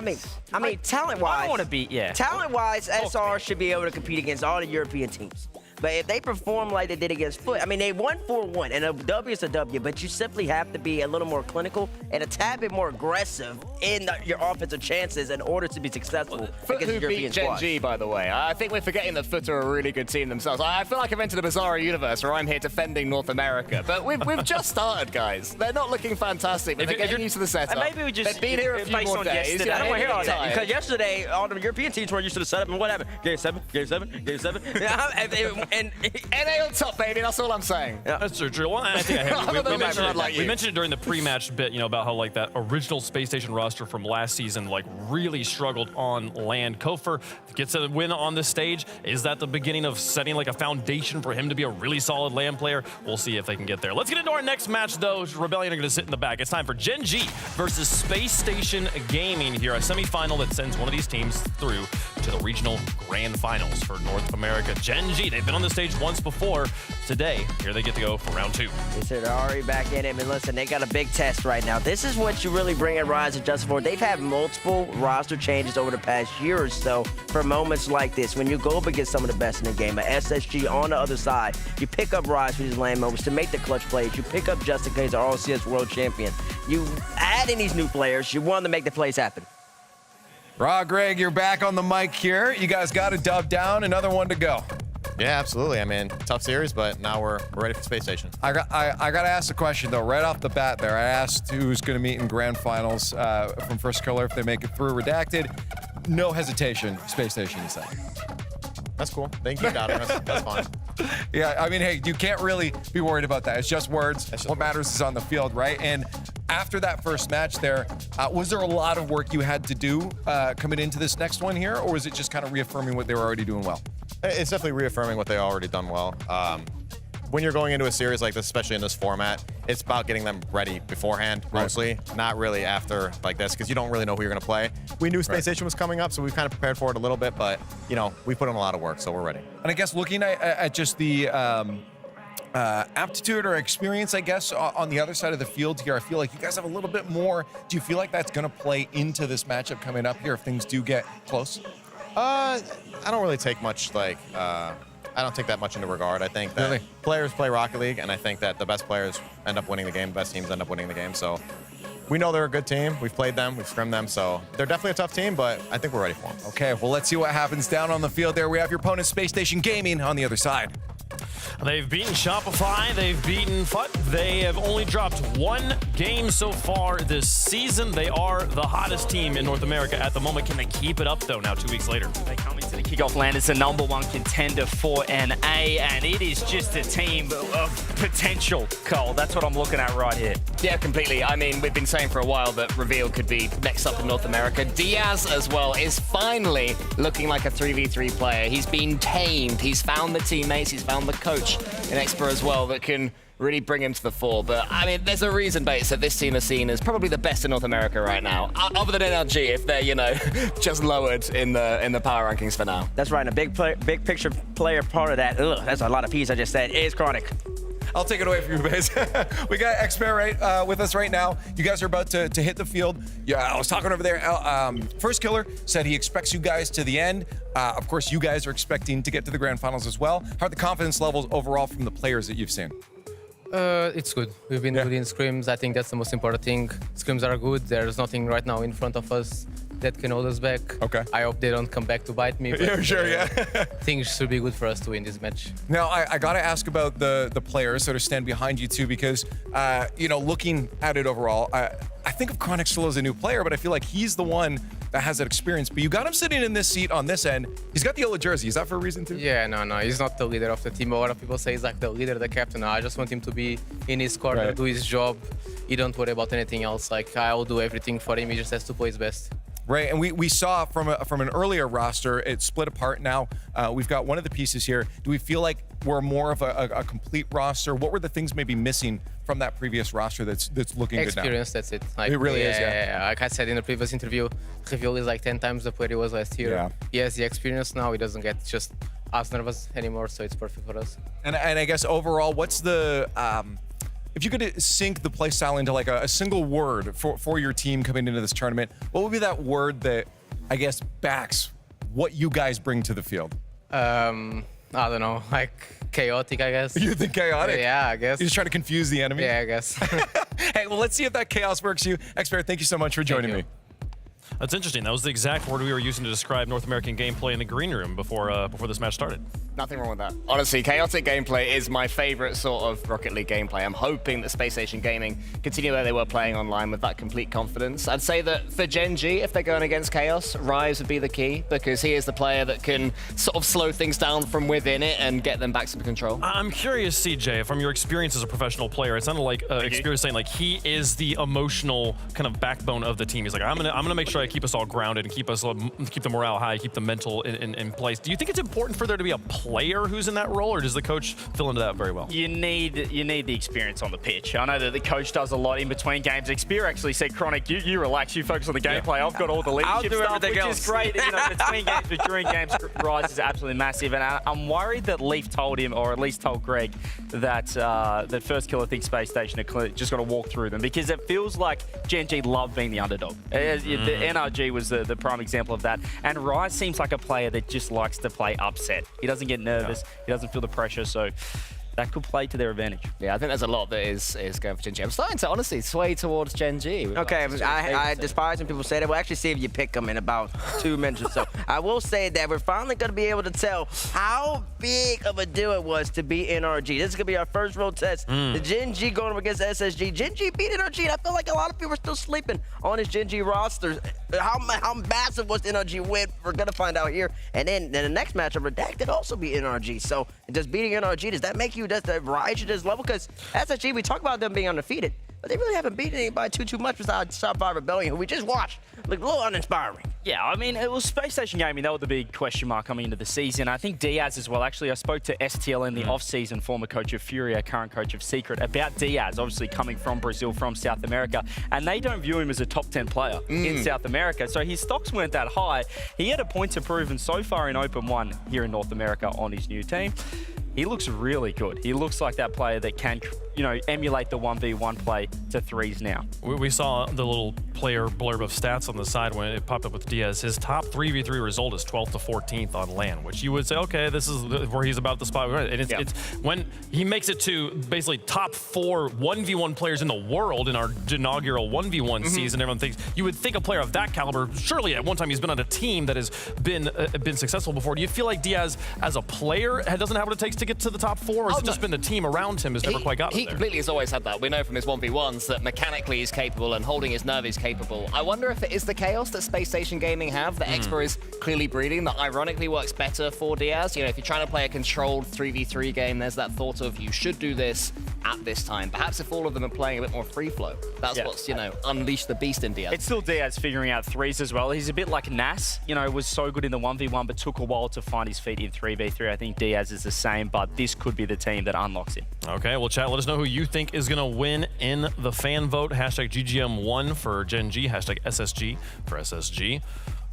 I mean, talent-wise... I don't want to be, Talent-wise, SR should be able to compete against all the European teams. But if they perform like they did against FUT, I mean, they won 4-1, and a W is a W, but you simply have to be a little more clinical and a tad bit more aggressive in your offensive chances in order to be successful FUT against who European beat squads. Gen.G, by the way. I think we're forgetting that FUT are a really good team themselves. I feel like I've entered a bizarre universe where I'm here defending North America. But we've just started, guys. They're not looking fantastic, but they're getting used to the setup. And maybe we just... They've been here a few more days. I don't want to hear all that, because yesterday, all the European teams were used to the setup, and what happened? Game 7, Game 7, Game 7. and NA on top, baby. That's all I'm saying. Yeah. That's true. Well, I think we mentioned it during the pre-match bit, about how like that original Space Station roster from last season like really struggled on land. Kofer gets a win on this stage. Is that the beginning of setting like a foundation for him to be a really solid land player? We'll see if they can get there. Let's get into our next match, though. Rebellion are going to sit in the back. It's time for Gen.G versus Space Station Gaming here, a semifinal that sends one of these teams through to the regional grand finals for North America. Gen.G, they've been on the stage once before. Today, here they get to go for round 2. They're already back in it. I mean, listen, they got a big test right now. This is what you really bring at Rise and Justice for. They've had multiple roster changes over the past year or so for moments like this. When you go up against some of the best in the game, a SSG on the other side, you pick up Rise for these lane moments to make the clutch plays. You pick up Justin Case, our RLCS world champion. You add in these new players. You want to make the plays happen. Greg, you're back on the mic here. You guys got a dub down, another one to go. Yeah, absolutely. I mean, tough series, but now we're ready for Space Station. I got to ask a question, though, right off the bat there. I asked who's going to meet in grand finals from First Killer if they make it through Redacted. No hesitation, Space Station, you said. That's cool. Thank you, Doubter. That's fine. Yeah, I mean, hey, you can't really be worried about that. It's just words. What matters is on the field, right? And after that first match there, was there a lot of work you had to do coming into this next one here, or was it just kind of reaffirming what they were already doing well? It's definitely reaffirming what they already done well. When you're going into a series like this, especially in this format, it's about getting them ready beforehand, mostly, not really after like this, because you don't really know who you're going to play. We knew Space Station was coming up, so we've kind of prepared for it a little bit, but, you know, we put in a lot of work, so we're ready. And I guess looking at just the aptitude or experience, I guess, on the other side of the field here, I feel like you guys have a little bit more. Do you feel like that's going to play into this matchup coming up here if things do get close? I don't really take much, like, I don't take that much into regard. I think that players play Rocket League, and I think that the best players end up winning the game, the best teams end up winning the game. So we know they're a good team. We've played them. We've scrimmed them. So they're definitely a tough team, but I think we're ready for them. Okay, well, let's see what happens down on the field there. We have your opponent, Space Station Gaming, on the other side. They've beaten Shopify, they've beaten FUT. They have only dropped one game so far this season. They are the hottest team in North America at the moment. Can they keep it up, though, now 2 weeks later? They come into the kickoff land as the #1 contender for NA, and it is just a team of potential, Cole. That's what I'm looking at right here. Yeah, completely. I mean, we've been saying for a while that Reveal could be next up in North America. Diaz, as well, is finally looking like a 3v3 player. He's been tamed. He's found the teammates. He's found the coach in Expo as well that can really bring him to the fore. But, I mean, there's a reason, Bates, that this team is seen as probably the best in North America right now, other than NRG, if they're, you know, just lowered in the power rankings for now. That's right, and a big picture player part of that, that's a lot of P's I just said, is Chronic. I'll take it away from you, Baze. We got Expert with us right now. You guys are about to hit the field. Yeah, I was talking over there. First Killer said he expects you guys to the end. Of course, you guys are expecting to get to the grand finals as well. How are the confidence levels overall from the players that you've seen? It's good. We've been good in scrims. I think that's the most important thing. Scrims are good. There's nothing right now in front of us that can hold us back. Okay. I hope they don't come back to bite me. But, yeah, sure, yeah. Things should be good for us to win this match. Now, I got to ask about the players that are standing behind you too, because, you know, looking at it overall, I think of Chronic still as a new player, but I feel like he's the one that has that experience. But you got him sitting in this seat on this end. He's got the yellow jersey. Is that for a reason too? Yeah, no. He's not the leader of the team. A lot of people say he's like the leader, the captain. No, I just want him to be in his corner, do his job. He don't worry about anything else. Like, I'll do everything for him. He just has to play his best. Right, and we saw from an earlier roster, it split apart now. We've got one of the pieces here. Do we feel like we're more of a complete roster? What were the things maybe missing from that previous roster that's looking good now? Experience, that's it. Like, it really is, yeah. Like I said in the previous interview, Reveal is like 10 times the player he was last year. Yeah. He has the experience now. He doesn't get just as nervous anymore, so it's perfect for us. And I guess overall, what's the... if you could sync the play style into like a single word for your team coming into this tournament, what would be that word that, I guess, backs what you guys bring to the field? I don't know, like chaotic, I guess. You think chaotic? Yeah, I guess. You're just trying to confuse the enemy? Yeah, I guess. Hey, well, let's see if that chaos works for you. Expert, thank you so much for joining me. That's interesting. That was the exact word we were using to describe North American gameplay in the green room before this match started. Nothing wrong with that. Honestly, chaotic gameplay is my favorite sort of Rocket League gameplay. I'm hoping that Space Station Gaming continue where they were playing online with that complete confidence. I'd say that for Gen.G, if they're going against Chaos, Rise would be the key, because he is the player that can sort of slow things down from within it and get them back to control. I'm curious, CJ, from your experience as a professional player, it sounded like Experience saying like he is the emotional kind of backbone of the team. He's like, I'm gonna make sure I keep us all grounded and keep the morale high, keep the mental in place. Do you think it's important for there to be a player who's in that role, or does the coach fill into that very well? You need the experience on the pitch. I know that the coach does a lot in between games. Exper actually said, Chronic, you relax, you focus on the gameplay. I've got all the leadership stuff, which is great. You know, between games, but during games, Rise is absolutely massive. And I'm worried that Leaf told him, or at least told Greg, that that First Killer thinks Space Station are just got to walk through them, because it feels like Gen.G love being the underdog. The NRG was the prime example of that. And Rise seems like a player that just likes to play upset. He doesn't get nervous. He doesn't feel the pressure. So that could play to their advantage. Yeah, I think there's a lot that is going for Gen.G. I'm starting to honestly sway towards Gen.G. Okay, I despise when people say that. We'll actually see if you pick them in about 2 minutes or so. I will say that we're finally going to be able to tell how big of a deal it was to beat NRG. This is going to be our first road test. The Gen.G going up against SSG. Gen.G beat NRG, and I feel like a lot of people are still sleeping on this Gen.G roster. How massive was the NRG win? We're going to find out here. And then the next matchup, Redacted also beat NRG. So does beating NRG, does that make you, does that rise you to this level? Because SSG, we talk about them being undefeated, but they really haven't beaten anybody too much besides Top 5 Rebellion, who we just watched. Look a little uninspiring. Yeah, I mean, it was Space Station Gaming. That was the big question mark coming into the season. I think Diaz as well. Actually, I spoke to STL in the off-season, former coach of Furia, current coach of Secret, about Diaz, obviously coming from Brazil, from South America. And they don't view him as a top 10 player in South America. So his stocks weren't that high. He had a point to prove, and so far in Open 1 here in North America on his new team, he looks really good. He looks like that player that can, you know, emulate the 1v1 play to threes now. We saw the little player blurb of stats on the side when it popped up with Diaz. His top 3v3 result is 12th to 14th on LAN, which you would say, okay, this is where he's about the spot. And it's when he makes it to basically top 4 1v1 players in the world in our inaugural 1v1 season. Everyone thinks, you would think a player of that caliber, surely at one time he's been on a team that has been successful before. Do you feel like Diaz as a player doesn't have what it takes to get to the top 4, or has it just been the team around him has never quite gotten there? He completely has always had that. We know from his 1v1s that mechanically he's capable and holding his nerve is capable. I wonder if it is the chaos that Space Station Gaming have that Expo is clearly breeding that ironically works better for Diaz. You know, if you're trying to play a controlled 3v3 game, there's that thought of you should do this at this time. Perhaps if all of them are playing a bit more free flow, that's what's, you know, unleashed the beast in Diaz. It's still Diaz figuring out threes as well. He's a bit like Nas, you know, was so good in the 1v1 but took a while to find his feet in 3v3. I think Diaz is the same, but this could be the team that unlocks him. Okay, well, chat, let us know who you think is going to win in the fan vote. Hashtag GGM1 for Gen.G, hashtag SSG for SSG.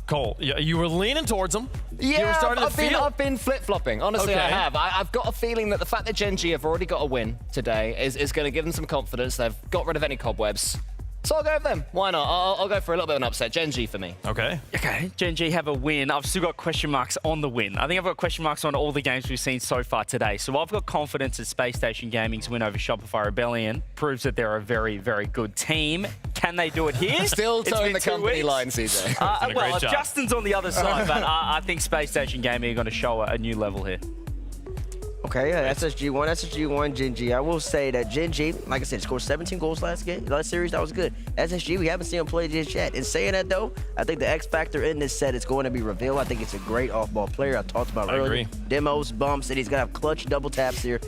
Cole, you were leaning towards him. Yeah, you were starting I've been flip-flopping. Honestly, I have. I've got a feeling that the fact that Gen.G have already got a win today is going to give them some confidence. They've got rid of any cobwebs. So I'll go with them. Why not? I'll go for a little bit of an upset. Gen.G for me. Okay. Okay, Gen.G have a win. I've still got question marks on the win. I think I've got question marks on all the games we've seen so far today. So I've got confidence that Space Station Gaming's win over Shopify Rebellion proves that they're a very, very good team. Can they do it here? Still towing the company line, CJ. Well, Justin's on the other side, but I think Space Station Gaming are going to show a new level here. Okay, SSG1, Gen.G. I will say that Gen.G, like I said, scored 17 goals last series. That was good. SSG, we haven't seen him play just yet. In saying that, though, I think the X factor in this set is going to be revealed. I think it's a great off-ball player. I talked about earlier. Demos, bumps, and he's going to have clutch double taps here.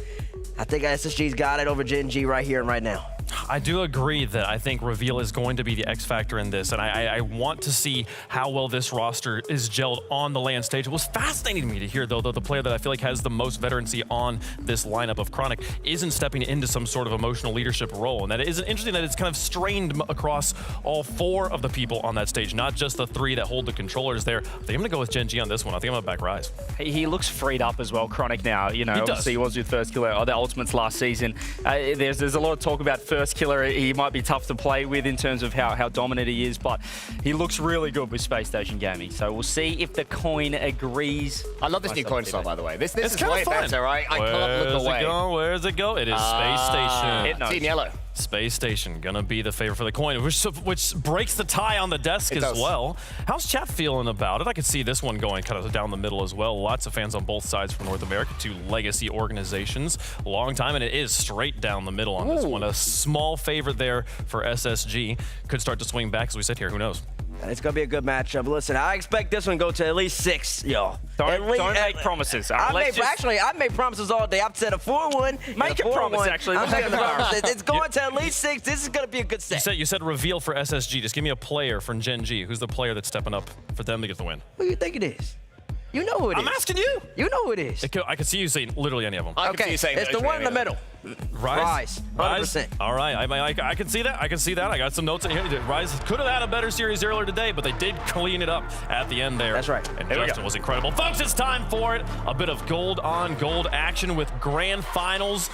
I think SSG's got it over Gen.G right here and right now. I do agree that I think Reveal is going to be the X factor in this, and I want to see how well this roster is gelled on the LAN stage. It was fascinating to me to hear, though, the player that I feel like has the most veterancy on this lineup of Chronic isn't stepping into some sort of emotional leadership role, and that is interesting that it's kind of strained across all 4 of the people on that stage, not just the 3 that hold the controllers there. I think I'm going to go with Gen.G on this one. I think I'm going to back Rise. He looks freed up as well, Chronic now. You know, obviously he was your first killer of the Ultimates last season. There's a lot of talk about first killer. He might be tough to play with in terms of how dominant he is, but he looks really good with Space Station Gaming. So we'll see if the coin agrees. I love this new coin style, by the way. This is way better, right? I can't look away. Where's it go? It is Space Station. Team Yellow. Space Station gonna be the favorite for the coin, which breaks the tie on the desk as well. How's chat feeling about it? I could see this one going kind of down the middle as well. Lots of fans on both sides from North America, 2 legacy organizations. Long time, and it is straight down the middle on this one. A small favorite there for SSG. Could start to swing back as we sit here. Who knows? It's going to be a good matchup. Listen, I expect this one to go to at least 6, y'all. Don't make promises. I made promises all day. I've said a 4-1. Make a promise, actually. It's going to at least 6. This is going to be a good set. You said reveal for SSG. Just give me a player from Gen.G. Who's the player that's stepping up for them to get the win? Who do you think it is? You know who it is. I'm asking you. You know who it is. I can see you saying literally any of them. Okay, it's the one in the middle. Rise. 100%. All right, I can see that. I got some notes in here. Rise could have had a better series earlier today, but they did clean it up at the end there. That's right. And Justin was incredible. Folks, it's time for it. A bit of gold on gold action with grand finals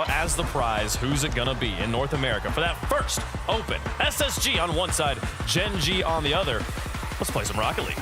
as the prize. Who's it gonna be in North America for that first Open? SSG on one side, Gen.G on the other. Let's play some Rocket League.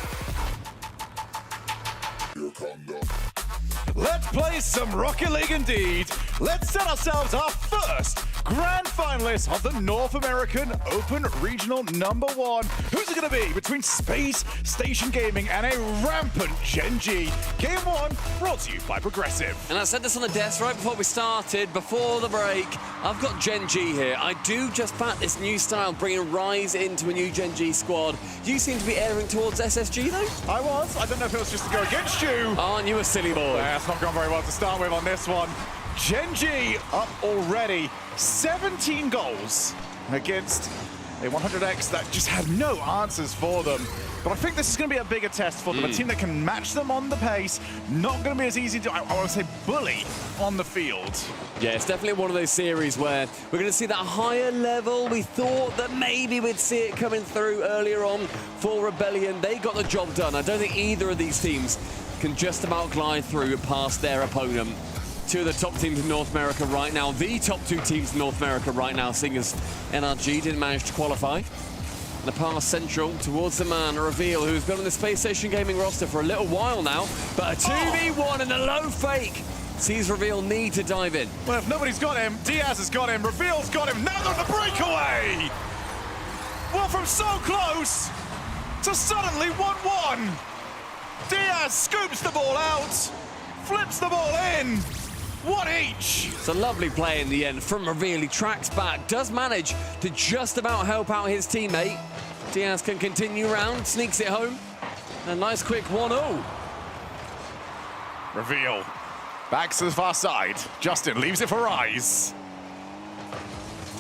Let's play some Rocket League indeed. let's set ourselves our first grand finalist of the North American Open Regional #1. Who's it going to be between Space Station Gaming and a rampant Gen.G? Game 1 brought to you by Progressive. And I said this on the desk right before we started, before the break. I've got Gen.G here. I do just back this new style, bringing Rise into a new Gen.G squad. You seem to be erring towards SSG, though? I was. I don't know if it was just to go against you. Aren't you a silly boy? Yeah, it's not gone very well to start with on this one. Gen.G up already. 17 goals against a 100X that just had no answers for them. But I think this is going to be a bigger test for them. A team that can match them on the pace. Not going to be as easy to, I want to say, bully on the field. Yeah, it's definitely one of those series where we're going to see that higher level. We thought that maybe we'd see it coming through earlier on for Rebellion. They got the job done. I don't think either of these teams can just about glide through past their opponent. Two of the top teams in North America right now. The top two teams in North America right now, seeing as NRG didn't manage to qualify. And the pass central towards the man, Reveal, who's been on the Space Station Gaming roster for a little while now. But a 2v1 and a low fake sees Reveal need to dive in. Well, if nobody's got him, Diaz has got him, Reveal's got him. Now they're on the breakaway! Well, from so close to suddenly 1-1. Diaz scoops the ball out, flips the ball in. One each. It's a lovely play in the end from Reveal. He tracks back, does manage to just about help out his teammate. Diaz can continue round, sneaks it home. A nice quick 1-0. Reveal. Back to the far side. Justin leaves it for Rise.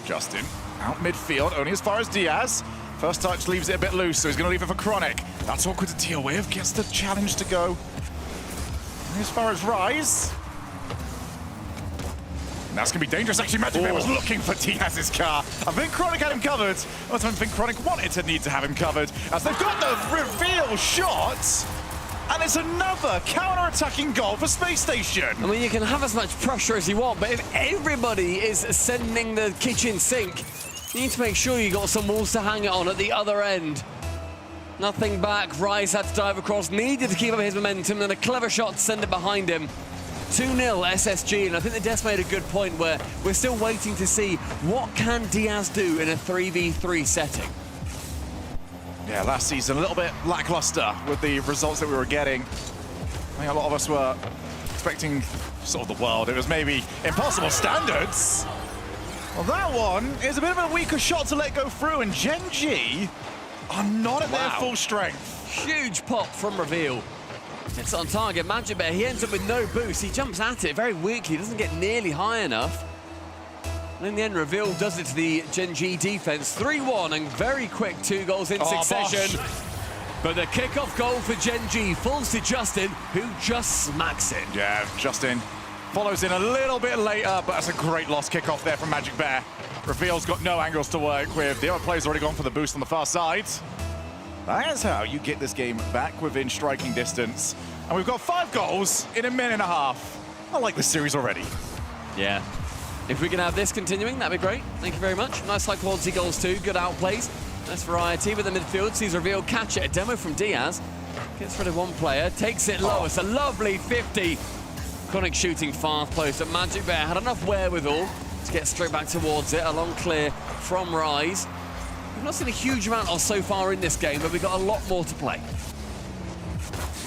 Justin out midfield, only as far as Diaz. First touch leaves it a bit loose, so he's going to leave it for Chronic. That's awkward to deal with. Gets the challenge to go. Only as far as Rise. That's going to be dangerous. Actually, Magic Bear was looking for Diaz's car. I think Chronic had him covered. I don't think Chronic wanted to need to have him covered, as they've got the Reveal shot. And it's another counter-attacking goal for Space Station. I mean, you can have as much pressure as you want, but if everybody is sending the kitchen sink, you need to make sure you got some walls to hang it on at the other end. Nothing back. Rise had to dive across, needed to keep up his momentum, and a clever shot to send it behind him. 2-0 SSG, and I think the Des made a good point where we're still waiting to see what can Diaz do in a 3v3 setting. Yeah, last season a little bit lackluster with the results that we were getting. I think a lot of us were expecting sort of the world. It was maybe impossible standards. Well, that one is a bit of a weaker shot to let go through, and Gen.G are not at their full strength. Huge pop from Reveal. It's on target. Magic Bear, he ends up with no boost. He jumps at it very weakly, doesn't get nearly high enough. And in the end, Reveal does it to the Gen.G defense. 3-1 and very quick 2 goals in succession. But the kickoff goal for Gen.G falls to Justin, who just smacks it. Yeah, Justin follows in a little bit later, but that's a great lost kickoff there from Magic Bear. Reveal's got no angles to work with. The other player's already gone for the boost on the far side. That's how you get this game back within striking distance. And we've got 5 goals in a minute and a half. I like this series already. Yeah. If we can have this continuing, that'd be great. Thank you very much. Nice high-quality goals too. Good outplays. Nice variety with the midfield. Sees Reveal catch it. A demo from Diaz. Gets rid of one player. Takes it low. It's a lovely 50. Chronic shooting far post. But Magic Bear had enough wherewithal to get straight back towards it. A long clear from Rise. We've not seen a huge amount so far in this game, but we've got a lot more to play.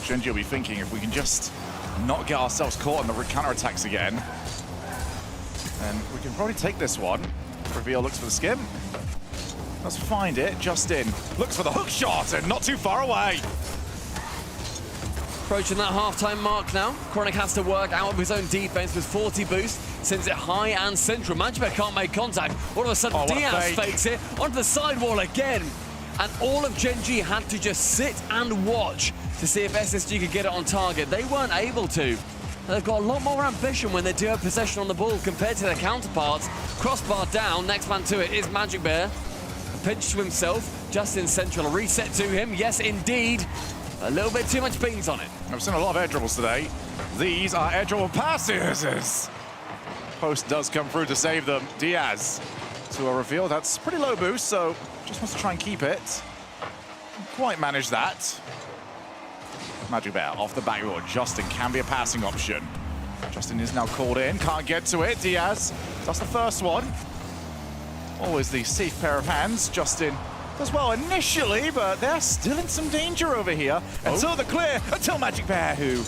Gen.G will be thinking if we can just not get ourselves caught in the counter-attacks again, and we can probably take this one. Reveal looks for the skim. Let's find it. Justin looks for the hook shot and not too far away. Approaching that half-time mark now. Chronic has to work out of his own defense with 40 boost. Sends it high and central. Magic Bear can't make contact. All of a sudden, Diaz fakes it onto the sidewall again. And all of Gen.G had to just sit and watch to see if SSG could get it on target. They weren't able to. They've got a lot more ambition when they do have possession on the ball compared to their counterparts. Crossbar down. Next man to it is Magic Bear. A pinch to himself. Justin central. A reset to him. Yes, indeed. A little bit too much beans on it. I've seen a lot of air dribbles today. These are air dribble passes. Post does come through to save them. Diaz to a Reveal. That's pretty low boost, so just wants to try and keep it. Didn't quite manage that. Magic Bear off the backboard. Justin can be a passing option. Justin is now called in, can't get to it. Diaz, that's the first one. Always the safe pair of hands. Justin does well initially, but they're still in some danger over here. Until the clear, until Magic Bear, who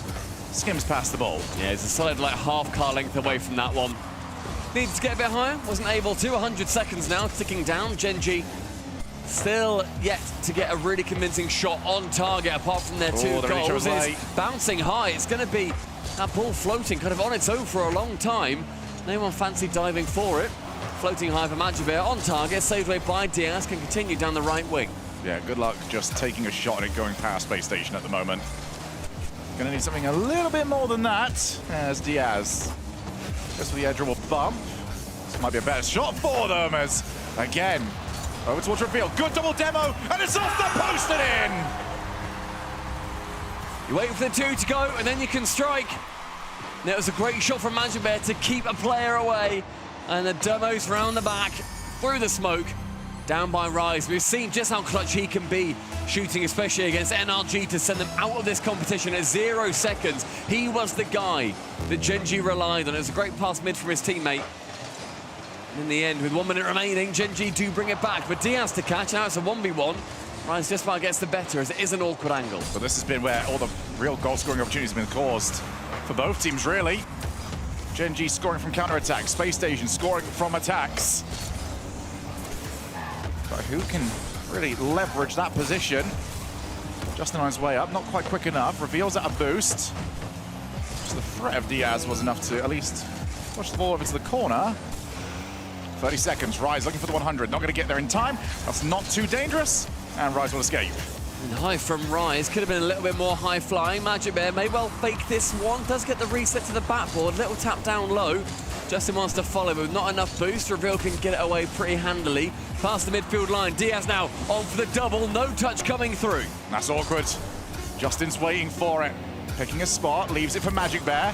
skims past the ball. Yeah, it's a solid like half car length away from that one. Needed to get a bit higher, wasn't able to. 100 seconds now, ticking down. Gen.G still yet to get a really convincing shot on target, apart from their two goals. It's bouncing high. It's going to be that ball floating kind of on its own for a long time. No one fancy diving for it. Floating high for Magic Bear on target, saved away by Diaz, can continue down the right wing. Yeah, good luck just taking a shot at it going past Space Station at the moment. Gonna need something a little bit more than that, as Diaz goes for the edge of a bump. This might be a better shot for them, as, again, over towards Reveal. Good double demo, and it's off the post and in! You wait for the two to go, and then you can strike. And it was a great shot from Magic Bear to keep a player away. And the demos round the back, through the smoke, down by Rise. We've seen just how clutch he can be, shooting especially against NRG to send them out of this competition at 0 seconds. He was the guy that Gen.G relied on. It was a great pass mid from his teammate. And in the end, with 1 minute remaining, Gen.G do bring it back, but Diaz to catch. Now it's a 1v1. Rise just about gets the better, as it is an awkward angle. But this has been where all the real goal-scoring opportunities have been caused for both teams, really. Gen.G scoring from counter-attack, Space Station scoring from attacks. But who can really leverage that position? Justin on his way up, not quite quick enough. Reveals at a boost. Just the threat of Diaz was enough to at least push the ball over to the corner. 30 seconds, Rise looking for the 100. Not going to get there in time. That's not too dangerous. And Rise will escape. And high from Rise, could have been a little bit more high flying. Magic Bear may well fake this one, does get the reset to the backboard, little tap down low. Justin wants to follow, but not enough boost. Reveal can get it away pretty handily. Past the midfield line, Diaz now on for the double, no touch coming through. That's awkward. Justin's waiting for it. Picking a spot, leaves it for Magic Bear.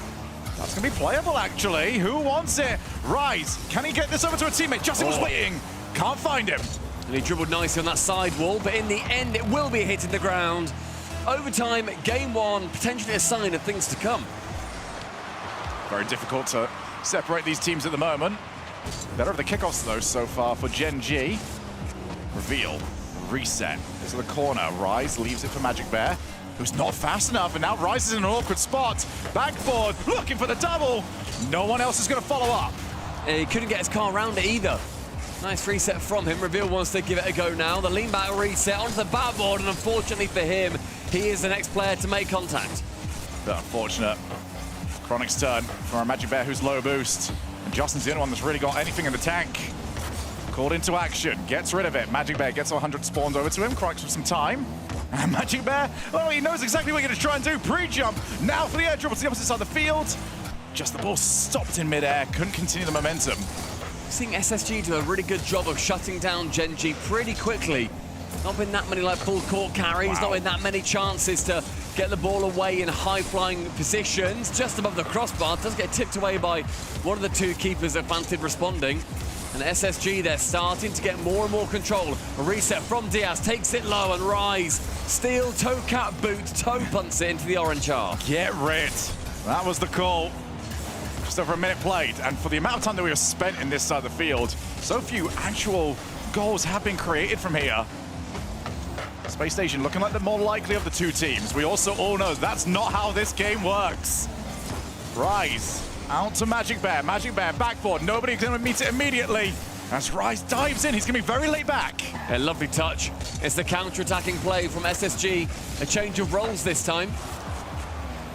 That's going to be playable, actually. Who wants it? Rise, can he get this over to a teammate? Justin was waiting, can't find him. And he dribbled nicely on that side wall, but in the end, it will be hitting the ground. Overtime, game one, potentially a sign of things to come. Very difficult to separate these teams at the moment. Better of the kickoffs, though, so far for Gen.G. Reveal, reset, into the corner. Rise leaves it for Magic Bear, who's not fast enough, and now Rise is in an awkward spot. Backboard, looking for the double. No one else is going to follow up. And he couldn't get his car around it either. Nice reset from him. Reveal wants to give it a go now. The lean back reset onto the backboard, and unfortunately for him, he is the next player to make contact. But unfortunate. Chronic's turn for a Magic Bear who's low boost. And Justin's the only one that's really got anything in the tank. Called into action, gets rid of it. Magic Bear gets 100 spawns over to him. Chronic's with some time. And Magic Bear, well, he knows exactly what he's going to try and do. Pre-jump, now for the air dribble to the opposite side of the field. Just the ball stopped in midair, couldn't continue the momentum. Seeing SSG do a really good job of shutting down Gen.G pretty quickly. Not been that many like full court carries, not been that many chances to get the ball away in high-flying positions. Just above the crossbar, does get tipped away by one of the two keepers that fancied responding. And SSG, they're starting to get more and more control. A reset from Diaz, takes it low, and Rise. Steel toe cap boot, toe punts it into the orange half. Get rid. That was the call. Just over a minute played, and for the amount of time that we have spent in this side of the field, so few actual goals have been created from here. Space Station looking like the more likely of the two teams. We also all know that's not how this game works. Rise out to Magic Bear. Magic Bear backboard. Nobody's going to meet it immediately. As Rise dives in, he's going to be very late back. A lovely touch. It's the counter-attacking play from SSG. A change of roles this time.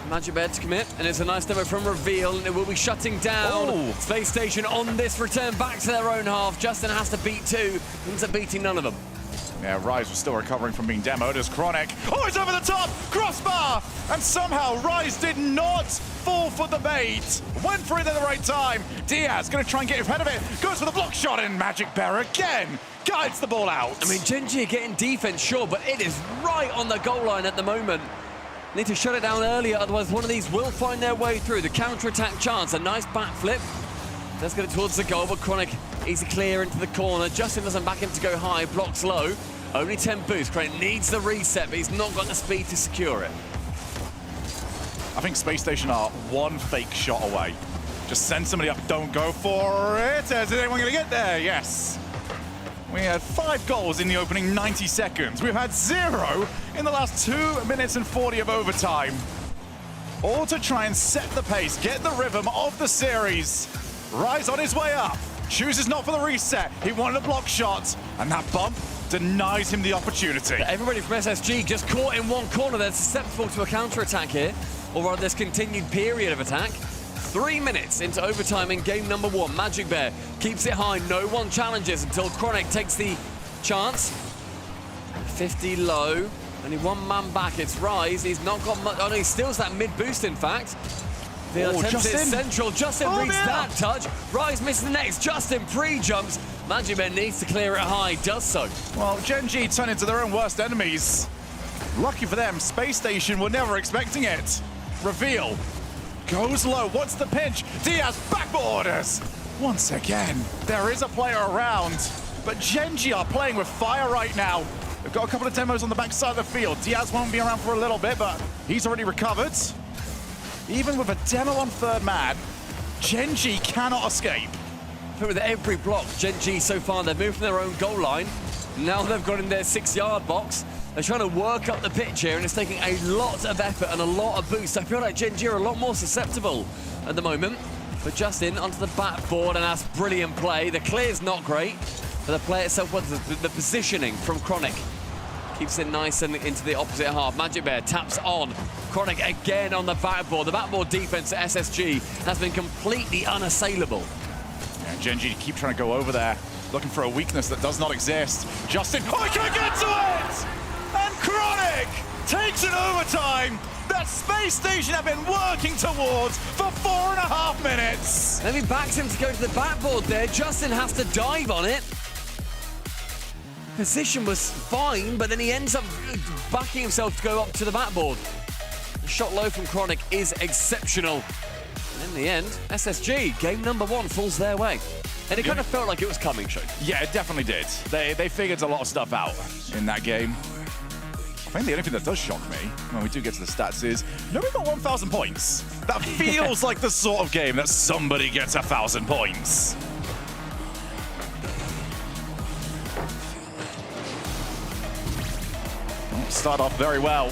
Magic Bear to commit, and it's a nice demo from Reveal, and it will be shutting down Space Station on this return back to their own half. Justin has to beat two, ends up beating none of them. Yeah, Rise was still recovering from being demoed as Chronic. Oh, it's over the top! Crossbar! And somehow Rise did not fall for the bait. Went for it at the right time. Diaz gonna try and get ahead of it. Goes for the block shot, and Magic Bear again guides the ball out. I mean, Gen.G are getting defense, sure, but it is right on the goal line at the moment. Need to shut it down earlier, otherwise one of these will find their way through. The counter-attack chance, a nice backflip. Let's get it towards the goal, but Chronic easy clear into the corner. Justin doesn't back him to go high, blocks low. Only 10 boost. Chronic needs the reset, but he's not got the speed to secure it. I think Space Station are one fake shot away. Just send somebody up, don't go for it. Is anyone gonna get there? Yes. We had 5 goals in the opening 90 seconds. We've had 0 in the last 2 minutes and 40 of overtime. All to try and set the pace, get the rhythm of the series. Rise on his way up. Chooses not for the reset. He wanted a block shot, and that bump denies him the opportunity. Everybody from SSG just caught in one corner. They're susceptible to a counter-attack here, or rather this continued period of attack. 3 minutes into overtime in game number 1. Magic Bear keeps it high. No one challenges until Chronic takes the chance. 50 low. Only one man back. It's Rise. He's not got much. Oh, no, he steals that mid boost, in fact. The attempt is central. Justin reads that touch. Rise misses the next. Justin pre-jumps. Magic Bear needs to clear it high. Does so. Well, Gen.G turn into their own worst enemies. Lucky for them, Space Station were never expecting it. Reveal. Goes low. What's the pinch? Diaz backborders. Once again, there is a player around, but Gen.G are playing with fire right now. They've got a couple of demos on the back side of the field. Diaz won't be around for a little bit, but he's already recovered. Even with a demo on third man, Gen.G cannot escape. With every block, Gen.G so far, they've moved from their own goal line. Now they've got in their 6-yard box. They're trying to work up the pitch here, and it's taking a lot of effort and a lot of boost. I feel like Gen.G are a lot more susceptible at the moment. But Justin onto the backboard, and that's brilliant play. The clear's not great, but the play itself, the positioning from Chronic keeps it nice and into the opposite half. Magic Bear taps on. Chronic again on the backboard. The backboard defense at SSG has been completely unassailable. Yeah, Gen.G keep trying to go over there, looking for a weakness that does not exist. Justin, oh, he can't get to it! And Chronic takes it overtime that Space Station have been working towards for 4.5 minutes. Then he backs him to go to the backboard there. Justin has to dive on it. Position was fine, but then he ends up backing himself to go up to the backboard. The shot low from Chronic is exceptional. And in the end, SSG, game number 1, falls their way. And it kind of felt like it was coming, Shane. Yeah, it definitely did. They figured a lot of stuff out in that game. I think the only thing that does shock me when we do get to the stats is nobody got 1,000 points. That feels like the sort of game that somebody gets 1,000 points. Start off very well.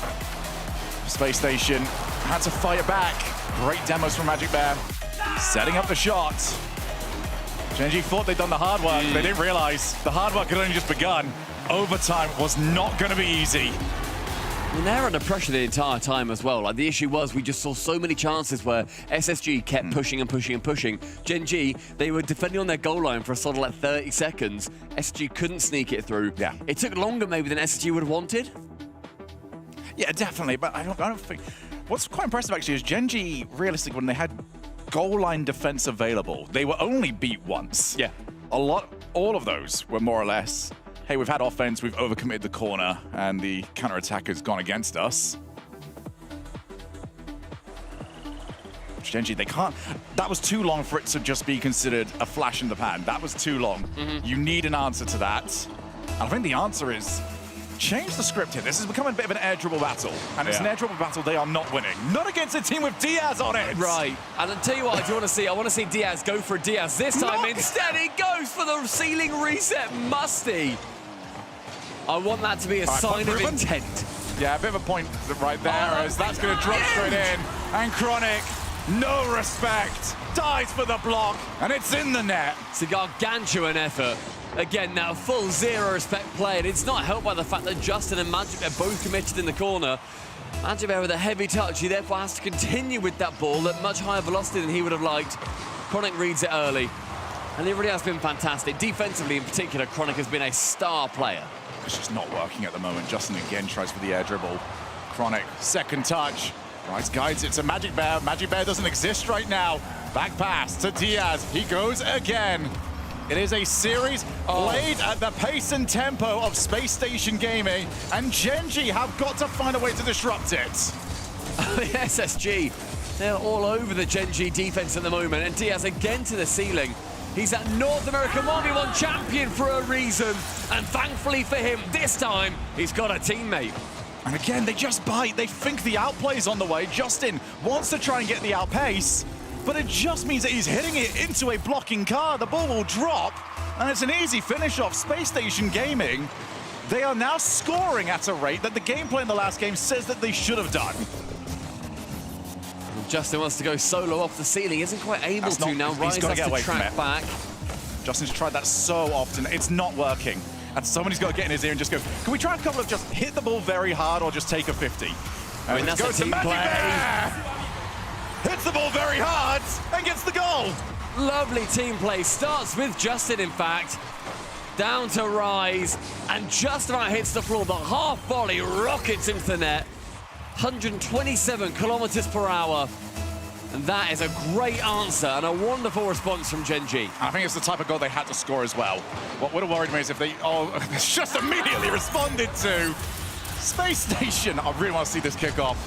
Space Station had to fight it back. Great demos from Magic Bear. Setting up the shot. Gen.G thought they'd done the hard work. They didn't realize the hard work had only just begun. Overtime was not going to be easy. And they're under pressure the entire time as well. Like, the issue was we just saw so many chances where SSG kept pushing and pushing and pushing. Gen.G, they were defending on their goal line for a sort of like 30 seconds. SSG couldn't sneak it through. Yeah. It took longer maybe than SSG would have wanted. Yeah, definitely, but I don't think... What's quite impressive, actually, is Gen.G, realistically, when they had goal line defense available, they were only beat once. Yeah. All of those were more or less, hey, we've had offense, we've overcommitted the corner, and the counter-attack has gone against us. Gen.G, they can't... That was too long for it to just be considered a flash in the pan. That was too long. You need an answer to that. And I think the answer is... change the script here. This has become a bit of an air dribble battle. And it's an air dribble battle they are not winning. Not against a team with Diaz on it. Right. And I'll tell you what I do want to see. I want to see Diaz go for a Diaz. This time instead he goes for the ceiling reset. Musty. I want that to be a sign of intent. Yeah, a bit of a point right there as that's going to drop straight in. And Chronic, no respect, dies for the block. And it's in the net. It's a gargantuan effort. Again, now full zero respect play, and it's not helped by the fact that Justin and Magic are both committed in the corner. Magic Bear with a heavy touch, he therefore has to continue with that ball at much higher velocity than he would have liked. Chronic reads it early, and he really has been fantastic. Defensively in particular, Chronic has been a star player. It's just not working at the moment. Justin again tries for the air dribble. Chronic, second touch. Rice guides it to Magic Bear. Magic Bear doesn't exist right now. Back pass to Diaz. He goes again. It is a series played at the pace and tempo of Space Station Gaming, and Gen.G have got to find a way to disrupt it. The SSG, they're all over the Gen.G defense at the moment, and Diaz again to the ceiling. He's that North American 1v1 champion for a reason, and thankfully for him, this time, he's got a teammate. And again, they just bite. They think the outplay is on the way. Justin wants to try and get the outpace, but it just means that he's hitting it into a blocking car. The ball will drop, and it's an easy finish off. Space Station Gaming, they are now scoring at a rate that the gameplay in the last game says that they should have done. Justin wants to go solo off the ceiling. Isn't quite able to now. Rise He's got to has get to away from track it. back. Justin's tried that so often. It's not working. And somebody's got to get in his ear and just go, can we try a couple of just hit the ball very hard or just take a 50? I mean, that's goes a to team Magic play. Bear! Hits the ball very hard and gets the goal. Lovely team play. Starts with Justin, in fact. Down to Rise, and just about hits the floor. The half volley rockets into the net. 127 kilometers per hour. And that is a great answer and a wonderful response from Gen.G. I think it's the type of goal they had to score as well. What would have worried me is if they just immediately responded to Space Station. I really want to see this kick off.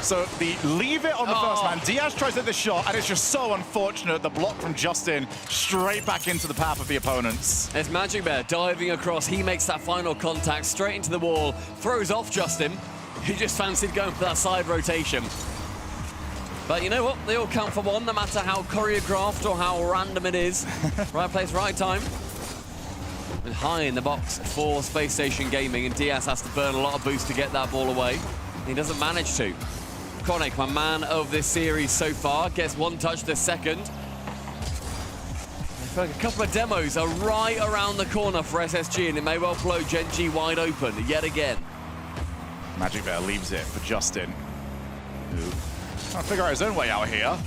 So the leave it on the first man. Diaz tries to hit the shot, and it's just so unfortunate. The block from Justin straight back into the path of the opponents. It's Magic Bear diving across. He makes that final contact straight into the wall, throws off Justin. He just fancied going for that side rotation. But you know what? They all count for one, no matter how choreographed or how random it is. Right place, right time. And high in the box for Space Station Gaming, and Diaz has to burn a lot of boost to get that ball away. He doesn't manage to. Chronic, my man of this series so far, gets one touch this second. I feel like a couple of demos are right around the corner for SSG, and it may well blow Gen.G wide open yet again. Magic Bear leaves it for Justin, who trying to figure out his own way out here.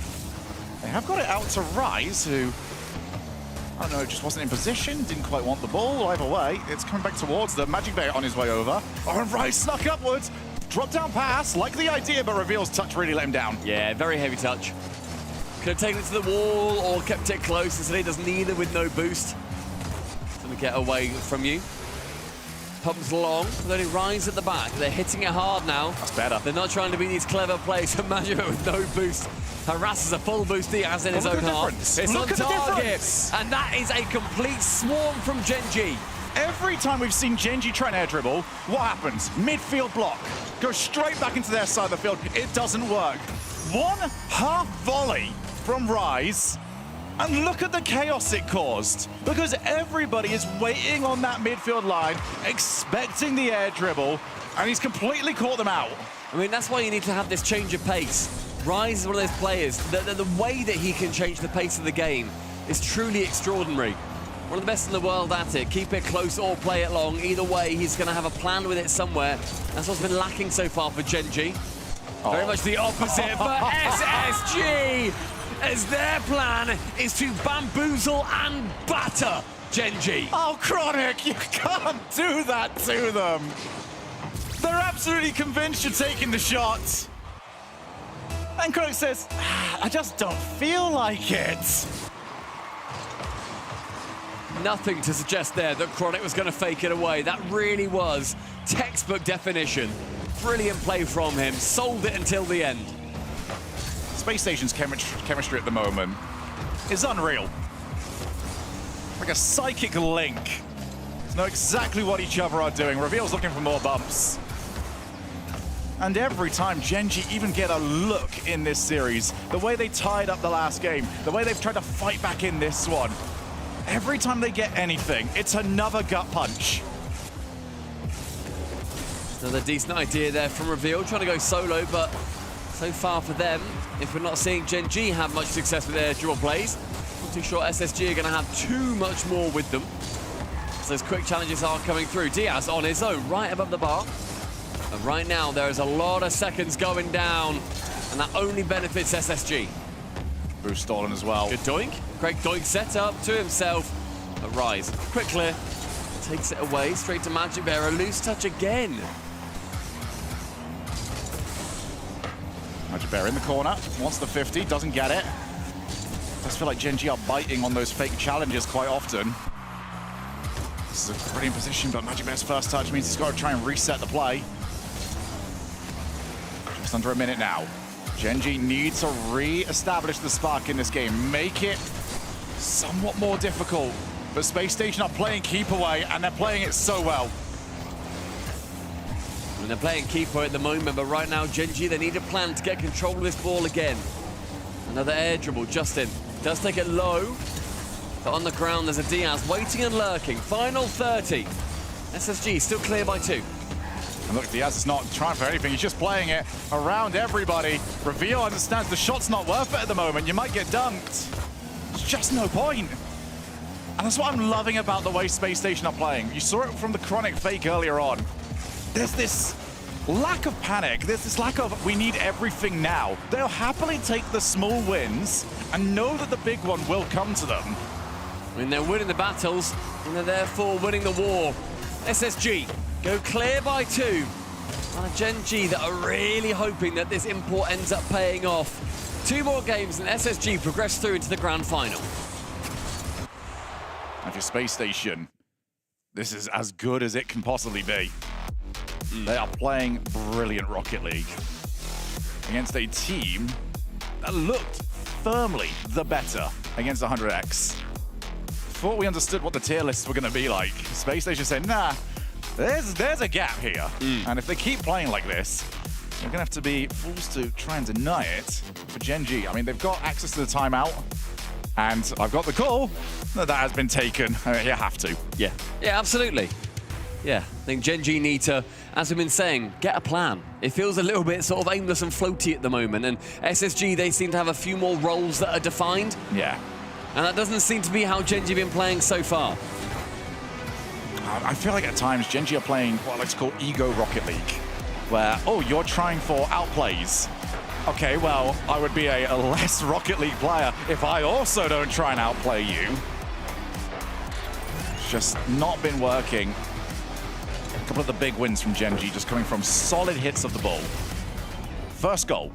They have got it out to Rise, who, I don't know, just wasn't in position, didn't quite want the ball. Either way, it's coming back towards them. Magic Bear on his way over. Oh, and Rise snuck upwards. Drop down pass, like the idea, but Reveal's touch really let him down. Yeah, very heavy touch. Could have taken it to the wall or kept it close. Instead, he does neither with no boost. It's going to get away from you. Pumps long, but only Rise at the back. They're hitting it hard now. That's better. They're not trying to be these clever plays. Imagine it with no boost. Harasses a full boost Diaz in his own half. It's on target. And that is a complete swarm from Gen.G. Every time we've seen Gen.G try and air dribble, what happens? Midfield block. Goes straight back into their side of the field. It doesn't work. One half volley from Rise. And look at the chaos it caused. Because everybody is waiting on that midfield line, expecting the air dribble, and he's completely caught them out. I mean, that's why you need to have this change of pace. Rise is one of those players, the way that he can change the pace of the game is truly extraordinary. One of the best in the world at it. Keep it close or play it long. Either way, he's going to have a plan with it somewhere. That's what's been lacking so far for Gen.G. Very much the opposite for SSG, as their plan is to bamboozle and batter Gen.G. Oh, Chronic, you can't do that to them. They're absolutely convinced you're taking the shot. And Chronic says, I just don't feel like it. Nothing to suggest there that Chronic was going to fake it away. That really was textbook definition. Brilliant play from him. Sold it until the end. Space Station's chemistry at the moment is unreal. Like a psychic link. They know exactly what each other are doing. Reveal's looking for more bumps. And every time Gen.G even get a look in this series, the way they tied up the last game, the way they've tried to fight back in this one, every time they get anything, it's another gut punch. Another decent idea there from Reveal, trying to go solo, but so far for them, if we're not seeing Gen.G have much success with their dribble plays, not too sure SSG are going to have too much more with them. So those quick challenges are coming through. Diaz on his own, right above the bar. And right now, there is a lot of seconds going down, and that only benefits SSG. Boost stolen as well. Good doink. Great doink set up to himself. A Rise. Quick clear. Takes it away, straight to Magic Bear. A loose touch again. Magic Bear in the corner, wants the 50, doesn't get it. Does feel like Gen.G are biting on those fake challenges quite often. This is a brilliant position, but Magic Bear's first touch means he's got to try and reset the play. Just under a minute now. Gen.G needs to re-establish the spark in this game, make it somewhat more difficult. But Space Station are playing keep away, and they're playing it so well. mean, they're playing keeper at the moment, but right now, Gen.G, they need a plan to get control of this ball again. Another air dribble. Justin does take it low, but on the ground, there's a Diaz waiting and lurking. Final 30. SSG still clear by 2. And look, Diaz is not trying for anything. He's just playing it around everybody. Reveal understands the shot's not worth it at the moment. You might get dunked. There's just no point. And that's what I'm loving about the way Space Station are playing. You saw it from the Chronic fake earlier on. There's this lack of panic. There's this lack of, we need everything now. They'll happily take the small wins and know that the big one will come to them. I mean, they're winning the battles, and they're therefore winning the war. SSG go clear by 2. And Gen.G that are really hoping that this import ends up paying off. 2 more games, and SSG progress through into the grand final. If you're Space Station, this is as good as it can possibly be. They are playing brilliant Rocket League against a team that looked firmly the better against 100X. Thought we understood what the tier lists were going to be like. Space Station said, nah, there's a gap here. And if they keep playing like this, they're going to have to be fools to try and deny it for Gen.G. I mean, they've got access to the timeout. And I've got the call that has been taken. I mean, you have to. Yeah, absolutely. Yeah, I think Gen.G need to, as we've been saying, get a plan. It feels a little bit sort of aimless and floaty at the moment, and SSG, they seem to have a few more roles that are defined. Yeah. And that doesn't seem to be how Gen.G been playing so far. I feel like at times Gen.G are playing what I like to call ego Rocket League, where, oh, you're trying for outplays. Okay, well, I would be a less Rocket League player if I also don't try and outplay you. It's just not been working. A couple of the big wins from Gen.G just coming from solid hits of the ball. First goal,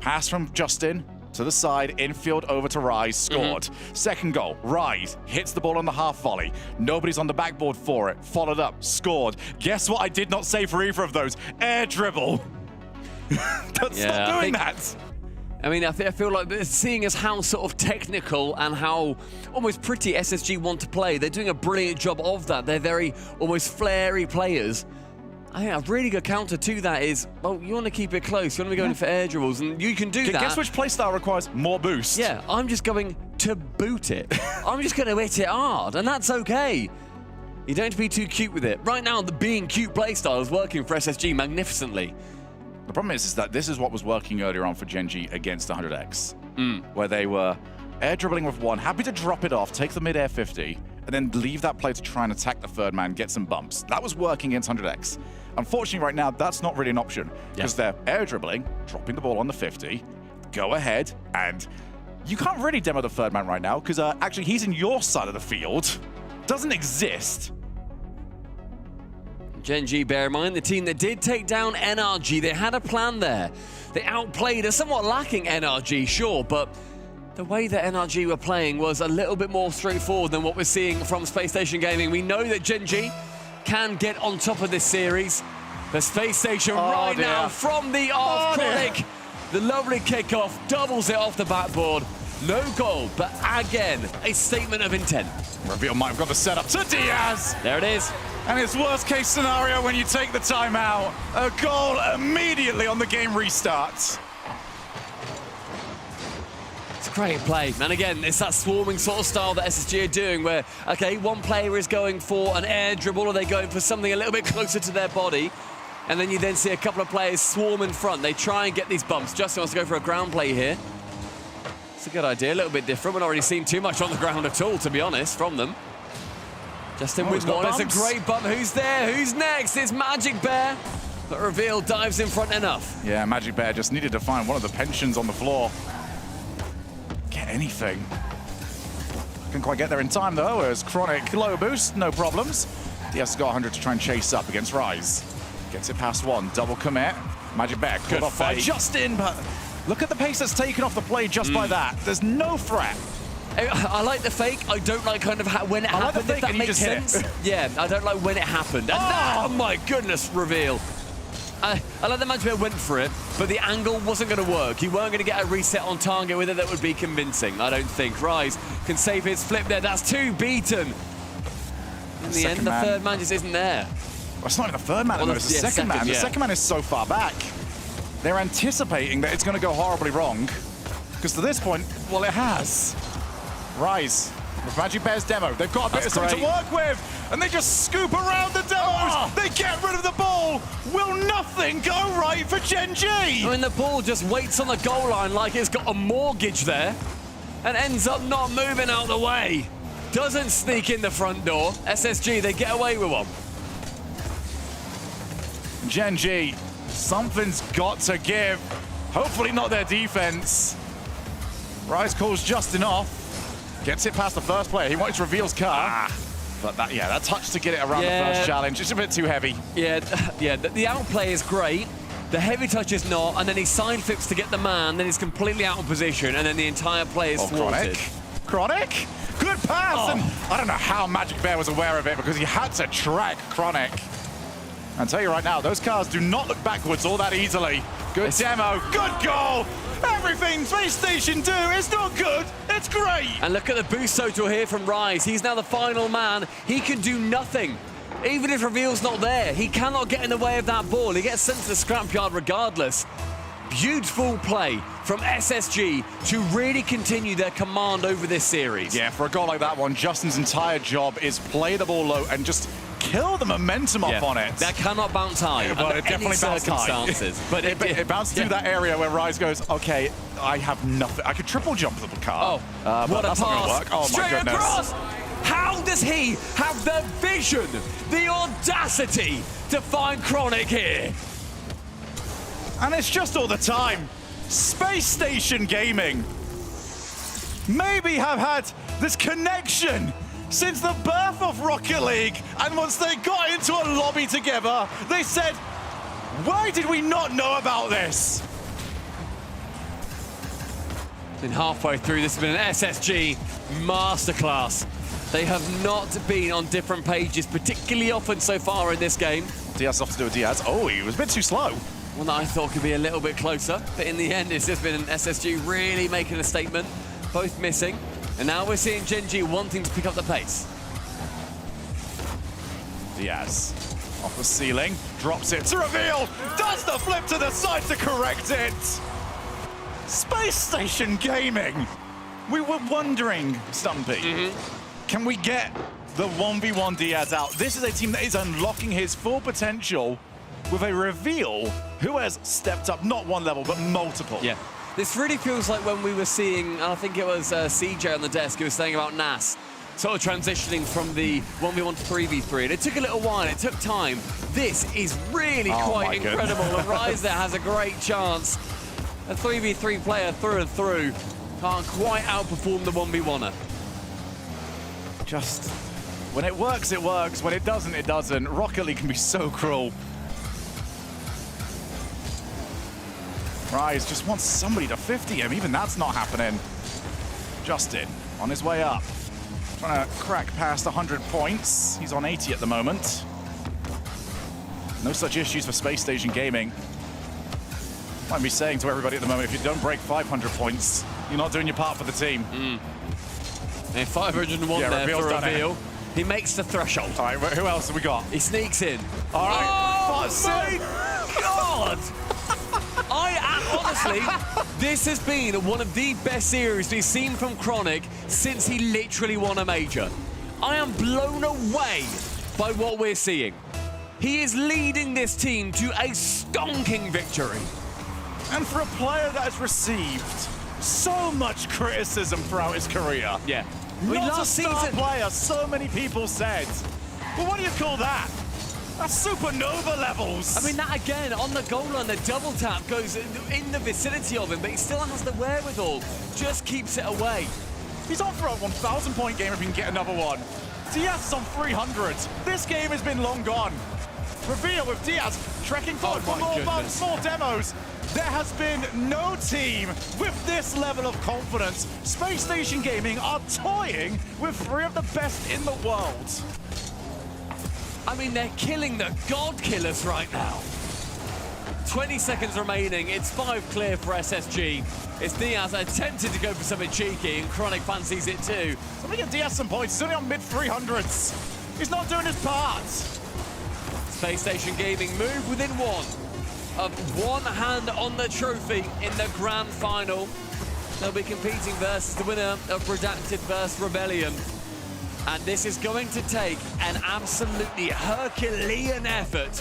pass from Justin to the side, infield over to Rise, scored. Second goal, Rise hits the ball on the half volley. Nobody's on the backboard for it. Followed up, scored. Guess what I did not say for either of those? Air dribble. Stop doing that. I mean, I feel like seeing as how sort of technical and how almost pretty SSG want to play, they're doing a brilliant job of that. They're very almost flary players. I think a really good counter to that is, well, you want to keep it close. You want to be going for air dribbles, and you can do that. Guess which playstyle requires more boost? Yeah, I'm just going to boot it. I'm just going to hit it hard, and that's okay. You don't have to be too cute with it. Right now, the being cute playstyle is working for SSG magnificently. The problem is that this is what was working earlier on for Gen.G against 100X, where they were air dribbling with one, happy to drop it off, take the mid-air 50, and then leave that play to try and attack the third man, get some bumps. That was working against 100X. Unfortunately, right now, that's not really an option, because they're air dribbling, dropping the ball on the 50, go ahead, and you can't really demo the third man right now, because actually he's in your side of the field. Doesn't exist. Gen.G, bear in mind, the team that did take down NRG, they had a plan there. They outplayed a somewhat lacking NRG, sure, but the way that NRG were playing was a little bit more straightforward than what we're seeing from Space Station Gaming. We know that Gen.G can get on top of this series. The Space Station now from the off. Chronic, the lovely kickoff, doubles it off the backboard. No goal, but again, a statement of intent. Reveal might have got the setup to Diaz. There it is. And it's worst case scenario when you take the timeout. A goal immediately on the game restarts. It's a great play. And again, it's that swarming sort of style that SSG are doing where, okay, one player is going for an air dribble or they're going for something a little bit closer to their body. And then you then see a couple of players swarm in front. They try and get these bumps. Justin wants to go for a ground play here. It's a good idea, a little bit different. We're not really seeing too much on the ground at all, to be honest, from them. Justin with one. It's a great bump. Who's there? Who's next? It's Magic Bear. But Reveal dives in front enough. Yeah, Magic Bear just needed to find one of the pensions on the floor. Get anything. Couldn't quite get there in time, though, as Chronic low boost, no problems. Diaz got 100 to try and chase up against Rise. Gets it past one, double commit. Magic Bear caught off by Justin, but look at the pace that's taken off the play just by that. There's no threat. I like the fake. I don't like kind of when it happened, if that makes sense. Yeah, I don't like when it happened. And oh my goodness, Reveal. I like the Magic Bear went for it, but the angle wasn't going to work. You weren't going to get a reset on target with it that would be convincing, I don't think. Rise can save his flip there. That's 2 beaten. In the end, the third man just isn't there. Well, it's not even the third man, Well, it's the second man. The second man is so far back. They're anticipating that it's going to go horribly wrong. Because to this point, well, it has. Rise with Magic Bear's demo. They've got a bit of something to work with, and they just scoop around the demos. They get rid of the ball. Will nothing go right for Gen.G? I mean, the ball just waits on the goal line like it's got a mortgage there, and ends up not moving out the way. Doesn't sneak in the front door. SSG, they get away with one. Gen.G, something's got to give. Hopefully not their defense. Rise calls Justin off. Gets it past the first player. He wants Reveal's car. But that touch to get it around the first challenge, it's a bit too heavy. Yeah, the outplay is great. The heavy touch is not, and then he side flips to get the man, then he's completely out of position, and then the entire play is thwarted. Chronic? Good pass! And I don't know how Magic Bear was aware of it because he had to track Chronic. I'll tell you right now, those cars do not look backwards all that easily. Good demo, good goal! Everything Space Station do is not good, it's great! And look at the boost total here from Rise. He's now the final man. He can do nothing. Even if Reveal's not there, he cannot get in the way of that ball. He gets sent to the scrapyard regardless. Beautiful play from SSG to really continue their command over this series. Yeah, for a goal like that one, Justin's entire job is play the ball low and just kill the momentum off on it. That cannot bounce high under it definitely any circumstances. But it bounced through that area where Rise goes, okay, I have nothing. I could triple jump the car. What but a that's not pass. gonna work. Oh Straight my goodness. across. How does he have the vision, the audacity to find Chronic here? And it's just all the time. Space Station Gaming maybe have had this connection since the birth of Rocket League, and once they got into a lobby together, they said, why did we not know about this? And halfway through, this has been an SSG masterclass. They have not been on different pages particularly often so far in this game. Diaz off to do a Diaz. Oh, he was a bit too slow. One that I thought could be a little bit closer, but in the end, it's just been an SSG really making a statement, both missing. And now we're seeing Gen.G wanting to pick up the pace. Diaz off the ceiling, drops it to Reveal, does the flip to the side to correct it. Space Station Gaming. We were wondering, Stumpy, can we get the 1v1 Diaz out? This is a team that is unlocking his full potential with a Reveal who has stepped up not one level, but multiple. Yeah. This really feels like when we were seeing, I think it was CJ on the desk who was saying about Nas, sort of transitioning from the 1v1 to 3v3. And it took a little while, it took time. This is really quite incredible. And Rise there has a great chance. A 3v3 player through and through can't quite outperform the 1v1er. Just, when it works, it works. When it doesn't, it doesn't. Rocket League can be so cruel. Rise just wants somebody to 50 him. Even that's not happening. Justin on his way up. Trying to crack past 100 points. He's on 80 at the moment. No such issues for Space Station Gaming. Might be saying to everybody at the moment, if you don't break 500 points, you're not doing your part for the team. And 501 there for Reveal. He makes the threshold. All right, who else have we got? He sneaks in. All right. Oh, my God! Honestly, this has been one of the best series we've seen from Chronic since he literally won a major. I am blown away by what we're seeing. He is leading this team to a stonking victory. And for a player that has received so much criticism throughout his career. Yeah. Not a star player, so many people said. But what do you call that? That's supernova levels. I mean, that again, on the goal line, the double tap goes in the vicinity of him, but he still has the wherewithal. Just keeps it away. He's on for a 1,000-point game if he can get another one. Diaz is on 300. This game has been long gone. Reveal with Diaz trekking forward for more buns, more demos. There has been no team with this level of confidence. Space Station Gaming are toying with 3 of the best in the world. I mean, they're killing the God Killers right now. 20 seconds remaining. It's 5 clear for SSG. It's Diaz attempted to go for something cheeky, and Chronic fancies it too. Somebody get Diaz some points. He's only on mid-300s. He's not doing his part. Space Station Gaming move within one hand on the trophy in the grand final. They'll be competing versus the winner of Redacted versus Rebellion. And this is going to take an absolutely Herculean effort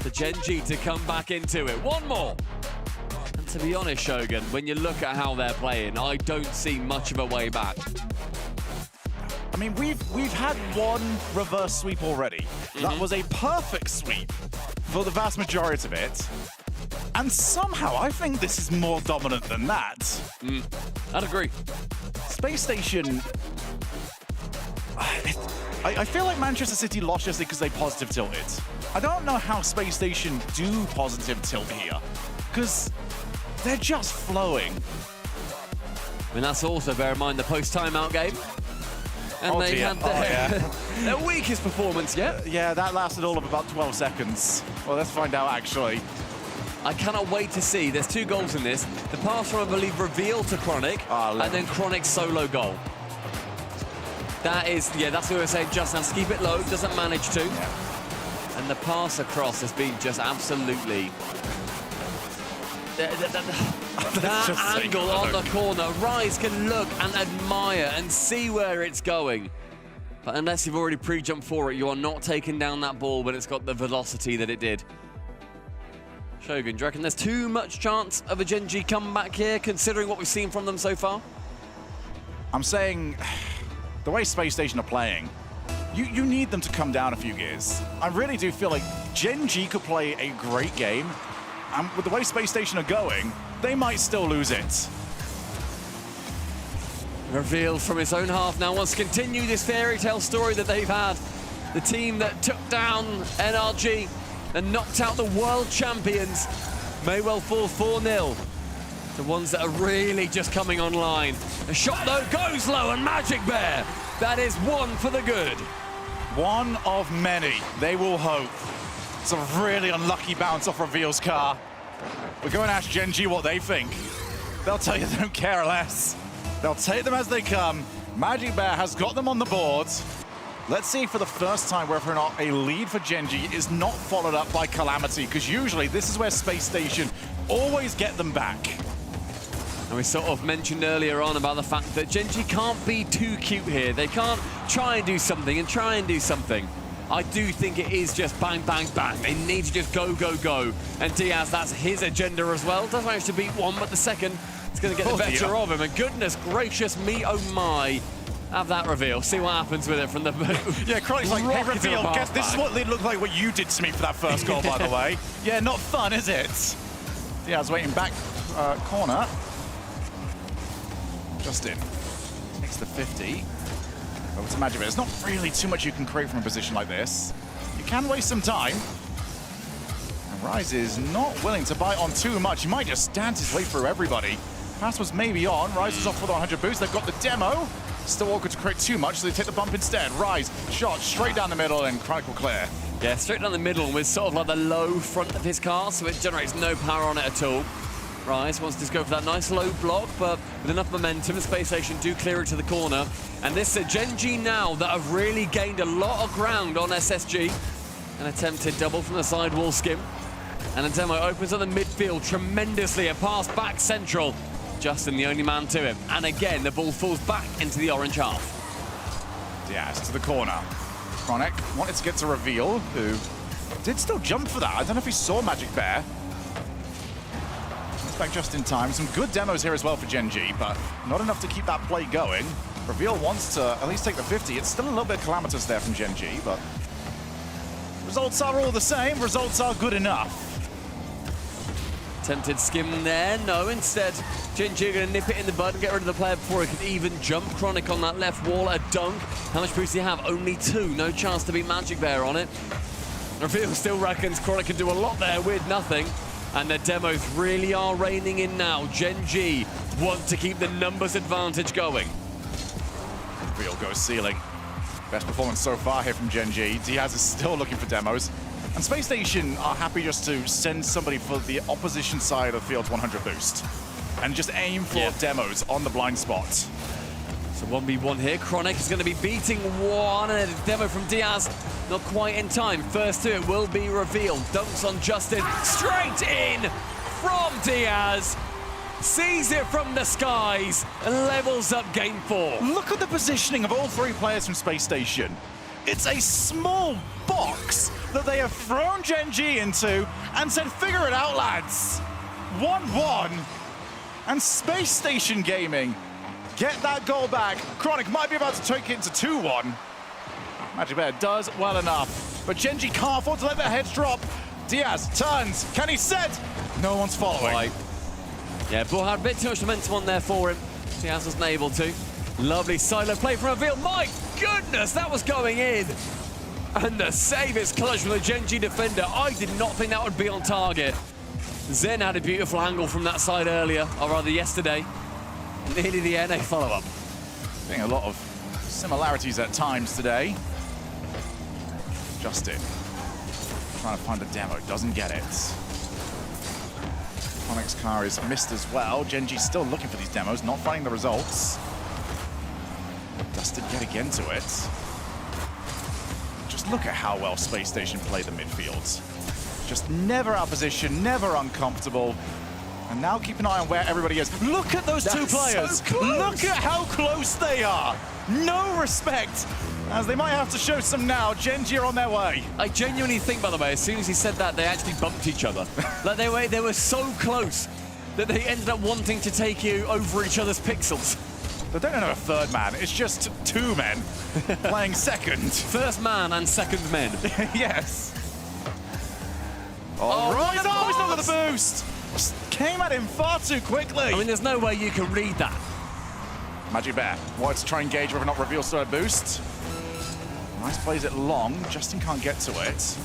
for Gen.G to come back into it. One more. And to be honest, Shogun, when you look at how they're playing, I don't see much of a way back. I mean, we've had one reverse sweep already. That was a perfect sweep for the vast majority of it. And somehow, I think this is more dominant than that. I'd agree. Space Station... I feel like Manchester City lost yesterday because they positive tilted. I don't know how Space Station do positive tilt here, because they're just flowing. I mean, that's also, bear in mind, the post-timeout game. And they had their weakest performance yet. Yeah, that lasted all of about 12 seconds. Well, let's find out, actually. I cannot wait to see. There's 2 goals in this. The pass from, I believe, Reveal to Chronic, and then Chronic's solo goal. That is, that's what we were saying just now. Keep it low, doesn't manage to. Yeah. And the pass across has been just absolutely... that angle on the corner. Rise can look and admire and see where it's going. But unless you've already pre-jumped for it, you are not taking down that ball when it's got the velocity that it did. Shogun, do you reckon there's too much chance of a Gen.G comeback here, considering what we've seen from them so far? I'm saying... the way Space Station are playing, you need them to come down a few gears. I really do feel like Gen.G could play a great game, and with the way Space Station are going, they might still lose it. Revealed from his own half now wants to continue this fairy tale story that they've had. The team that took down NRG and knocked out the world champions may well fall 4-0. The ones that are really just coming online. The shot, though, goes low, and Magic Bear, that is one for the good. One of many, they will hope. It's a really unlucky bounce off Reveal's car. We're going to ask Gen.G what they think. They'll tell you they don't care less. They'll take them as they come. Magic Bear has got them on the board. Let's see for the first time whether or not a lead for Gen.G is not followed up by Calamity, because usually this is where Space Station always get them back. And we sort of mentioned earlier on about the fact that Gen.G can't be too cute here. They can't try and do something and try and do something. I do think it is just bang, bang, bang. They need to just go, go, go. And Diaz, that's his agenda as well. Does manage to beat one, but the second is going to get the better of him. And goodness gracious me, oh my. Have that reveal. See what happens with it from the... Yeah, Chronic's like, hey, Reveal, guess this is what it looked like what you did to me for that first goal, by the way. Yeah, not fun, is it? Diaz waiting back corner. Justin takes the 50. Over to Magic Bear. There's not really too much you can create from a position like this. You can waste some time. And Rise is not willing to bite on too much. He might just dance his way through everybody. Pass was maybe on. Rise is off with 100 boost. They've got the demo. Still awkward to create too much, so they take the bump instead. Rise, shot straight down the middle, and Chronic will clear. Yeah, straight down the middle with sort of like the low front of his car, so it generates no power on it at all. Rise wants to just go for that nice low block, but with enough momentum, the Space Station do clear it to the corner. And this Gen.G now that have really gained a lot of ground on SSG. An attempted double from the sidewall skim. And a demo opens on the midfield tremendously, a pass back central. Justin, the only man to him. And again, the ball falls back into the orange half. Diaz to the corner. Chronic wanted to get to Reveal, who did still jump for that. I don't know if he saw Magic Bear. Back just in time. Some good demos here as well for Gen.G, but not enough to keep that play going. Reveal wants to at least take the 50. It's still a little bit calamitous there from Gen.G, but results are all the same. Results are good enough. Attempted skim there. No, instead, Gen.G are going to nip it in the bud and get rid of the player before he can even jump. Chronic on that left wall, a dunk. How much boost do you have? Only 2. No chance to beat Magic Bear on it. Reveal still reckons Chronic can do a lot there with nothing. And the demos really are raining in now. Gen.G want to keep the numbers advantage going. Real goes ceiling. Best performance so far here from Gen.G. Diaz is still looking for demos. And Space Station are happy just to send somebody for the opposition side of the field's 100 boost. And just aim for demos on the blind spot. So 1v1 here. Chronic is going to be beating one. And a demo from Diaz Not quite in time. First two will be revealed. Dunks on Justin. Straight in from Diaz. Sees it from the skies and levels up game 4. Look at the positioning of all three players from Space Station. It's a small box that they have thrown Gen.G into and said, figure it out, lads. 1-1. And Space Station Gaming get that goal back. Chronic might be about to take it into 2-1. Magic Bear does well enough, but Gen.G can't afford to let their heads drop. Diaz turns. Can he set? No one's following. Right. Yeah, Bull had a bit too much momentum on there for him. Diaz wasn't able to. Lovely silo play from Reveal. My goodness, that was going in. And the save is clutch from the Gen.G defender. I did not think that would be on target. Zen had a beautiful angle from that side earlier, or rather yesterday. Nearly the NA follow-up. Seeing a lot of similarities at times today. Justin trying to find the demo, doesn't get it. Chronic's car is missed as well. Gen.G still looking for these demos, not finding the results. Dustin yet again to it. Just look at how well Space Station play the midfields. Just never out of position, never uncomfortable. And now keep an eye on where everybody is. Look at those two players. So look at how close they are. No respect, as they might have to show some now. Gen.G are on their way. I genuinely think, by the way, as soon as he said that, they actually bumped each other. Like they were so close that they ended up wanting to take you over each other's pixels. They don't have a third man, it's just two men playing second. First man and second men. Yes. All right, he's not got the boost. Just came at him far too quickly. I mean, there's no way you can read that. Magic Bear wanted to try and gauge whether or not Reveal still had boost. Nice plays it long. Justin can't get to it.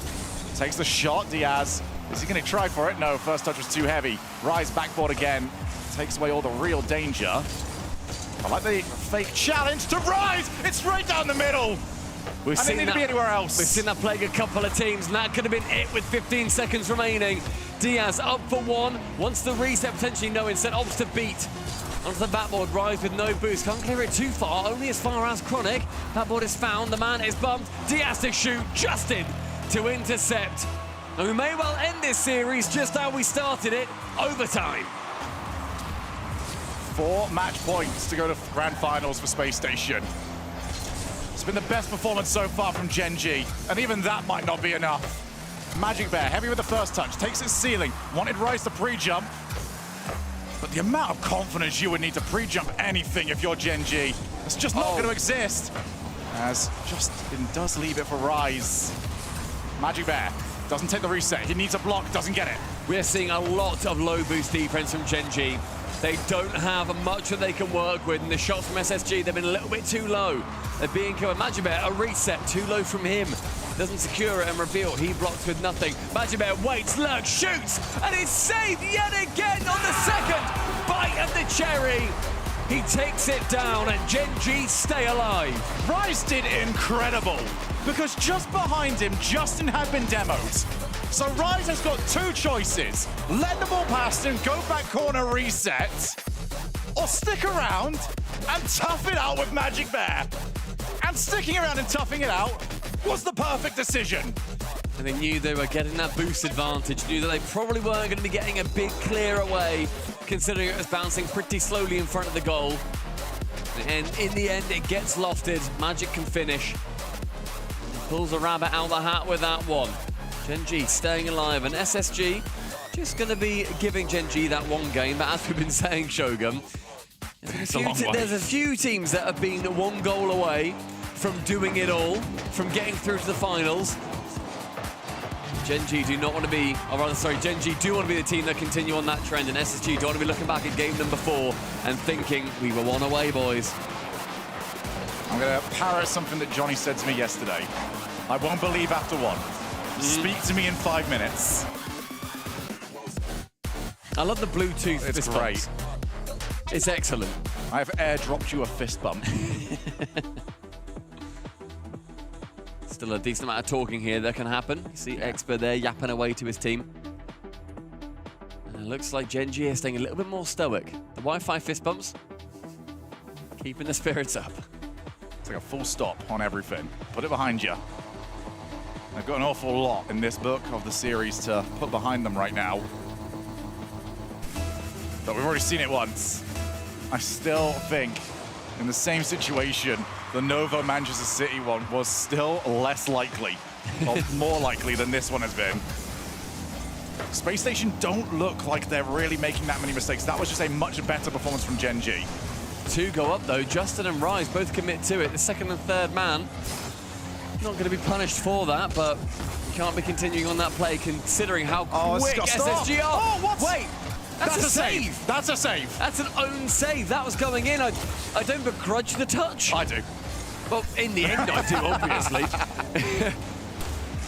Takes the shot. Diaz. Is he going to try for it? No, first touch was too heavy. Rise backboard again. Takes away all the real danger. I like the fake challenge to Rise. It's right down the middle. We've I didn't need to be anywhere else. We've seen that plague a couple of teams, and that could have been it with 15 seconds remaining. Diaz up for one. Wants the reset, potentially no, instead opts to beat. Onto the backboard, Rise with no boost. Can't clear it too far, only as far as Chronic. Backboard is found, the man is bumped. Diaz to shoot, Justin to intercept. And we may well end this series just how we started it, overtime. 4 match points to go to grand finals for Space Station. It's been the best performance so far from Gen.G, and even that might not be enough. Magic Bear, heavy with the first touch, takes its ceiling, wanted Rise to pre-jump, but the amount of confidence you would need to pre-jump anything if you're Gen.G, it's just not going to exist. As Justin does leave it for Rise. Magic Bear doesn't take the reset, he needs a block, doesn't get it. We're seeing a lot of low boost defense from Gen.G. They don't have much that they can work with, and the shots from SSG, they've been a little bit too low. They're being covered. Magic Bear, a reset, too low from him. Doesn't secure it and Reveal, he blocks with nothing. Magic Bear waits, lurks, shoots, and is saved yet again on the second bite of the cherry. He takes it down, and Gen.G stay alive. Rise did incredible, because just behind him, Justin had been demoed. So Rise has got 2 choices. Let the ball past him, go back corner, reset, or stick around and tough it out with Magic Bear. And sticking around and toughing it out was the perfect decision. And they knew they were getting that boost advantage, knew that they probably weren't going to be getting a big clear away, considering it was bouncing pretty slowly in front of the goal. And in the end, it gets lofted. Magic can finish. Pulls a rabbit out of the hat with that one. Gen.G staying alive, and SSG just going to be giving Gen.G that one game. But as we've been saying, Shogun, there's a few teams that have been 1 goal away from doing it all, from getting through to the finals. Gen.G do not want to be, or rather, sorry, Gen.G do want to be the team that continue on that trend, and SSG don't want to be looking back at game number 4 and thinking, we were 1 away, boys. I'm going to parrot something that Johnny said to me yesterday. I won't believe after 1. Speak to me in 5 minutes. I love the Bluetooth. It's great. It's excellent. I've airdropped you a fist bump. Still a decent amount of talking here that can happen. You see Expert there yapping away to his team. And it looks like Gen.G is staying a little bit more stoic. The Wi-Fi fist bumps, keeping the spirits up. It's like a full stop on everything. Put it behind you. They've got an awful lot in this book of the series to put behind them right now. But we've already seen it once. I still think in the same situation, the Novo Manchester City one was still less likely, or more likely than this one has been. Space Station don't look like they're really making that many mistakes. That was just a much better performance from Gen.G. 2 go up though, Justin and Rise both commit to it. The second and third man, not going to be punished for that, but can't be continuing on that play considering how quick SSG are. Oh, what? Wait, that's a save. That's a save. That's an own save. That was going in. I don't begrudge the touch. I do. Well, in the end, I do, obviously.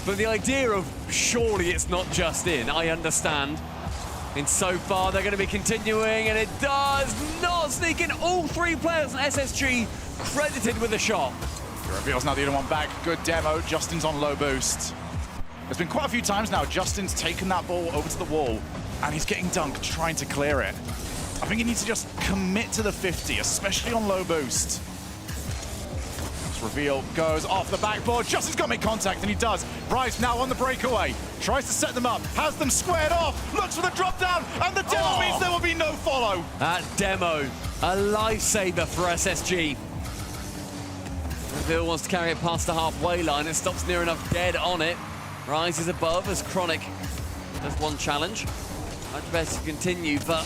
But the idea of surely it's not just in, I understand. And so far, they're going to be continuing, and it does not sneak in. All 3 players on SSG credited with a shot. Reveal's now the only one back. Good demo. Justin's on low boost. There's been quite a few times now Justin's taken that ball over to the wall, and he's getting dunked, trying to clear it. I think he needs to just commit to the 50, especially on low boost. Reveal goes off the backboard. Justin's got to make contact, and he does. Rise now on the breakaway. Tries to set them up. Has them squared off. Looks for the drop down, and the demo means there will be no follow. That demo, a lifesaver for SSG. Reveal wants to carry it past the halfway line. It stops near enough dead on it. Rise is above as Chronic does one challenge. Much better to continue, but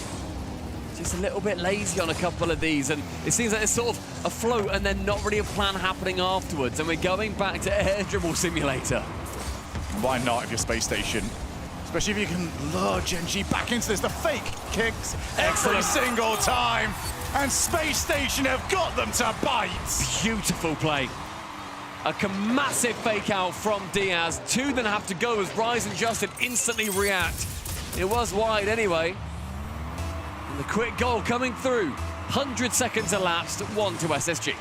just a little bit lazy on a couple of these, and it seems like it's sort of a float and then not really a plan happening afterwards, and we're going back to Air Dribble Simulator. Why not if you're Space Station? Especially if you can lure Gen.G back into this. The fake kicks every single time, and Space Station have got them to bite. Beautiful play. A massive fake out from Diaz. 2 then have to go as Rise and Justin instantly react. It was wide anyway. And the quick goal coming through. 100 seconds elapsed, 1 to SSG.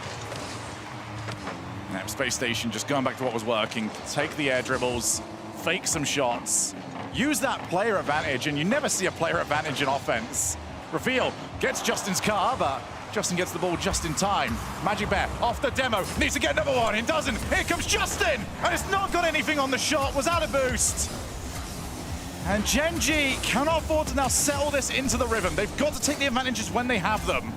Now, Space Station just going back to what was working. Take the air dribbles, fake some shots, use that player advantage, and you never see a player advantage in offense. Reveal gets Justin's car, but Justin gets the ball just in time. Magic Bear off the demo, needs to get another one, it doesn't. Here comes Justin, and it's not got anything on the shot, was out of boost. And Gen.G cannot afford to now settle this into the rhythm. They've got to take the advantages when they have them.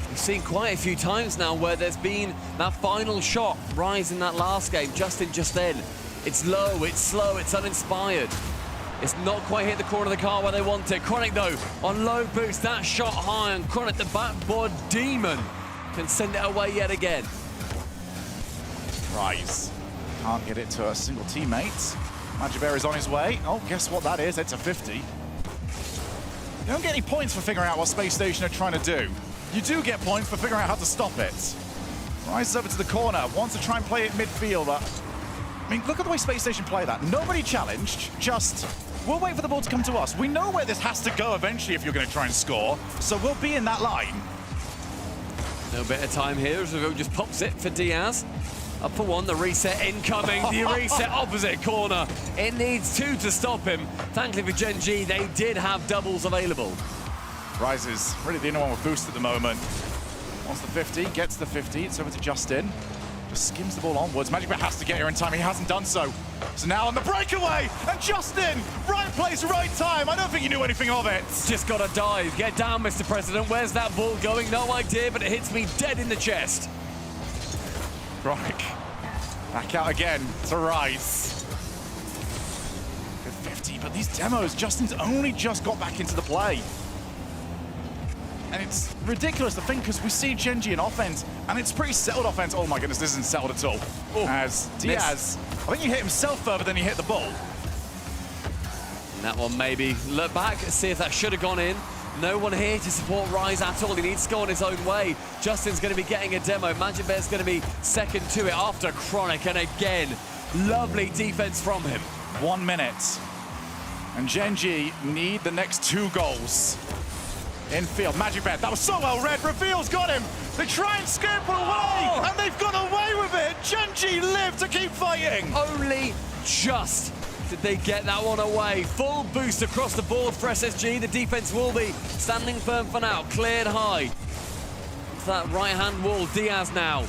We've seen quite a few times now where there's been that final shot. Rise in that last game, Justin just then. It's low, it's slow, it's uninspired. It's not quite hit the corner of the car where they want it. Chronic though, on low boost, that shot high, and Chronic, the backboard demon, can send it away yet again. Rise can't get it to a single teammate. Magic Bear is on his way. Oh, guess what that is? It's a 50. You don't get any points for figuring out what Space Station are trying to do. You do get points for figuring out how to stop it. Rises over to the corner, wants to try and play it midfield. I mean, look at the way Space Station play that. Nobody challenged, just, we'll wait for the ball to come to us. We know where this has to go eventually if you're going to try and score, so we'll be in that line. No better time here as Reveal just pops it for Diaz. Up for 1, the reset incoming, the reset opposite corner. It needs 2 to stop him. Thankfully for Gen.G, they did have doubles available. Rise is really the only one with boost at the moment. Wants the 50, gets the 50, it's over to Justin. Just skims the ball onwards. Magic Bear has to get here in time, he hasn't done so. So now on the breakaway, and Justin, right place, right time. I don't think he knew anything of it. Just gotta dive, get down, Mr. President. Where's that ball going? No idea, but it hits me dead in the chest. Chronic, back out again to Rise. Good 50, but these demos, Justin's only just got back into the play. And it's ridiculous to think, because we see Gen.G in offense, and it's pretty settled offense. Oh my goodness, this isn't settled at all. Ooh, as Diaz, I think he hit himself further than he hit the ball. And that one maybe look back, see if that should have gone in. No one here to support Rise at all. He needs to go on his own way. Justin's going to be getting a demo. Magic Bear's going to be second to it after Chronic. And again, lovely defense from him. 1 minute. And Gen.G need the next 2 goals. Infield, Magic Bear, that was so well read. Reveal's got him. They try and skip away, and they've got away with it. Gen.G live to keep fighting. Only just did they get that one away. Full boost across the board for SSG. The defense will be standing firm for now. Cleared high. It's that right-hand wall. Diaz now.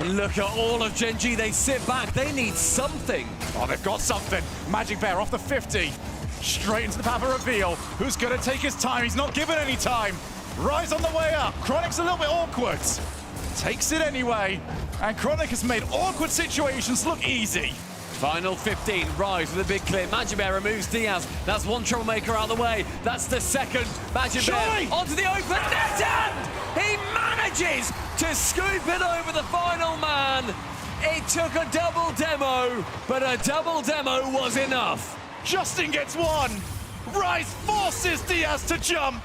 And look at all of Gen.G. They sit back. They need something. Oh, they've got something. Magic Bear off the 50. Straight into the path of reveal. Who's going to take his time? He's not given any time. Rise on the way up. Chronic's a little bit awkward. Takes it anyway. And Chronic has made awkward situations look easy. Final 15, Rise with a big clear. Magic Bear removes Diaz. That's one troublemaker out of the way. That's the second. Magic Bear onto the open net, and he manages to scoop it over the final man. It took a double demo, but a double demo was enough. Justin gets one. Rise forces Diaz to jump.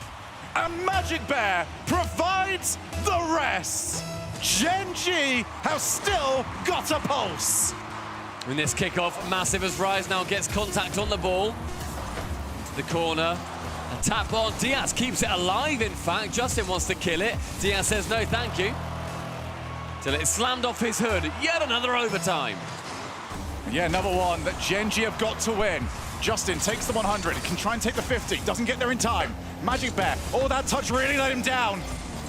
And Magic Bear provides the rest. Gen.G have still got a pulse. In this kickoff, massive as Rise now gets contact on the ball. Into the corner. A tap on. Diaz keeps it alive, in fact. Justin wants to kill it. Diaz says no, thank you. Till it's slammed off his hood. Yet another overtime. Yeah, another one that Gen.G have got to win. Justin takes the 100, can try and take the 50, doesn't get there in time. Magic Bear, oh, that touch really let him down.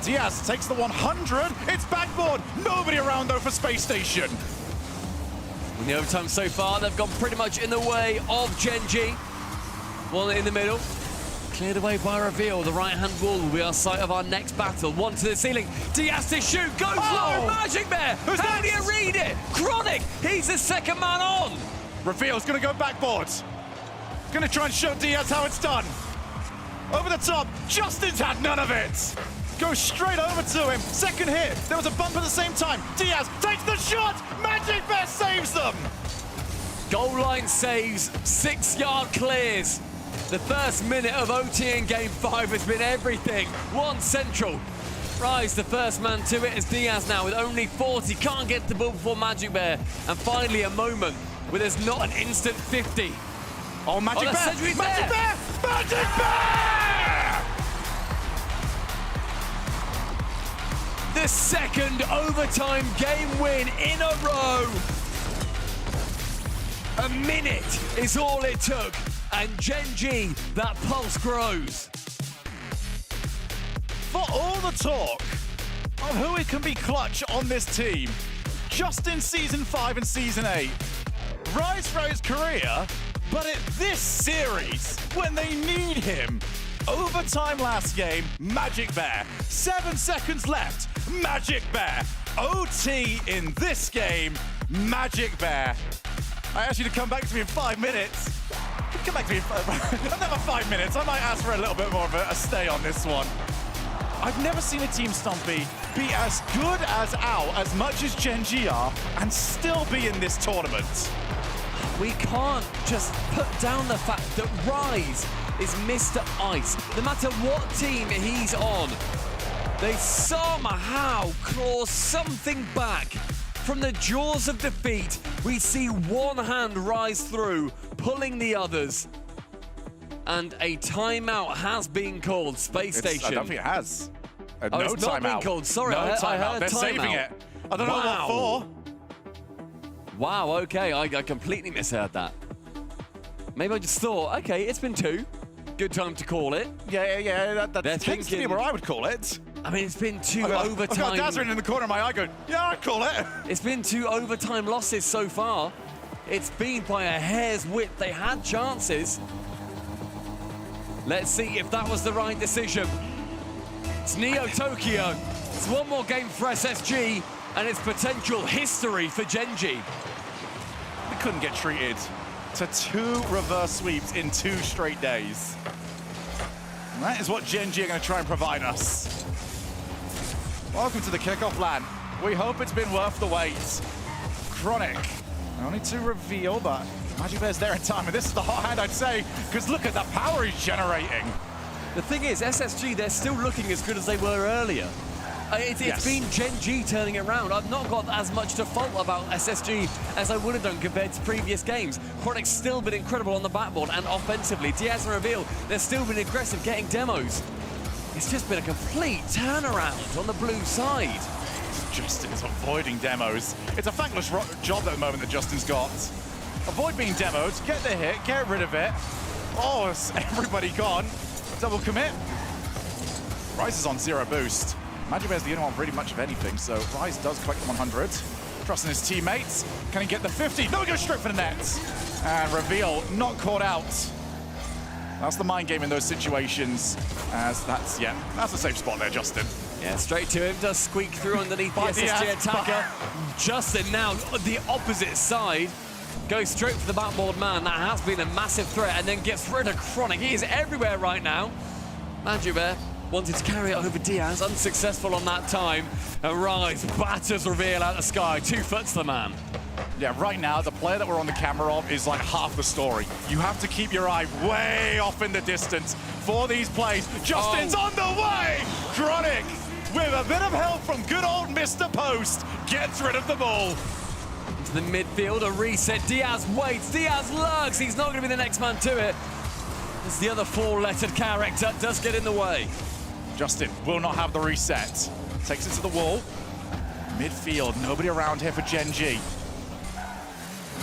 Diaz takes the 100, it's backboard. Nobody around though for Space Station. In the overtime so far, they've gone pretty much in the way of Gen.G. One in the middle. Cleared away by reveal. The right-hand wall will be our site of our next battle. One to the ceiling. Diaz to shoot. Goes low. Magic Bear. How do you read it? Chronic. He's the second man on. Reveal's going to go backboard. Going to try and show Diaz how it's done. Over the top. Justin's had none of it. Goes straight over to him. Second hit. There was a bump at the same time. Diaz takes the shot. Magic Bear saves them. Goal line saves. 6-yard clears. The first minute of OT in Game 5 has been everything. One central. Rise, the first man to it, as Diaz now with only 40. Can't get the ball before Magic Bear. And finally a moment where there's not an instant 50. Oh, Magic Bear! Magic Bear! Magic Bear! The second overtime game win in a row. A minute is all it took. And Gen.G, that pulse grows. For all the talk of who it can be clutch on this team, just in Season 5 and Season 8, Rise for his career, but at this series, when they need him, overtime last game, Magic Bear. 7 seconds left, Magic Bear. OT in this game, Magic Bear. I asked you to come back to me in 5 minutes. Come back to me another 5 minutes. I might ask for a little bit more of a stay on this one. I've never seen a Team Stumpy be as good as much as Gen.G are, and still be in this tournament. We can't just put down the fact that Rise is Mr. Ice. No matter what team he's on, they somehow claw something back. From the jaws of defeat, we see one hand rise through, pulling the others. And a timeout has been called. Space Station. I don't think it has. Oh, no it's not been called. Sorry, I heard They're timeout. saving it. I don't know what for. Wow, okay, I completely misheard that. Maybe I just thought, okay, it's been 2. Good time to call it. Yeah, that tends to be where I would call it. I mean, it's been 2 I've overtime. got Dazzrin in the corner of my eye going, yeah, I'd call it. It's been 2 overtime losses so far. It's been by a hair's width. They had chances. Let's see if that was the right decision. It's Neo Tokyo. It's one more game for SSG, and it's potential history for Gen.G. We couldn't get treated to 2 reverse sweeps in 2 straight days. And that is what Gen.G are going to try and provide us. Welcome to the kickoff LAN. We hope it's been worth the wait. Chronic, only to reveal, but Magic Bear's there in time, and this is the hot hand, I'd say, because look at the power he's generating. The thing is, SSG, they're still looking as good as they were earlier. It's been Gen.G turning it around. I've not got as much to fault about SSG as I would have done compared to previous games. Chronic's still been incredible on the backboard and offensively. Diaz and Reveal, they've still been aggressive getting demos. It's just been a complete turnaround on the blue side. Justin is avoiding demos. It's a thankless job at the moment that Justin's got. Avoid being demoed, get the hit, get rid of it. Oh, is everybody gone? Double commit. Rise is on 0 boost. Magic Bear's the only one really much of anything, so Rise does collect the 100. Trusting his teammates. Can he get the 50? No, he goes straight for the net. And Reveal not caught out. That's the mind game in those situations. As that's a safe spot there, Justin. Yeah, straight to him, does squeak through underneath the SSG attacker. Justin now, the opposite side, goes straight for the backboard man. That has been a massive threat, and then gets rid of Chronic. He is everywhere right now. Magic Bear wanted to carry it over Diaz, unsuccessful on that time. And Rise batters Reveal out of the sky, 2 foot to the man. Yeah, right now, the player that we're on the camera of is like half the story. You have to keep your eye way off in the distance for these plays. Justin's on the way! Chronic, with a bit of help from good old Mr. Post, gets rid of the ball. Into the midfield, a reset. Diaz waits, Diaz lurks. He's not going to be the next man to it. As the other 4-lettered character does get in the way. Justin will not have the reset. Takes it to the wall. Midfield, nobody around here for Gen.G.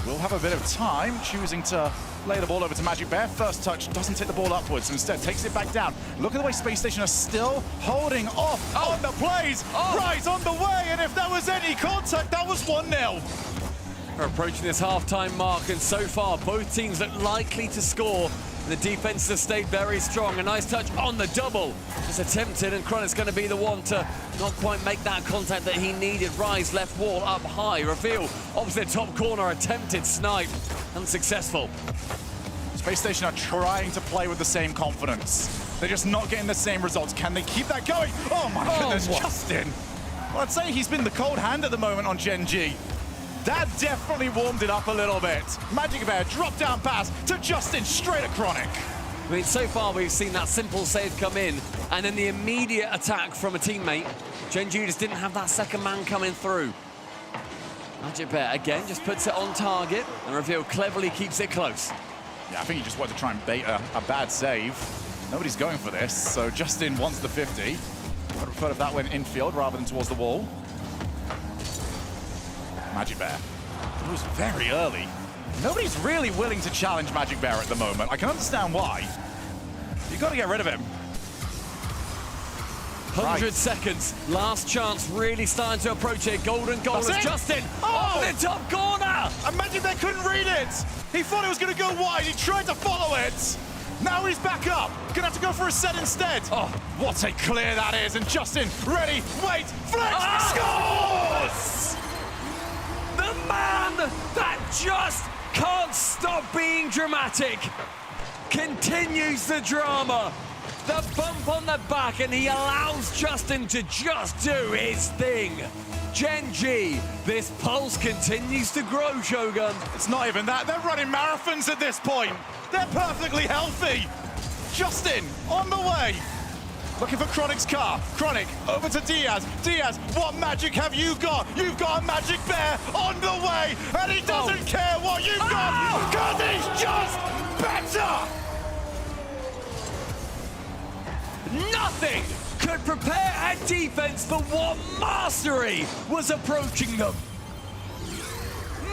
Will have a bit of time, choosing to lay the ball over to Magic Bear. First touch doesn't take the ball upwards, instead takes it back down. Look at the way Space Station are still holding off on the plays. Rise on the way, and if there was any contact, that was 1-0. We're approaching this half-time mark, and so far, both teams look likely to score. The defense has stayed very strong. A nice touch on the double. Just attempted, and Chronic's going to be the one to not quite make that contact that he needed. Rise left wall up high. Reveal opposite top corner. Attempted snipe. Unsuccessful. Space Station are trying to play with the same confidence. They're just not getting the same results. Can they keep that going? Oh my goodness, Justin. Well, I'd say he's been the cold hand at the moment on Gen.G. That definitely warmed it up a little bit. Magic Bear drop down pass to Justin, straight at Chronic. I mean, so far we've seen that simple save come in, and then the immediate attack from a teammate. Gen.G just didn't have that second man coming through. Magic Bear again just puts it on target, and Reveal cleverly keeps it close. Yeah, I think he just wanted to try and bait a bad save. Nobody's going for this, so Justin wants the 50. I'd prefer if that went infield rather than towards the wall. Magic Bear moves very early. Nobody's really willing to challenge Magic Bear at the moment. I can understand why. You've got to get rid of him. 100 seconds. Last chance really starting to approach here. Golden goal as Justin off the top corner. And Magic Bear couldn't read it. He thought it was going to go wide. He tried to follow it. Now he's back up. Gonna have to go for a set instead. Oh, what a clear that is. And Justin, ready, wait, flex, scores! The man that just can't stop being dramatic continues the drama. The bump on the back, and he allows Justin to just do his thing. Gen.G, this pulse continues to grow, Shogun. It's not even that. They're running marathons at this point. They're perfectly healthy. Justin, on the way. Looking for Chronic's car. Chronic, over to Diaz. Diaz, what magic have you got? You've got a Magic Bear on the way, and he doesn't care what you've got, because he's just better! Nothing could prepare a defense for what mastery was approaching them.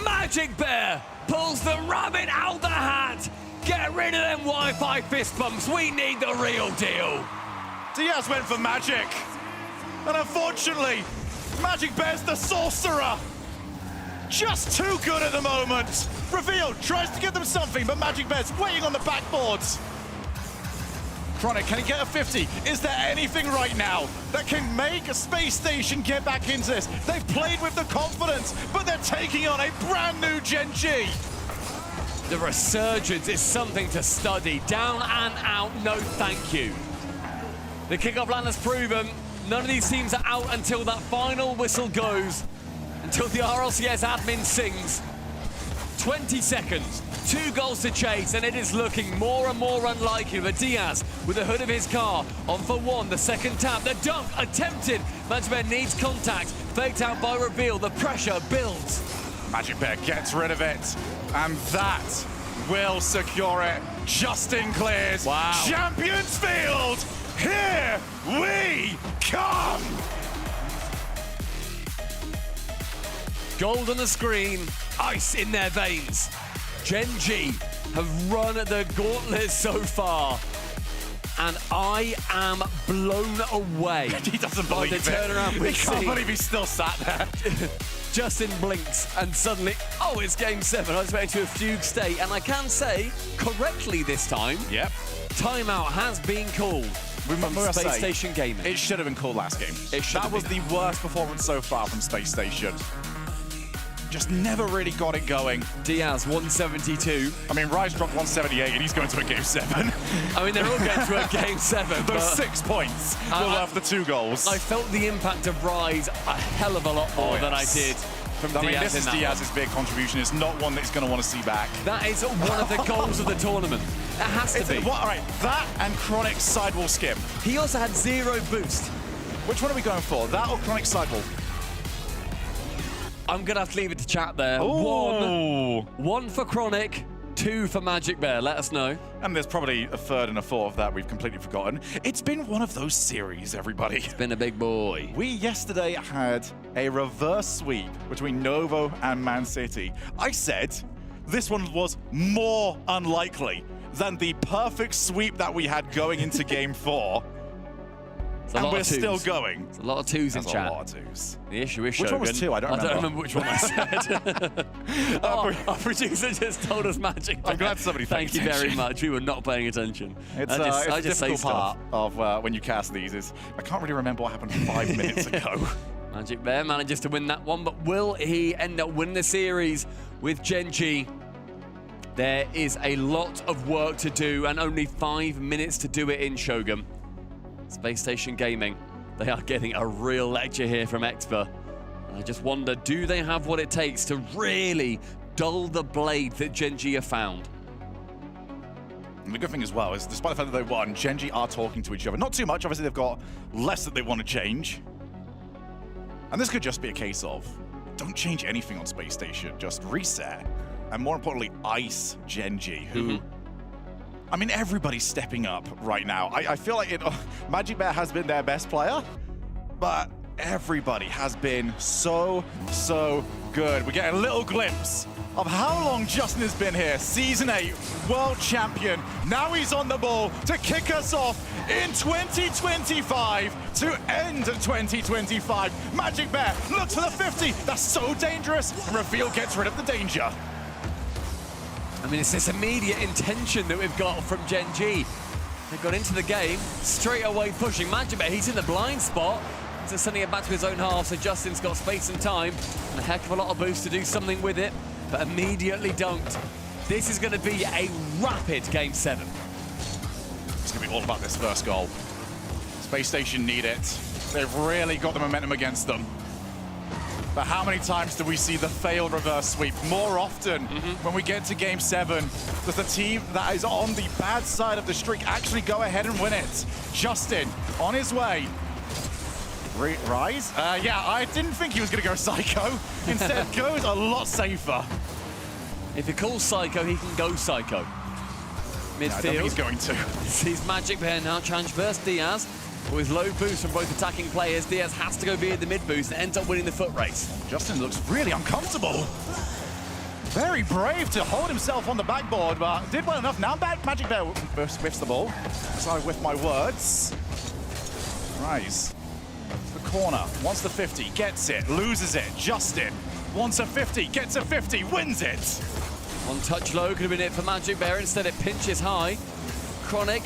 Magic Bear pulls the rabbit out the hat. Get rid of them Wi-Fi fist bumps. We need the real deal. Diaz went for magic. And unfortunately, Magic Bear's the sorcerer. Just too good at the moment. Reveal tries to give them something, but Magic Bear's waiting on the backboards. Chronic, can he get a 50? Is there anything right now that can make a Space Station get back into this? They've played with the confidence, but they're taking on a brand new Gen.G. The resurgence is something to study. Down and out, no thank you. The kickoff plan has proven none of these teams are out until that final whistle goes, until the Rlcs admin sings. 20 seconds, 2 goals to chase, and it is looking more and more unlikely. But Diaz, with the hood of his car, on for 1, the second tap, the dunk attempted. Magic Bear needs contact, faked out by Reveal, the pressure builds. Magic Bear gets rid of it, and that will secure it. Justin clears. Wow. Champions Field, here we come! Gold on the screen, ice in their veins. Gen.G have run the gauntlet so far. and I am blown away. He doesn't by believe the turnaround it. we've He can't seen. believe he's still sat there. Justin blinks and suddenly, oh, it's game 7. I was waiting to a fugue state, and I can say, correctly this time, yep, timeout has been called from must Space say, Station Gaming. It should have been called last game. That was the worst performance so far from Space Station. Just never really got it going. Diaz, 172. I mean, Rise dropped 178, and he's going to a game 7. I mean, they're all going to a game 7. Those 6 points were worth the 2 goals. I felt the impact of Rise a hell of a lot more than I did from Diaz. I mean, this in is that Diaz's big contribution. It's not one that he's going to want to see back. That is one of the goals of the tournament. It has to be. All right, that and Chronic's sidewall skim. He also had 0 boost. Which one are we going for? That or Chronic's sidewall? I'm going to have to leave it to chat there. Ooh. One for Chronic, 2 for Magic Bear. Let us know. And there's probably a 3rd and a 4th that we've completely forgotten. It's been one of those series, everybody. It's been a big boy. We yesterday had a reverse sweep between Novo and Man City. I said this one was more unlikely than the perfect sweep that we had going into game 4. And we're still going. There's a lot of 2s in chat. A lot of 2s. The issue is Which one was 2? I don't remember which one I said. Our producer just told us Magic. I'm glad somebody Thank you very much. We were not paying attention. It's I a just say difficult part stuff. of when you cast these is I can't really remember what happened 5 minutes ago. Magic Bear manages to win that one, but will he end up winning the series with Gen.G? There is a lot of work to do and only 5 minutes to do it in Shogun. Space Station Gaming, they are getting a real lecture here from Expa. I just wonder, do they have what it takes to really dull the blade that Gen.G have found? And the good thing as well is, despite the fact that they won, Gen.G are talking to each other. Not too much, obviously they've got less that they want to change. And this could just be a case of, don't change anything on Space Station, just reset. And more importantly, ice Gen.G, who... I mean, everybody's stepping up right now. I feel like Magic Bear has been their best player, but everybody has been so good. We get a little glimpse of how long Justin has been here. Season 8, world champion. Now he's on the ball to kick us off in 2025 to end 2025. Magic Bear looks for the 50. That's so dangerous. And Reveal gets rid of the danger. I mean, it's this immediate intention that we've got from Gen.G. They've got into the game, straight away pushing. Magic Bear, he's in the blind spot. So sending it back to his own half, so Justin's got space and time. And a heck of a lot of boost to do something with it, but immediately dunked. This is going to be a rapid Game 7. It's going to be all about this first goal. Space Station need it. They've really got the momentum against them. But how many times do we see the failed reverse sweep? More often, when we get to Game 7, does the team that is on the bad side of the streak actually go ahead and win it? Justin, on his way. Rise? Yeah, I didn't think he was going to go Psycho. Instead, goes a lot safer. If he calls Psycho, he can go Psycho. Midfield. No, I don't think he's going to. Sees Magic Bear now challenge first Diaz. With low boost from both attacking players, Diaz has to go via the mid boost and ends up winning the foot race. Justin looks really uncomfortable. Very brave to hold himself on the backboard, but did well enough. Now Magic Bear whiffs the ball. So I whiff my words. Rise. To the corner, wants the 50, gets it, loses it. Justin wants a 50, gets a 50, wins it. One touch low could have been it for Magic Bear. Instead it pinches high. Chronic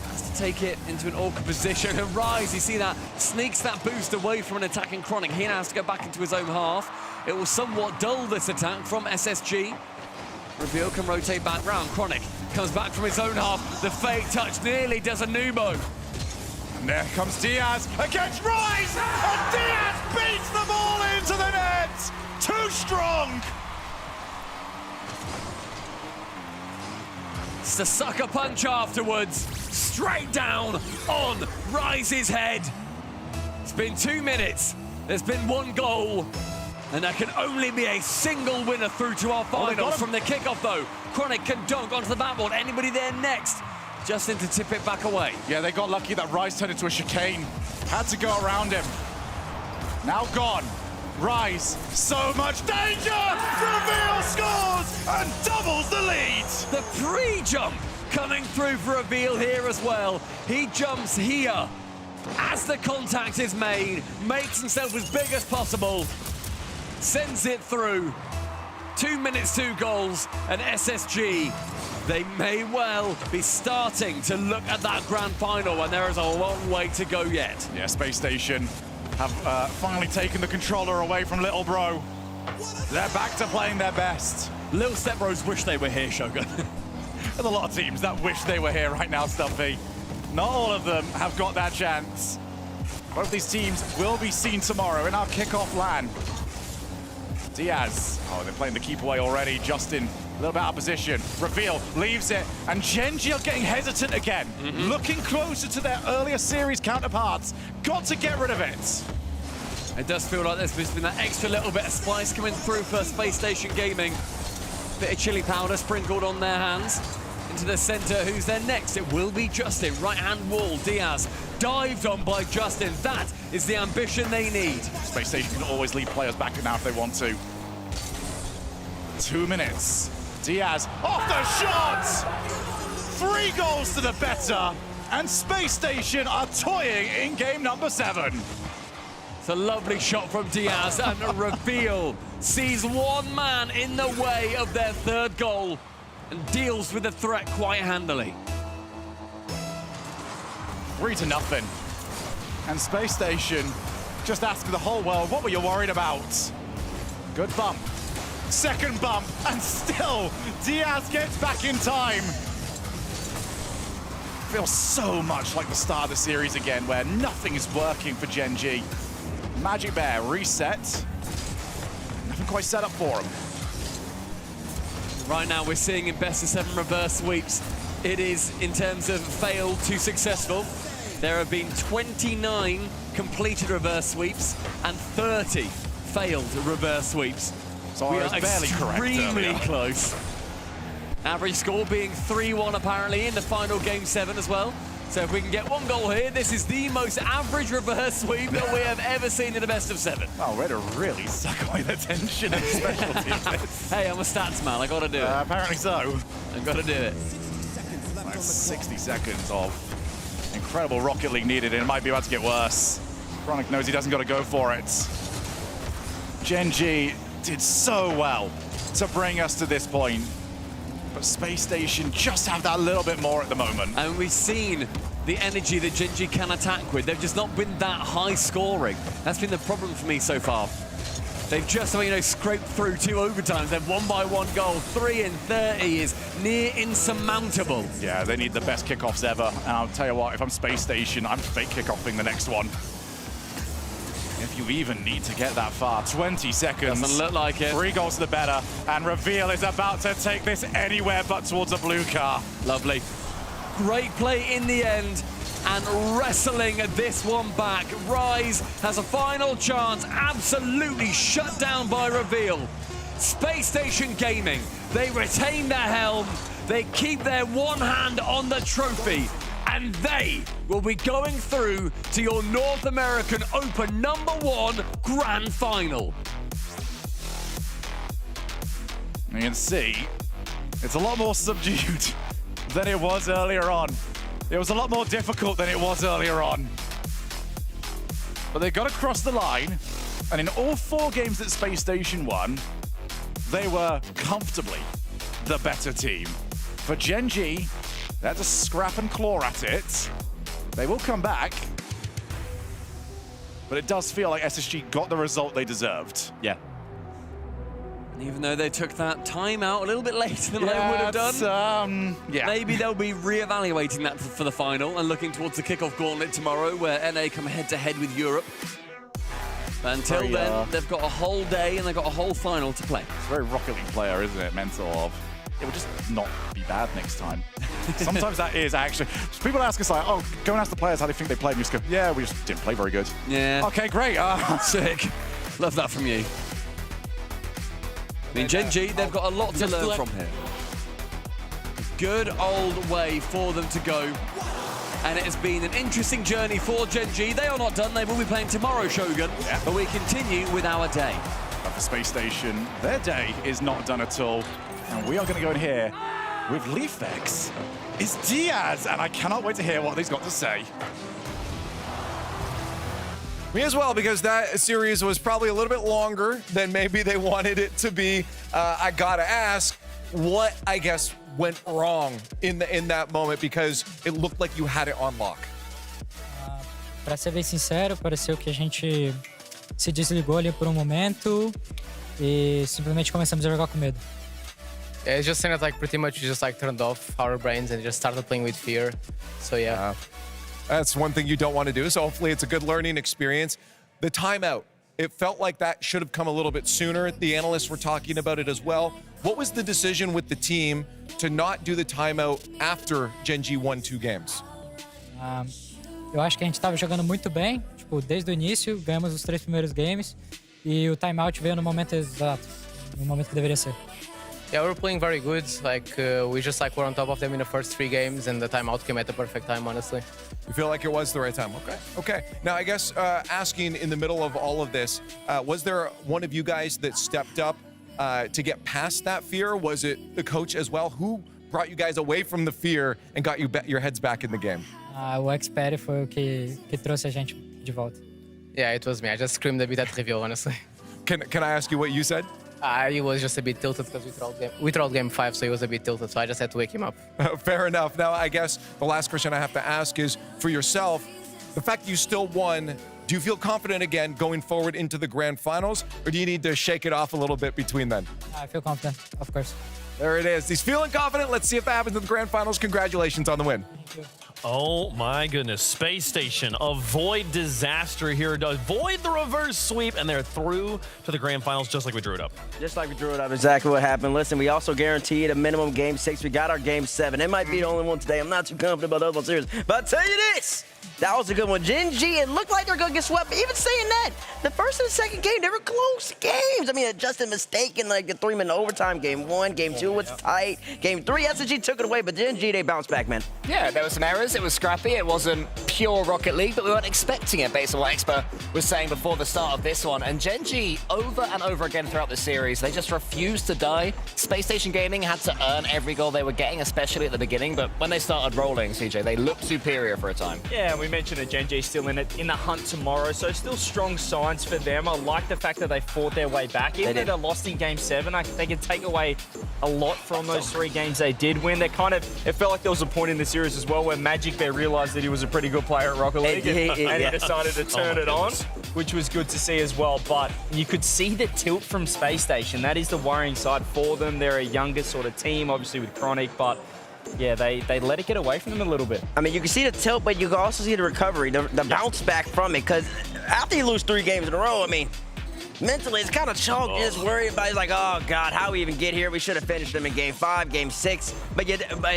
has to take it into an awkward position. And Rise, you see that, sneaks that boost away from an attacking Chronic. He now has to go back into his own half. It will somewhat dull this attack from SSG. Reveal can rotate back round. Chronic comes back from his own half. The fake touch nearly does a Nubo. And there comes Diaz against Rise! And Diaz beats the ball into the net! Too strong! It's the sucker punch afterwards. Straight down on Rise's head. It's been 2 minutes. There's been 1 goal. And there can only be a single winner through to our final from the kickoff, though. Chronic can dunk onto the backboard. Anybody there next? Justin to tip it back away. Yeah, they got lucky that Rise turned into a chicane. Had to go around him. Now gone. Rise, so much danger! Reveal scores and doubles the lead! The pre-jump coming through for Reveal here as well. He jumps here as the contact is made, makes himself as big as possible, sends it through. 2 minutes, 2 goals, and SSG, they may well be starting to look at that grand final, and there is a long way to go yet. Yeah, Space Station have finally taken the controller away from Little Bro. They're back to playing their best. Little Step Bros wish they were here, Shogun. There's a lot of teams that wish they were here right now, Stumpy. Not all of them have got that chance. Both these teams will be seen tomorrow in our kickoff LAN. Diaz, oh, they're playing the keep away already. Justin, a little bit out of position. Reveal, leaves it, and Gen.G are getting hesitant again. Looking closer to their earlier series counterparts. Got to get rid of it. It does feel like there's been that extra little bit of spice coming through for Space Station Gaming. Bit of chili powder sprinkled on their hands. Into the center, who's there next? It will be Justin. Right-hand wall, Diaz dived on by Justin. That is the ambition they need. Space Station can always lead players back now if they want to. 2 minutes. Diaz off the shot! 3 goals to the better, and Space Station are toying in game number 7. It's a lovely shot from Diaz, and a Reveal sees one man in the way of their 3rd goal and deals with the threat quite handily. 3-0. And Space Station just asked the whole world, what were you worried about? Good bump. 2nd bump, and still Diaz gets back in time. Feels so much like the start of the series again, where nothing is working for Gen.G. Magic Bear reset. Nothing quite set up for him. Right now we're seeing in best of 7 reverse sweeps, it is in terms of failed to successful. There have been 29 completed reverse sweeps and 30 failed reverse sweeps. So we I are was barely correct extremely earlier. close. Average score being 3-1 apparently in the final game 7 as well. So if we can get 1 goal here, this is the most average reverse sweep that we have ever seen in the best of 7. Oh, way to really suck away the tension and special teams. Hey, I'm a stats man, I gotta do it. Apparently so. I've gotta do it. That's 60 seconds of incredible Rocket League needed, and it might be about to get worse. Chronic knows he doesn't got to go for it. Gen.G did so well to bring us to this point, but Space Station just have that little bit more at the moment. And we've seen the energy that Gen.G can attack with. They've just not been that high scoring. That's been the problem for me so far. They've just, scraped through 2 overtimes. They've won by 1 goal. 3 in 30 is near insurmountable. Yeah, they need the best kickoffs ever. And I'll tell you what, if I'm Space Station, I'm fake kickoffing the next one. If you even need to get that far. 20 seconds. Doesn't look like it. 3 goals to the better. And Reveal is about to take this anywhere but towards a blue car. Lovely. Great play in the end. And wrestling this one back. Rise has a final chance. Absolutely shut down by Reveal. Space Station Gaming. They retain their helm. They keep their one hand on the trophy. And they will be going through to your North American Open #1 Grand Final. You can see it's a lot more subdued than it was earlier on. It was a lot more difficult than it was earlier on. But they got across the line, and in all 4 games that Space Station won, they were comfortably the better team. For Gen.G, they had to scrap and claw at it. They will come back, but it does feel like SSG got the result they deserved. Yeah. Even though they took that time out a little bit later than they would have done, maybe they'll be re-evaluating that for the final and looking towards the kickoff gauntlet tomorrow, where NA come head-to-head with Europe. But until then, they've got a whole day and they've got a whole final to play. It's a very Rocket League player, isn't it? Mental of, it would just not be bad next time. Sometimes that is actually. People ask us like, oh, go and ask the players how they think they played, and you just go, yeah, we just didn't play very good. Yeah. Okay, great. Sick. Love that from you. I mean, Gen.G, they've got a lot to learn from here. Good old way for them to go. And it has been an interesting journey for Gen.G. They are not done. They will be playing tomorrow, Shogun. Yeah. But we continue with our day. But for Space Station, their day is not done at all. And we are going to go in here with Leafex is Diaz, and I cannot wait to hear what he's got to say. Me as well, because that series was probably a little bit longer than maybe they wanted it to be. I gotta ask, what, I guess, went wrong in that moment, because it looked like you had it on lock? Pra ser bem sincero, pareceu que a gente se desligou ali por momento e simplesmente começamos a jogar com medo. Yeah, it just seemed like pretty much we just like turned off our brains and just started playing with fear. So yeah. That's one thing you don't want to do, so hopefully it's a good learning experience. The timeout, it felt like that should have come a little bit sooner. The analysts were talking about it as well. What was the decision with the team to not do the timeout after Gen.G won 2 games? Eu acho que a gente estava jogando muito bem, tipo, desde o início, ganhamos os 3 primeiros games e o timeout veio no momento exato, no momento que deveria ser. Yeah, we were playing very good. Like we just like were on top of them in the first 3 games, and the timeout came at the perfect time, honestly. You feel like it was the right time? Okay. Now, I guess asking in the middle of all of this, was there one of you guys that stepped up to get past that fear? Was it the coach as well? Who brought you guys away from the fear and got your heads back in the game? O expert foi o que trouxe a gente de volta. Yeah, it was me. I just screamed a bit at reveal, honestly. Can I ask you what you said? He was just a bit tilted because we trolled game 5, so he was a bit tilted, so I just had to wake him up. Fair enough. Now, I guess the last question I have to ask is, for yourself, the fact you still won, do you feel confident again going forward into the grand finals, or do you need to shake it off a little bit between then? I feel confident, of course. There it is. He's feeling confident. Let's see if that happens in the grand finals. Congratulations on the win. Thank you. Oh my goodness. Space Station, avoid disaster here. Avoid the reverse sweep, and they're through to the grand finals just like we drew it up. Just like we drew it up, exactly what happened. Listen, we also guaranteed a minimum game 6. We got our game 7. It might be the only one today. I'm not too confident about the other one series. But I'll tell you this, that was a good one. Gen.G, it looked like they were going to get swept. But even saying that, the first and the second game, they were close games. I mean, just a mistake in like the 3-minute overtime. Game 1, game 2 was tight. Game 3, SSG took it away, but Gen.G, they bounced back, man. Yeah, there were some errors. It was scrappy. It wasn't pure Rocket League, but we weren't expecting it based on what Expo was saying before the start of this one. And Gen.G, over and over again throughout the series, they just refused to die. Space Station Gaming had to earn every goal they were getting, especially at the beginning. But when they started rolling, CJ, they looked superior for a time. Yeah, we mentioned that Gen.G still in it in the hunt tomorrow, so still strong signs for them. I like the fact that they fought their way back. Even though they lost in Game 7, they can take away a lot from those 3 games they did win. They kind of, it felt like there was a point in the series as well where Magic Bear realized that he was a pretty good player at Rocket League, and he decided to turn it on, which was good to see as well. But you could see the tilt from Space Station. That is the worrying side for them. They're a younger sort of team, obviously with Chronic, but yeah, they let it get away from them a little bit. I mean, you can see the tilt, but you can also see the recovery, the bounce back from it, because after you lose 3 games in a row, I mean, mentally, it's kind of chalk, just worried about it. It's like, oh, God, how we even get here? We should have finished them in Game 5, Game 6. But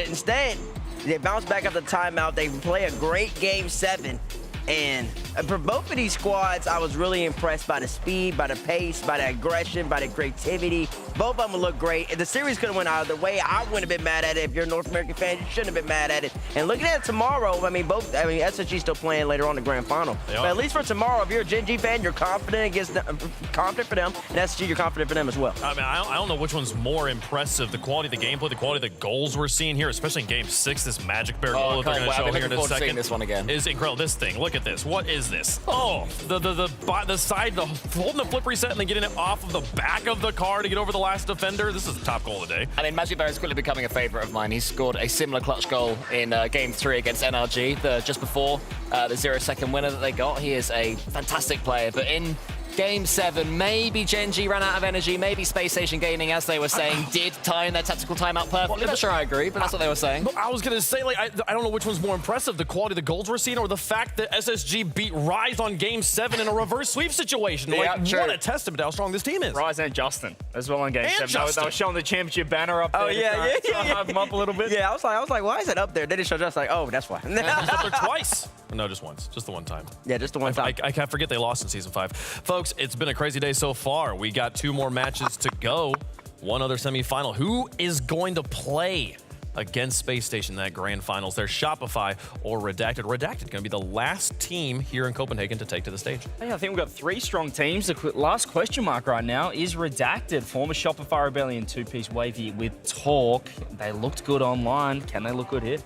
instead, they bounce back after the timeout. They play a great Game 7. And for both of these squads, I was really impressed by the speed, by the pace, by the aggression, by the creativity. Both of them look great. If the series could have went either way, I wouldn't have been mad at it. If you're a North American fan, you shouldn't have been mad at it. And looking at it tomorrow, SSG's still playing later on in the grand final. But at least for tomorrow, if you're a Gen.G fan, you're confident confident for them, and SSG, you're confident for them as well. I mean, I don't know which one's more impressive, the quality of the gameplay, the quality of the goals we're seeing here, especially in Game 6. This Magic Bear goal that they're going to show here in a second this one again is incredible. This thing, look at this. What is this? Oh, the side, holding the flip reset and then getting it off of the back of the car to get over the last defender. This is the top goal of the day. I mean, Magic Bear is quickly becoming a favorite of mine. He scored a similar clutch goal in Game 3 against NRG, just before the 0-second winner that they got. He is a fantastic player, but in Game 7, maybe Gen.G ran out of energy, maybe Space Station Gaming, as they were saying, did time their tactical timeout perfectly. I'm not sure I agree, but that's what they were saying. I was going to say, like, I don't know which one's more impressive, the quality of the goals we're seeing or the fact that SSG beat Rise on Game 7 in a reverse sweep situation. Yeah, like, what a testament to how strong this team is. Rise and Justin as well in Game 7. Justin. They were showing the championship banner up there. Oh, yeah. Hype them up a little bit. Yeah, I was like, why is it up there? They didn't show Justin. Like, oh, that's why. It's up there twice. No, just once. Just the one time. Yeah, just the one time. I can't forget they lost in Season 5. Folks, it's been a crazy day so far. We got 2 more matches to go. One other semifinal. Who is going to play against Space Station in that grand finals. There's Shopify or Redacted. Redacted going to be the last team here in Copenhagen to take to the stage. Hey, I think we've got 3 strong teams. The last question mark right now is Redacted, former Shopify Rebellion two-piece wavy with Talk. They looked good online. Can they look good here?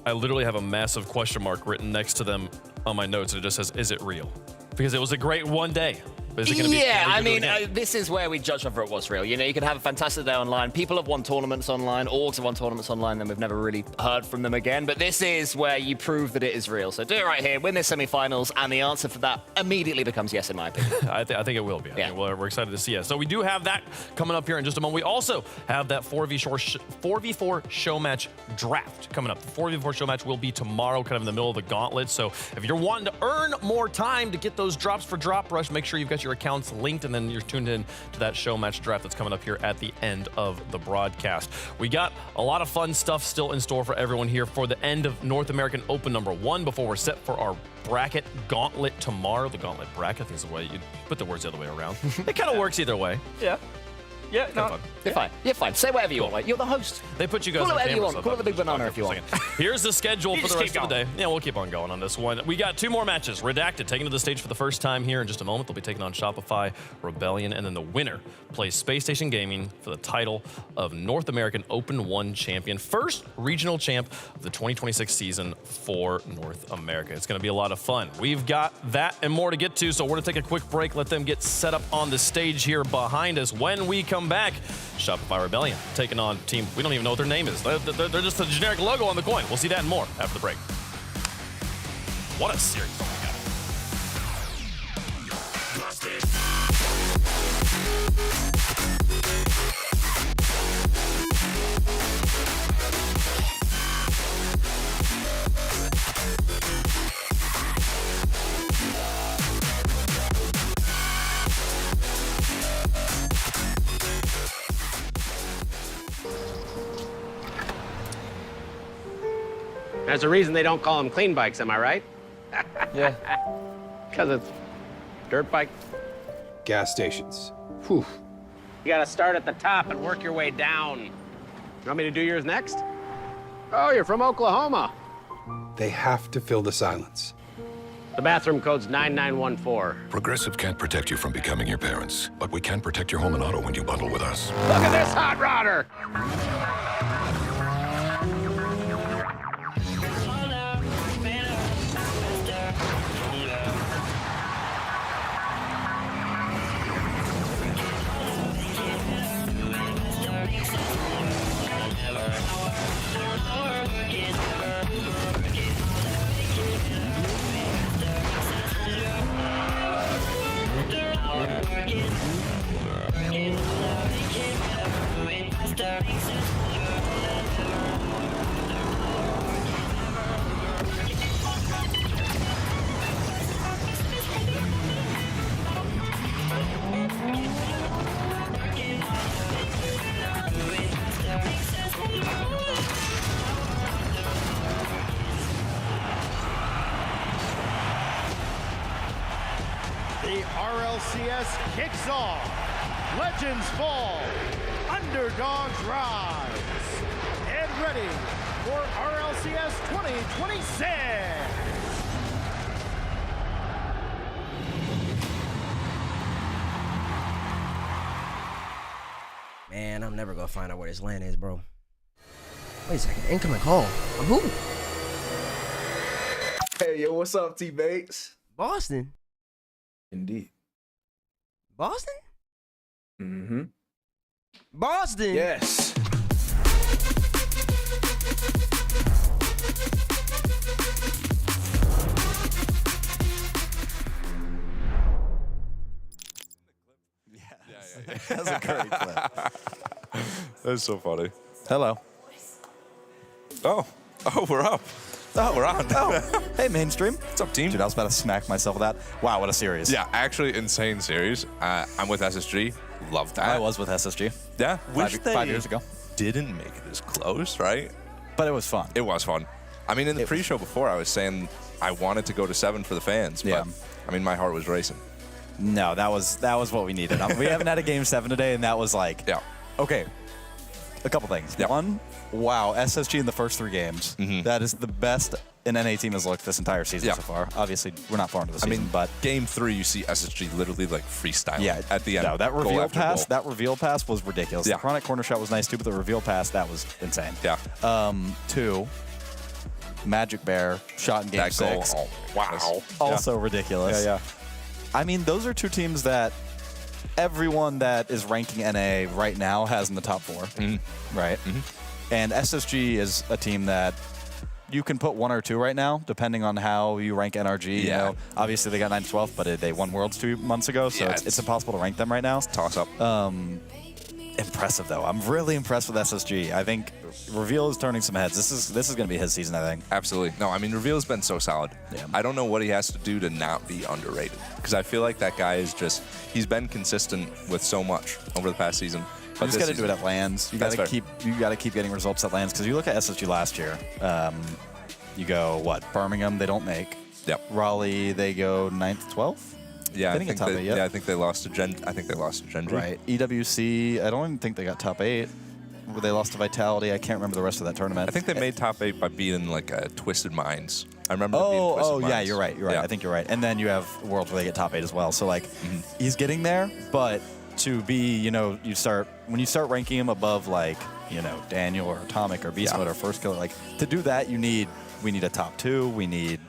I literally have a massive question mark written next to them on my notes, and it just says, is it real? Because it was a great one day. But is it gonna be I mean, this is where we judge whether it was real. You know, you can have a fantastic day online. People have won tournaments online. Orgs have won tournaments online, then we've never really heard from them again. But this is where you prove that it is real. So do it right here, win this semifinals, and the answer for that immediatly becomes yes, in my opinion. I think it will be. I think we're excited to see it. So we do have that coming up here in just a moment. We also have that 4v4 show match draft coming up. The 4v4 show match will be tomorrow, kind of in the middle of the gauntlet. So if you're wanting to earn more time to get those drops for Drop Rush, make sure you've got your accounts linked, and then you're tuned in to that show match draft that's coming up here at the end of the broadcast. We got a lot of fun stuff still in store for everyone here for the end of North American Open #1 before we're set for our bracket gauntlet tomorrow. The gauntlet bracket, I think is the way you put the words the other way around. It kind of works either way. Yeah. Yeah, no, you're fine. You're fine. Say whatever you want. Right? You're the host. They put you guys Call on it whatever camera. you want. Call it the big banana if you want. Here's the schedule for the rest of the day. Yeah, we'll keep on going on this one. We got 2 more matches. Redacted taking to the stage for the first time here in just a moment. They'll be taking on Shopify Rebellion, and then the winner plays Space Station Gaming for the title of North American Open 1 champion. First regional champ of the 2026 season for North America. It's going to be a lot of fun. We've got that and more to get to, so we're going to take a quick break, let them get set up on the stage here behind us. When we come back, Shopify Rebellion taking on team, we don't even know what their name is. They're just a generic logo on the coin. We'll see that and more after the break. What a series. There's a reason they don't call them clean bikes, am I right? Yeah. Because it's dirt bike. Gas stations. Whew. You gotta start at the top and work your way down. You want me to do yours next? Oh, you're from Oklahoma. They have to fill the silence. The bathroom code's 9914. Progressive can't protect you from becoming your parents, but we can protect your home and auto when you bundle with us. Look at this hot rodder! The RLCS kicks off. Legends fall. Underdogs rise. Get ready for RLCS 2026. Man, I'm never gonna find out where this land is, bro. Wait a second, incoming call. From who? Hey, yo, what's up, teammates? Boston? Indeed. Boston? Mm-hmm. Boston? Yes. That's a great clip. That's so funny. Hello. Oh, we're up. Oh, we're on. Oh, hey, mainstream. What's up, team? Dude, I was about to smack myself with that. Wow, what a series. Yeah, actually, insane series. I'm with SSG. Love that. I was with SSG. Yeah, five years ago. Didn't make it as close, right? But it was fun. It was fun. I mean, in the pre-show before, I was saying I wanted to go to 7 for the fans. But, I mean, my heart was racing. No, that was what we needed. We haven't had a game 7 today, and that was like, okay, A couple things. One, wow, SSG in the first 3 games. That is the best an NA team has looked this entire season so far. Obviously, we're not far into the season, but game 3, you see SSG literally like freestyle. Yeah, at the end. No, that reveal pass was ridiculous. Yeah. The Chronic corner shot was nice too, but the reveal pass, that was insane. Yeah. 2, Magic Bear shot in game That goal, 6. oh, wow. Also ridiculous. Yeah. I mean, those are 2 teams that everyone that is ranking NA right now has in the top 4, right? And SSG is a team that you can put 1 or 2 right now, depending on how you rank NRG. You know, obviously they got 9th, 12th, but they won Worlds 2 months ago, so it's impossible to rank them right now. Toss up. Impressive though. I'm really impressed with SSG. I think Reveal is turning some heads. This is going to be his season, I think. Absolutely. No, I mean, Reveal's been so solid. Yeah. I don't know what he has to do to not be underrated, because I feel like that guy is just, he's been consistent with so much over the past season. You just got to do it at lands. You got to keep getting results at lands, because you look at SSG last year. You go what? Birmingham, they don't make. Yep. Raleigh, they go 9th, 12th. Yeah, I think they lost to Gen. I think they lost to Gen.G. Right. EWC, I don't even think they got top 8. They lost to Vitality. I can't remember the rest of that tournament. I think they made top 8 by beating like Twisted Minds. I remember. Twisted Minds. Yeah, you're right. I think you're right. And then you have Worlds where they get top 8 as well. So like, he's getting there, but to be, when you start ranking him above like, Daniel or Atomic or Beast Mode or First Killer, like to do that, we need a top 2. We need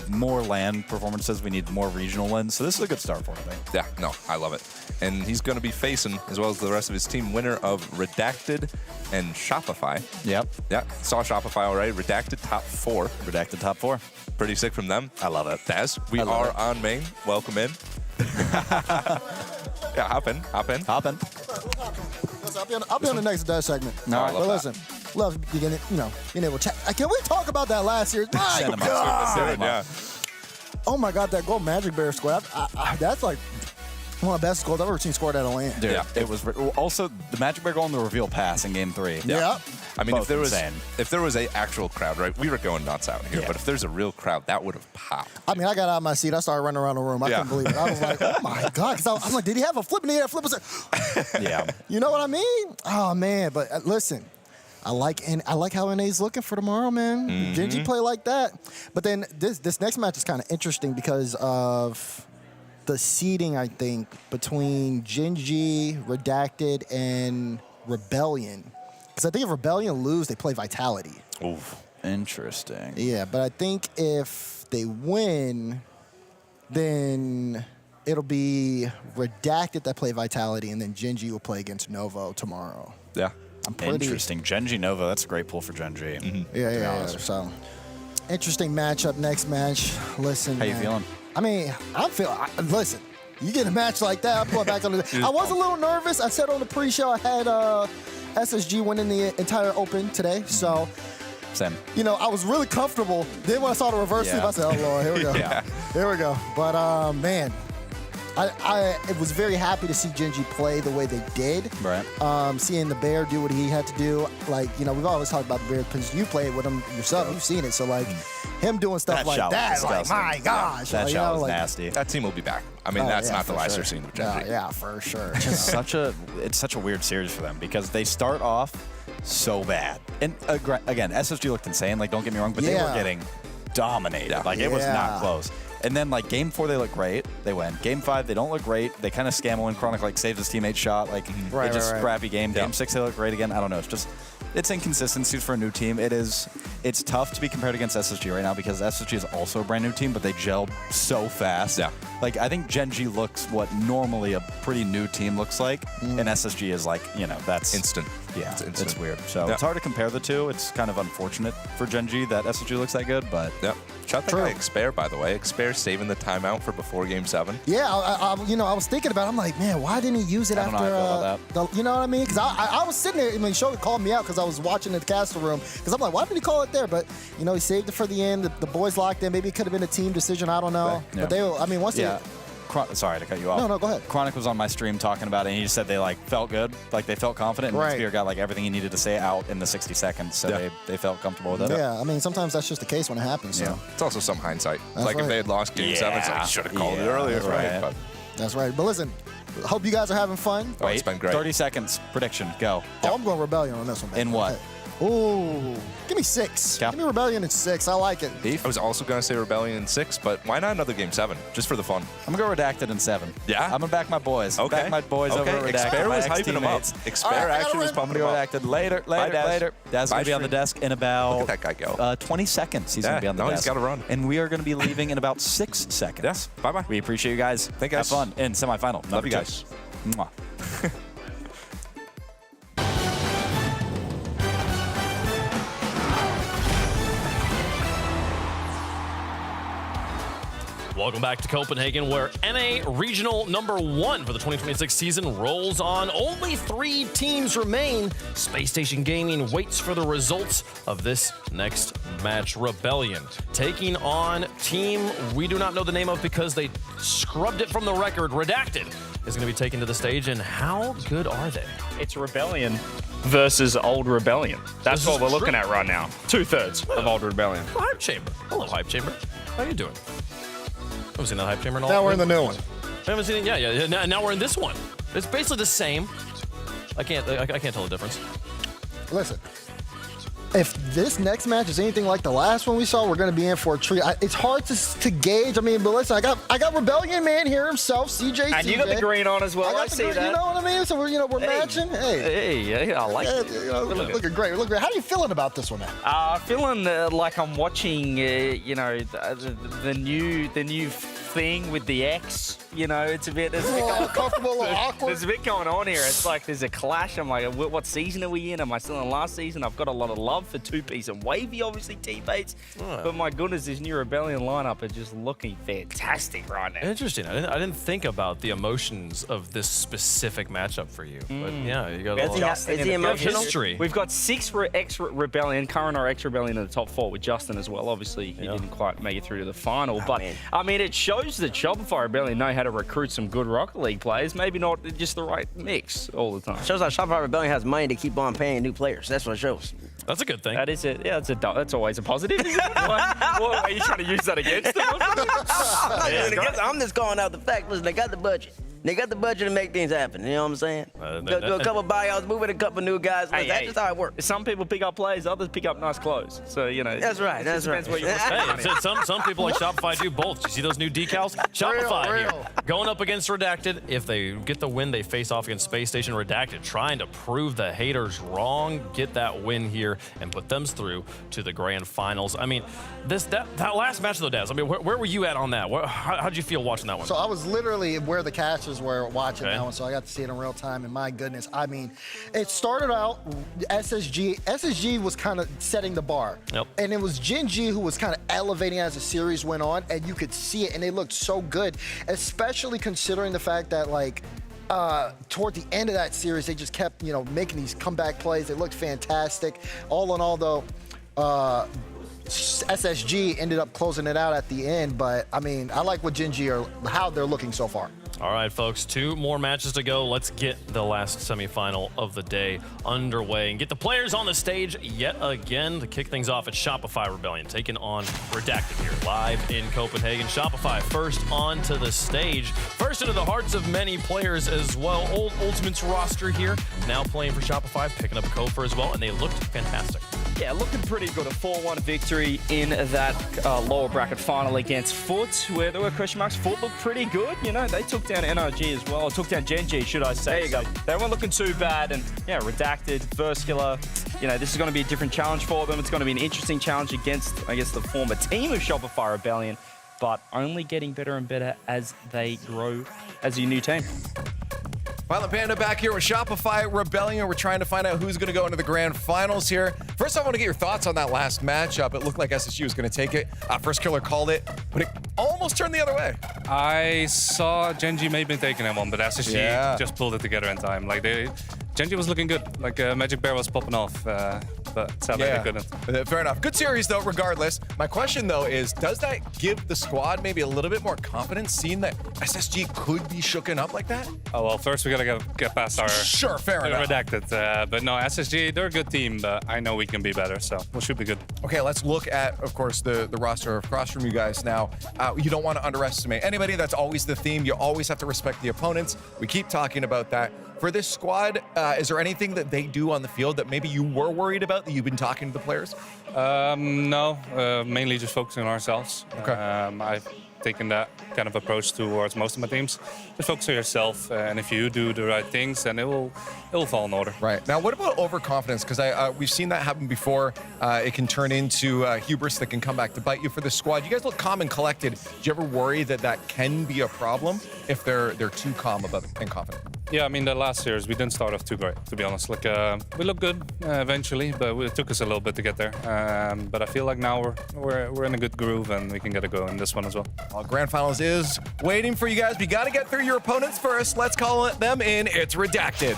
more LAN performances. We need more regional wins. So this is a good start for him, I think. Yeah, no, I love it. And he's going to be facing, as well as the rest of his team, winner of Redacted and Shopify. Yep. Yeah, saw Shopify already. Redacted top 4. Redacted top 4. Pretty sick from them. I love it. Daz, we are on main. Welcome in. Yeah, hop in. I'll be on the next Daz segment. All right, but listen, love being able to chat. Can we talk about that last year? My God. Yeah. Oh my God, that goal Magic Bear scored. That's like one of the best goals I've ever seen scored at a LAN. Dude, it was also the Magic Bear goal and the reveal pass in game 3. Yeah. I mean, Both if there was a actual crowd, right? We were going nuts out here, but if there's a real crowd, that would have popped. I mean, I got out of my seat. I started running around the room. I couldn't believe it. I was like, oh my God. Because I'm like, did he have a flip in the air? Flip was like, yeah. You know what I mean? Oh man, but listen. I like how NA's looking for tomorrow, man. Gen.G play like that. But then this next match is kind of interesting because of the seeding, I think, between Gen.G, Redacted, and Rebellion. Because I think if Rebellion lose, they play Vitality. Oof. Interesting. Yeah, but I think if they win, then it'll be Redacted that play Vitality, and then Gen.G will play against Novo tomorrow. Yeah. I'm pretty interesting. Gen.G Nova, that's a great pull for Gen.G. Yeah. So, interesting matchup, next match. Listen, How you man. feeling? I mean, listen, you get a match like that, I'm going back on the... I was a little nervous. I said on the pre-show I had SSG winning the entire Open today, so... Same. I was really comfortable. Then when I saw the reverse sweep, I said, oh, Lord, here we go. Here we go. But, man... I was very happy to see Gen.G play the way they did. Right. Seeing the Bear do what he had to do. Like, we've always talked about the Bear because you played with him yourself. You've seen it. So, like, him doing stuff like that, like, my gosh. That shot was nasty. That team will be back. I mean, that's not the last you're seeing with Gen.G. Yeah, for sure. It's such a weird series for them because they start off so bad. And, again, SSG looked insane. Like, don't get me wrong, but they were getting dominated. Like, it was not close. And then, like, game 4, they look great. They win. Game 5, they don't look great. They kind of scam when Chronic, like, saves his teammate's shot. Like, scrappy game. Game 6, they look great again. I don't know. It's inconsistencies for a new team. It's tough to be compared against SSG right now because SSG is also a brand new team, but they gel so fast. Yeah. Like, I think Gen.G looks what normally a pretty new team looks like, and SSG is like, that's... Instant. Yeah, it's instant. it's weird. So it's hard to compare the two. It's kind of unfortunate for Gen.G that SSG looks that good, but... Yep. Shout that guy Expare, by the way. Expare saving the timeout for before Game 7. Yeah, I was thinking about it. I'm like, man, why didn't he use it after... I don't know how I feel about that. You know what I mean? Because I was sitting there, Show called me out because I was watching the caster room. Because I'm like, why didn't he call it there? But, he saved it for the end. The boys locked in. Maybe it could have been a team decision. I don't know. Yeah. But once they... Sorry to cut you off. No, go ahead. Chronic was on my stream talking about it, and he just said they felt good, they felt confident, and Spear got everything he needed to say out in the 60 seconds, so they felt comfortable with it. Yeah, sometimes that's just the case when it happes. So. Yeah. It's also some hindsight. That's if they had lost Game 7, it's like, you should have called it earlier. That's right. That's right. But listen, Hope you guys are having fun. Wait, it's been great. 30 seconds. Prediction. Go. Oh, I'm going Rebellion on this one, man. In what? Ooh, give me 6. Give me Rebellion in 6. I like it. I was also going to say Rebellion in 6, but why not another game 7, just for the fun? I'm going to go Redacted in 7. Yeah? I'm going to back my boys. Okay. Back my boys over at Redacted. Exper was my hyping them up. ex-teammates. Exper actually was pumping them up. Redacted. Later. Bye, Daz. Daz going to be on the desk in about Look at that guy go. 20 seconds. He's going to be on the desk. He's got to run. And we are going to be leaving in about 6 seconds. Yes. Bye-bye. We appreciate you guys. Thank you guys. Have fun in semifinal. Love you guys. Mwah. Welcome back to Copenhagen, where NA Regional #1 for the 2026 season rolls on. Only 3 teams remain. Space Station Gaming waits for the results of this next match. Rebellion taking on team we do not know the name of because they scrubbed it from the record. Redacted is going to be taken to the stage, and how good are they? It's Rebellion versus Old Rebellion. That's what we're looking at right now. 2/3 of Old Rebellion. Hype Chamber. Hello, Hype Chamber. How you doing? I haven't seen the Hype Chamber in all. Now we're in the new one. I haven't seen it. Yeah. Now we're in this one. It's basically the same. I can't tell the difference. Listen, if this next match is anything like the last one we saw, we're going to be in for a treat. It's hard to gauge. I mean, but listen, I got Rebellion man here himself, CJ. And you got the green on as well. I see that. You know what I mean? So we're matching. Hey, I like it. Looking great. Look great. How are you feeling about this one, man? Feeling like I'm watching, the new thing with the X. You know, it's a bit uncomfortable, a little awkward. There's a bit going on here. It's like there's a clash. I'm like, what season are we in? Am I still in last season? I've got a lot of love for 2Piece and Wavy, obviously teammates. But my goodness, this new Rebellion lineup is just looking fantastic right now. Interesting. I didn't think about the emotions of this specific matchup for you. But yeah, you got a lot Is he emotional? history. We've got 6 ex-Rebellion, current or ex-Rebellion in the top 4 with Justin as well. Obviously, he didn't quite make it through to the final. But, I mean, it shows that Shopify Rebellion know how to recruit some good Rocket League players. Maybe not just the right mix all the time. Shows how Shopify Rebellion has money to keep on paying new players. That's what it shows. That's a good thing. That is it. Yeah, that's always a positive, isn't it? What, are you trying to use that against them? I'm just calling out the fact. Listen, they got the budget. They got the budget to make things happen. You know what I'm saying? Do a couple buyouts, move in a couple new guys. That's just how it works. Some people pick up players, others pick up nice clothes. So, you know. That's right. That's right. Depends what you want to Hey, some people like Shopify do both. You see those new decals? Shopify here. Going up against Redacted. If they get the win, they face off against Space Station. Redacted trying to prove the haters wrong, get that win here, and put them through to the grand finals. I mean, that last match though, Daz. I mean, where were you at on that? How'd you feel watching that one? So I was literally where the casters were watching that one, so I got to see it in real time, and my goodness, I mean, it started out SSG was kind of setting the bar, and it was Gen.G who was kind of elevating as the series went on, and you could see it, and they looked so good, especially considering the fact that, like, toward the end of that series, they just kept, making these comeback plays. They looked fantastic. All in all, though, SSG ended up closing it out at the end, but I mean, I like what Gen.G how they're looking so far. All right, folks, 2 more matches to go. Let's get the last semifinal of the day underway and get the players on the stage yet again to kick things off at Shopify Rebellion, taking on Redacted here live in Copenhagen. Shopify first onto the stage, first into the hearts of many players as well. Old Ultimates roster here, now playing for Shopify, picking up Kofor as well, and they looked fantastic. Yeah, looking pretty good. A 4-1 victory in that lower bracket final against FUT, where there were question marks. FUT looked pretty good. They took down NRG as well. Took down Gen.G, should I say. There you go. They weren't looking too bad. And, yeah, Redacted, Verscular. This is going to be a different challenge for them. It's going to be an interesting challenge against, I guess, the former team of Shopify Rebellion, but only getting better and better as they grow as a new team. Violent Panda back here with Shopify Rebellion. We're trying to find out who's going to go into the grand finals here. First, I want to get your thoughts on that last matchup. It looked like SSU was going to take it. First Killer called it, but it almost turned the other way. I saw Gen.G maybe taking that one, but SSG just pulled it together in time. Like Gen.G was looking good. Like Magic Bear was popping off. but sadly they couldn't. Fair enough. Good series, though, regardless. My question, though, is does that give the squad maybe a little bit more confidence, seeing that SSG could be shooken up like that? Oh, well, first we got to get past our fair enough. Redacted. But no, SSG, they're a good team, but I know we can be better, so we should be good. Okay, let's look at, of course, the roster across from you guys now. You don't want to underestimate anybody. That's always the theme. You always have to respect the opponents. We keep talking about that. For this squad, is there anything that they do on the field that maybe you were worried about that you've been talking to the players? No, mainly just focusing on ourselves. Okay. I've taken that kind of approach towards most of my teams. Just focus on yourself, and if you do the right things, then it will fall in order. Right. Now, what about overconfidence? Because we've seen that happen before. It can turn into hubris that can come back to bite you for the squad. You guys look calm and collected. Do you ever worry that that can be a problem if they're too calm and confident? Yeah, I mean, the last series, we didn't start off too great, to be honest. Like, we looked good eventually, but it took us a little bit to get there. But I feel like now we're in a good groove and we can get a go in this one as well. Well, Grand Finals is waiting for you guys. We got to get through your opponents first. Let's call them in. It's Redacted.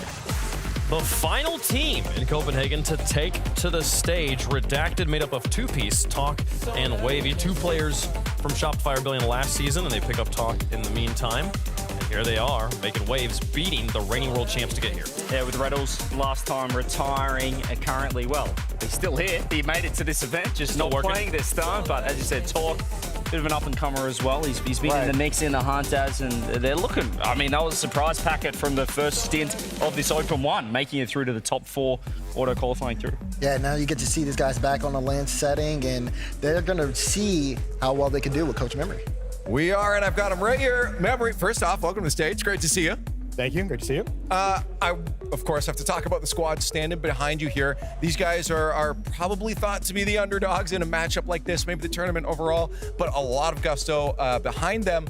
The final team in Copenhagen to take to the stage. Redacted, made up of two-piece, Talk and Wavy. Two players from Shopify Rebellion last season, and they pick up Talk in the meantime. And here they are, making waves, beating the reigning world champs to get here. Yeah, with Reddles last time retiring and currently, well, he's still here. He made it to this event, just not playing this time. But as you said, Talk, bit of an up-and-comer as well. He's been in the mix in the Hunters, and they're looking. I mean, that was a surprise packet from the first stint of this Open 1, making it through to the top 4, auto-qualifying through. Yeah, now you get to see these guys back on the land setting, and they're going to see how well they can do with Coach Memory. We are, and I've got him right here. Memory, first off, welcome to the stage. Great to see you. Thank you. Great to see you. I, of course, have to talk about the squad standing behind you here. These guys are probably thought to be the underdogs in a matchup like this, maybe the tournament overall, but a lot of gusto behind them.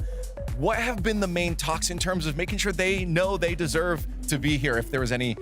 What have been the main talks in terms of making sure they know they deserve to be here if there was any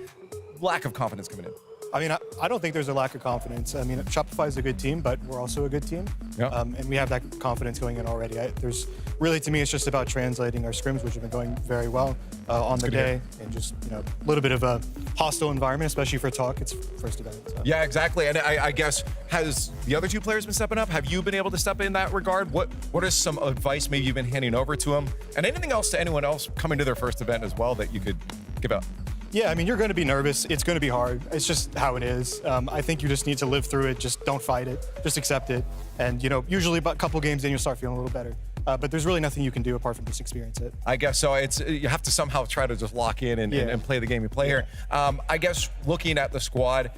lack of confidence coming in? I mean, I don't think there's a lack of confidence. I mean, Shopify is a good team, but we're also a good team. Yep. And we have that confidence going in already. There's really, to me, it's just about translating our scrims, which have been going very well on the day, and just, a little bit of a hostile environment, especially for Talk. It's first event. So. Yeah, exactly. And I guess, has the other two players been stepping up? Have you been able to step in that regard? What is some advice maybe you've been handing over to them? And anything else to anyone else coming to their first event as well that you could give out? Yeah, I mean, you're going to be nervous. It's going to be hard. It's just how it is. I think you just need to live through it. Just don't fight it. Just accept it. And, usually about a couple games in, you'll start feeling a little better. But there's really nothing you can do apart from just experience it. I guess so. You have to somehow try to just lock in and play the game you play here. I guess looking at the squad,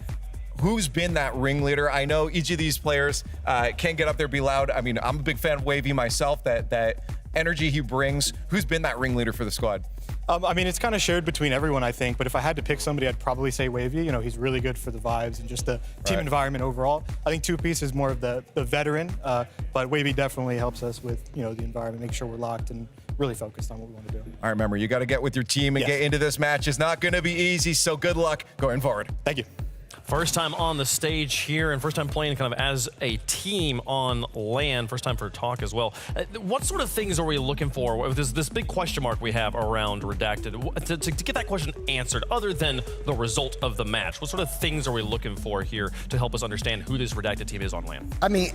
who's been that ringleader? I know each of these players can get up there, be loud. I mean, I'm a big fan of Wavy myself, that energy he brings. Who's been that ringleader for the squad? I mean, it's kind of shared between everyone, I think. But if I had to pick somebody, I'd probably say Wavy. He's really good for the vibes and just the team environment overall. I think Two-Piece is more of the veteran, but Wavy definitely helps us with, the environment, make sure we're locked and really focused on what we want to do. All right, remember, you got to get with your team and get into this match. It's not going to be easy, so good luck going forward. Thank you. First time on the stage here and first time playing kind of as a team on LAN. First time for Talk as well. What sort of things are we looking for? There's this big question mark we have around Redacted. To get that question answered, other than the result of the match, what sort of things are we looking for here to help us understand who this Redacted team is on LAN? I mean,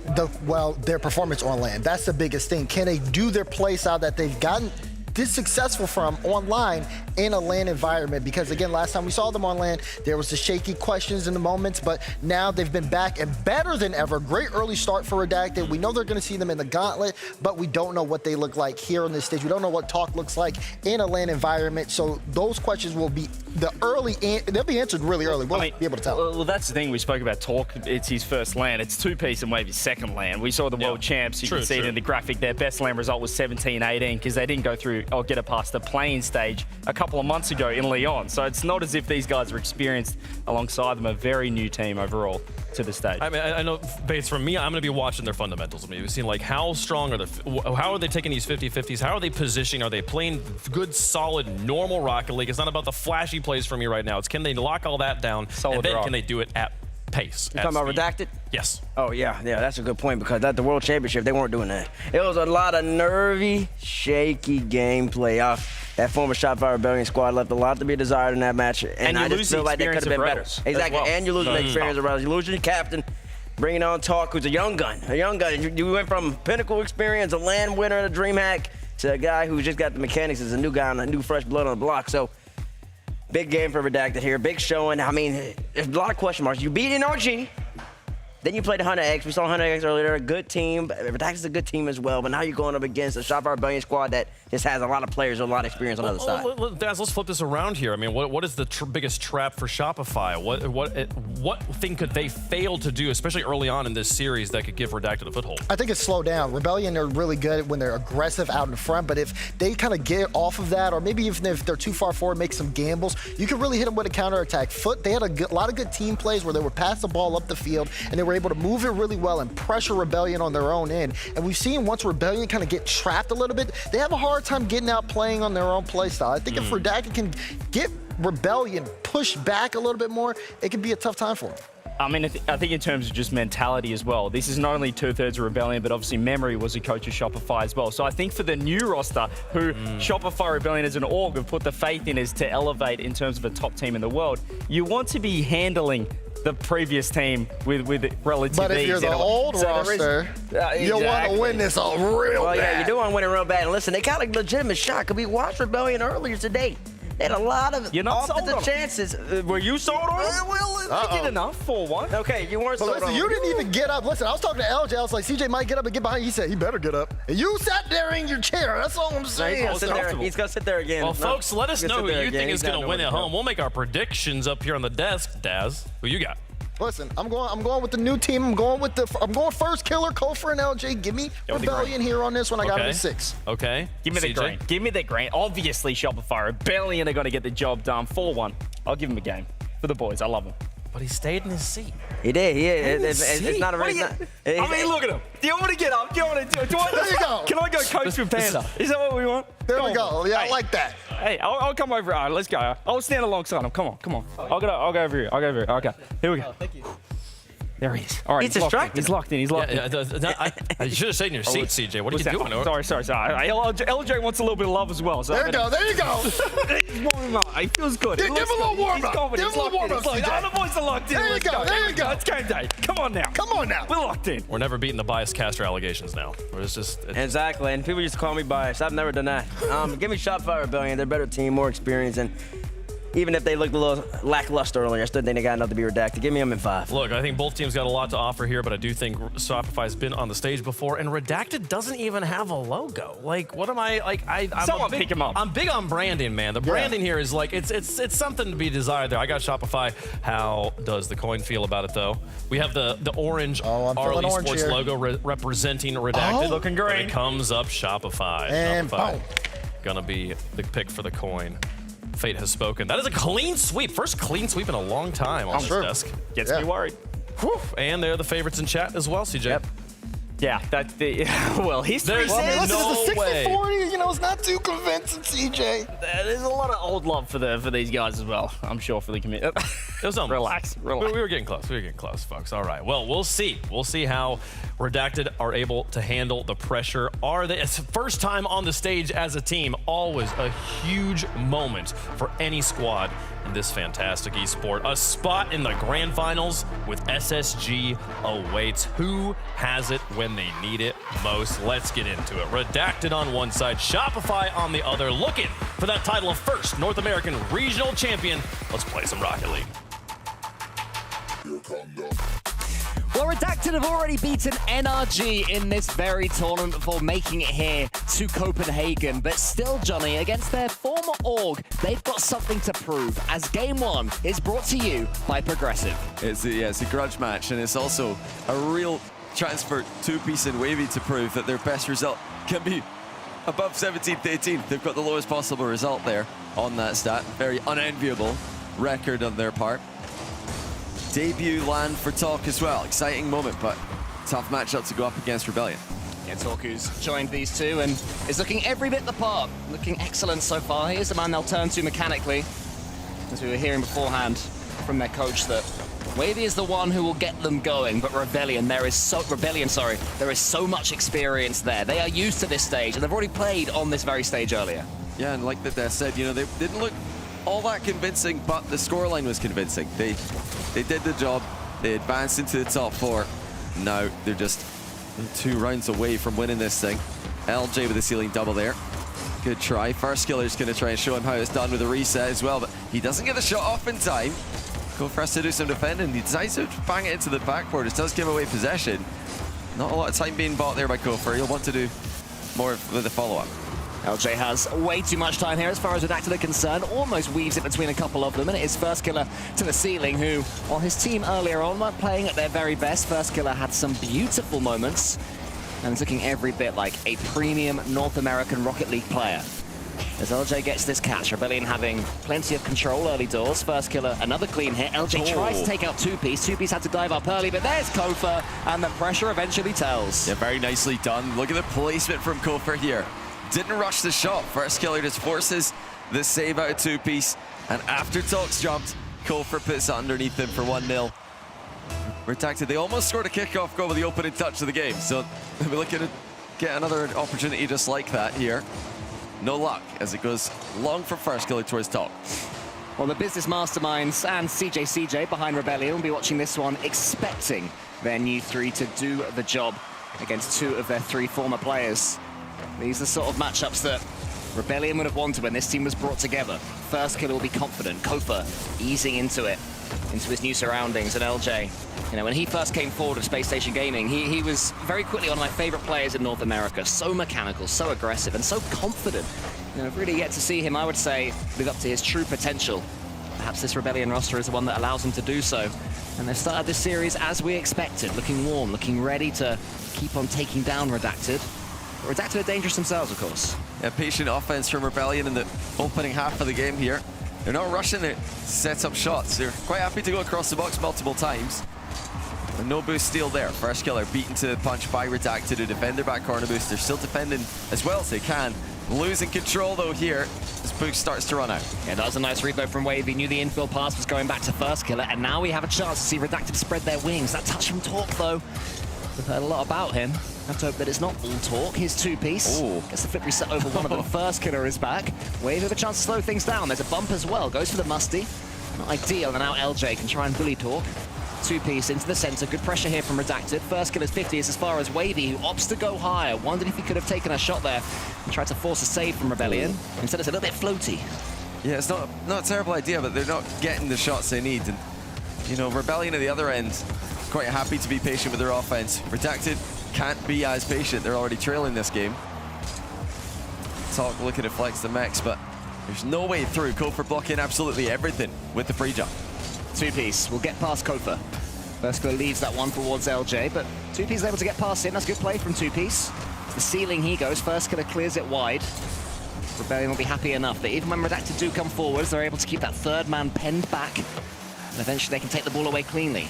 their performance on LAN. That's the biggest thing. Can they do their play style that they've gotten this successful from online in a LAN environment? Because again, last time we saw them on LAN, there was the shaky questions in the moments, but now they've been back and better than ever. Great early start for Redacted. We know they're going to see them in the gauntlet, but we don't know what they look like here on this stage. We don't know what Talk looks like in a LAN environment. So those questions will be they'll be answered really early. We'll be able to tell. Well, that's the thing we spoke about. Talk, it's his first LAN. It's Two-Piece and Wavy's second LAN. We saw the world champs. You can see it in the graphic. Their best LAN result was 17-18 because they didn't go through or get it past the playing stage a couple of months ago in Lyon. So it's not as if these guys are experienced alongside them. A very new team overall to the stage. I mean, I know, Bates, for me, I'm going to be watching their fundamentals. I mean, we've seen like how strong are how are they taking these 50-50s? How are they positioning? Are they playing good, solid, normal Rocket League? It's not about the flashy plays for me right now. It's can they lock all that down, and then can they do it at pace? You talking about Redacted? Yes. Oh, yeah, that's a good point because at the World Championship, they weren't doing that. It was a lot of nervy, shaky gameplay. That former Shopify Rebellion squad left a lot to be desired in that match, and I just feel like they could have been better. Exactly, and you're losing the experience of Rebels. You're losing your captain, bringing on Talk, who's a young gun. You went from pinnacle experience, a land winner in a DreamHack, to a guy who's just got the mechanics as a new guy on a new fresh blood on the block. So, big game for Redacted here, big showing. I mean, there's a lot of question marks. You beat NRG. Then you played 100X. We saw 100X earlier. They're a good team. Redacted's a good team as well. But now you're going up against a Shopify Rebellion squad that just has a lot of players with a lot of experience on the other side. Daz, let's flip this around here. I mean, what is the biggest trap for Shopify? What thing could they fail to do, especially early on in this series, that could give Redacted a foothold? I think it's slow down. Rebellion are really good when they're aggressive out in front, but if they kind of get off of that, or maybe even if they're too far forward, make some gambles, you can really hit them with a counterattack. FUT, they had a lot of good team plays where they would pass the ball up the field, and they were able to move it really well and pressure Rebellion on their own end. And we've seen once Rebellion kind of get trapped a little bit, they have a hard time getting out playing on their own play style. I think if Redacted can get Rebellion pushed back a little bit more, it can be a tough time for them. I mean, I think in terms of just mentality as well, this is not only 2/3 of Rebellion, but obviously Memory was a coach of Shopify as well. So I think for the new roster, who Shopify Rebellion as an org have put the faith in is to elevate in terms of a top team in the world, you want to be handling the previous team with relative ease. But if you're the old roster, you want to win this all real bad. Yeah, you do want to win it real bad. And listen, they got a legitimate shot. Because we watched Rebellion earlier today. They had a lot of offensive chances. Were you sold on it? Well, they did enough for one. Okay, you weren't sold on listen, you didn't even get up. Listen, I was talking to LJ. I was like, CJ might get up and get behind you. He said, he better get up. And you sat there in your chair. That's all I'm saying. He's going to sit there again. Well, folks, let us know who you think is going to win at home. We'll make our predictions up here on the desk. Daz, who you got? Listen, I'm going with the new team. I'm going first killer, Kofor and LJ. Give me Rebellion here on this one. I got him at 6. Okay. Give me the green. Give me the green. Obviously, Shopify Rebellion are going to get the job done. 4-1. I'll give him a game. For the boys. I love him. But he stayed in his seat. He did. It's not a very... I mean, look at him. Do you want to get up? Do you want to do it? There you go. Can I go coach with Panda? Is that what we want? There we go. Yeah, I like that. Hey, I'll come over. All right, let's go. I'll stand alongside him. Come on. I'll go over here. Okay. Here we go. Thank you. There he is. All right, he's distracted. He's locked in. I should have stayed in your seat, CJ. What are you doing? Sorry. LJ wants a little bit of love as well. So there you go. He's warming up. He feels good. Give him a little warm up. Give him a little warm up, CJ. The boys are locked in. There you go. It's game day. Come on now. We're locked in. We're never beating the biased caster allegations now. Exactly, and people used to call me biased. I've never done that. Give me Shopify Rebellion. They're a better team, more experience, and even if they looked a little lackluster earlier, I still think they got enough to be Redacted. Give me them in 5. Look, I think both teams got a lot to offer here, but I do think Shopify's been on the stage before, and Redacted doesn't even have a logo. Like, what am I like? Someone pick him up. I'm big on branding, man. The branding here is like it's something to be desired there. I got Shopify. How does the coin feel about it though? We have the orange Rl Esports logo representing Redacted. Looking great. When it comes up Shopify. And Shopify gonna be the pick for the coin. Fate has spoken. That is a clean sweep. First clean sweep in a long time on this desk. Gets me worried. Whew. And they're the favorites in chat as well, CJ. Yep. Yeah, that's the history There's says. no This is way. a 60-40. You know, it's not too convincing, CJ. There's a lot of old love for these guys as well. I'm sure for the committee. It was almost. Relax. We were getting close. Folks. All right. Well, we'll see. We'll see how Redacted are able to handle the pressure. It's first time on the stage as a team. Always a huge moment for any squad in this fantastic esport. A spot in the grand finals with SSG awaits. Who has it when they need it most? Let's get into it. Redacted on one side, Shopify on the other, looking for that title of first North American Regional Champion. Let's play some Rocket League. Well, Redacted have already beaten NRG in this very tournament before making it here to Copenhagen. But still, Johnny, against their former org, they've got something to prove, as Game 1 is brought to you by Progressive. It's a grudge match, and it's also a real chance for 2Piece and Wavy to prove that their best result can be above 17th, 18th. They've got the lowest possible result there on that stat. Very unenviable record on their part. Debut land for Talk as well. Exciting moment, but tough matchup to go up against Rebellion. Yeah, Talk who's joined these two and is looking every bit the part. Looking excellent so far. Here's the man they'll turn to mechanically. As we were hearing beforehand from their coach that Wavy is the one who will get them going, but Rebellion, there is so much experience there. They are used to this stage, and they've already played on this very stage earlier. Yeah, and like the Death said, you know, they didn't look all that convincing, but the scoreline was convincing. They did the job. They advanced into the top 4. Now they're just 2 rounds away from winning this thing. LJ with the ceiling double there. Good try. First Killer's going to try and show him how it's done with a reset as well, but he doesn't get the shot off in time. Kofer has to do some defending. He decides to bang it into the backboard. It does give away possession. Not a lot of time being bought there by Kofer. He'll want to do more with the follow-up. LJ has way too much time here as far as Redacted are concerned, almost weaves it between a couple of them, and it is First Killer to the ceiling, who, while his team earlier on weren't playing at their very best, First Killer had some beautiful moments, and is looking every bit like a premium North American Rocket League player. As LJ gets this catch, Rebellion having plenty of control early doors. First Killer, another clean hit. LJ tries to take out 2Piece. 2Piece had to dive up early, but there's Kofer, and the pressure eventually tells. Yeah, very nicely done. Look at the placement from Kofer here. Didn't rush the shot. First Killer just forces the save out of 2Piece, and after Tox jumped, Kofer puts it underneath him for 1-0. Redacted, they almost scored a kickoff goal with the opening touch of the game, so we're looking to get another opportunity just like that here. No luck as it goes long for First Killer towards top. Well, the business masterminds and CJ behind Rebellion will be watching this one, expecting their new 3 to do the job against 2 of their 3 former players. These are the sort of matchups that Rebellion would have wanted when this team was brought together. First Killer will be confident. Kofer easing into it, into his new surroundings. And LJ, you know, when he first came forward with Space Station Gaming, he was very quickly one of my favorite players in North America. So mechanical, so aggressive, and so confident. You know, I've really yet to see him, I would say, live up to his true potential. Perhaps this Rebellion roster is the one that allows him to do so. And they've started this series as we expected, looking warm, looking ready to keep on taking down Redacted. Redacted are dangerous themselves, of course. Yeah, patient offense from Rebellion in the opening half of the game here. They're not rushing it to set up shots. They're quite happy to go across the box multiple times. And no boost steal there. First Killer beaten to the punch by Redacted, a defender back corner boost. They're still defending as well as they can. Losing control though here as boost starts to run out. Yeah, that was a nice repo from Wavy. Knew the infill pass was going back to First Killer, and now we have a chance to see Redacted spread their wings. That touch from Talk though. We've heard a lot about him. Have to hope that it's not all talk. Here's 2Piece. Gets the flip reset over one of them. First Killer is back. Wave with a chance to slow things down. There's a bump as well. Goes for the musty. Not ideal, and now LJ can try and bully Talk. 2Piece into the center. Good pressure here from Redacted. First Killer's 50 is as far as Wavy, who opts to go higher. Wondered if he could have taken a shot there and tried to force a save from Rebellion. Instead, it's a little bit floaty. Yeah, it's not a terrible idea, but they're not getting the shots they need. And, you know, Rebellion at the other end, quite happy to be patient with their offense. Redacted can't be as patient. They're already trailing this game. Talk looking to flex the mechs, but there's no way through. Kofer blocking absolutely everything with the free jump. 2Piece will get past Kofer. First Killer leads that one towards LJ, but 2Piece is able to get past him. That's good play from 2Piece. To the ceiling he goes. First Killer clears it wide. Rebellion will be happy enough that even when Redacted do come forwards, they're able to keep that third man penned back, and eventually they can take the ball away cleanly.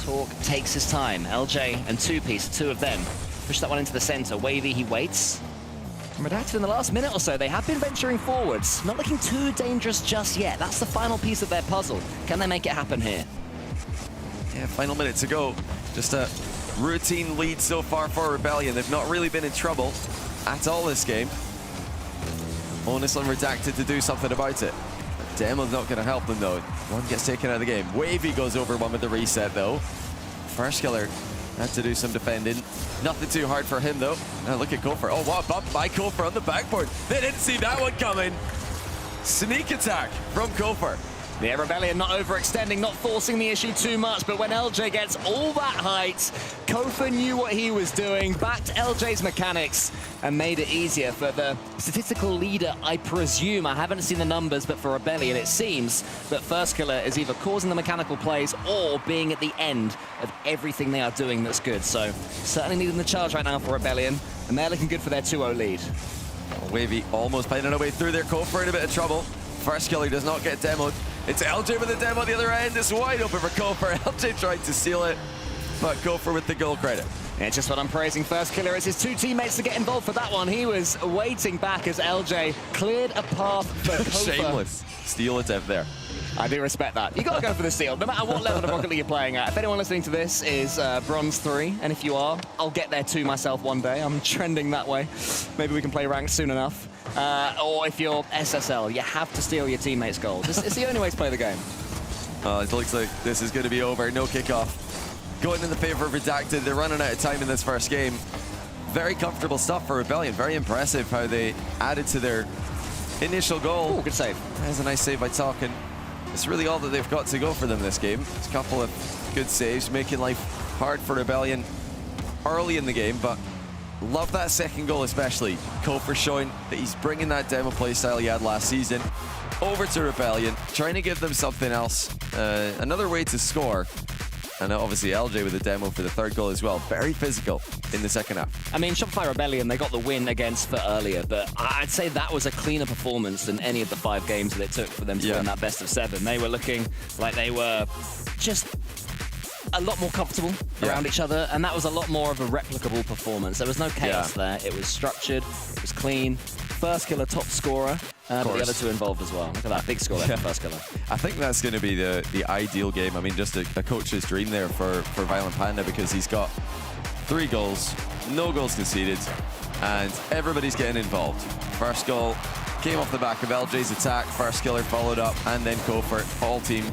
Talk takes his time. LJ and 2Piece, 2 of them, push that one into the center. Wavy, he waits. And Redacted in the last minute or so, they have been venturing forwards. Not looking too dangerous just yet. That's the final piece of their puzzle. Can they make it happen here? Yeah, final minute to go. Just a routine lead so far for Rebellion. They've not really been in trouble at all this game. Onus on Redacted to do something about it. Demo's not going to help them though. One gets taken out of the game. Wavy goes over one with the reset though. First Killer had to do some defending. Nothing too hard for him though. Now look at Kofer. Oh, what a bump by Kofer on the backboard. They didn't see that one coming. Sneak attack from Kofer. Yeah, Rebellion not overextending, not forcing the issue too much, but when LJ gets all that height, Kofer knew what he was doing, backed LJ's mechanics, and made it easier for the statistical leader, I presume. I haven't seen the numbers, but for Rebellion, it seems that First Killer is either causing the mechanical plays or being at the end of everything they are doing that's good. So, certainly needing the charge right now for Rebellion, and they're looking good for their 2-0 lead. Wavy almost finding a way through there. Kofer in a bit of trouble. First Killer does not get demoed. It's LJ with the demo at the other end. It's wide open for Kofer. LJ tried to steal it, but Kofer with the goal credit. Yeah, just what I'm praising First Killer is his 2 teammates to get involved for that one. He was waiting back as LJ cleared a path for Kofer. Shameless steal attempt there. I do respect that. You gotta go for the steal, no matter what level of Rocket League you're playing at. If anyone listening to this is Bronze 3, and if you are, I'll get there too myself one day. I'm trending that way. Maybe we can play ranked soon enough. Or if you're SSL, you have to steal your teammates' goals. It's the only way to play the game. It looks like this is going to be over. No kickoff. Going in the favor of Redacted. They're running out of time in this first game. Very comfortable stuff for Rebellion. Very impressive how they added to their initial goal. Oh, good save. There's a nice save by Talkin. It's really all that they've got to go for them this game. It's a couple of good saves, making life hard for Rebellion early in the game, but love that second goal especially. Kofor showing that he's bringing that demo play style he had last season over to Rebellion, trying to give them something else, another way to score. And obviously LJ with the demo for the third goal as well. Very physical in the second half. I mean, Shopify Rebellion, they got the win against FUT earlier, but I'd say that was a cleaner performance than any of the 5 games that it took for them to win that best of 7. They were looking like they were just a lot more comfortable around each other, and that was a lot more of a replicable performance. There was no chaos there. It was structured, it was clean. First killer, top scorer, but the other 2 involved as well. Look at that, big score there for first killer. I think that's going to be the ideal game. I mean, just a coach's dream there for Violent Panda, because he's got 3 goals, no goals conceded, and everybody's getting involved. First goal came off the back of LJ's attack, first killer followed up, and then Kofor, all team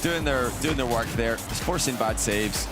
doing their work there, just forcing bad saves.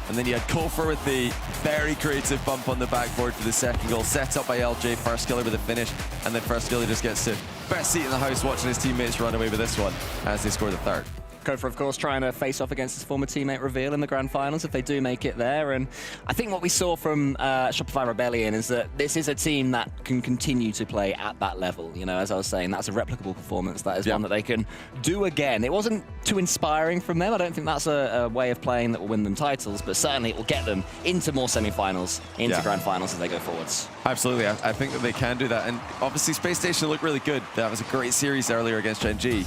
And then you had Kofor with the very creative bump on the backboard for the second goal, set up by LJ, first killer with a finish, and then first killer just gets to best seat in the house watching his teammates run away with this one as they score the third. Kofor, of course, trying to face off against his former teammate Reveal in the grand finals if they do make it there. And I think what we saw from Shopify Rebellion is that this is a team that can continue to play at that level. You know, as I was saying, that's a replicable performance. That is one that they can do again. It wasn't too inspiring from them. I don't think that's a way of playing that will win them titles, but certainly it will get them into more semi-finals, into grand finals as they go forwards. Absolutely, I think that they can do that. And obviously Space Station looked really good. That was a great series earlier against Gen.G.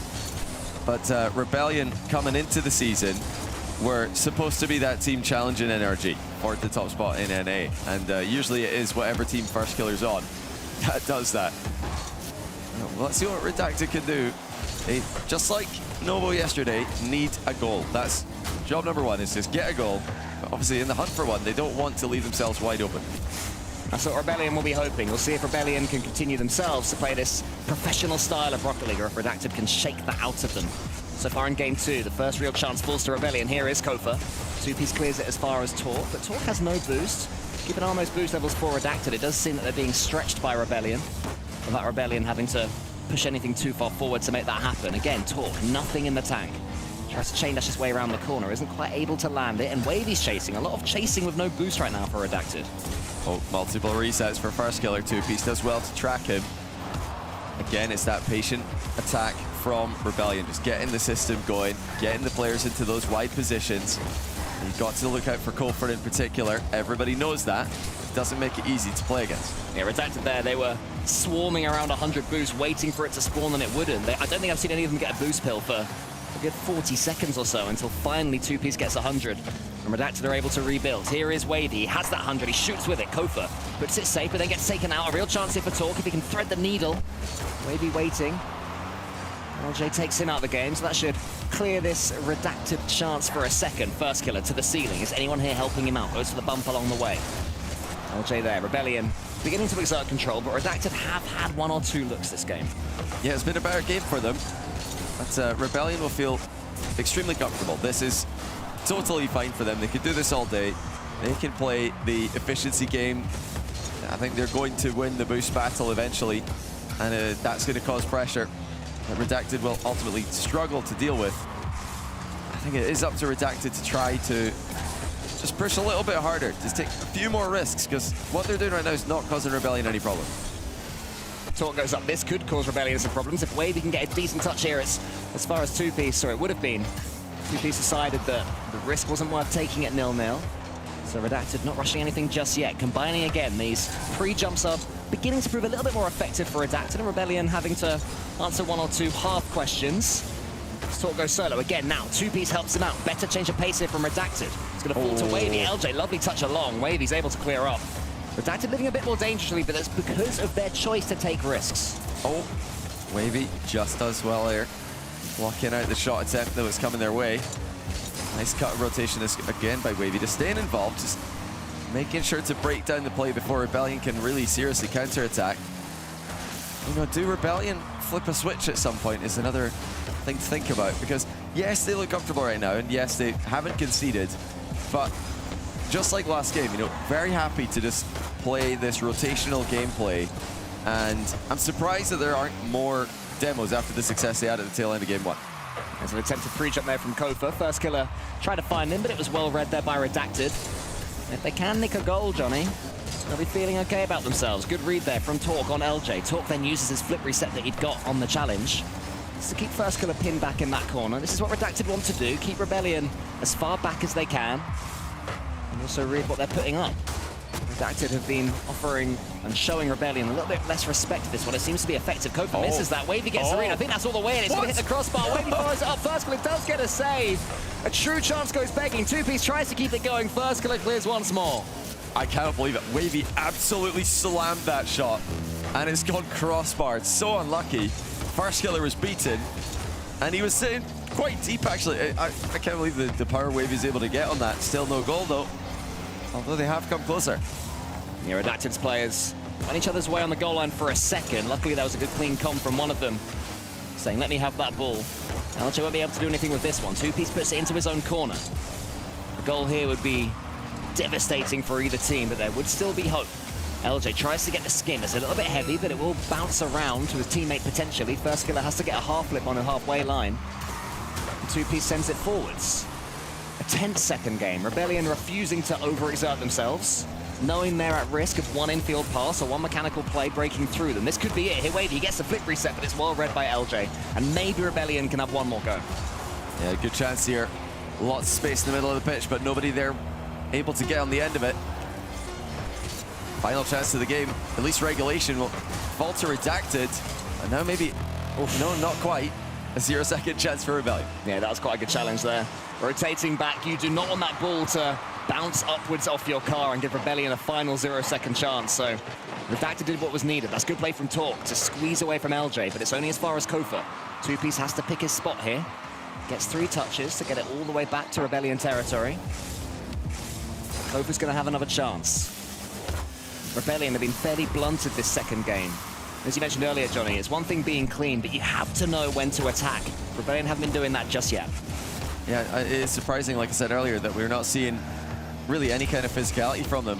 But Rebellion coming into the season were supposed to be that team challenging NRG for the top spot in NA. And usually it is whatever team first killer's on that does that. Well, let's see what Redacted can do. They, just like Novo yesterday, need a goal. That's job number 1, is just get a goal. But obviously in the hunt for one, they don't want to leave themselves wide open. That's what Rebellion will be hoping. We'll see if Rebellion can continue themselves to play this professional style of Rocket League, or if Redacted can shake that out of them. So far in game 2, the first real chance falls to Rebellion. Here is Kofor. 2-piece clears it as far as Torque, but Torque has no boost. Keep an eye on those boost levels for Redacted. It does seem that they're being stretched by Rebellion, without Rebellion having to push anything too far forward to make that happen. Again, Torque, nothing in the tank. Tries to chain dash his way around the corner, isn't quite able to land it, and Wavy's chasing. A lot of chasing with no boost right now for Redacted. Oh, multiple resets for first killer. 2-piece does well to track him. Again, it's that patient attack from Rebellion, just getting the system going, getting the players into those wide positions. And you've got to look out for Kofor in particular. Everybody knows that. It doesn't make it easy to play against. Yeah, Redacted there, they were swarming around 100 boosts, waiting for it to spawn, and it wouldn't. I don't think I've seen any of them get a boost pill for a good 40 seconds or so until finally 2-piece gets 100. And Redacted are able to rebuild. Here is Wavy. He has that 100. He shoots with it. Kofor puts it safe, but then gets taken out. A real chance here for Torque if he can thread the needle. Wavy waiting. LJ takes him out of the game, so that should clear this Redacted chance for a second. First killer to the ceiling. Is anyone here helping him out? Goes for the bump along the way. LJ there. Rebellion beginning to exert control, but Redacted have had 1 or 2 looks this game. Yeah, it's been a better game for them. But Rebellion will feel extremely comfortable. This is totally fine for them. They can do this all day. They can play the efficiency game. I think they're going to win the boost battle eventually, and that's going to cause pressure that Redacted will ultimately struggle to deal with. I think it is up to Redacted to try to just push a little bit harder, just take a few more risks, because what they're doing right now is not causing Rebellion any problem. Torque goes up. This could cause Rebellion some problems. If Wavy can get a decent touch here, it's as far as 2-piece, or it would have been. 2-piece decided that the risk wasn't worth taking at 0-0. So Redacted not rushing anything just yet. Combining again, these pre-jumps are beginning to prove a little bit more effective for Redacted, and Rebellion having to answer 1 or 2 half questions. Torque goes solo again now. 2-piece helps him out. Better change of pace here from Redacted. It's going to fall to Wavy. LJ, lovely touch along. Wavy's able to clear up. Redacted living a bit more dangerously, but that's because of their choice to take risks. Oh, Wavy just does well here. blocking out the shot attempt that was coming their way. Nice cut rotation again by Wavy, just staying involved, just making sure to break down the play before Rebellion can really seriously counter-attack. You know, do Rebellion flip a switch at some point is another thing to think about, because yes, they look comfortable right now, and yes, they haven't conceded, but just like last game, you know, very happy to just play this rotational gameplay, and I'm surprised that there aren't more demos after the success they had at the tail end of game 1. There's an attempted pre-jump there from Kofa. First killer tried to find him, but it was well read there by Redacted. If they can nick a goal, Johnny, they'll be feeling okay about themselves. Good read there from Talk on LJ. Talk then uses his flip reset that he'd got on the challenge to keep first killer pinned back in that corner. This is what Redacted want to do, keep Rebellion as far back as they can, and also read what they're putting up. Redacted have been offering and showing Rebellion a little bit less respect to this one. It seems to be effective. Kofa misses that. Wavy gets the read. I think that's all the way, and it's going to hit the crossbar. Wavy follows it up. First killer does get a save. A true chance goes begging. 2Piece tries to keep it going. First killer clears once more. I cannot believe it. Wavy absolutely slammed that shot, and it's gone crossbarred. So unlucky. First killer was beaten, and he was sitting quite deep, actually. I can't believe the power Wavy is able to get on that. Still no goal, though, although they have come closer. Yeah, Redacted's players went each other's way on the goal line for a second. Luckily, that was a good clean comp from one of them, saying, let me have that ball. LJ won't be able to do anything with this one. 2Piece puts it into his own corner. The goal here would be devastating for either team, but there would still be hope. LJ tries to get the skin. It's a little bit heavy, but it will bounce around to his teammate potentially. First killer has to get a half flip on the halfway line. 2Piece sends it forwards. A 10-second game. Rebellion refusing to overexert themselves, knowing they're at risk of one infield pass or one mechanical play breaking through them. This could be it. Here, Wavy gets the flip reset, but it's well read by LJ. And maybe Rebellion can have one more go. Yeah, good chance here. Lots of space in the middle of the pitch, but nobody there able to get on the end of it. Final chance of the game. At least regulation will fall to Redacted. And now maybe, no, not quite. A 0-second chance for Rebellion. Yeah, that was quite a good challenge there. Rotating back, you do not want that ball to bounce upwards off your car and give Rebellion a final 0-second chance. So Redacted did what was needed. That's good play from Talk to squeeze away from LJ, but it's only as far as Kofa. 2Piece has to pick his spot here. Gets 3 touches to get it all the way back to Rebellion territory. Kofa's going to have another chance. Rebellion have been fairly blunted this second game. As you mentioned earlier, Johnny, it's one thing being clean, but you have to know when to attack. Rebellion haven't been doing that just yet. Yeah, it's surprising, like I said earlier, that we're not seeing really any kind of physicality from them.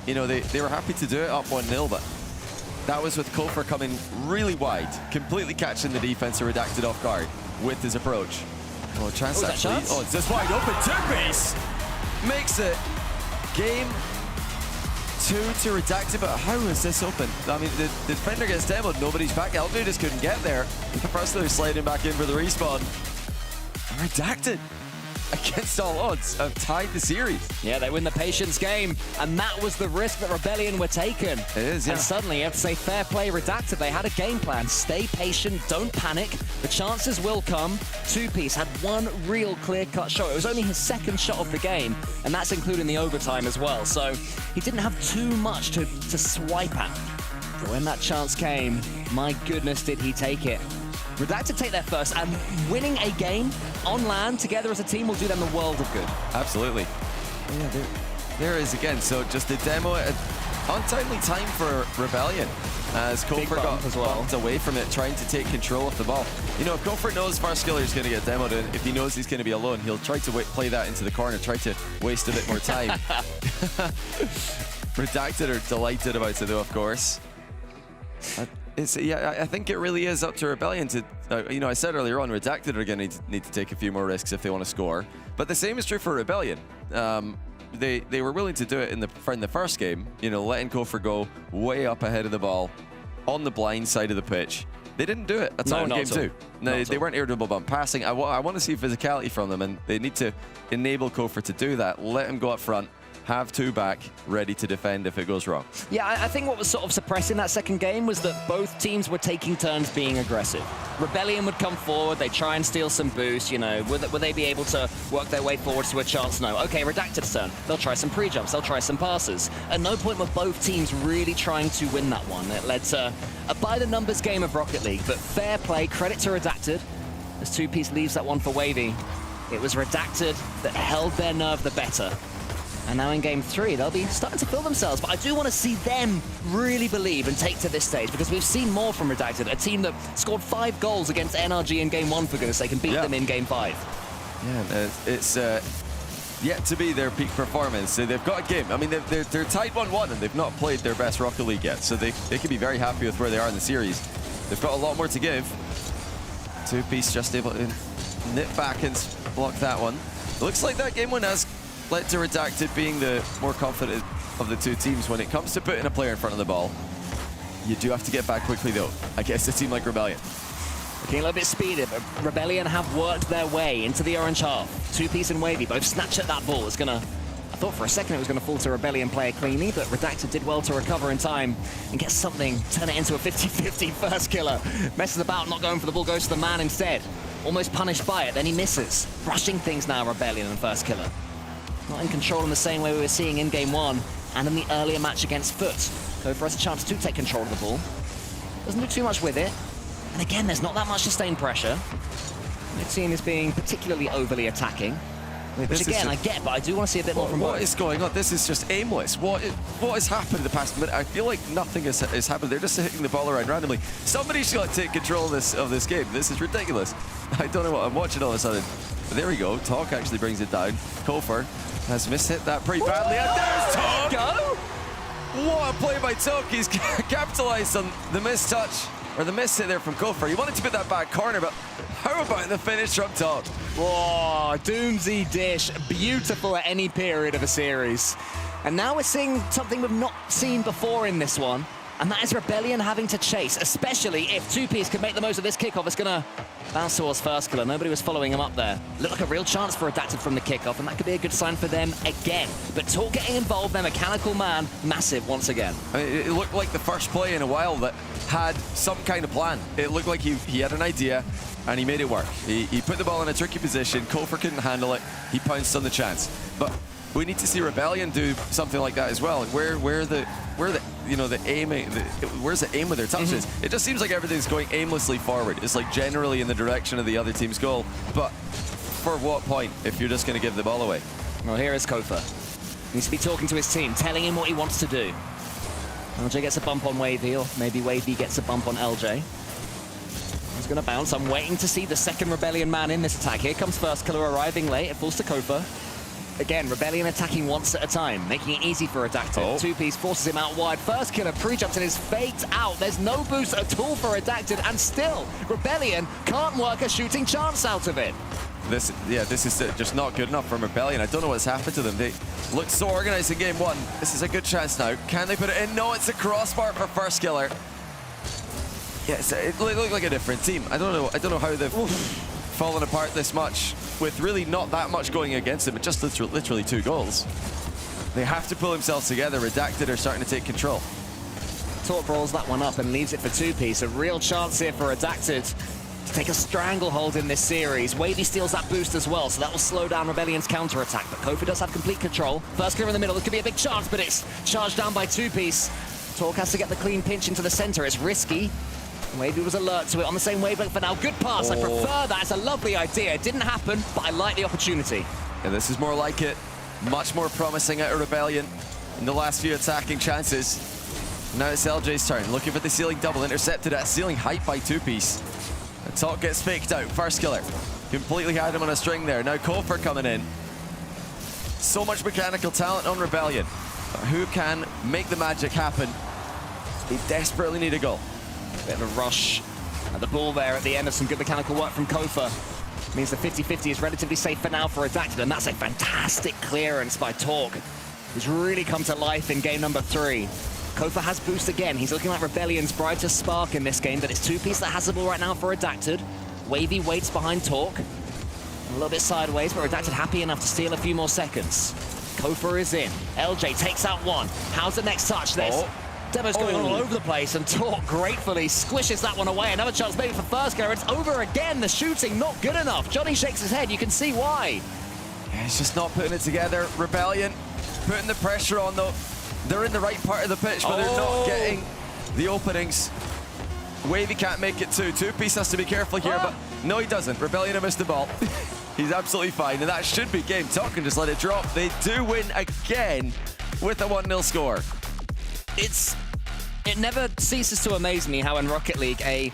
You know, they were happy to do it up 1-0, but that was with Kofa coming really wide, completely catching the defense of Redacted off guard with his approach. Oh, chance actually. Oh, it's just wide open. 2Piece makes it game 2 to Redacted, but how is this open? I mean, the defender gets demoed, nobody's back. LJ just couldn't get there. First they're sliding back in for the respawn. Redacted, against all odds, have tied the series. Yeah, they win the patience game, and that was the risk that Rebellion were taking. It is, yeah. And suddenly you have to say, fair play, Redacted. They had a game plan. Stay patient, don't panic. The chances will come. 2Piece had one real clear-cut shot. It was only his second shot of the game, and that's including the overtime as well. So he didn't have too much to swipe at. But when that chance came, my goodness, did he take it. Redacted take their first, and winning a game on land together as a team will do them the world of good. Absolutely. Yeah, there is again. So just a demo at untimely time for Rebellion, as Kofer got bumped away from it, trying to take control of the ball. You know, if Kofer knows first killer is going to get demoed, and if he knows he's going to be alone, he'll try to play that into the corner, try to waste a bit more time. Redacted are delighted about it, though, of course. Yeah, I think it really is up to Rebellion to, you know, I said earlier on, Redacted are going to need to take a few more risks if they want to score. But the same is true for Rebellion. They were willing to do it in the first game, you know, letting Kofer go way up ahead of the ball on the blind side of the pitch. They didn't do it at all in game 2. No, they weren't irritable about passing. I want to see physicality from them, and they need to enable Kofer to do that. Let him go up front, have two back, ready to defend if it goes wrong. Yeah, I think what was sort of suppressing that second game was that both teams were taking turns being aggressive. Rebellion would come forward, they'd try and steal some boost, you know. Would they be able to work their way forward to a chance? No. Okay, Redacted's turn. They'll try some pre-jumps, they'll try some passes. At no point were both teams really trying to win that one. It led to a by-the-numbers game of Rocket League, but fair play, credit to Redacted, as 2Piece leaves that one for Wavy. It was Redacted that held their nerve the better. And now in game 3, they'll be starting to feel themselves. But I do want to see them really believe and take to this stage, because we've seen more from Redacted, a team that scored 5 goals against Gen.G in game 1, for goodness sake, and beat them in game 5. Yeah, it's yet to be their peak performance. So they've got a game. I mean, they're tied 1-1, and they've not played their best Rocket League yet. So they can be very happy with where they are in the series. They've got a lot more to give. 2Piece just able to nip back and block that one. It looks like that game one has led to Redacted being the more confident of the two teams when it comes to putting a player in front of the ball. You do have to get back quickly, though, against a team like Rebellion. Looking a little bit speedy, but Rebellion have worked their way into the orange half. 2Piece and Wavy both snatch at that ball. It's gonna, I thought for a second it was gonna fall to Rebellion player cleanly, but Redacted did well to recover in time and get something, turn it into a 50-50 first killer. Messes about, not going for the ball, goes to the man instead. Almost punished by it, then he misses. Rushing things now, Rebellion and first killer. Not in control in the same way we were seeing in game 1 and in the earlier match against FUT. Kofa has a chance to take control of the ball. Doesn't do too much with it. And again, there's not that much sustained pressure. The team is being particularly overly attacking. Which again, I get, but I do want to see a bit more from both. What is going on? This is just aimless. What has happened the past minute? I feel like nothing has happened. They're just hitting the ball around randomly. Somebody's got to take control of this game. This is ridiculous. I don't know what I'm watching all of a sudden. But there we go. Talk actually brings it down. Kofa has mishit that pretty badly. And there's Talk! Go! What a play by Talk. He's capitalized on the mistouch, or the miss hit there from Kofa. He wanted to put that back corner, but how about the finish from Talk? Whoa, Doomsy dish. Beautiful at any period of a series. And now we're seeing something we've not seen before in this one, and that is Rebellion having to chase, especially if 2Piece can make the most of this kickoff. It's gonna bounce towards first killer. Nobody was following him up there. Looked like a real chance for Redacted from the kickoff, and that could be a good sign for them again. But Talk getting involved, their mechanical man, massive once again. I mean, it looked like the first play in a while that had some kind of plan. It looked like he had an idea, and he made it work. He put the ball in a tricky position. Kofa couldn't handle it. He pounced on the chance. But we need to see Rebellion do something like that as well. Where's the aim with their touches? It just seems like everything's going aimlessly forward. It's like generally in the direction of the other team's goal. But for what point if you're just going to give the ball away? Well, here is Kofa. Needs to be talking to his team, telling him what he wants to do. LJ gets a bump on Wavy, or maybe Wavy gets a bump on LJ. He's going to bounce. I'm waiting to see the second Rebellion man in this attack. Here comes first killer arriving late. It falls to Kofa. Again, Rebellion attacking once at a time, making it easy for Redacted. 2Piece forces him out wide. First killer pre-jumps and is faked out. There's no boost at all for Redacted, and still, Rebellion can't work a shooting chance out of it. This is just not good enough from Rebellion. I don't know what's happened to them. They looked so organized in game 1. This is a good chance now. Can they put it in? No, it's a crossbar for first killer. Yeah, it looked like a different team. I don't know how they've fallen apart this much with really not that much going against them, but just literally 2 goals. They have to pull themselves together. Redacted are starting to take control. Talk rolls that one up and leaves it for 2Piece. A real chance here for Redacted to take a stranglehold in this series. Wavy steals that boost as well, so that will slow down Rebellion's counterattack. But Kofa does have complete control. First clear in the middle, this could be a big chance, but it's charged down by 2Piece. Talk has to get the clean pinch into the center. It's risky. Wavy was alert to it on the same wavelength for now. Good pass. I prefer that. It's a lovely idea. It didn't happen, but I like the opportunity. And this is more like it. Much more promising out of Rebellion in the last few attacking chances. Now it's LJ's turn. Looking for the ceiling double. Intercepted at ceiling height by 2Piece. The Talk gets faked out. First killer. Completely had him on a string there. Now Kofa coming in. So much mechanical talent on Rebellion. But who can make the magic happen? They desperately need a goal. Bit of a rush at the ball there at the end of some good mechanical work from Kofa. Means the 50-50 is relatively safe for now for Redacted, and that's a fantastic clearance by Talk, who's really come to life in game number 3. Kofa has boost again. He's looking like Rebellion's brightest spark in this game, but it's 2Piece that has the ball right now for Redacted. Wavy waits behind Talk. A little bit sideways, but Redacted happy enough to steal a few more seconds. Kofa is in. LJ takes out one. How's the next touch? This. Demo's going all over the place, and Talk gratefully squishes that one away. Another chance maybe for first killer. It's over again. The shooting not good enough. Johnny shakes his head. You can see why. Yeah, he's just not putting it together. Rebellion putting the pressure on, though. They're in the right part of the pitch, but they're not getting the openings. Wavy can't make it too. Two-Piece has to be careful here, but no, he doesn't. Rebellion have missed the ball. He's absolutely fine, and that should be game. Talk can just let it drop. They do win again with a 1-0 score. It never ceases to amaze me how in Rocket League a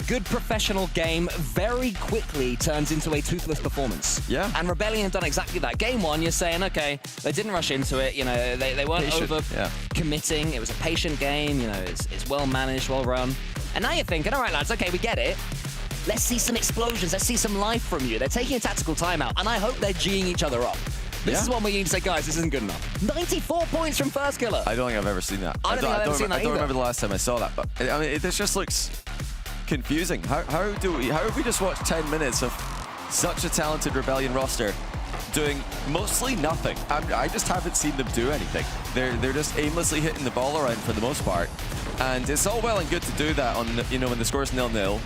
good professional game very quickly turns into a toothless performance. Yeah. And Rebellion have done exactly that. Game one, you're saying, okay, they didn't rush into it, you know, they weren't over-committing. It was a patient game, you know, it's well managed, well run. And now you're thinking, all right, lads, okay, we get it. Let's see some explosions, let's see some life from you. They're taking a tactical timeout, and I hope they're G'ing each other up. This is one where you need to say, guys, this isn't good enough. 94 points from First Killer. I don't think I've ever seen that. I don't remember the last time I saw that, but I mean, this just looks confusing. How have we just watched 10 minutes of such a talented Rebellion roster doing mostly nothing? I just haven't seen them do anything. They're just aimlessly hitting the ball around for the most part, and it's all well and good to do that on, you know, when the score's 0-0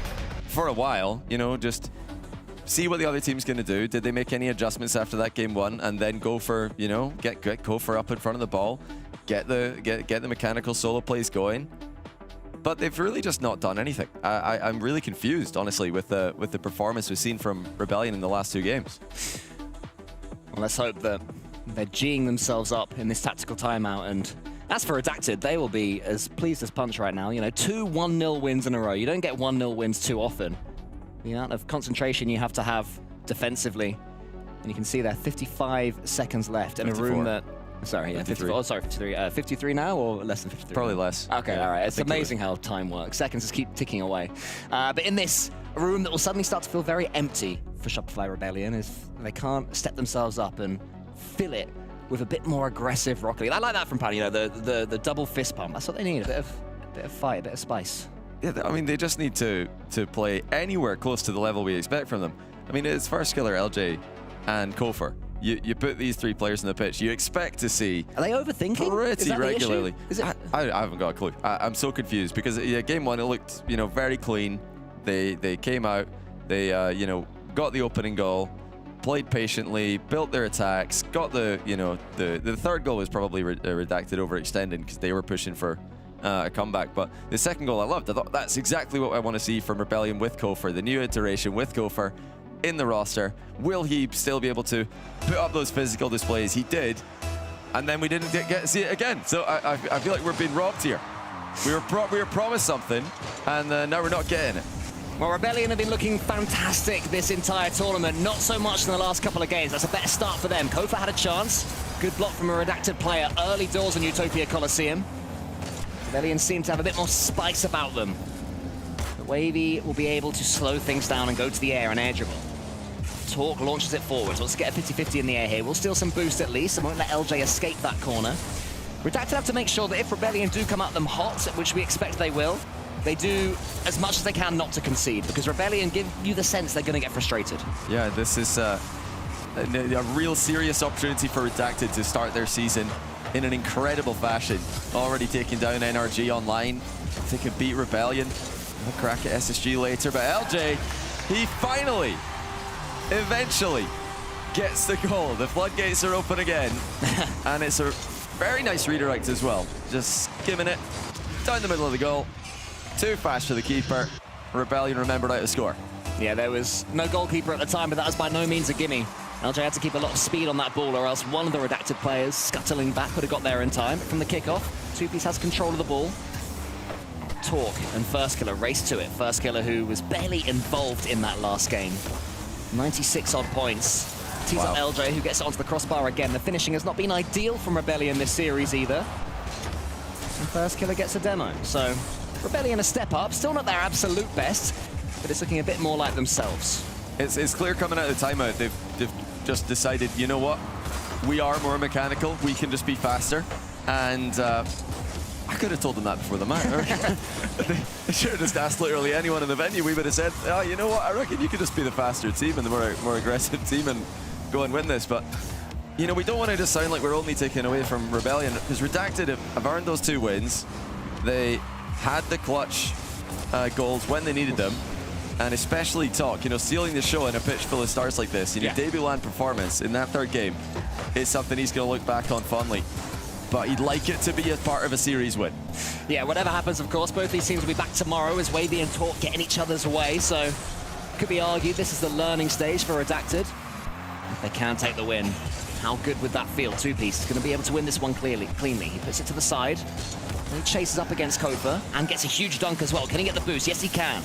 for a while, you know, just see what the other team's going to do. Did they make any adjustments after that game one, and then go for, you know, get Kofa up in front of the ball, get the mechanical solo plays going? But they've really just not done anything. I'm really confused, honestly, with the performance we've seen from Rebellion in the last two games. Well, let's hope that they're G'ing themselves up in this tactical timeout, and as for Redacted, they will be as pleased as punch right now. You know, 2 1-0 wins in a row. You don't get 1-0 wins too often. The amount of concentration you have to have defensively. And you can see there, 55 seconds left in 54. A room that... Sorry, yeah, 53. Oh, sorry, 53. 53 now or less than 53? Probably less. Okay, all right. It's amazing how time works. Seconds just keep ticking away. But in this room that will suddenly start to feel very empty for Shopify Rebellion if they can't step themselves up and fill it with a bit more aggressive Rocket League. I like that from Paddy, you know, the double fist pump. That's what they need, a bit of fight, a bit of spice. Yeah, I mean, they just need to play anywhere close to the level we expect from them. I mean, it's First Killer, LJ, and Kofa. You put these three players on the pitch, you expect to see... Are they overthinking? Pretty regularly. Is it? I haven't got a clue. I'm so confused because game one, it looked, you know, very clean. They came out, they, you know, got the opening goal, played patiently, built their attacks, got the, you know, the third goal was probably Redacted overextending because they were pushing for a comeback. But the second goal I loved. I thought that's exactly what I want to see from Rebellion with Kofa, the new iteration with Kofa in the roster. Will he still be able to put up those physical displays? He did, and then we didn't get to see it again. So I feel like we're being robbed here. We were promised something, and now we're not getting it. Well, Rebellion have been looking fantastic this entire tournament, not so much in the last couple of games. That's a better start for them. Kofa had a chance. Good block from a Redacted player early doors in Utopia Coliseum. Rebellion seem to have a bit more spice about them. But Wavy will be able to slow things down and go to the air and air dribble. Talk launches it forwards. Let's get a 50-50 in the air here. We'll steal some boost at least and won't let LJ escape that corner. Redacted have to make sure that if Rebellion do come at them hot, which we expect they will, they do as much as they can not to concede, because Rebellion give you the sense they're going to get frustrated. Yeah, this is a real serious opportunity for Redacted to start their season in an incredible fashion. Already taking down Gen.G online. If they could beat Rebellion, we'll crack at SSG later. But LJ, he finally, eventually, gets the goal. The floodgates are open again. And it's a very nice redirect as well. Just skimming it down the middle of the goal. Too fast for the keeper. Rebellion remembered how to score. Yeah, there was no goalkeeper at the time, but that was by no means a gimme. LJ had to keep a lot of speed on that ball, or else one of the Redacted players scuttling back would have got there in time. But from the kickoff, Two-Piece has control of the ball. Talk and First Killer race to it. First Killer, who was barely involved in that last game. 96 odd points. Tees up LJ, who gets it onto the crossbar again. The finishing has not been ideal from Rebellion this series either. And First Killer gets a demo. So Rebellion a step up, still not their absolute best, but it's looking a bit more like themselves. It's clear coming out of the timeout, they've just decided, you know what? We are more mechanical, we can just be faster. And I could have told them that before the match. They should have just asked literally anyone in the venue. We would have said, oh, you know what? I reckon you could just be the faster team and the more aggressive team and go and win this. But you know, we don't want it to sound like we're only taking away from Rebellion, because Redacted have earned those 2 wins. They had the clutch goals when they needed them, and especially Talk, you know, sealing the show in a pitch full of stars like this. You know, debut land performance in that 3rd game is something he's going to look back on fondly. But he'd like it to be a part of a series win. Yeah, whatever happens, of course, both these teams will be back tomorrow as Wavy and Talk get in each other's way, so could be argued this is the learning stage for Redacted. If they can take the win, how good would that feel? 2Piece is going to be able to win this one cleanly. He puts it to the side, and he chases up against Kofa, and gets a huge dunk as well. Can he get the boost? Yes, he can.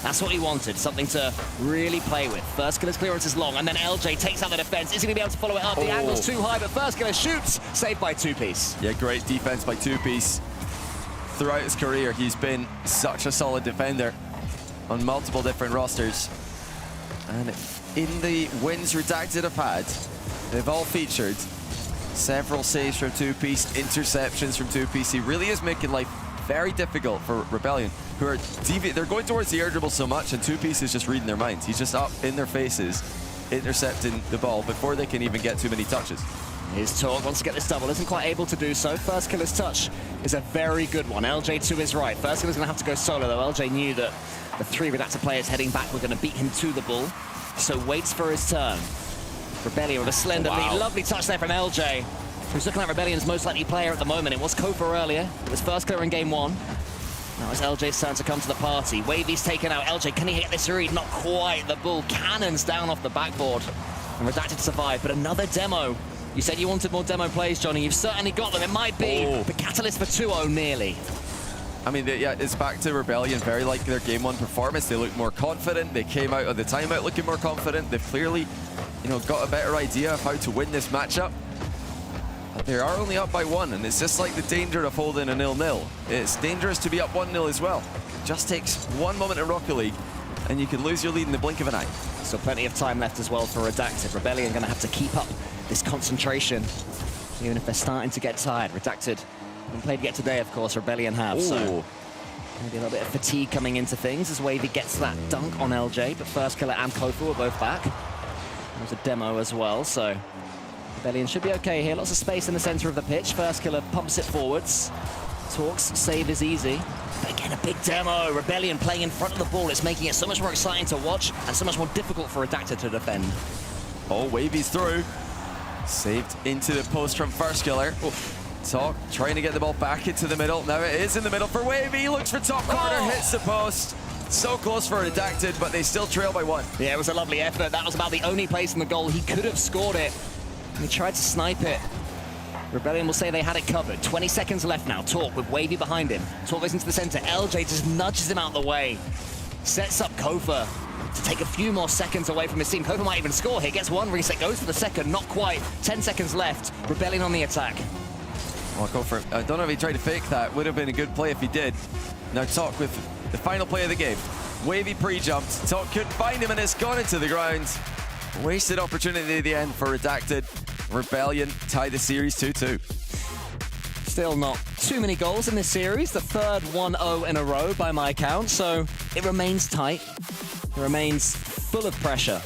That's what he wanted, something to really play with. First killer's clearance is long, and then LJ takes out the defense. Is he going to be able to follow it up? The angle's too high, but first killer shoots. Saved by 2Piece. Yeah, great defense by 2Piece. Throughout his career, he's been such a solid defender on multiple different rosters. And in the wins Redacted have had, they've all featured several saves from 2Piece, interceptions from 2Piece. He really is making life very difficult for Rebellion, who are they're going towards the air dribble so much, and 2Piece is just reading their minds. He's just up in their faces, intercepting the ball before they can even get too many touches. His Talk wants to get this double, isn't quite able to do so. First killer's touch is a very good one. LJ to his right. First killer's going to have to go solo, though. LJ knew that the 3 Redacted players heading back were going to beat him to the ball, so waits for his turn. Rebellion with a slender lead. Lovely touch there from LJ, who's looking like Rebellion's most likely player at the moment. It was Kofa earlier. It was first killer in game 1. Now it's LJ's turn to come to the party. Wavy's taken out. LJ, can he get this read? Not quite. The bull cannons down off the backboard. And Redacted survived, but another demo. You said you wanted more demo plays, Johnny. You've certainly got them. It might be the catalyst for 2-0 nearly. I mean, yeah, it's back to Rebellion, very like their game 1 performance. They look more confident. They came out of the timeout looking more confident. They've clearly, you know, got a better idea of how to win this matchup. But they are only up by 1, and it's just like the danger of holding a 0-0. It's dangerous to be up 1-0 as well. It just takes 1 moment in Rocket League, and you can lose your lead in the blink of an eye. So plenty of time left as well for Redacted. Rebellion going to have to keep up this concentration, even if they're starting to get tired. Redacted haven't played yet today, of course. Rebellion have, so maybe a little bit of fatigue coming into things as Wavy gets that dunk on LJ, but first killer and Kofa were both back. There's a demo as well, so Rebellion should be okay here. Lots of space in the center of the pitch. First killer pumps it forwards. Talk's save is easy. But again, a big demo. Rebellion playing in front of the ball. It's making it so much more exciting to watch and so much more difficult for Redacted to defend. Oh, Wavy's through. Saved into the post from first killer. Talk trying to get the ball back into the middle. Now it is in the middle for Wavy. Looks for top corner, hits the post. So close for Redacted, but they still trail by 1. Yeah, it was a lovely effort. That was about the only place in the goal he could have scored it. He tried to snipe it. Rebellion will say they had it covered. 20 seconds left now. Talk with Wavy behind him. Talk goes into the center. LJ just nudges him out the way. Sets up Kofa to take a few more seconds away from his team. Kofa might even score here. Gets 1 reset, goes for the second. Not quite. 10 seconds left. Rebellion on the attack. Well, Kofa, I don't know if he tried to fake that. Would have been a good play if he did. Now Talk with the final play of the game. Wavy pre-jumped. Talk couldn't find him, and it's gone into the ground. Wasted opportunity at the end for Redacted. Rebellion tie the series 2-2. Still not too many goals in this series. The third 1-0 in a row by my count, so it remains tight. It remains full of pressure.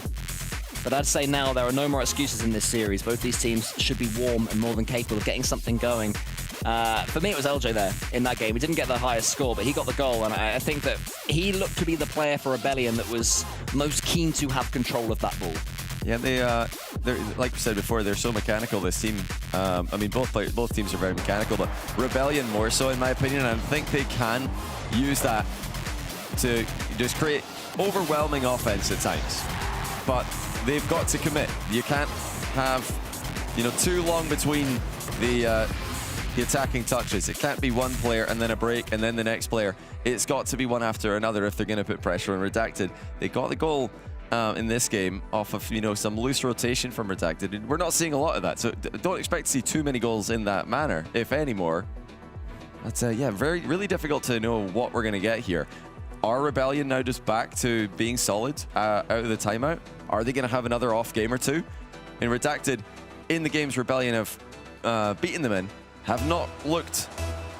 But I'd say now there are no more excuses in this series. Both these teams should be warm and more than capable of getting something going. For me, it was LJ there in that game. He didn't get the highest score, but he got the goal, and I think that he looked to be the player for Rebellion that was most keen to have control of that ball. Yeah, they're like we said before, they're so mechanical, this team. I mean, both teams are very mechanical, but Rebellion more so, in my opinion, and I think they can use that to just create overwhelming offense at times. But they've got to commit. You can't have, you know, too long between the attacking touches. It can't be one player and then a break and then the next player. It's got to be one after another if they're going to put pressure on Redacted. They got the goal in this game off of, you know, some loose rotation from Redacted. We're not seeing a lot of that, so don't expect to see too many goals in that manner, if any more. But yeah, really difficult to know what we're going to get here. Are Rebellion now just back to being solid out of the timeout? Are they going to have another off game or two? In Redacted, in the games Rebellion have beaten them in, have not looked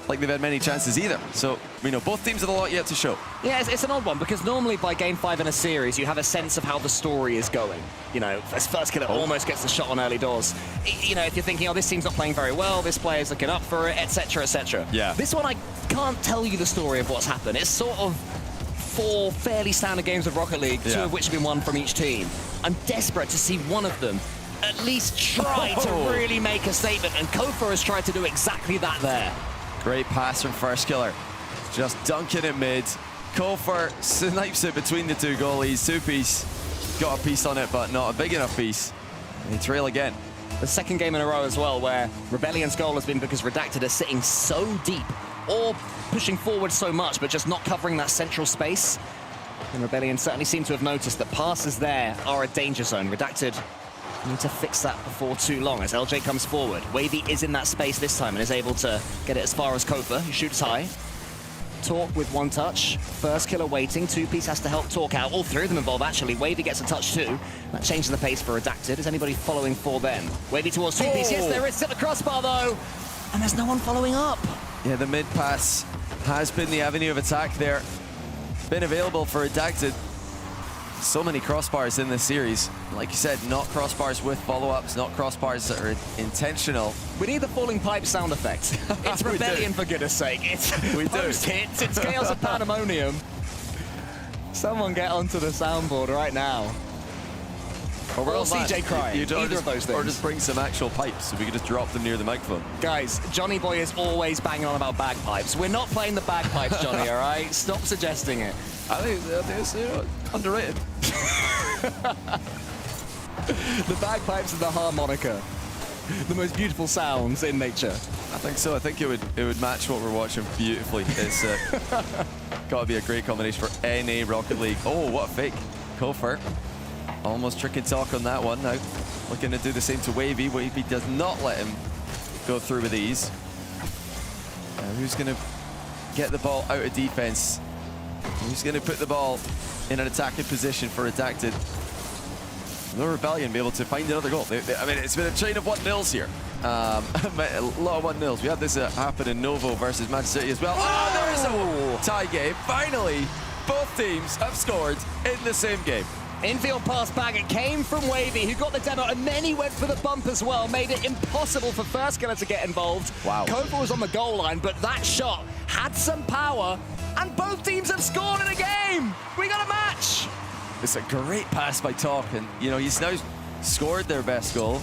like they've had many chances either. So, you know, both teams have a lot yet to show. Yeah, it's an odd one because normally by game 5 in a series, you have a sense of how the story is going. You know, as first killer almost gets the shot on early doors. You know, if you're thinking, oh, this team's not playing very well, this player's looking up for it, etc., etc. Yeah. This one, I can't tell you the story of what's happened. It's sort of 4 fairly standard games of Rocket League, 2 of which have been won from each team. I'm desperate to see one of them at least try to really make a statement, and Kofa has tried to do exactly that there. Great pass from first killer. Just dunking it mid. Kofa snipes it between the 2 goalies. 2-piece. Got a piece on it, but not a big enough piece. They trail again. The second game in a row as well, where Rebellion's goal has been because Redacted are sitting so deep, or pushing forward so much, but just not covering that central space. And Rebellion certainly seem to have noticed that passes there are a danger zone. Redacted need to fix that before too long as LJ comes forward. Wavy is in that space this time and is able to get it as far as Kofa, who shoots high. Talk with 1 touch. First killer waiting. 2-piece has to help Talk out. All 3 of them involved, actually. Wavy gets a touch too. That changes the pace for Redacted. Is anybody following for them? Wavy towards 2-piece. Yes, there is still a crossbar though. And there's no one following up. Yeah, the mid pass has been the avenue of attack there. Been available for Redacted. So many crossbars in this series. Like you said, not crossbars with follow-ups, not crossbars that are intentional. We need the falling pipe sound effect. It's Rebellion, for goodness sake. It's post-hits, it's Chaos of Pandemonium. Someone get onto the soundboard right now. Or CJ crying, either of those things. Or just bring some actual pipes so we can just drop them near the microphone. Guys, Johnny Boy is always banging on about bagpipes. We're not playing the bagpipes, Johnny, all right? Stop suggesting it. I think it's underrated. The bagpipes and the harmonica. The most beautiful sounds in nature. I think so. I think it would match what we're watching beautifully. It's got to be a great combination for any Rocket League. Oh, what a fake. Kofa. Almost tricking Talk on that one. Now looking to do the same to Wavy. Wavy does not let him go through with ease. Who's going to get the ball out of defense? Who's going to put the ball in an attacking position for Redacted? Will Rebellion be able to find another goal? I mean, it's been a chain of 1-0s here. A lot of 1-0s. We had this happen in Novo versus Manchester City as well. Oh, there's a tie game. Finally, both teams have scored in the same game. Infield pass back, it came from Wavy, who got the demo, and then he went for the bump as well, made it impossible for First Killer to get involved. Wow. Kofa was on the goal line, but that shot had some power, and both teams have scored in a game! We got a match! It's a great pass by Talk, and you know, he's now scored their best goal.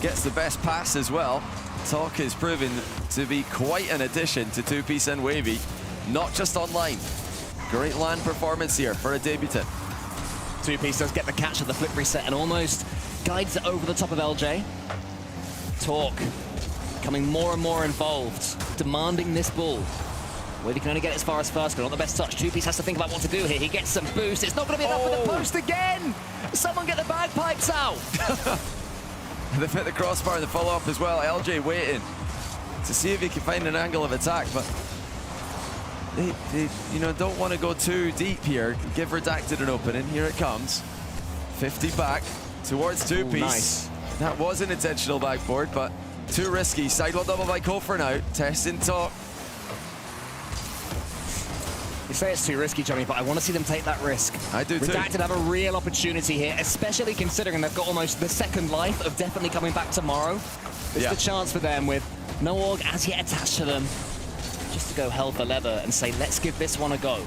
Gets the best pass as well. Talk is proven to be quite an addition to 2-piece and Wavy, not just online. Great land performance here for a debutant. 2-piece does get the catch of the flip reset and almost guides it over the top of LJ. Talk becoming more and more involved, demanding this ball. Wavy can only get as far as first, but not the best touch. 2-piece has to think about what to do here. He gets some boost. It's not going to be enough for the post again. Someone get the bagpipes out. They've hit the crossbar in the follow-up as well. LJ waiting to see if he can find an angle of attack, but they you know, don't want to go too deep here. Give Redacted an opening. Here it comes. 50 back towards 2-piece. Nice. That was an intentional backboard, but too risky. Sidewall double by Kofa now. Testing Talk. You say it's too risky, Johnny, but I want to see them take that risk. I do too. Redacted have a real opportunity here, especially considering they've got almost the second life of definitely coming back tomorrow. It's the chance for them with no org as yet attached to them, just to go hell for leather and say, let's give this one a go.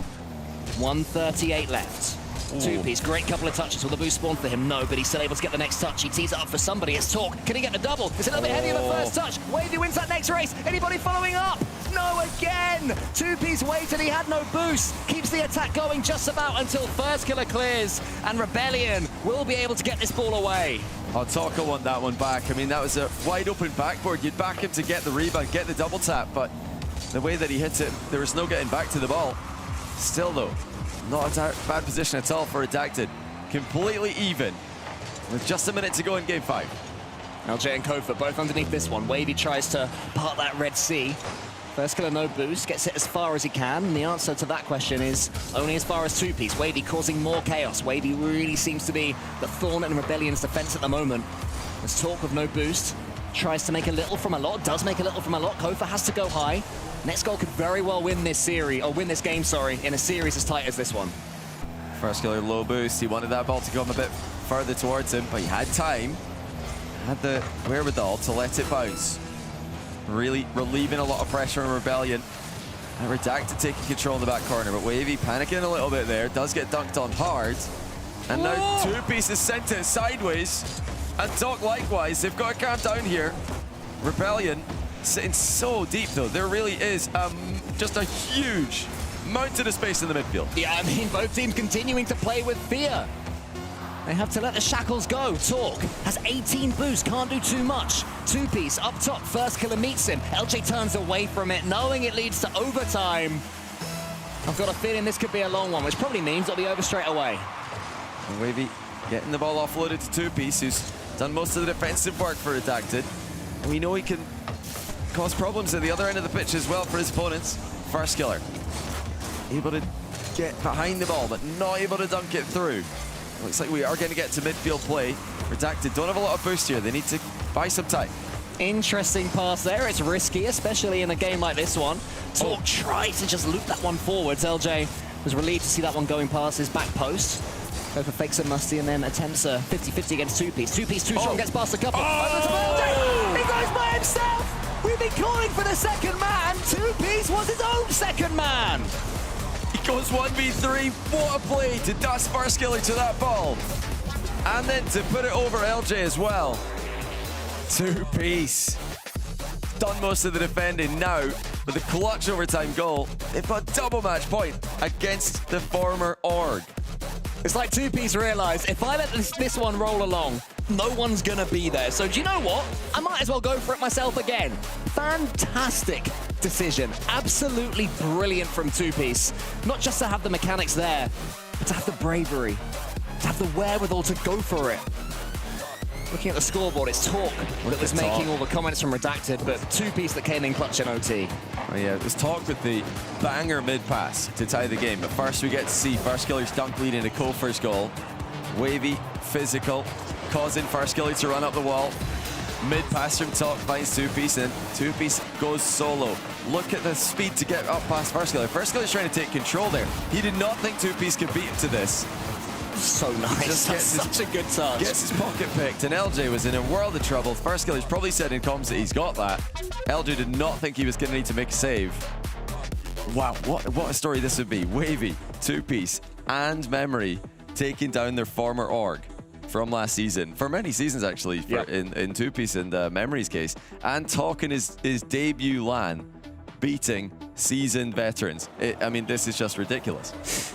1:38 left. 2-piece, great couple of touches. Will the boost spawn for him? No, but he's still able to get the next touch. He tees it up for somebody. It's Talk. Can he get the double? It's a little bit heavy on the first touch. Wavy wins that next race. Anybody following up? No, again! 2-piece waited, he had no boost. Keeps the attack going just about until First Killer clears, and Rebellion will be able to get this ball away. Oh, Talk will want that one back. I mean, that was a wide open backboard. You'd back him to get the rebound, get the double tap, but the way that he hits it, there was no getting back to the ball. Still though, not a bad position at all for Redacted. Completely even with just a minute to go in game 5. LJ and Kofa both underneath this one. Wavy tries to part that Red Sea. First Killer no boost, gets it as far as he can, and the answer to that question is only as far as 2-piece. Wavy causing more chaos. Wavy really seems to be the thorn in Rebellion's defense at the moment. There's Talk with no boost, tries to make a little from a lot, does make a little from a lot. Kofa has to go high. Next goal could very well win this series, or win this game, sorry, in a series as tight as this one. First killer, low boost. He wanted that ball to come a bit further towards him, but he had time. Had the wherewithal to let it bounce. Really relieving a lot of pressure on Rebellion. And Redacted taking control in the back corner, but Wavy panicking a little bit there. Does get dunked on hard. And now Two Piece is sent it sideways. And Doc likewise. They've got to calm down here. Rebellion sitting so deep though. There really is just a huge mountain of space in the midfield. Yeah, I mean, both teams continuing to play with fear. They have to let the shackles go. Talk has 18 boosts, can't do too much. Two Piece up top, first killer meets him. LJ turns away from it, knowing it leads to overtime. I've got a feeling this could be a long one, which probably means it'll be over straight away. And Wavy getting the ball offloaded to Two Piece, who's done most of the defensive work for Redacted. And we know he can cause problems at the other end of the pitch as well for his opponents. First killer, able to get behind the ball, but not able to dunk it through. Looks like we are going to get to midfield play. Redacted don't have a lot of boost here. They need to buy some time. Interesting pass there. It's risky, especially in a game like this one. Talk tries to just loop that one forwards. LJ was relieved to see that one going past his back post. Kofa fakes a musty and then attempts a 50-50 against Two Piece. Two Piece too strong, gets past a couple. Over to LJ. He goes by himself. We've been calling for the second man. Two Piece was his own second man. He goes 1v3. What a play to dust first killer to that ball. And then to put it over LJ as well. Two Piece. Done most of the defending now with a clutch overtime goal. They've got double match point against the former org. It's like Two Piece realized, if I let this one roll along, no one's gonna be there. So do you know what? I might as well go for it myself again. Fantastic decision. Absolutely brilliant from Two Piece. Not just to have the mechanics there, but to have the bravery, to have the wherewithal to go for it. Looking at the scoreboard, it's Talk that was making all the comments from Redacted, but Two Piece that came in clutch in OT. Oh yeah, it was Talk with the banger mid-pass to tie the game. But first we get to see first killer's dunk lead into Kofa's goal. Wavy, physical, causing first killer to run up the wall. Mid-pass from Talk finds Two Piece, and Two Piece goes solo. Look at the speed to get up past first killer. First killer's trying to take control there. He did not think Two Piece could beat him to this. So nice. That's such a good touch. Gets his pocket picked, and LJ was in a world of trouble. First killer's probably said in comms that he's got that. LJ did not think he was going to need to make a save. Wow, what a story this would be. Wavy, Two Piece, and Memory taking down their former org from last season. For many seasons, actually, in Two Piece and Memory's case. And talking his debut LAN, beating seasoned veterans. I mean, this is just ridiculous.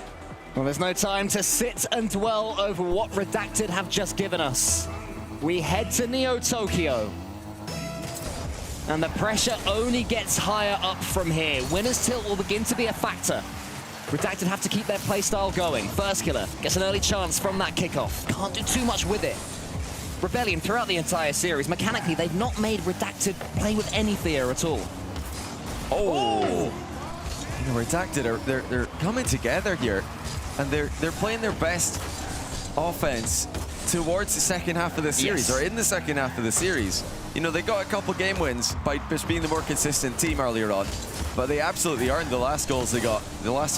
Well, there's no time to sit and dwell over what Redacted have just given us. We head to Neo Tokyo. And the pressure only gets higher up from here. Winner's tilt will begin to be a factor. Redacted have to keep their playstyle going. First killer gets an early chance from that kickoff. Can't do too much with it. Rebellion throughout the entire series, mechanically, they've not made Redacted play with any fear at all. Oh! You know, Redacted they're coming together here. And they're playing their best offense towards the second half of the series, or in the second half of the series. You know, they got a couple game wins by just being the more consistent team earlier on, but they absolutely earned the last two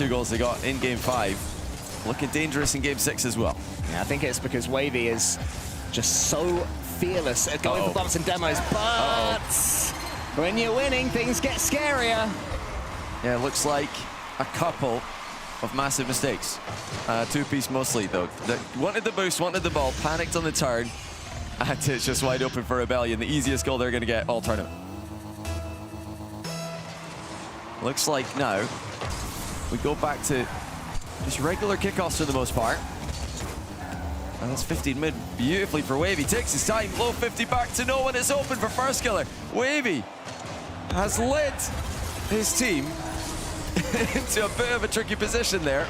goals they got in Game 5. Looking dangerous in Game 6 as well. Yeah, I think it's because Wavy is just so fearless at going for bumps and demos, but when you're winning, things get scarier. Yeah, it looks like a couple of massive mistakes. Two Piece mostly, though. Wanted the boost, wanted the ball, panicked on the turn, and it's just wide open for Rebellion. The easiest goal they're going to get all tournament. Looks like now we go back to just regular kickoffs for the most part. And that's 15 mid beautifully for Wavy. Takes his time, low 50 back to no one. It's open for first killer. Wavy has led his team into a bit of a tricky position there.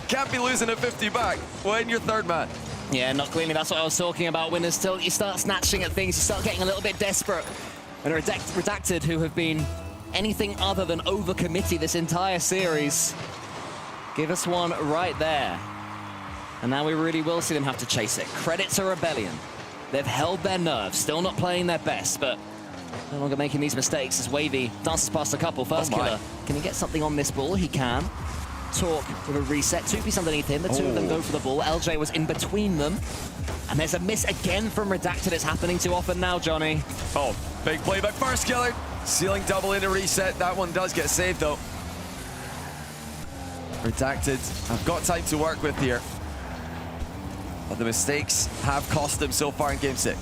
Can't be losing at 50 back when you're third man. Yeah, not cleanly. That's what I was talking about. Winners tilt, you start snatching at things, you start getting a little bit desperate. And Redacted, who have been anything other than over-committee this entire series, give us one right there. And now we really will see them have to chase it. Credit to Rebellion. They've held their nerve, still not playing their best, but No longer making these mistakes as Wavy dances past a couple. First killer. Can he get something on this ball? He can. Talk with a reset. 2-piece underneath him. The two of them go for the ball. LJ was in between them. And there's a miss again from Redacted. It's happening too often now, Johnny. Oh, big play by First Killer. Ceiling double into reset. That one does get saved, though. Redacted. I've got time to work with here. But the mistakes have cost them so far in Game 6.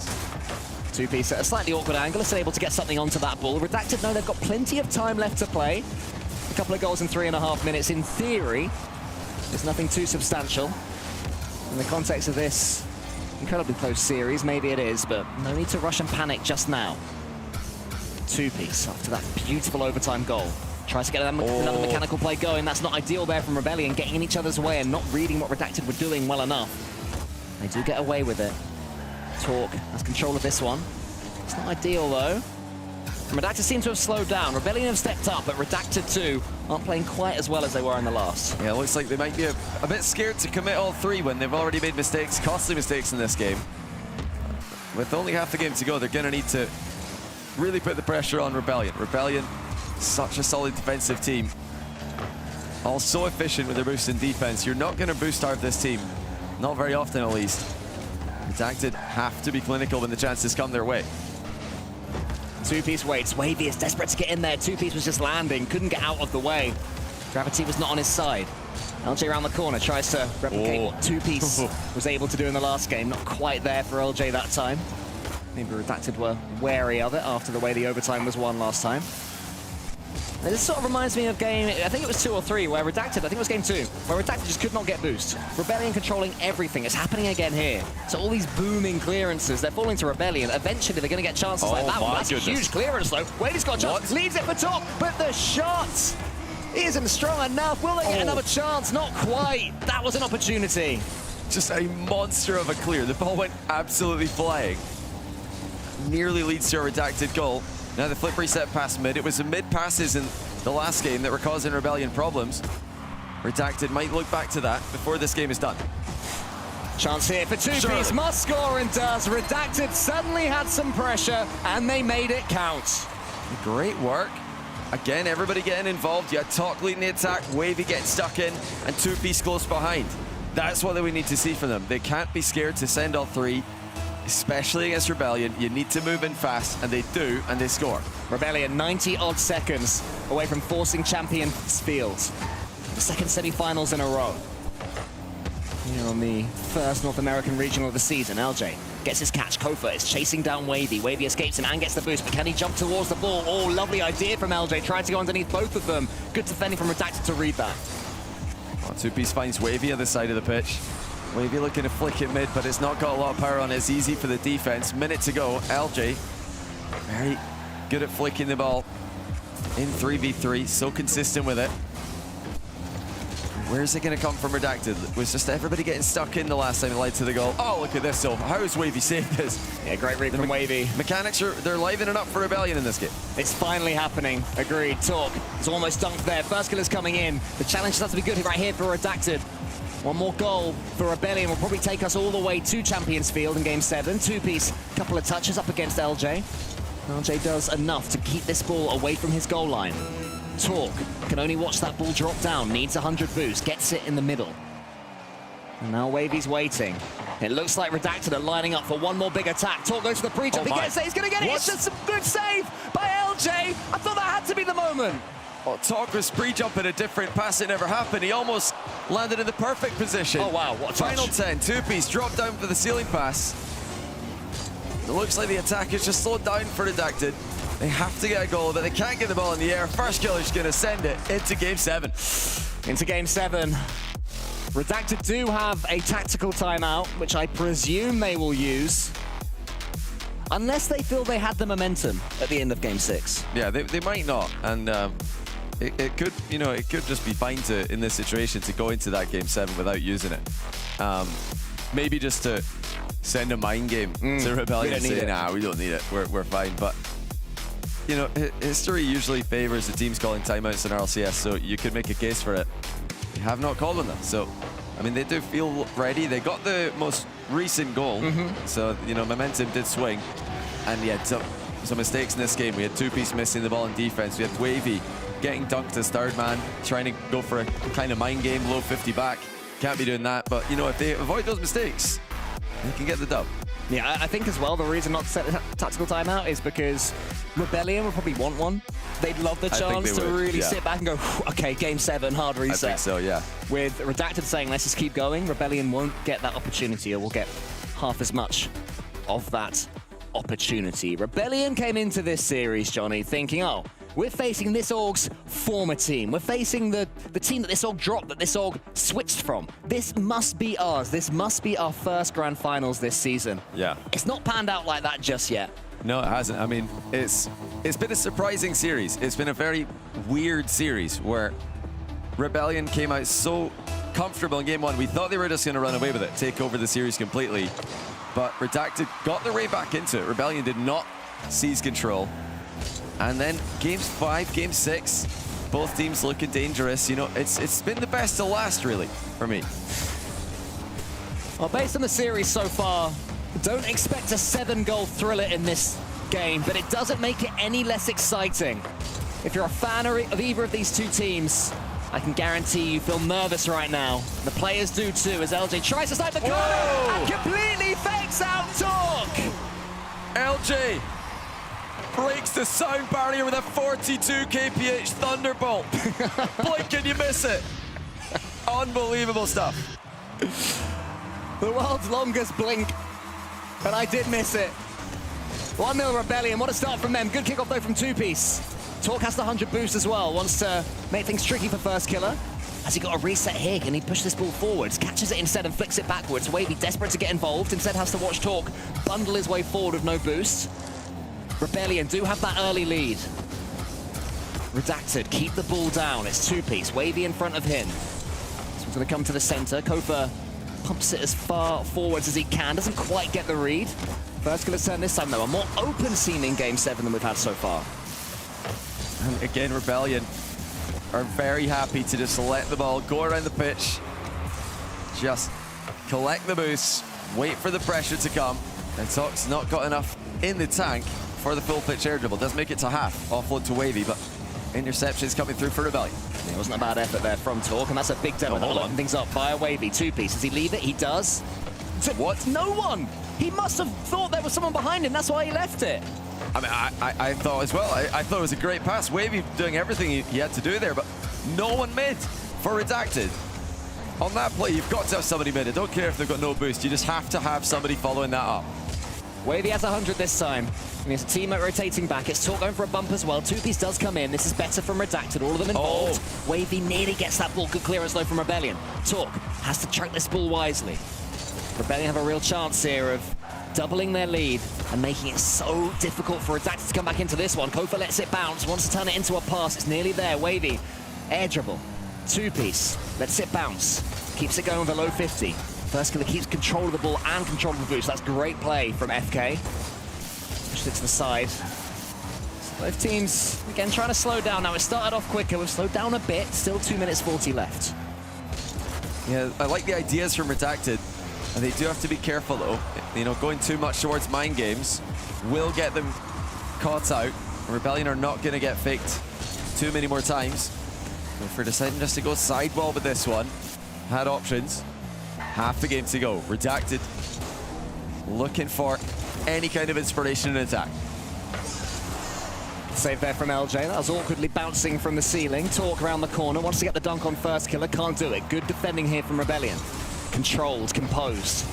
2-piece at a slightly awkward angle. Is able to get something onto that ball. Redacted know they've got plenty of time left to play. A couple of goals in 3.5 minutes. In theory, there's nothing too substantial. In the context of this incredibly close series, maybe it is, but no need to rush and panic just now. 2-piece after that beautiful overtime goal. Tries to get another mechanical play going. That's not ideal there from Rebellion, getting in each other's way and not reading what Redacted were doing well enough. They do get away with it. Talk has control of this one. It's not ideal, though. Redacted seem to have slowed down. Rebellion have stepped up, but Redacted too aren't playing quite as well as they were in the last. Yeah, it looks like they might be a bit scared to commit all three when they've already made mistakes, costly mistakes in this game. With only half the game to go, they're going to need to really put the pressure on Rebellion. Rebellion, such a solid defensive team. All so efficient with their boost in defense. You're not going to boost starve this team. Not very often, at least. Redacted have to be clinical when the chances come their way. 2-piece waits. Wavy is desperate to get in there. 2-piece was just landing, couldn't get out of the way. Gravity was not on his side. LJ around the corner tries to replicate what 2-piece was able to do in the last game. Not quite there for LJ that time. Maybe Redacted were wary of it after the way the overtime was won last time. This sort of reminds me of game, I think it was 2 or 3, where Redacted, I think it was game 2, where Redacted just could not get boost. Rebellion controlling everything. It's happening again here. So all these booming clearances, they're falling to Rebellion. Eventually, they're going to get chances like that one. That's a huge clearance, though. Wavy's got a chance, leaves it for Talk, but the shot isn't strong enough. Will they get another chance? Not quite. That was an opportunity. Just a monster of a clear. The ball went absolutely flying. Nearly leads to a Redacted goal. Now the flip reset past mid. It was the mid passes in the last game that were causing Rebellion problems. Redacted might look back to that before this game is done. Chance here for 2-piece. Must score and does. Redacted suddenly had some pressure and they made it count. Great work. Again, everybody getting involved. You had Talk leading the attack, Wavy getting stuck in, and 2-piece close behind. That's what we need to see from them. They can't be scared to send all three. Especially against Rebellion, you need to move in fast, and they do, and they score. Rebellion 90-odd seconds away from forcing Champions Field. The second semi-finals in a row. Here on the first North American regional of the season, LJ gets his catch. Kofa is chasing down Wavy. Wavy escapes him and gets the boost, but can he jump towards the ball? Oh, lovely idea from LJ. Tried to go underneath both of them. Good defending from Redacted to read that. 2-piece finds Wavy on the side of the pitch. Wavy looking to flick it mid, but it's not got a lot of power on it. It's easy for the defense. Minute to go. LJ, very good at flicking the ball in 3v3. So consistent with it. Where's it going to come from Redacted? Was just everybody getting stuck in the last time it led to the goal. Oh, look at this. So how is Wavy saved this? Yeah, great read from Wavy. Mechanics, they're livening up for Rebellion in this game. It's finally happening. Agreed. Talk. It's almost dunked there. First killer's coming in. The challenge has to be good right here for Redacted. One more goal for Rebellion will probably take us all the way to Champions Field in Game 7. 2-piece, couple of touches up against LJ. LJ does enough to keep this ball away from his goal line. Talk can only watch that ball drop down, needs 100 boost, gets it in the middle. And now Wavy's waiting. It looks like Redacted are lining up for one more big attack. Talk goes to the pre-jump, he gets it, he's gonna get it! It's just a good save by LJ! I thought that had to be the moment! Oh, Talk was pre-jumping a different pass, it never happened. He almost landed in the perfect position. Oh wow, what a touch. Final 10, 2-piece, drop down for the ceiling pass. It looks like the attack is just slowed down for Redacted. They have to get a goal, but they can't get the ball in the air. First killer's gonna send it into Game 7. Into Game 7. Redacted do have a tactical timeout, which I presume they will use. Unless they feel they had the momentum at the end of Game 6. Yeah, they might not, and it could, it could just be fine to, in this situation, to go into that Game 7 without using it. Maybe just to send a mind game to Rebellion and say, nah, we don't need it, we're fine. But, history usually favors the teams calling timeouts in RLCS, so you could make a case for it. They have not called on them, so, I mean, they do feel ready. They got the most recent goal, so, momentum did swing. And yeah, some mistakes in this game. We had 2-piece missing the ball in defense. We had Wavy getting dunked as third man, trying to go for a kind of mind game, low 50 back. Can't be doing that, but you know, if they avoid those mistakes, they can get the dub. Yeah, I think as well, the reason not to set a tactical timeout is because Rebellion would probably want one. They'd love the chance to really sit back and go, okay, game 7, hard reset. I think so, yeah. With Redacted saying, let's just keep going, Rebellion won't get that opportunity, or will get half as much of that opportunity. Rebellion came into this series, Johnny, thinking, oh, we're facing this org's former team. We're facing the team that this org dropped, that this org switched from. This must be ours. This must be our first grand finals this season. Yeah. It's not panned out like that just yet. No, it hasn't. I mean, it's been a surprising series. It's been a very weird series where Rebellion came out so comfortable in game 1. We thought they were just going to run away with it, take over the series completely. But Redacted got their way back into it. Rebellion did not seize control. And then games 5, game 6, both teams looking dangerous. You know, it's been the best to last, really, for me. Well, based on the series so far, don't expect a 7-goal thriller in this game, but it doesn't make it any less exciting. If you're a fan of either of these two teams, I can guarantee you feel nervous right now. The players do too, as LJ tries to snipe the corner and completely fakes out Talk. LJ breaks the sound barrier with a 42 kph Thunderbolt. Blink and you miss it. Unbelievable stuff. The world's longest blink, and I did miss it. 1-0 Rebellion, what a start from them. Good kickoff though from 2-piece. Talk has the 100 boost as well, wants to make things tricky for first killer. Has he got a reset here? Can he push this ball forwards? Catches it instead and flicks it backwards. Wavy desperate to get involved, instead has to watch Talk bundle his way forward with no boost. Rebellion do have that early lead. Redacted, keep the ball down. It's 2-piece, Wavy in front of him. This one's gonna come to the center. Kofa pumps it as far forwards as he can, doesn't quite get the read. First killer's turn this time though, a more open scene in game 7 than we've had so far. And again, Rebellion are very happy to just let the ball go around the pitch. Just collect the boost, wait for the pressure to come. And Talk's not got enough in the tank for the full pitch air dribble. Does make it to half, offload to Wavy, but interceptions coming through for Rebellion. It wasn't a bad effort there from Talk, and that's a big demo. That'll open things up via Wavy. 2-piece. Does he leave it? He does. What? No one! He must have thought there was someone behind him. That's why he left it. I mean, I thought as well. I thought it was a great pass. Wavy doing everything he had to do there, but no one mid for Redacted. On that play, you've got to have somebody mid. I don't care if they've got no boost. You just have to have somebody following that up. Wavy has 100 this time. And it's a teammate rotating back. It's Talk going for a bump as well. 2-piece does come in. This is better from Redacted. All of them involved. Wavy nearly gets that ball. Good clearance though from Rebellion. Talk has to track this ball wisely. Rebellion have a real chance here of doubling their lead and making it so difficult for Redacted to come back into this one. Kofa lets it bounce, wants to turn it into a pass. It's nearly there. Wavy, air dribble. 2-piece, lets it bounce. Keeps it going with a low 50. First killer keeps control of the ball and control of the boost. That's great play from FK. Pushed it to the side. So both teams, again, trying to slow down now. It started off quicker. We've slowed down a bit. Still 2 minutes 40 left. Yeah, I like the ideas from Redacted. And they do have to be careful, though. You know, going too much towards mind games will get them caught out. Rebellion are not going to get faked too many more times. So for deciding just to go sidewall with this one, had options. Half the game to go. Redacted looking for any kind of inspiration in attack. Save there from LJ. That was awkwardly bouncing from the ceiling. Talk around the corner. Wants to get the dunk on first killer. Can't do it. Good defending here from Rebellion. Controlled, composed.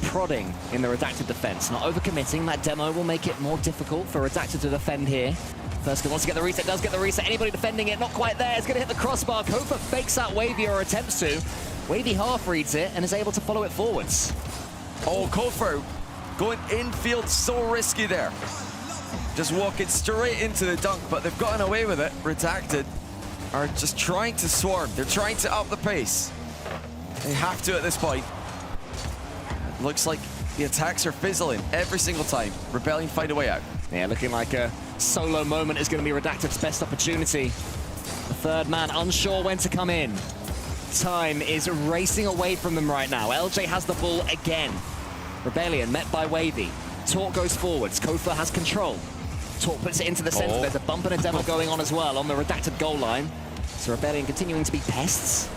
Prodding in the Redacted defense. Not overcommitting. That demo will make it more difficult for Redacted to defend here. First killer wants to get the reset. Does get the reset. Anybody defending it? Not quite there. It's going to hit the crossbar. Kofa fakes out Wavy or attempts to. Wavy half reads it and is able to follow it forwards. Oh, Kofa going infield, so risky there. Just walking straight into the dunk, but they've gotten away with it. Redacted are just trying to swarm. They're trying to up the pace. They have to at this point. It looks like the attacks are fizzling every single time. Rebellion find a way out. Yeah, looking like a solo moment is going to be Redacted's best opportunity. The third man unsure when to come in. Time is racing away from them right now. LJ has the ball again. Rebellion met by Wavy. Talk goes forwards. Kofa has control. Talk puts it into the center. There's a bump and a demo going on as well on the Redacted goal line. So Rebellion continuing to be pests.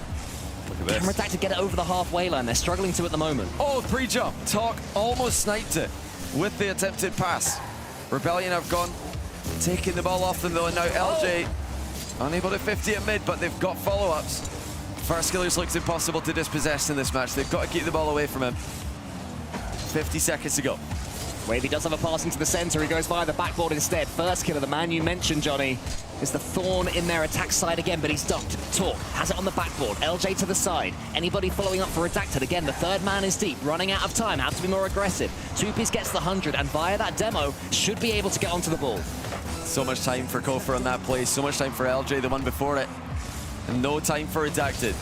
Look at this. Can Redacted get it over the halfway line? They're struggling to at the moment. Oh, pre-jump. Talk almost sniped it with the attempted pass. Rebellion have gone, taking the ball off them though, and now LJ unable to 50 at mid, but they've got follow-ups. First Killers looks impossible to dispossess in this match. They've got to keep the ball away from him. 50 seconds to go. Wavy does have a pass into the center. He goes via the backboard instead. First Killer, the man you mentioned, Johnny, is the thorn in their attack side again, but he's ducked. Talk has it on the backboard. LJ to the side. Anybody following up for Redacted? Again, the third man is deep, running out of time, have to be more aggressive. 2Piece gets the 100, and via that demo, should be able to get onto the ball. So much time for Kofor on that play, so much time for LJ, the one before it, and no time for Redacted.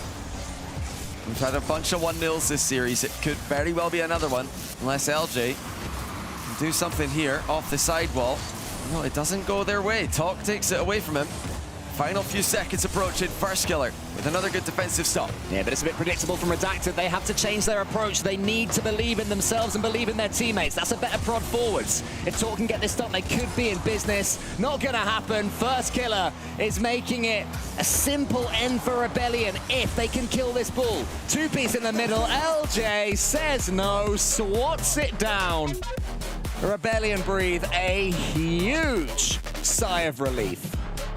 We've had a bunch of 1-0s this series. It could very well be another one, unless LJ can do something here off the sidewall. No, it doesn't go their way. Talk takes it away from him. Final few seconds approaching. First Killer with another good defensive stop. Yeah, but it's a bit predictable from Redacted. They have to change their approach. They need to believe in themselves and believe in their teammates. That's a better prod forwards. If Talk can get this done, they could be in business. Not gonna happen. First Killer is making it a simple end for Rebellion if they can kill this ball. 2Piece in the middle. LJ says no, swats it down. Rebellion breathe a huge sigh of relief.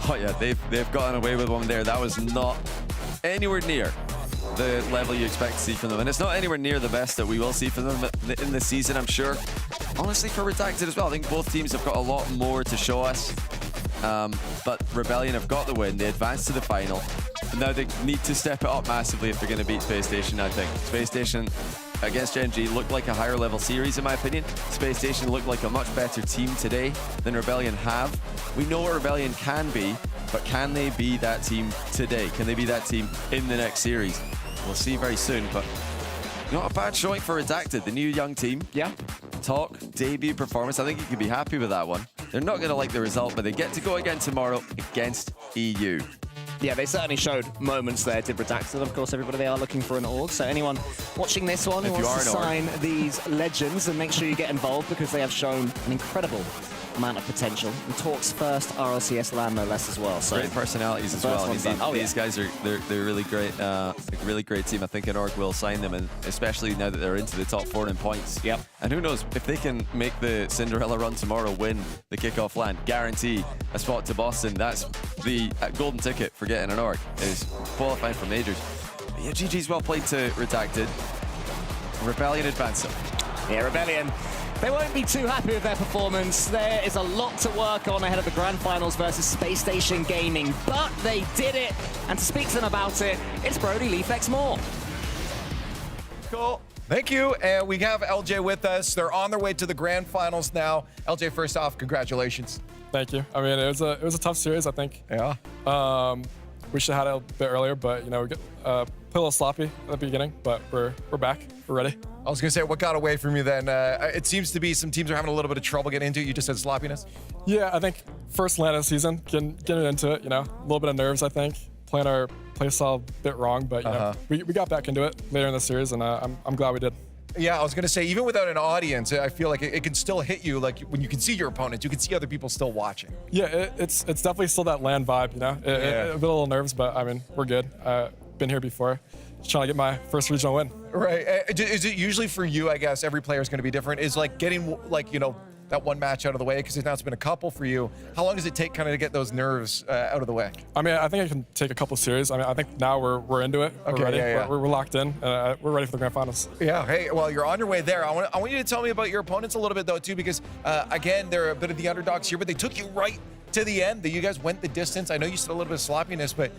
Oh yeah, they've gotten away with one there. That was not anywhere near the level you expect to see from them. And it's not anywhere near the best that we will see from them in this season, I'm sure. Honestly, for Redacted as well, I think both teams have got a lot more to show us. But Rebellion have got the win. They advanced to the final. And now they need to step it up massively if they're going to beat Space Station, I think. Space Station against Gen.G looked like a higher level series in my opinion. Space Station looked like a much better team today than Rebellion have. We know what Rebellion can be, but can they be that team today? Can they be that team in the next series? We'll see very soon, but not a bad showing for Redacted, the new young team. Yeah. Talk, debut performance. I think you can be happy with that one. They're not going to like the result, but they get to go again tomorrow against EU. Yeah, they certainly showed moments there, did Redacted. Of course, everybody, they are looking for an org. So anyone watching this one who wants to sign these legends, and make sure you get involved because they have shown an incredible amount of potential. And Talk's first RLCS LAN, no less, as well. So great personalities as well. These guys are they're really great, really great team. I think an org will sign them, and especially now that they're into the top 4 in points. Yep. And who knows if they can make the Cinderella run tomorrow, win the kickoff LAN, guarantee a spot to Boston. That's the golden ticket for getting an org, is qualifying for majors. But yeah, GG's well played to Redacted. Rebellion advancing. Yeah, Rebellion. They won't be too happy with their performance. There is a lot to work on ahead of the Grand Finals versus Space Station Gaming, but they did it. And to speak to them about it, it's Brody Leafex Moore. Cool. Thank you. And we have LJ with us. They're on their way to the Grand Finals now. LJ, first off, congratulations. Thank you. I mean, it was a tough series, I think. Yeah. We should have had it a bit earlier, but you know, we get played a little sloppy at the beginning, but we're back. We're ready. I was gonna say, what got away from you then? It seems to be some teams are having a little bit of trouble getting into it. You just said sloppiness. Yeah, I think first LAN of the season, getting into it, you know, a little bit of nerves, I think. Playing our play style a bit wrong, but you know, we got back into it later in the series, and I'm glad we did. Yeah, I was gonna say, even without an audience, I feel like it can still hit you. Like when you can see your opponents, you can see other people still watching. Yeah, it's definitely still that LAN vibe, you know. A bit a little nerves, but I mean, we're good. Been here before. Just trying to get my first regional win. Right. Is it usually for you? I guess every player is going to be different. Is like getting that one match out of the way, because now it's been a couple for you. How long does it take kind of to get those nerves out of the way? I mean, I think it can take a couple series. I mean, I think now we're into it. Okay, we're ready. yeah. We're locked in. We're ready for the Grand Finals. Yeah. Hey, well, you're on your way there. I want you to tell me about your opponents a little bit though too, because again, they're a bit of the underdogs here, but they took you right to the end. That you guys went the distance. I know you said a little bit of sloppiness, but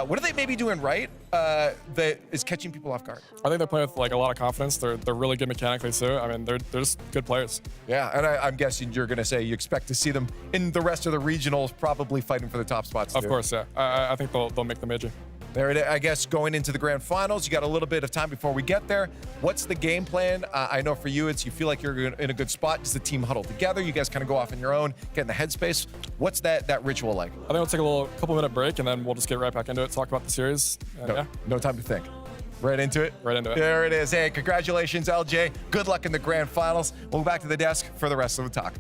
what are they maybe doing right that is catching people off guard? I think they're playing with like a lot of confidence. They're really good mechanically too. I mean, they're just good players. Yeah, and I'm guessing you're going to say you expect to see them in the rest of the regionals, probably fighting for the top spots too. Of course, yeah. I think they'll make the major. There it is. I guess going into the Grand Finals, you got a little bit of time before we get there. What's the game plan? I know for you, you feel like you're in a good spot. Does the team huddle together? You guys kind of go off on your own, get in the headspace. What's that ritual like? I think we'll take a couple minute break, and then we'll just get right back into it, talk about the series. And no time to think. Right into it? Right into it. There it is. Hey, congratulations, LJ. Good luck in the Grand Finals. We'll go back to the desk for the rest of the talk.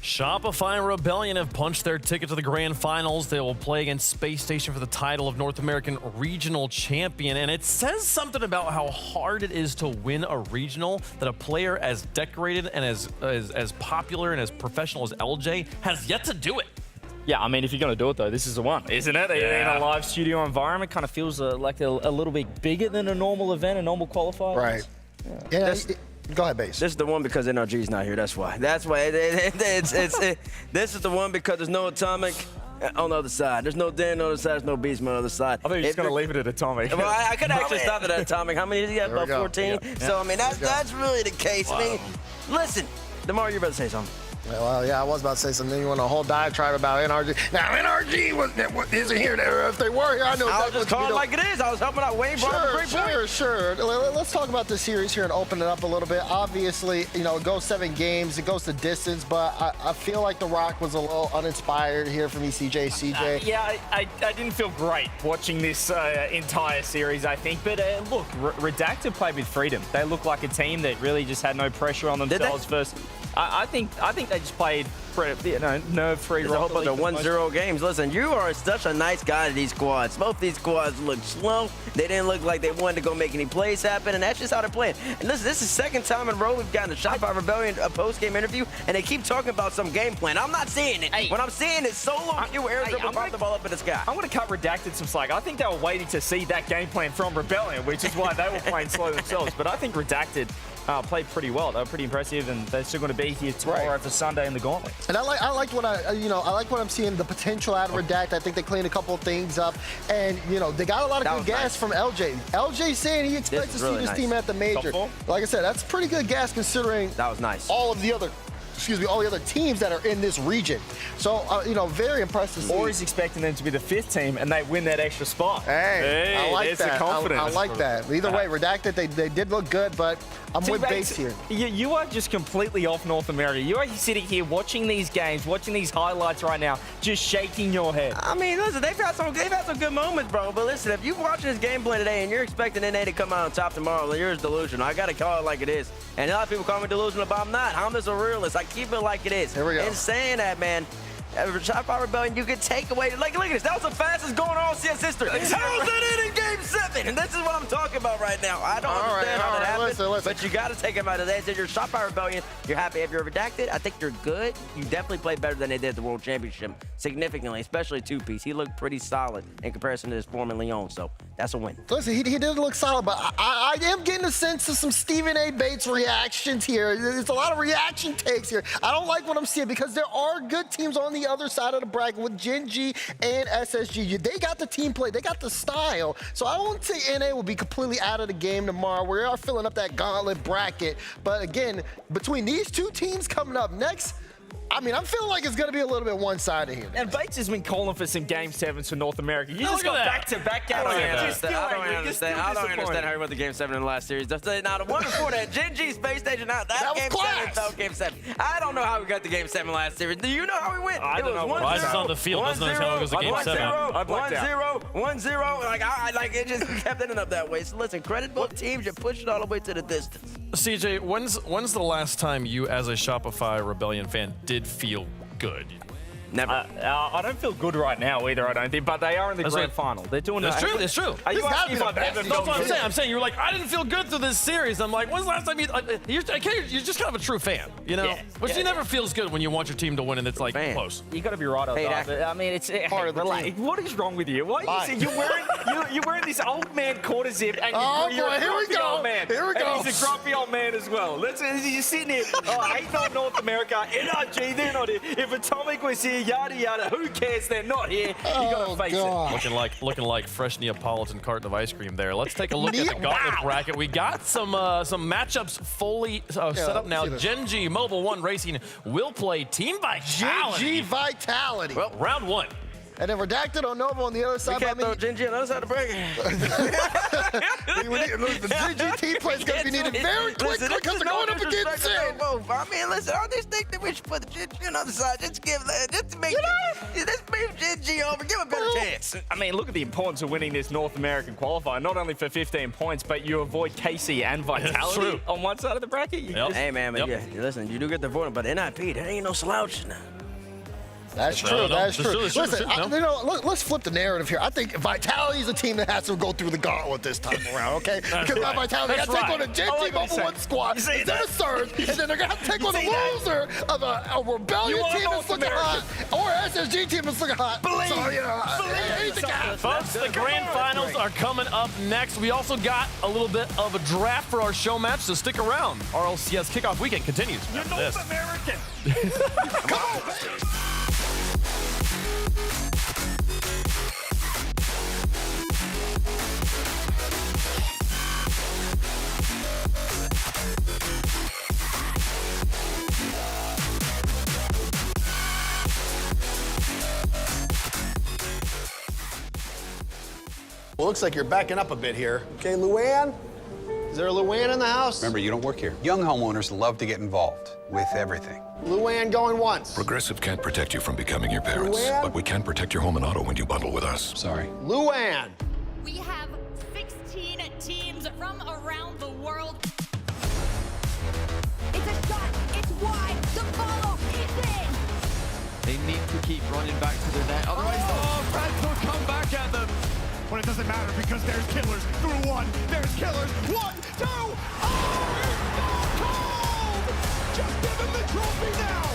Shopify Rebellion have punched their ticket to the grand finals. They will play against Space Station for the title of North American Regional Champion. And it says something about how hard it is to win a regional that a player as decorated and as popular and as professional as LJ has yet to do it. Yeah, I mean, if you're going to do it, though, this is the one, isn't it? Yeah. In a live studio environment, kind of feels like a little bit bigger than a normal event, a normal qualifier. Right. Yeah. Go ahead, Base. This is the one because NRG's not here. That's why. That's why. This is the one because there's no Atomic on the other side. There's no Dan on the other side. There's no Beastman on the other side. I thought you were just going to leave it at Atomic. Well, I could actually stop it at Atomic. How many did he have? About 14? Yeah. So, I mean, that's really the case. Wow. I mean, listen, DeMar, you're about to say something. Well, yeah, I was about to say something. You want a whole diatribe about NRG. Now, NRG isn't here. If they were here, I know. I was just calling it like it is. I was helping out Wayne. Sure. Let's talk about this series here and open it up a little bit. Obviously, it goes 7 games. It goes to distance, but I feel like The Rock was a little uninspired here from CJ. Yeah, I didn't feel great watching this entire series, I think. But look, Redacted played with freedom. They look like a team that really just had no pressure on themselves first. I think they just played nerve-free. There's a whole bunch of 1-0 games. Listen, you are such a nice guy to these squads. Both these squads look slow. They didn't look like they wanted to go make any plays happen, and that's just how they're playing. And listen, this is the second time in a row we've gotten a Shopify Rebellion post-game interview, and they keep talking about some game plan. I'm not seeing it. What I'm seeing is solo queue air dribble, pop the ball up in the sky. I'm going to cut Redacted some slack. I think they were waiting to see that game plan from Rebellion, which is why they were playing slow themselves. But I think Redacted played pretty well. They were pretty impressive, and they're still going to be here tomorrow for Sunday in the Gauntlet. And I like what I'm seeing, the potential out of Redact. I think they cleaned a couple of things up, and they got a lot of good gas from LJ. LJ saying he expects to see this team at the major. Like I said, that's pretty good gas considering that was nice. All the other teams that are in this region. So, very impressive to see. Or he's expecting them to be the 5th team and they win that extra spot. Hey, I like that. The confidence. I like that. Either way, Redacted, they did look good, but I'm with Base here. You are just completely off North America. You are sitting here watching these games, watching these highlights right now, just shaking your head. I mean, listen, they've had some good moments, bro. But listen, if you're watching this game plan today and you're expecting NA to come out on top tomorrow, then you're delusional. I got to call it like it is. And a lot of people call me delusional, but I'm not. I'm just a realist. I keep it like it is. Here we go. And saying that, man, Shopify Rebellion, you can take away. Look at this. That was the fastest going on CS history. How was that in Game 7? And this is what I'm talking about right now. I don't understand how that happened, listen. but you got to take them out of that. If you're Shopify Rebellion, you're happy. If you're Redacted, I think you're good. You definitely played better than they did at the World Championship, significantly, especially 2-piece. He looked pretty solid in comparison to his former Leon, so that's a win. Listen, he did look solid, but I am getting a sense of some Stephen A. Bates reactions here. There's a lot of reaction takes here. I don't like what I'm seeing because there are good teams on the other side of the bracket with Gen.G and SSG. They got the team play. They got the style. So I don't think NA will be completely out of the game tomorrow. We are filling up that gauntlet bracket. But again, between these two teams coming up next, I mean, I'm feeling like it's going to be a little bit one-sided here. And Bates has been calling for some Game 7s for North America. You just got back-to-back games. I don't understand how he went to Game 7 in the last series. Now, the one before that, Gen.G Space Station, that Game 7 felt Game 7. I don't know how we got to Game 7 last series. Do you know how we went? I don't know. Rises on the field doesn't know how it goes to Game 7. 1-0. Like, it just kept ending up that way. So listen, credit both teams. You pushed it all the way to the distance. CJ, when's the last time you, as a Shopify Rebellion fan, did feel good? Never. I don't feel good right now either, I don't think, but they are in the grand final. They're doing That's true. That's true. Are you asking if I've ever That's what I'm saying. I'm saying you're like, I didn't feel good through this series. I'm like, when's the last time you're just kind of a true fan, you know? Which you never feels good when you want your team to win and it's like close. You got to be right on that. I mean, it's relax. What is wrong with you? Why are you're wearing this old man quarter zip and you're a grumpy old man. Here we go. He's a grumpy old man as well. You're sitting here, hating on North America, NRG, they're not here. If Atomic was here, yada yada. Who cares? They're not here. You gotta face it. Looking like fresh Neapolitan carton of ice cream there. Let's take a look at the gauntlet bracket. We got some matchups fully set up now. Gen.G Mobile 1 Racing will play Team Vitality. Gen.G Vitality. Well, round 1. And then Redacted on Nova on the other side. We can't throw Gen.G on the other side of the bracket. The Gen.G team play is going to be needed very quickly because they're going up against Gen. I mean, listen, I just think that we should put the Gen.G on the other side just to make Gen.G over. Give him a better chance. I mean, look at the importance of winning this North American qualifier, not only for 15 points, but you avoid KC and Vitality on one side of the bracket. Hey, man, but yeah, listen, you do get the voting, but NIP, there ain't no slouch now. That's true. That's true. Listen, let's flip the narrative here. I think Vitality is a team that has to go through the gauntlet this time around, okay? Because now Vitality got to take on a Gen team over one squad instead of Surge, and then they're going to have to take on the loser of a Rebellion team that's looking hot or an SSG team that's looking hot. Folks, the grand finals are coming up next. We also got a little bit of a draft for our show match, so stick around. RLCS kickoff weekend continues after this. American. Come on. Well, looks like you're backing up a bit here. Okay, Luann? Is there a Luann in the house? Remember, you don't work here. Young homeowners love to get involved with everything. Luann going once. Progressive can't protect you from becoming your parents, Luann? but we can protect your home and auto when you bundle with us. Sorry. Luann. We have 16 teams from around the world. It's a shot. It's wide. The follow is in. They need to keep running back to their net. Otherwise, Reds will come back at them. But it doesn't matter because there's killers through one. There's killers. 1, 2. Oh, it's so cold. Just give him the trophy now.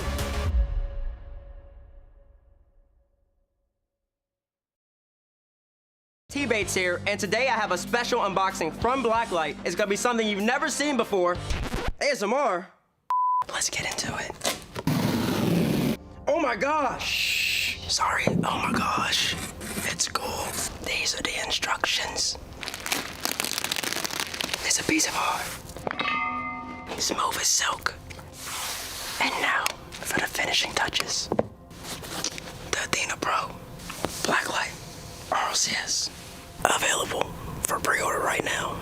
T-Bates here, and today I have a special unboxing from Blacklight. It's gonna be something you've never seen before. ASMR. Let's get into it. Oh my gosh. Sorry. Oh my gosh. It's cool. These are the instructions. It's a piece of art. Smooth as silk. And now for the finishing touches. The Athena Pro. Blacklight. RLCS. Available for pre-order right now.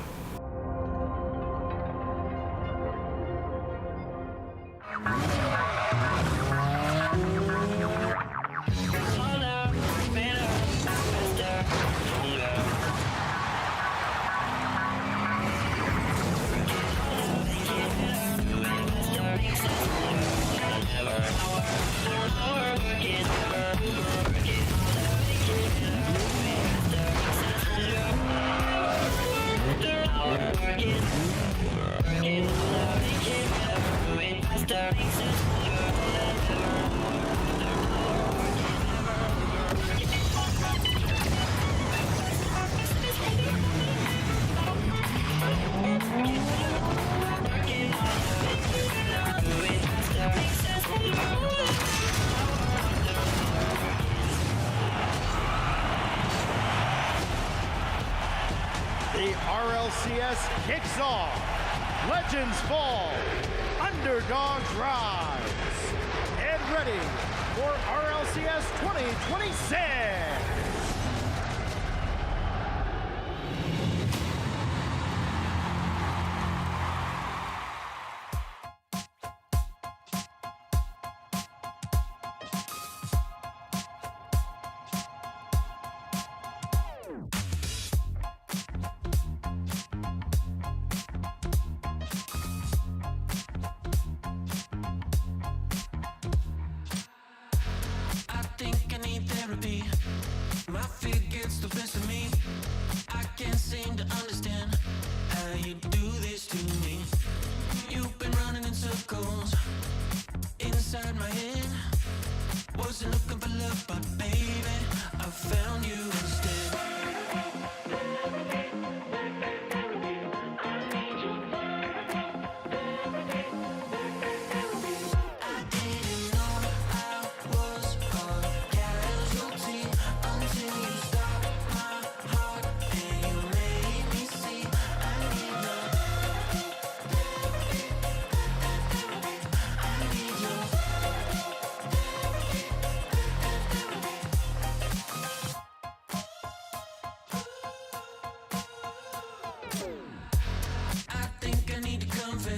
The RLCS kicks off. Legends fall. Underdogs rise. Get ready for RLCS 2026. My feet gets the best of me. I can't seem to understand how you do this to me. You've been running in circles inside my head. Wasn't looking for love, but baby, I found you instead.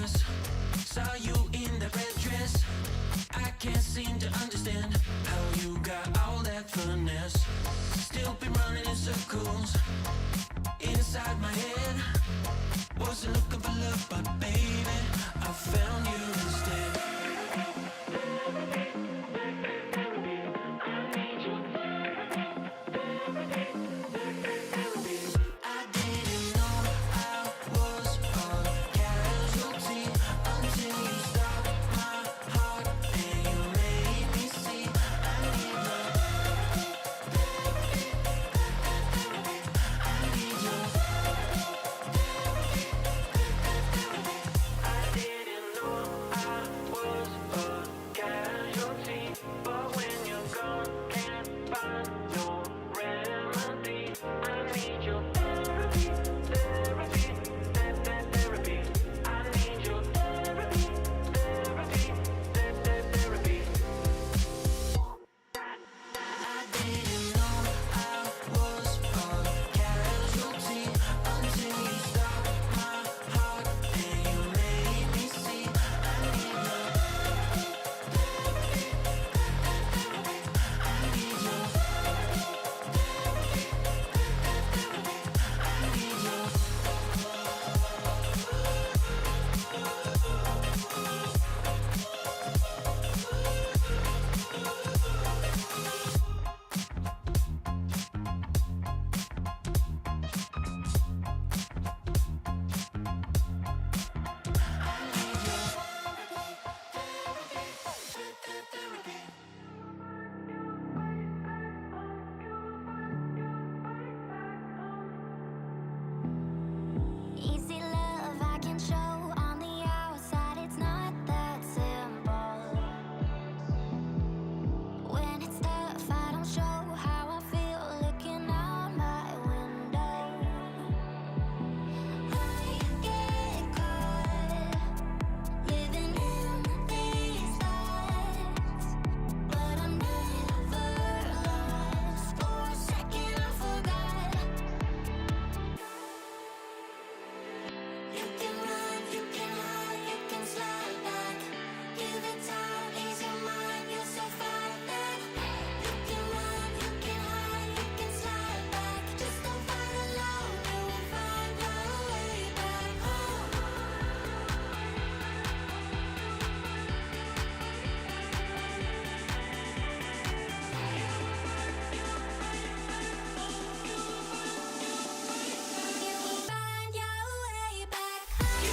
darkness. Saw you in the red dress. I can't seem to understand how you got all that finesse. Still been running in circles inside my head. Wasn't looking for love, but baby, I found you instead. Easy love I can show on the outside, it's not that simple. When it's tough, I don't show how I feel looking out my window. I get caught living in these thoughts, but I'm never lost. For a second I forgot. You can run, you can hide, you can slide back. Give it time, ease your mind, you'll survive that. You can run, you can hide, you can slide back. Just don't fight alone, you will find your way back home. You will find your way back home.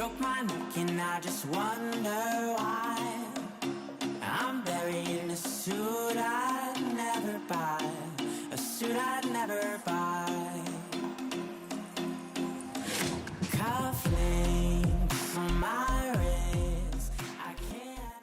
broke my neck and I just wonder why. I'm buried in a suit I'd never buy, a suit I'd never buy. Cufflinks on my wrist, I can't.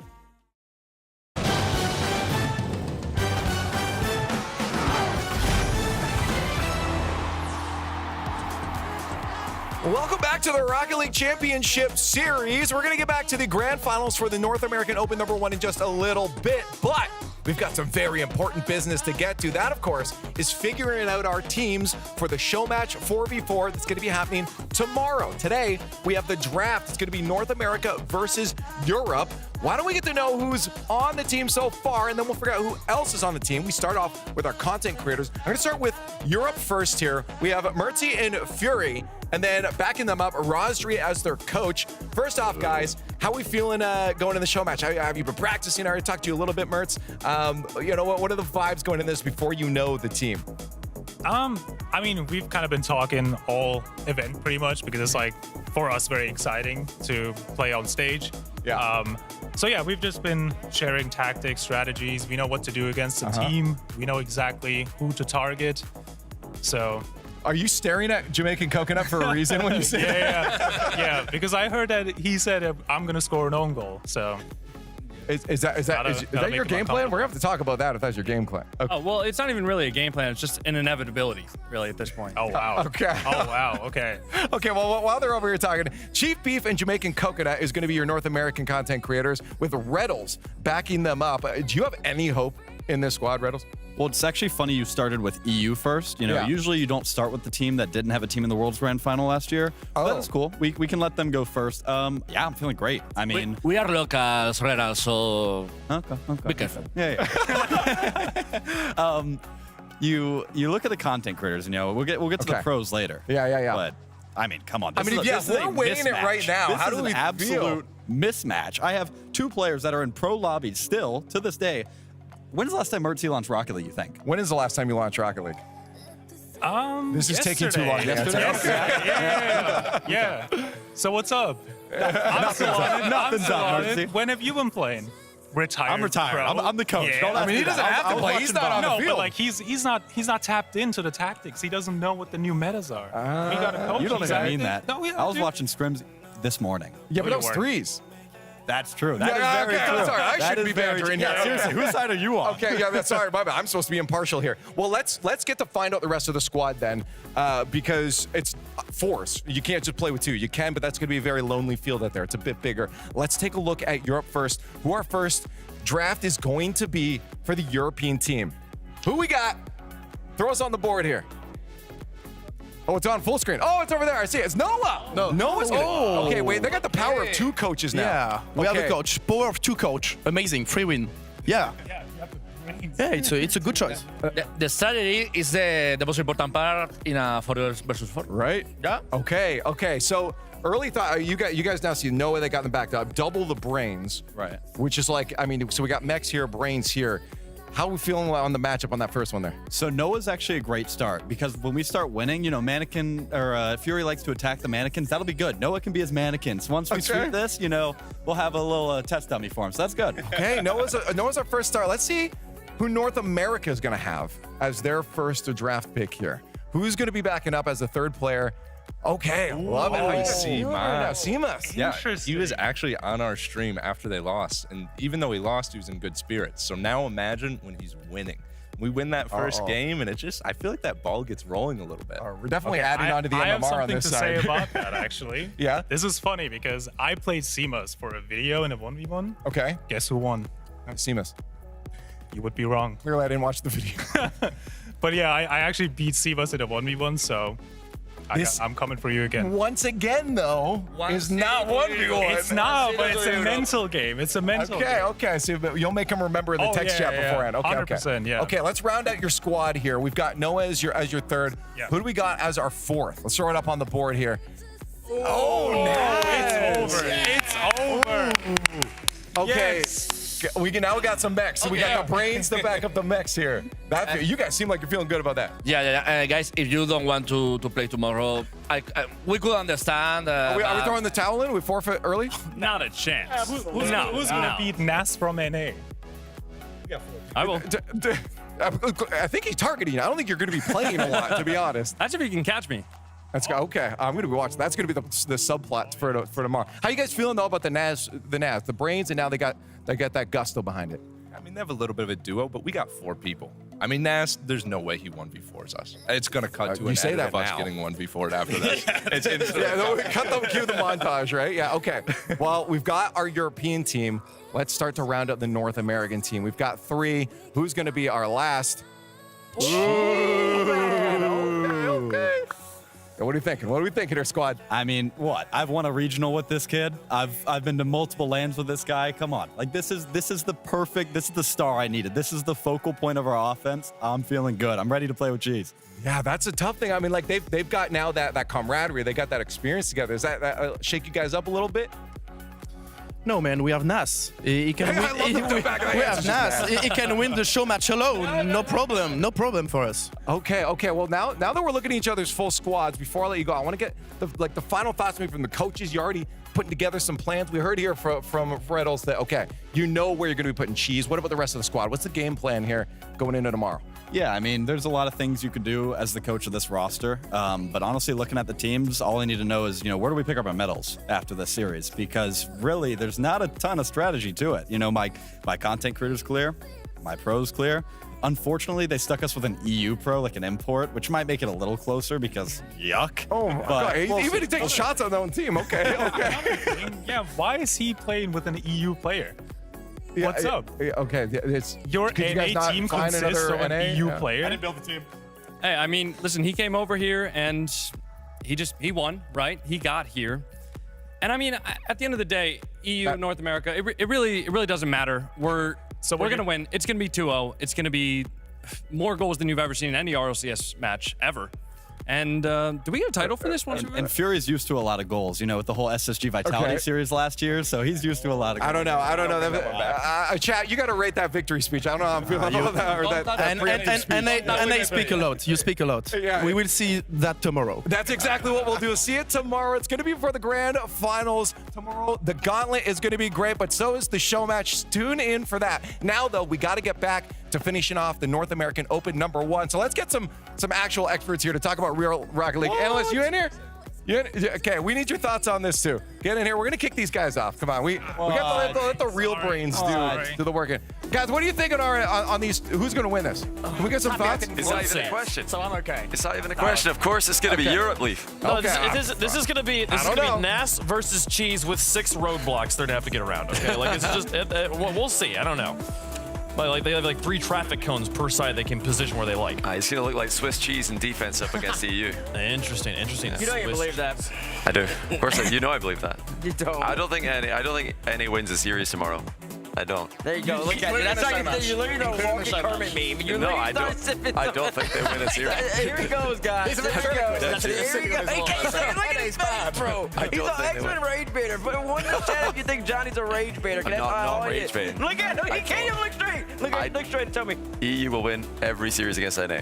Welcome back to the Rocket League Championship Series. We're going to get back to the grand finals for the North American Open #1 in just a little bit, but we've got some very important business to get to. That, of course, is figuring out our teams for the show match 4v4 that's going to be happening tomorrow. Today, we have the draft. It's going to be North America versus Europe. Why don't we get to know who's on the team so far, and then we'll figure out who else is on the team. We start off with our content creators. I'm going to start with Europe first here. We have Mertzi and Fury, and then backing them up, Rosdri as their coach. First off, guys, how are we feeling going in the show match? Have you been practicing? I already talked to you a little bit, Mertz. What are the vibes going in this before you know the team? I mean, we've kind of been talking all event pretty much because it's like, for us, very exciting to play on stage. Yeah. So yeah, we've just been sharing tactics, strategies. We know what to do against the team. We know exactly who to target. So. Are you staring at Jamaican Coconut for a reason when you say that? Yeah, because I heard that he said I'm gonna score an own goal. So. Is that your game plan? We're gonna have to talk about that if that's your game plan. Okay. Oh, well, it's not even really a game plan. It's just an inevitability, really, at this point. Oh, wow. Okay. Oh, wow. Okay. Okay, well, while they're over here talking, Chief Beef and Jamaican Coconut is going to be your North American content creators with Rlcs backing them up. Do you have any hope in this squad, Rlcs? Well, it's actually funny you started with EU first. Usually you don't start with the team that didn't have a team in the World's Grand Final last year. Oh. That is cool. We can let them go first. Yeah, I'm feeling great. I mean... We are locals, Rlcs, so... Okay. Be careful. Yeah. You look at the content creators, and we'll get to the pros later. Yeah. But I mean, come on. We're weighing it right now. This How is do we an absolute mismatch. I have two players that are in pro lobbies still to this day. When's the last time Mertzi launched Rocket League, you think? When is the last time you launched Rocket League? This is taking too long. Yeah. So what's up? Nothing's up, Mertzi. When have you been playing? Retired. I'm retired. I'm the coach. Yeah. I mean, he doesn't have to play. He's not on the field. But like he's not tapped into the tactics. He doesn't know what the new metas are. We got a coach. You don't even mean that. No, I was watching scrims this morning. Yeah, but that was threes. That's true. That is very true. I'm sorry. I shouldn't be bantering here. Yeah, seriously, whose side are you on? Okay, yeah, that's sorry. My bad. I'm supposed to be impartial here. Well, let's get to find out the rest of the squad then, because it's force. You can't just play with two. You can, but that's going to be a very lonely field out there. It's a bit bigger. Let's take a look at Europe first. Who our first draft is going to be for the European team? Who we got? Throw us on the board here. Oh, it's on full screen. Oh, it's over there. I see it. It's Noah. Noah's gonna. Oh. Okay, wait. They got the power of two coaches now. Yeah, we have a coach. Power of two coach. Amazing. Free win. Yeah. Yeah, it's a good choice. The strategy is the most important part in a 4 versus 4. Right? Yeah. Okay. So early thought. You guys now see Noah. They got them backed up. Double the brains. Right. Which is like, I mean, so we got mechs here, brains here. How are we feeling on the matchup on that first one there? So Noah's actually a great start because when we start winning, Mannequin or Fury likes to attack the mannequins. That'll be good. Noah can be his mannequins. Once we sweep this, we'll have a little test dummy for him. So that's good. Okay, Noah's our first start. Let's see who North America is going to have as their first draft pick here. Who's going to be backing up as the third player? Okay, love it. How you see Seamus. Yeah, he was actually on our stream after they lost, and even though he lost, he was in good spirits. So now imagine when he's winning. We win that first game, and I feel like that ball gets rolling a little bit. We're definitely adding on to the MMR on this side. I have something to say about that, actually. Yeah? This is funny because I played Seamus for a video in a 1v1. Okay. Guess who won? Seamus. You would be wrong. Clearly, I didn't watch the video. But yeah, I actually beat Seamus in a 1v1, so... I'm coming for you again. Once again, though, is not 1v1. It's not, but it's a mental game. It's a mental game. Okay. So you'll make him remember the text chat beforehand. Okay, 100%, yeah. Okay, let's round out your squad here. We've got Noah as your third. Yeah. Who do we got as our fourth? Let's throw it up on the board here. Oh, nice. It's over. It's over. Okay. Yes. We got some mechs. We got the brains to back up the mechs here. You guys seem like you're feeling good about that. Yeah. Guys, if you don't want to play tomorrow, we could understand. Are we throwing the towel in? We forfeit early? Not a chance. Who's gonna beat Nas from NA? I will. I think he's targeting. I don't think you're going to be playing a lot, to be honest. That's if he can catch me. Let's go. Okay, I'm going to be watching. That's going to be the subplot for tomorrow. How you guys feeling though about the brains, and now they got that gusto behind it? I mean, they have a little bit of a duo, but we got 4 people. I mean, Nas, there's no way he 1v4s us. It's going to cut to an edit of us getting 1v4'd after this. It's Cue the montage, right? Yeah, okay. Well, we've got our European team. Let's start to round up the North American team. We've got 3. Who's going to be our last? Okay. What are you thinking? What are we thinking here, squad? I mean, what? I've won a regional with this kid. I've been to multiple lands with this guy. Come on. Like this is the star I needed. This is the focal point of our offense. I'm feeling good. I'm ready to play with Cheese. Yeah, that's a tough thing. I mean, like they've got now that camaraderie. They got that experience together. Does that shake you guys up a little bit? No, man, we have Nas. He can win. We have Nas. He can win the show match alone. No problem. No problem for us. Okay. Well, now that we're looking at each other's full squads, before I let you go, I want to get the final thoughts maybe from the coaches. You're already putting together some plans. We heard here from Rlcs that you know where you're going to be putting Cheese. What about the rest of the squad? What's the game plan here going into tomorrow? Yeah, I mean, there's a lot of things you could do as the coach of this roster. But honestly, looking at the teams, all I need to know is, where do we pick up our medals after this series? Because really, there's not a ton of strategy to it. My content creator's clear, my pro's clear. Unfortunately, they stuck us with an EU pro, like an import, which might make it a little closer because yuck. Oh my God. Even taking shots on their own team. Okay. Yeah, why is he playing with an EU player? What's up? Okay, your NA team consists of an EU player. I didn't build the team. Hey, I mean, listen, he came over here and he won, right? He got here. And I mean, at the end of the day, EU, North America, it really doesn't matter. We're going to win. It's going to be 2-0. It's going to be more goals than you've ever seen in any Rlcs match ever. And do we get a title for this one? And Fury's used to a lot of goals, with the whole SSG Vitality series last year, so he's used to a lot of goals. I don't know. Chat, you got to rate that victory speech. I don't know how I'm feeling about that. And they speak a lot. You speak a lot. Yeah. We will see that tomorrow. That's exactly what we'll do. See it tomorrow. It's going to be for the grand finals tomorrow. The gauntlet is going to be great, but so is the show match. Tune in for that. Now, though, we got to get back to finishing off the North American Open #1. So let's get some actual experts here to talk about Real Rocket League. Analyst, you in here? Okay, we need your thoughts on this too. Get in here. We're gonna kick these guys off. Come on, we got to let the real brains do the work. Guys, what do you think on these? Who's gonna win this? Can we get some thoughts? It's not even a question. So I'm okay. It's not even a question. Of course, it's gonna be Europe Leaf. No, this is gonna be Nas versus Cheese with 6 roadblocks they're gonna have to get around. Okay, like it's just we'll see. I don't know. But they have 3 traffic cones per side they can position where they like. It's gonna look like Swiss cheese in defense up against the EU. Interesting. You know you believe that. I do. Of course, I believe that. You don't. I don't think any wins the series tomorrow. I don't. There you go. Look at it. That's how you literally don't walk a Kermit meme. No, I don't think they win a series. Here he goes, guys. Here he goes. Look at his face, bro. He's an X-Men rage baiter. But one in the chat if you think Johnny's a rage baiter. I'm not rage baiting. Look at him. He can't even look straight. Look straight and tell me. EU will win every series against NA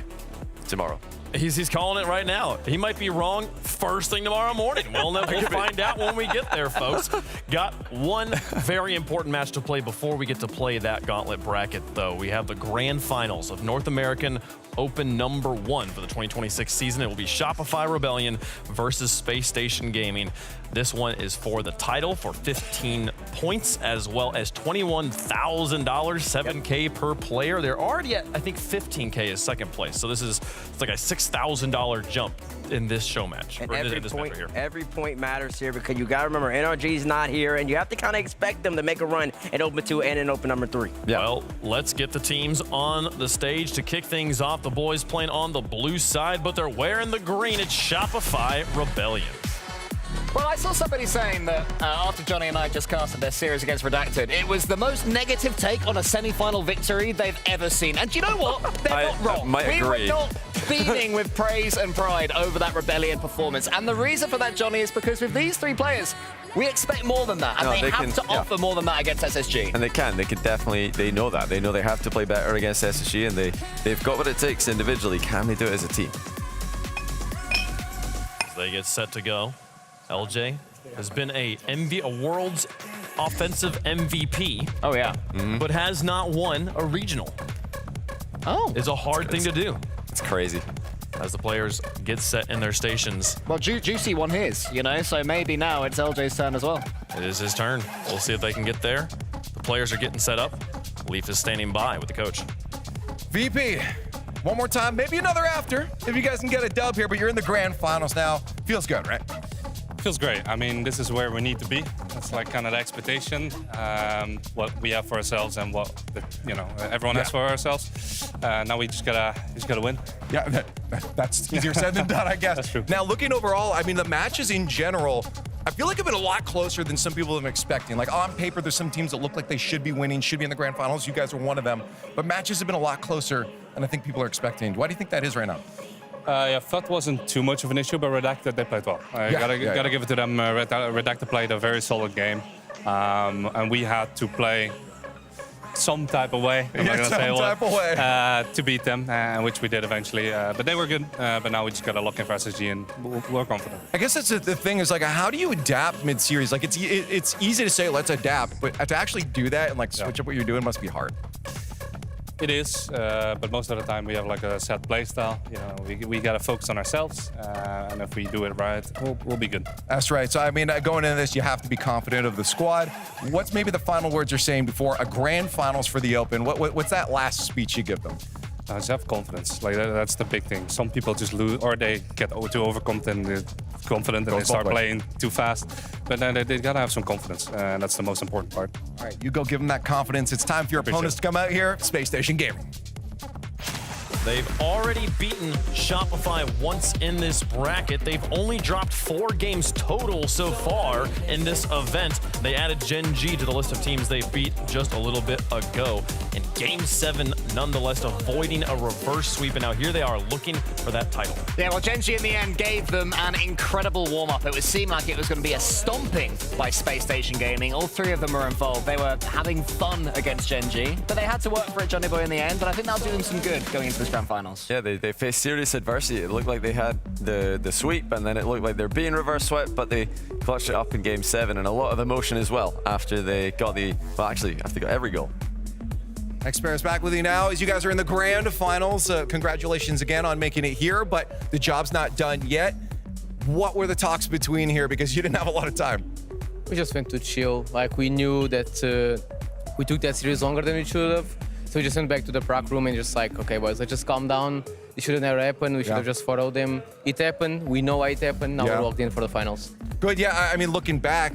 tomorrow. He's calling it right now. He might be wrong first thing tomorrow morning. We'll find out when we get there, folks. Got one very important match to play before we get to play that gauntlet bracket, though. We have the grand finals of North American Open #1 for the 2026 season. It will be Shopify Rebellion versus Space Station Gaming. This one is for the title for 15 points as well as $21,000, 7K per player. They're already at, I think, 15K is second place. So it's like a $6,000 jump in this show match. And every point matters here because you got to remember NRG's not here and you have to kind of expect them to make a run in Open 2 and in Open #3. Yeah. Well, let's get the teams on the stage to kick things off. The boys playing on the blue side, but they're wearing the green. It's Shopify Rebellion. Well, I saw somebody saying that after Johnny and I just casted their series against Redacted, it was the most negative take on a semi-final victory they've ever seen. And do you know what? They're not wrong. We were not beaming with praise and pride over that Rebellion performance. And the reason for that, Johnny, is because with these 3 players, We expect more than that, and No, they they have can- to yeah. offer more than that against SSG. And they can definitely, they know that. They know they have to play better against SSG, and they've got what it takes individually. Can they do it as a team? As they get set to go, LJ has been a world's offensive MVP. Oh, yeah. But has not won a regional. Oh. It's a hard thing to do. It's crazy. As the players get set in their stations. Well, Juicy won his, you know, so maybe now it's LJ's turn as well. It is his turn. We'll see if they can get there. The players are getting set up. Leaf is standing by with the coach. VP, one more time, maybe another after, if you guys can get a dub here, but you're in the grand finals now. Feels good, right? Feels great. I mean, this is where we need to be. That's like kind of the expectation, what we have for ourselves and what everyone has for ourselves. Now we just gotta win. Yeah, that's easier said than done, I guess. That's true. Now, looking overall, I mean, the matches in general, I feel like have been a lot closer than some people have been expecting. Like on paper, there's some teams that look like they should be winning, should be in the grand finals. You guys are one of them. But matches have been a lot closer than I think people are expecting. Why do you think that is right now? Yeah, FUT wasn't too much of an issue, but Redacted, they played well. Gotta give it to them. Redacted played a very solid game. And we had to play some type of way, I'm not gonna say what, to beat them, which we did eventually. But they were good, but now we just gotta lock in for SSG and we're confident. I guess that's the thing is like, how do you adapt mid-series? Like it's easy to say, let's adapt, but to actually do that and like switch up what you're doing must be hard. It is, but most of the time we have like a set play style. You know, we gotta focus on ourselves, and if we do it right, we'll be good. That's right. So I mean, going into this, you have to be confident of the squad. What's maybe the final words you're saying before a grand finals for the Open? What's that last speech you give them? Just have confidence. Like that's the big thing. Some people just lose, or they get too overconfident, and they start playing too fast. But then they gotta have some confidence, and that's the most important part. All right, you go give them that confidence. It's time for your opponents to come out here. Space Station Gaming. They've already beaten Shopify once in this bracket. They've only dropped 4 games total so far in this event. They added Gen.G to the list of teams they beat just a little bit ago. In Game 7, nonetheless, avoiding a reverse sweep. And now here they are looking for that title. Yeah, well, Gen.G in the end gave them an incredible warm-up. It would seem like it was going to be a stomping by Space Station Gaming. All 3 of them were involved. They were having fun against Gen.G, but they had to work for it, Johnny Boy, in the end. But I think that'll do them some good going into this grand finals. Yeah, they faced serious adversity. It looked like they had the sweep, and then it looked like they're being reverse swept, but they clutched it up in Game 7, and a lot of emotion as well after they got after they got every goal. Expert is back with you now as you guys are in the grand finals. Congratulations again on making it here, but the job's not done yet. What were the talks between here? Because you didn't have a lot of time. We just went to chill. Like we knew that we took that series longer than we should have. So we just went back to the prac room and just like, okay, boys, let's just calm down. It should have never happened. We should have just followed them. It happened. We know why it happened. Now we're locked in for the finals. Good, yeah, I mean, looking back,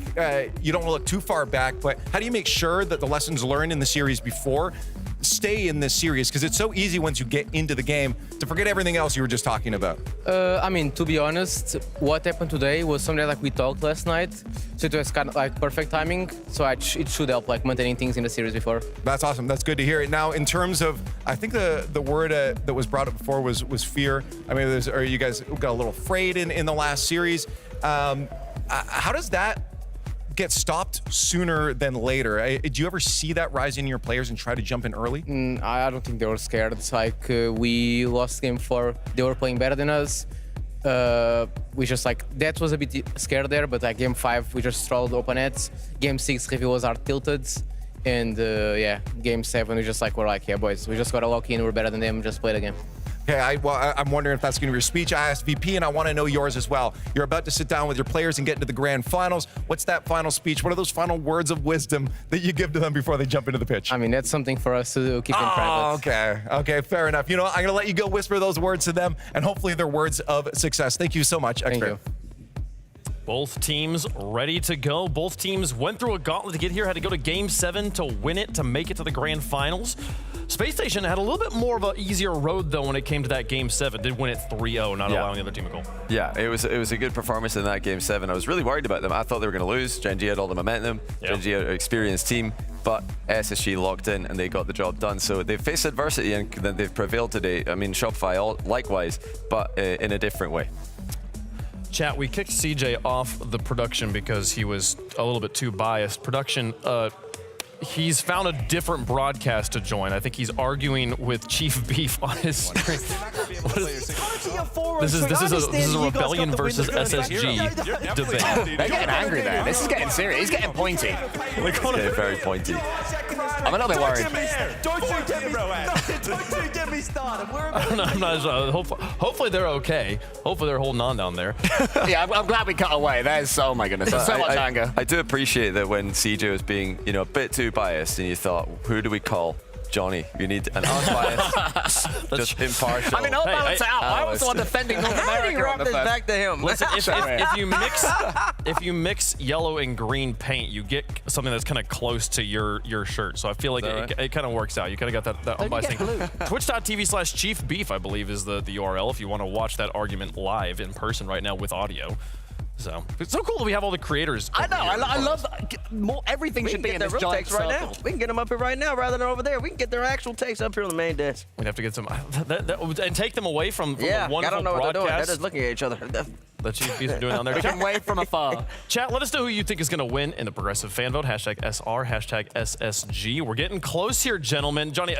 you don't want to look too far back, but how do you make sure that the lessons learned in the series before stay in this series? Because it's so easy once you get into the game to forget everything else you were just talking about. I mean, to be honest, what happened today was something like we talked last night. So it was kind of like perfect timing. So it should help like maintaining things in the series before. That's awesome. That's good to hear. Now, in terms of, I think the word that was brought up before was fear. I mean, you guys got a little afraid in the last series. How does that get stopped sooner than later? Do you ever see that rise in your players and try to jump in early? I don't think they were scared. It's like we lost game 4. They were playing better than us. We just like, that was a bit scared there, but like game 5, we just strolled open nets. Game 6, Review was hard tilted. And yeah, game 7, we're like, yeah, boys, we just got to lock in. We're better than them. Just play the game. Okay, I'm wondering if that's going to be your speech. I asked VP, and I want to know yours as well. You're about to sit down with your players and get into the grand finals. What's that final speech? What are those final words of wisdom that you give to them before they jump into the pitch? I mean, that's something for us to keep in private. Okay, fair enough. You know, I'm going to let you go whisper those words to them, and hopefully they're words of success. Thank you so much, Expert. Thank you. Both teams ready to go. Both teams went through a gauntlet to get here, had to go to Game 7 to win it, to make it to the grand finals. Space Station had a little bit more of an easier road, though, when it came to that Game 7. Did win it 3-0, not allowing the other team a goal. Yeah, it was a good performance in that Game 7. I was really worried about them. I thought they were going to lose. Gen.G had all the momentum. Gen.G had an experienced team, but SSG locked in and they got the job done. So they've faced adversity and then they've prevailed today. I mean, Shopify likewise, but in a different way. Chat, we kicked CJ off the production because he was a little bit too biased. Production, he's found a different broadcast to join. I think he's arguing with Chief Beef on his screen. This is a Rebellion versus SSG debate. They're getting angry there. This is getting serious. He's getting pointy. He's getting very pointy. I'm a little bit worried. Don't you get me started. I'm not sure. Hopefully they're okay. Hopefully they're holding on down there. Yeah, I'm glad we cut away. There's, oh my goodness, there's so much anger. I do appreciate that when CJ was being, a bit too biased, and you thought, who do we call? Johnny, you need an unbiased, just impartial. I mean, I'll balance it out. I was the one defending North America on the first. Back to him. Listen, if you mix yellow and green paint, you get something that's kind of close to your shirt. So I feel like it kind of works out. You kind of got that unbiased thing. Twitch.tv/Chief Beef, I believe, is the URL if you want to watch that argument live in person right now with audio. So it's so cool that we have all the creators. I know. I love everything should be in this giant circle. Right now. We can get them up here right now rather than over there. We can get their actual takes up here on the main desk. We'd have to get some and take them away from the wonderful I don't know what they're doing. They're broadcast just looking at each other. that Chief Beef is doing on there. We can wave from afar. Chat, let us know who you think is going to win in the progressive fan vote. #SR, #SSG. We're getting close here, gentlemen. Johnny,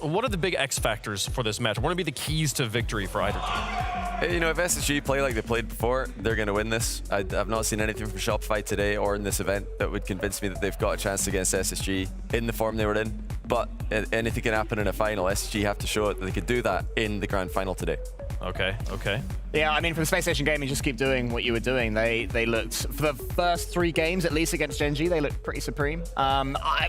what are the big X factors for this match? What would be the keys to victory for either team? If SSG play like they played before, they're going to win this. I've not seen anything from Shopify today or in this event that would convince me that they've got a chance against SSG in the form they were in. But anything can happen in a final. SSG have to show it that they could do that in the grand final today. Okay. Yeah, I mean, from Space Station Gaming, just keep doing what you were doing. They looked, for the first 3 games, at least against Gen.G, they looked pretty supreme.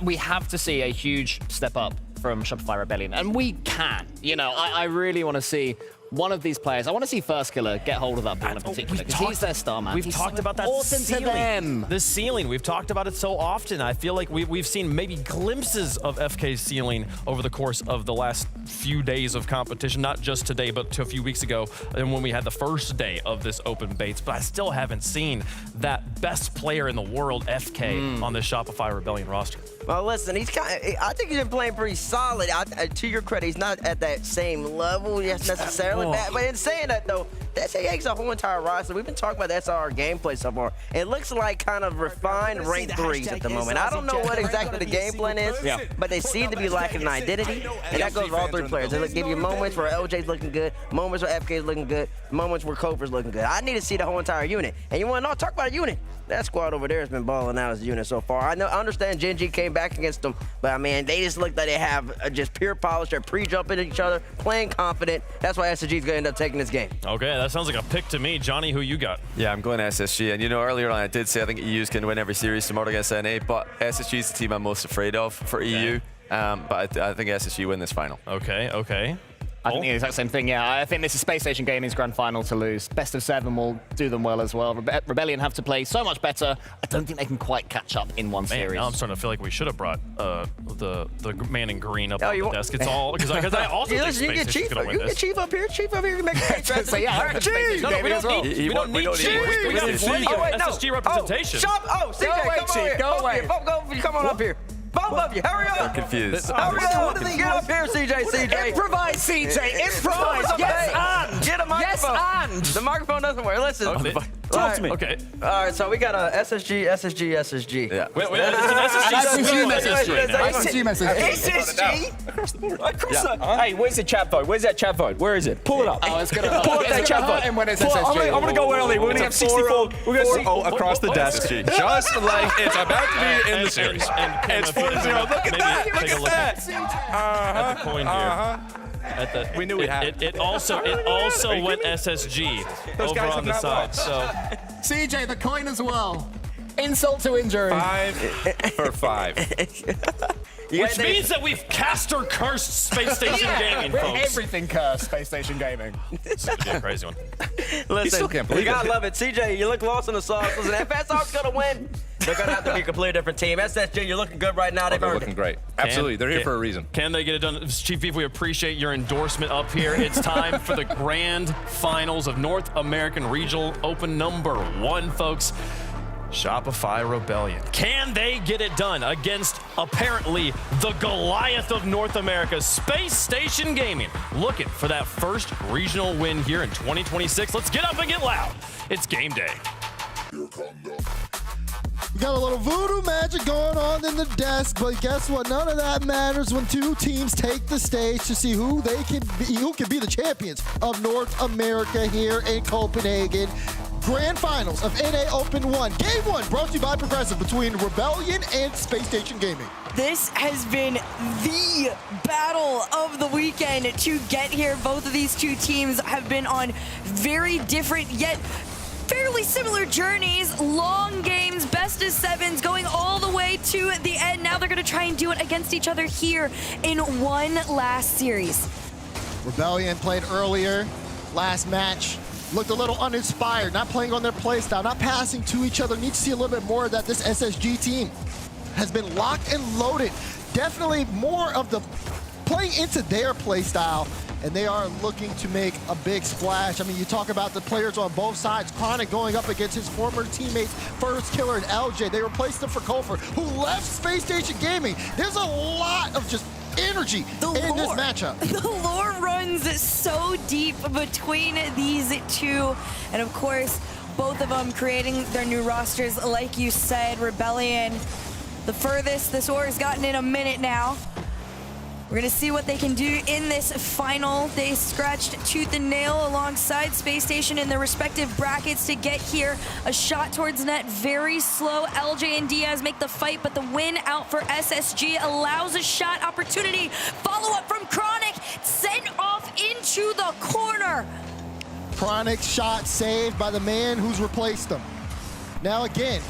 We have to see a huge step up from Shopify Rebellion, and we can. I really want to see one of these players. I want to see First Killer get hold of that ball in particular, because he's their star, man. We've talked about that ceiling. The ceiling. We've talked about it so often. I feel like we've seen maybe glimpses of FK's ceiling over the course of the last few days of competition, not just today, but a few weeks ago, and when we had the first day of this open baits. But I still haven't seen that best player in the world, FK, on the Shopify Rebellion roster. Well, listen, I think he's been playing pretty solid. To your credit, he's not at that same level necessarily. But in saying that, though, that takes a whole entire roster. We've been talking about the SR gameplay so far. It looks like kind of refined rank 3s at the moment. I don't know what exactly the game plan is, but they seem to be lacking an identity, and that goes for all 3 players. They give you moments where LJ's looking good, moments where FK's looking good, moments where Koper's looking good. I need to see the whole entire unit. And you want to talk about a unit? That squad over there has been balling out as a unit so far. I understand Gen.G came back against them, but I mean, they just look like they have just pure polish. They're pre-jumping at each other, playing confident. That's why SSG is going to end up taking this game. Okay, that sounds like a pick to me. Johnny, who you got? Yeah, I'm going SSG. And earlier on I did say I think EU's can win every series tomorrow against NA, but SSG is the team I'm most afraid of for EU. But I think SSG win this final. Okay. I think the exact same thing, yeah. I think this is Space Station Gaming's grand final to lose. Best of 7 will do them well as well. Rebellion have to play so much better. I don't think they can quite catch up in one series. Now I'm starting to feel like we should have brought the man in green up on the desk. It's all because I also think Space Station's going to win this. You get Chief up here. Chief up here. You make a case. So yeah, Chief. No, we don't need Chief. We got plenty of SSG representation. CJ, go away. Come on up here. Both of you, hurry up! I'm confused. Hurry up! Get up here, CJ. Improvise, CJ. Improvise. Yes, and. Get a microphone. Yes, and. The microphone doesn't work. Listen. Talk to me. Okay. All right, so we got a SSG. Yeah. Wait, SSG. SSG? Across the board. Hey, where's the chat vote? Where's that chat vote? Where is it? Pull it up. Oh, it's going to pull up that chat vote. And when it's SSG. I'm going to go early. We're going to have 64. We're going to see across the desk, just like it's about to be in the series. It's 4-0. Look at that. Look at that. At the coin here. We knew we had it. It also went SSG over on the side. So CJ, the coin as well. Insult to injury. 5 for 5. Which means that we've cast or cursed Space Station Gaming, folks. Everything cursed Space Station Gaming. This is a crazy one. Listen, still can't believe you gotta love it. CJ, you look lost in the sauce. Listen, if SR's gonna win, they're gonna have to be a completely different team. SSG, you're looking good right now. They're looking great. Absolutely, they're here for a reason. Can they get it done? Chief Beef, we appreciate your endorsement up here. It's time for the grand finals of North American Regional Open number 1, folks. Shopify Rebellion. Can they get it done against apparently the Goliath of North America, Space Station Gaming? Looking for that first regional win here in 2026. Let's get up and get loud. It's game day. We got a little voodoo magic going on in the desk, but guess what? None of that matters when two teams take the stage to see who can be the champions of North America here in Copenhagen. Grand Finals of NA Open 1. Game 1 brought to you by Progressive between Rebellion and Space Station Gaming. This has been the battle of the weekend to get here. Both of these two teams have been on very different yet fairly similar journeys, long games, best of sevens, going all the way to the end. Now they're going to try and do it against each other here in one last series. Rebellion played earlier, last match. Looked a little uninspired, not playing on their play style, not passing to each other. Need to see a little bit more of that. This SSG team has been locked and loaded. Definitely more of the playing into their play style, and they are looking to make a big splash. I mean, you talk about the players on both sides. Chronic going up against his former teammates, First Killer and LJ. They replaced him for Kofer, who left Space Station Gaming. There's a lot of just energy in this matchup. The lore runs so deep between these two. And of course, both of them creating their new rosters. Like you said, Rebellion, the furthest this war has gotten in a minute now. We're gonna see what they can do in this final. They scratched tooth and nail alongside Space Station in their respective brackets to get here. A shot towards net, very slow. LJ and Diaz make the fight, but the win out for SSG allows a shot opportunity. Follow up from Chronic, sent off into the corner. Chronic shot saved by the man who's replaced him. Now again,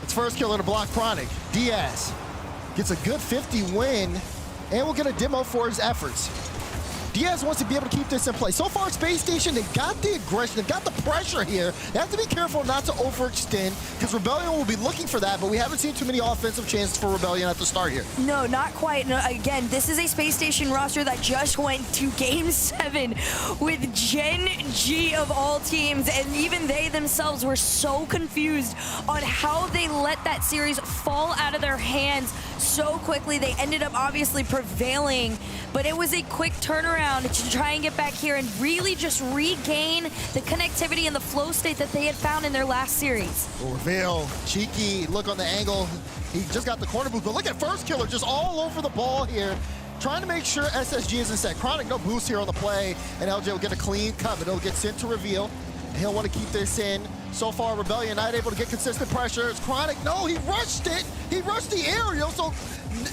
it's First Killer to block Chronic. Diaz gets a good 50 win, and we'll get a demo for his efforts. Diaz wants to be able to keep this in play. So far, Space Station, they've got the aggression, they've got the pressure here. They have to be careful not to overextend, because Rebellion will be looking for that, but we haven't seen too many offensive chances for Rebellion at the start here. No, not quite. No, again, this is a Space Station roster that just went to Game 7 with Gen.G of all teams, and even they themselves were so confused on how they let that series fall out of their hands so quickly. They ended up obviously prevailing, but it was a quick turnaround to try and get back here and really just regain the connectivity and the flow state that they had found in their last series. Reveal, cheeky look on the angle. He just got the corner boost, but look at First Killer just all over the ball here, trying to make sure SSG isn't set. Chronic no boost here on the play, and LJ will get a clean cut, but it'll get sent to Reveal. He'll want to keep this in. So far, Rebellion not able to get consistent pressure. It's Chronic. No, he rushed it. He rushed the aerial, so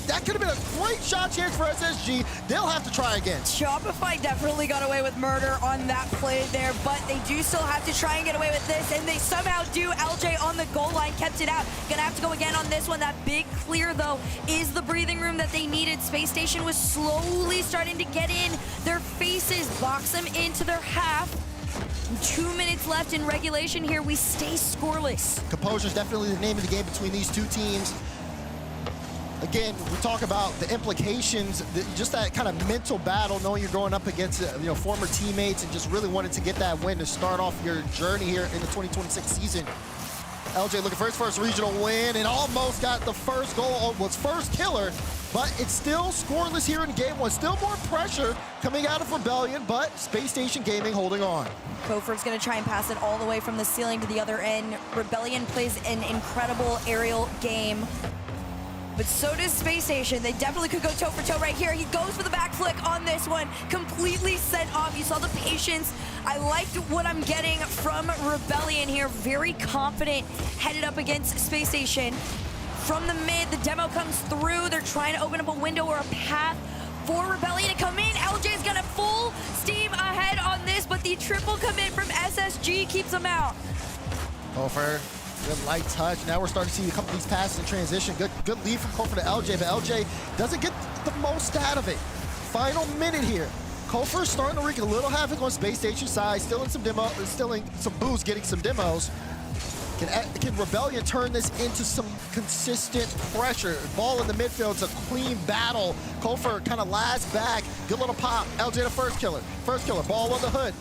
that could have been a great shot chance for SSG. They'll have to try again. Shopify definitely got away with murder on that play there, but they do still have to try and get away with this, and they somehow do. LJ on the goal line kept it out. Gonna have to go again on this one. That big clear, though, is the breathing room that they needed. Space Station was slowly starting to get in their faces, box them into their half. 2 minutes left in regulation here. We stay scoreless. Composure is definitely the name of the game between these two teams. Again, we talk about the implications, just that kind of mental battle, knowing you're going up against former teammates and just really wanted to get that win to start off your journey here in the 2026 season. LJ looking for his first regional win and almost got the first goal, was First Killer, but it's still scoreless here in game 1. Still more pressure coming out of Rebellion, but Space Station Gaming holding on. Kofer's gonna try and pass it all the way from the ceiling to the other end. Rebellion plays an incredible aerial game, but so does Space Station. They definitely could go toe for toe right here. He goes for the back flick on this one, completely sent off. You saw the patience. I liked what I'm getting from Rebellion here. Very confident, headed up against Space Station. From the mid, the demo comes through. They're trying to open up a window or a path for Rebellion to come in. LJ's gonna full steam ahead on this, but the triple commit from SSG keeps them out. Kofer, good light touch. Now we're starting to see a couple of these passes in transition. Good lead from Kofer to LJ, but LJ doesn't get the most out of it. Final minute here. Kofer starting to wreak a little havoc on Space Station side, still in some boost, getting some demos. Can Rebellion turn this into some consistent pressure? Ball in the midfield, it's a clean battle. Kofer kind of lasts back. Good little pop. LJ to First Killer. First Killer, ball on the hood.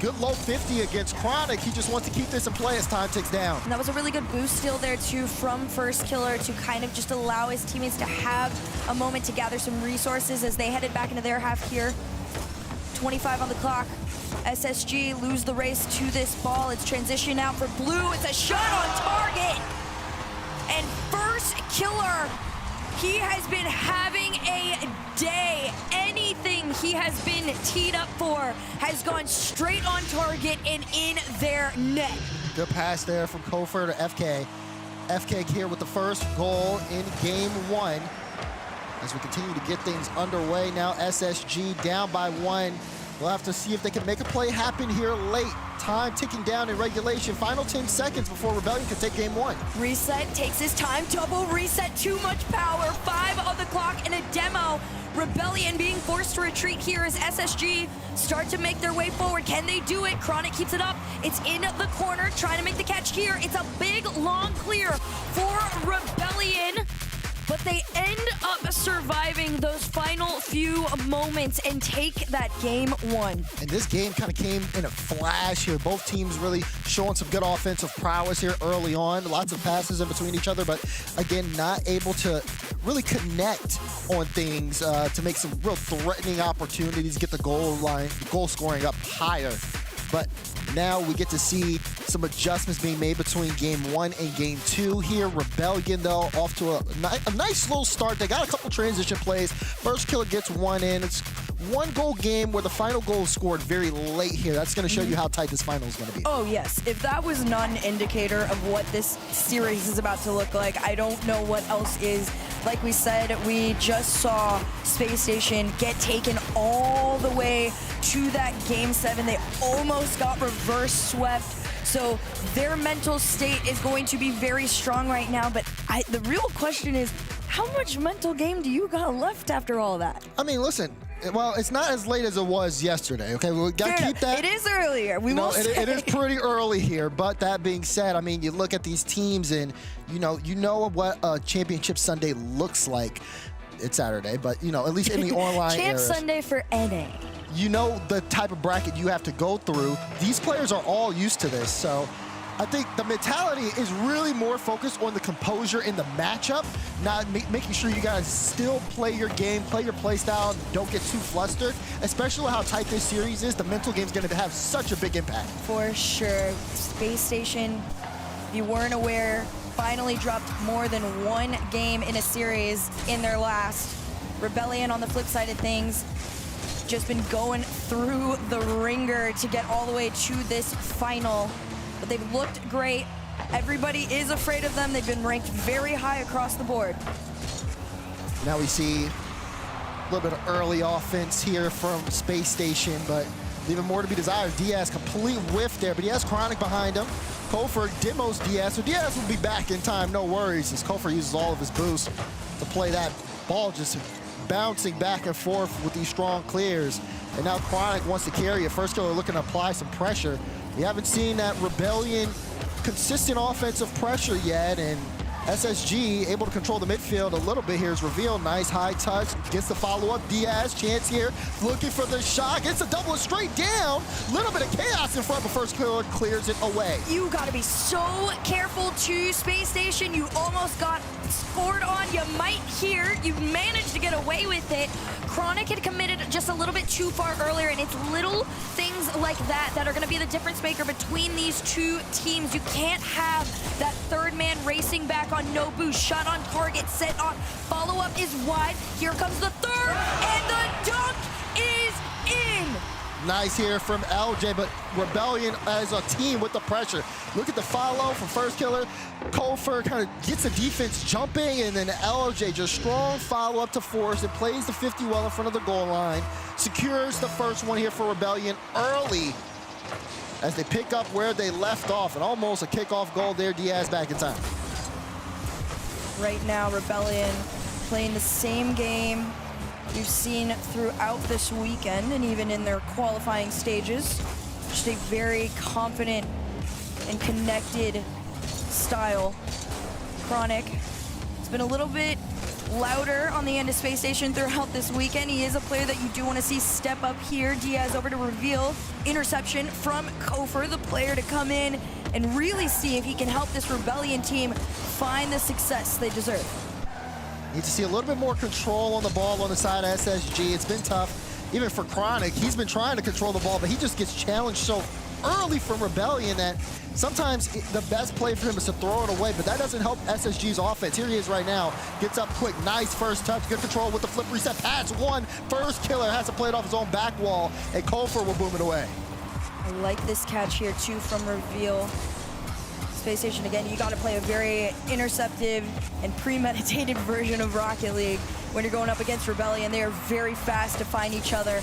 good low 50 against Chronic. He just wants to keep this in play as time ticks down. And that was a really good boost steal there too from First Killer to kind of just allow his teammates to have a moment to gather some resources as they headed back into their half here. 25 on the clock. SSG lose the race to this ball. It's transition out for Blue. It's a shot on target. And First Killer, he has been having a day. Anything he has been teed up for has gone straight on target and in their net. Good pass there from Kofer to FK. FK here with the first goal in game 1. As we continue to get things underway now, SSG down by 1. We'll have to see if they can make a play happen here late. Time ticking down in regulation. Final 10 seconds before Rebellion can take game 1. Reset takes his time. Double reset, too much power. 5 on the clock in a demo. Rebellion being forced to retreat here as SSG start to make their way forward. Can they do it? Chronic keeps it up. It's in the corner, trying to make the catch here. It's a big, long clear for Rebellion. But they end up surviving those final few moments and take that game 1. And this game kind of came in a flash here. Both teams really showing some good offensive prowess here early on. Lots of passes in between each other, but again, not able to really connect on things to make some real threatening opportunities, get the goal line, goal scoring up higher. But now we get to see some adjustments being made between game 1 and game 2 here. Rebellion, though, off to a nice little start. They got a couple transition plays. First Killer gets 1 in. It's 1-goal game where the final goal is scored very late here. That's going to show you how tight this final is going to be. Oh, yes. If that was not an indicator of what this series is about to look like, I don't know what else is. Like we said, we just saw Space Station get taken all the way to that game 7. They almost got reverse swept. So their mental state is going to be very strong right now. But the real question is, how much mental game do you got left after all that? I mean, listen. Well, it's not as late as it was yesterday, okay? We got to keep that. It is earlier. We will say. It is pretty early here, but that being said, I mean, you look at these teams and, you know what a Championship Sunday looks like. It's Saturday, but, at least in the online Champ era. Sunday for NA. You know the type of bracket you have to go through. These players are all used to this, so I think the mentality is really more focused on the composure in the matchup, not making sure you guys still play your game, play your play style, don't get too flustered. Especially with how tight this series is, the mental game is going to have such a big impact. For sure. Space Station, if you weren't aware, finally dropped more than 1 game in a series in their last. Rebellion, on the flip side of things, just been going through the ringer to get all the way to this final. But they've looked great. Everybody is afraid of them. They've been ranked very high across the board. Now we see a little bit of early offense here from Space Station, but even more to be desired. Diaz complete whiff there, but he has Chronic behind him. Kofer demos Diaz, so Diaz will be back in time, no worries, as Kofer uses all of his boost to play that ball, just bouncing back and forth with these strong clears. And now Chronic wants to carry it. First Killer looking to apply some pressure. We haven't seen that Rebellion consistent offensive pressure yet, and SSG able to control the midfield a little bit here is revealed. Nice high touch, gets the follow-up. Diaz, chance here, looking for the shot, gets a double straight down. Little bit of chaos in front, but First Killer clears it away. You gotta be so careful to Space Station. You almost got scored on. You might hear, you managed to get away with it. Chronic had committed just a little bit too far earlier, and it's little things like that that are gonna be the difference maker between these two teams. You can't have that third man racing back on no boost. Shot on target, set on. Follow-up is wide. Here comes the third, and the dunk is in. Nice here from LJ, but Rebellion as a team with the pressure. Look at the follow from First Killer. Kofer kind of gets the defense jumping, and then LJ just strong follow-up to force. It plays the 50 well in front of the goal line. Secures the first one here for Rebellion early as they pick up where they left off, and almost a kickoff goal there. Diaz back in time. Right now, Rebellion playing the same game you've seen throughout this weekend and even in their qualifying stages. Just a very confident and connected style. Chronic, it's been a little bit louder on the end of Space Station throughout this weekend. He is a player that you do want to see step up here. Diaz over to reveal. Interception from Kofor, the player to come in and really see if he can help this Rebellion team find the success they deserve. Need to see a little bit more control on the ball on the side of SSG. It's been tough. Even for Chronic, he's been trying to control the ball, but he just gets challenged so early from Rebellion that sometimes the best play for him is to throw it away, but that doesn't help SSG's offense. Here he is right now. Gets up quick. Nice first touch. Good control with the flip reset. Pass one. First killer has to play it off his own back wall, and Kofor will boom it away. I like this catch here, too, from Reveal. Space Station, again, you got to play a very interceptive and premeditated version of Rocket League when you're going up against Rebellion. They are very fast to find each other,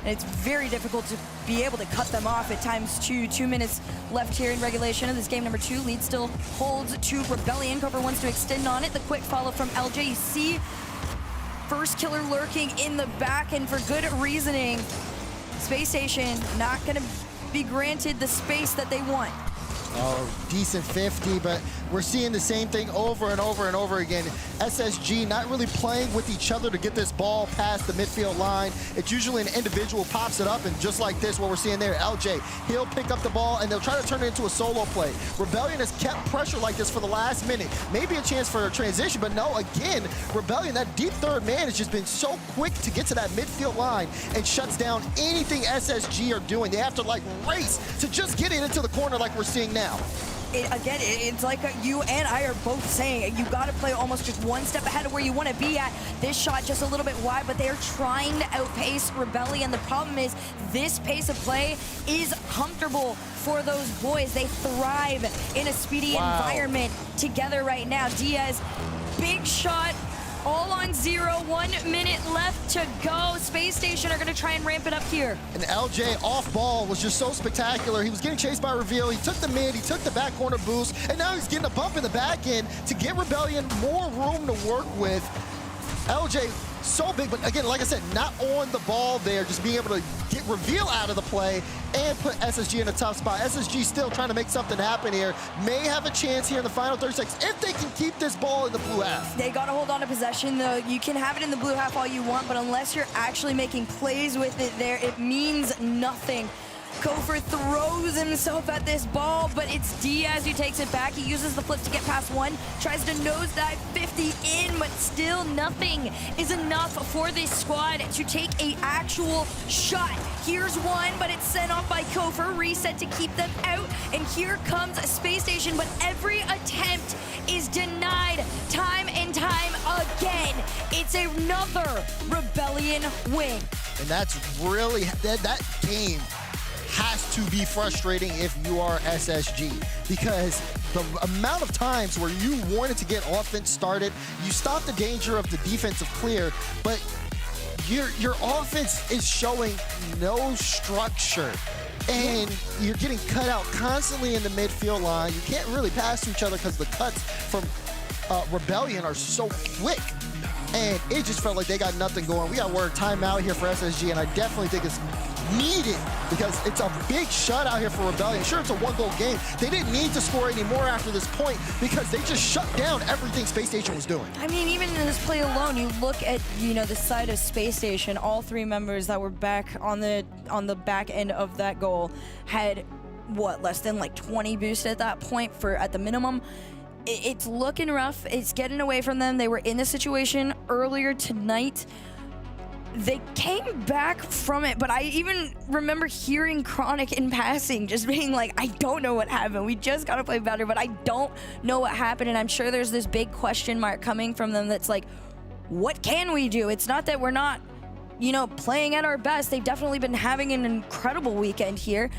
and it's very difficult to be able to cut them off at times, too. 2 minutes left here in regulation of this game number 2. Lead still holds to Rebellion. Kofor wants to extend on it. The quick follow from LJ. You see first killer lurking in the back, and for good reasoning. Space Station not going to be granted the space that they want. Oh, decent 50, but we're seeing the same thing over and over and over again. SSG not really playing with each other to get this ball past the midfield line. It's usually an individual pops it up, and just like this, what we're seeing there, LJ, he'll pick up the ball, and they'll try to turn it into a solo play. Rebellion has kept pressure like this for the last minute. Maybe a chance for a transition, but no, again, Rebellion, that deep third man has just been so quick to get to that midfield line and shuts down anything SSG are doing. They have to, like, race to just get it into the corner like we're seeing now. It's like you and I are both saying, you got to play almost just one step ahead of where you want to be at. This shot just a little bit wide, but they are trying to outpace Rebellion. The problem is this pace of play is comfortable for those boys. They thrive in a speedy environment together right now. Diaz, big shot. All on 0, 1 minute left to go. Space Station are going to try and ramp it up here. And LJ off ball was just so spectacular. He was getting chased by Reveal. He took the mid, he took the back corner boost, and now he's getting a bump in the back end to get Rebellion more room to work with. LJ, so big, but again, like I said, not on the ball there, just being able to get Reveal out of the play and put SSG in a tough spot. SSG still trying to make something happen here. May have a chance here in the final 30 seconds if they can keep this ball in the blue half. They got to hold on to possession, though. You can have it in the blue half all you want, but unless you're actually making plays with it there, it means nothing. Kofor throws himself at this ball, but it's Diaz who takes it back. He uses the flip to get past one, tries to nosedive 50 in, but still nothing is enough for this squad to take an actual shot. Here's one, but it's sent off by Kofor, reset to keep them out, and here comes a Space Station, but every attempt is denied time and time again. It's another Rebellion win. And that's really, that game has to be frustrating if you are SSG, because the amount of times where you wanted to get offense started, you stop the danger of the defensive clear, but your offense is showing no structure, and you're getting cut out constantly in the midfield line. You can't really pass to each other because the cuts from Rebellion are so quick, and it just felt like they got nothing going. We got word timeout here for SSG, and I definitely think it's needed because it's a big shutout here for Rebellion. Sure, it's a one-goal game. They didn't need to score any more after this point because they just shut down everything Space Station was doing. I mean, even in this play alone, you look at, the side of Space Station, all 3 members that were back on the back end of that goal had, what, less than like 20 boost at that point at the minimum. It's looking rough. It's getting away from them. They were in this situation earlier tonight. They came back from it, but I even remember hearing Chronic in passing just being like, I don't know what happened. We just got to play better, but I don't know what happened. And I'm sure there's this big question mark coming from them that's like, what can we do? It's not that we're not, playing at our best. They've definitely been having an incredible weekend here.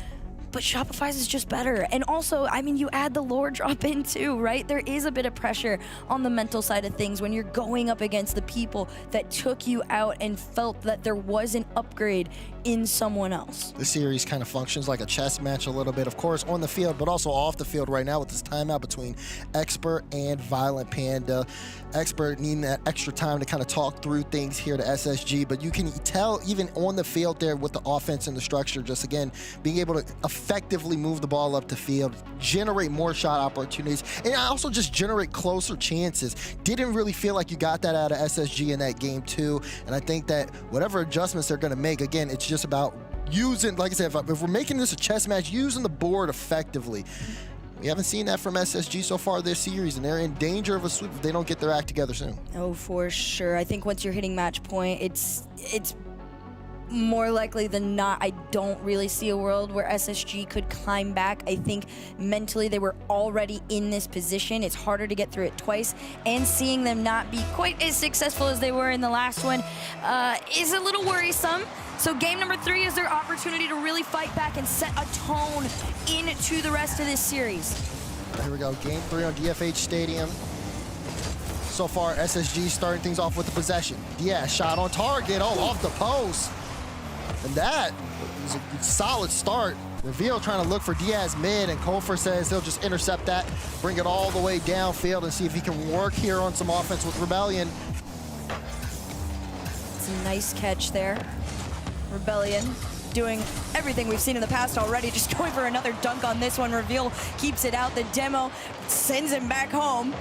But Shopify's is just better. And also, I mean, you add the lore drop in too, right? There is a bit of pressure on the mental side of things when you're going up against the people that took you out and felt that there was an upgrade in someone else. The series kind of functions like a chess match a little bit, of course, on the field, but also off the field right now with this timeout between Expert and Violent Panda. Expert needing that extra time to kind of talk through things here to SSG, but you can tell even on the field there with the offense and the structure, just again, being able to effectively move the ball up the field, generate more shot opportunities, and also just generate closer chances. Didn't really feel like you got that out of SSG in that game too, and I think that whatever adjustments they're going to make, again, it's just about using, like I said, if we're making this a chess match, using the board effectively. We haven't seen that from SSG so far this series, and they're in danger of a sweep if they don't get their act together soon. Oh, for sure. I think once you're hitting match point, it's more likely than not, I don't really see a world where SSG could climb back. I think mentally they were already in this position. It's harder to get through it twice, and seeing them not be quite as successful as they were in the last one is a little worrisome. So game number 3 is their opportunity to really fight back and set a tone into the rest of this series. Here we go, game 3 on DFH Stadium. So far, SSG starting things off with the possession. Diaz shot on target, off the post. And that was a solid start. Reveal trying to look for Diaz mid, and Kofor says he'll just intercept that, bring it all the way downfield, and see if he can work here on some offense with Rebellion. It's a nice catch there. Rebellion doing everything we've seen in the past already, just going for another dunk on this one. Reveal keeps it out. The demo sends him back home.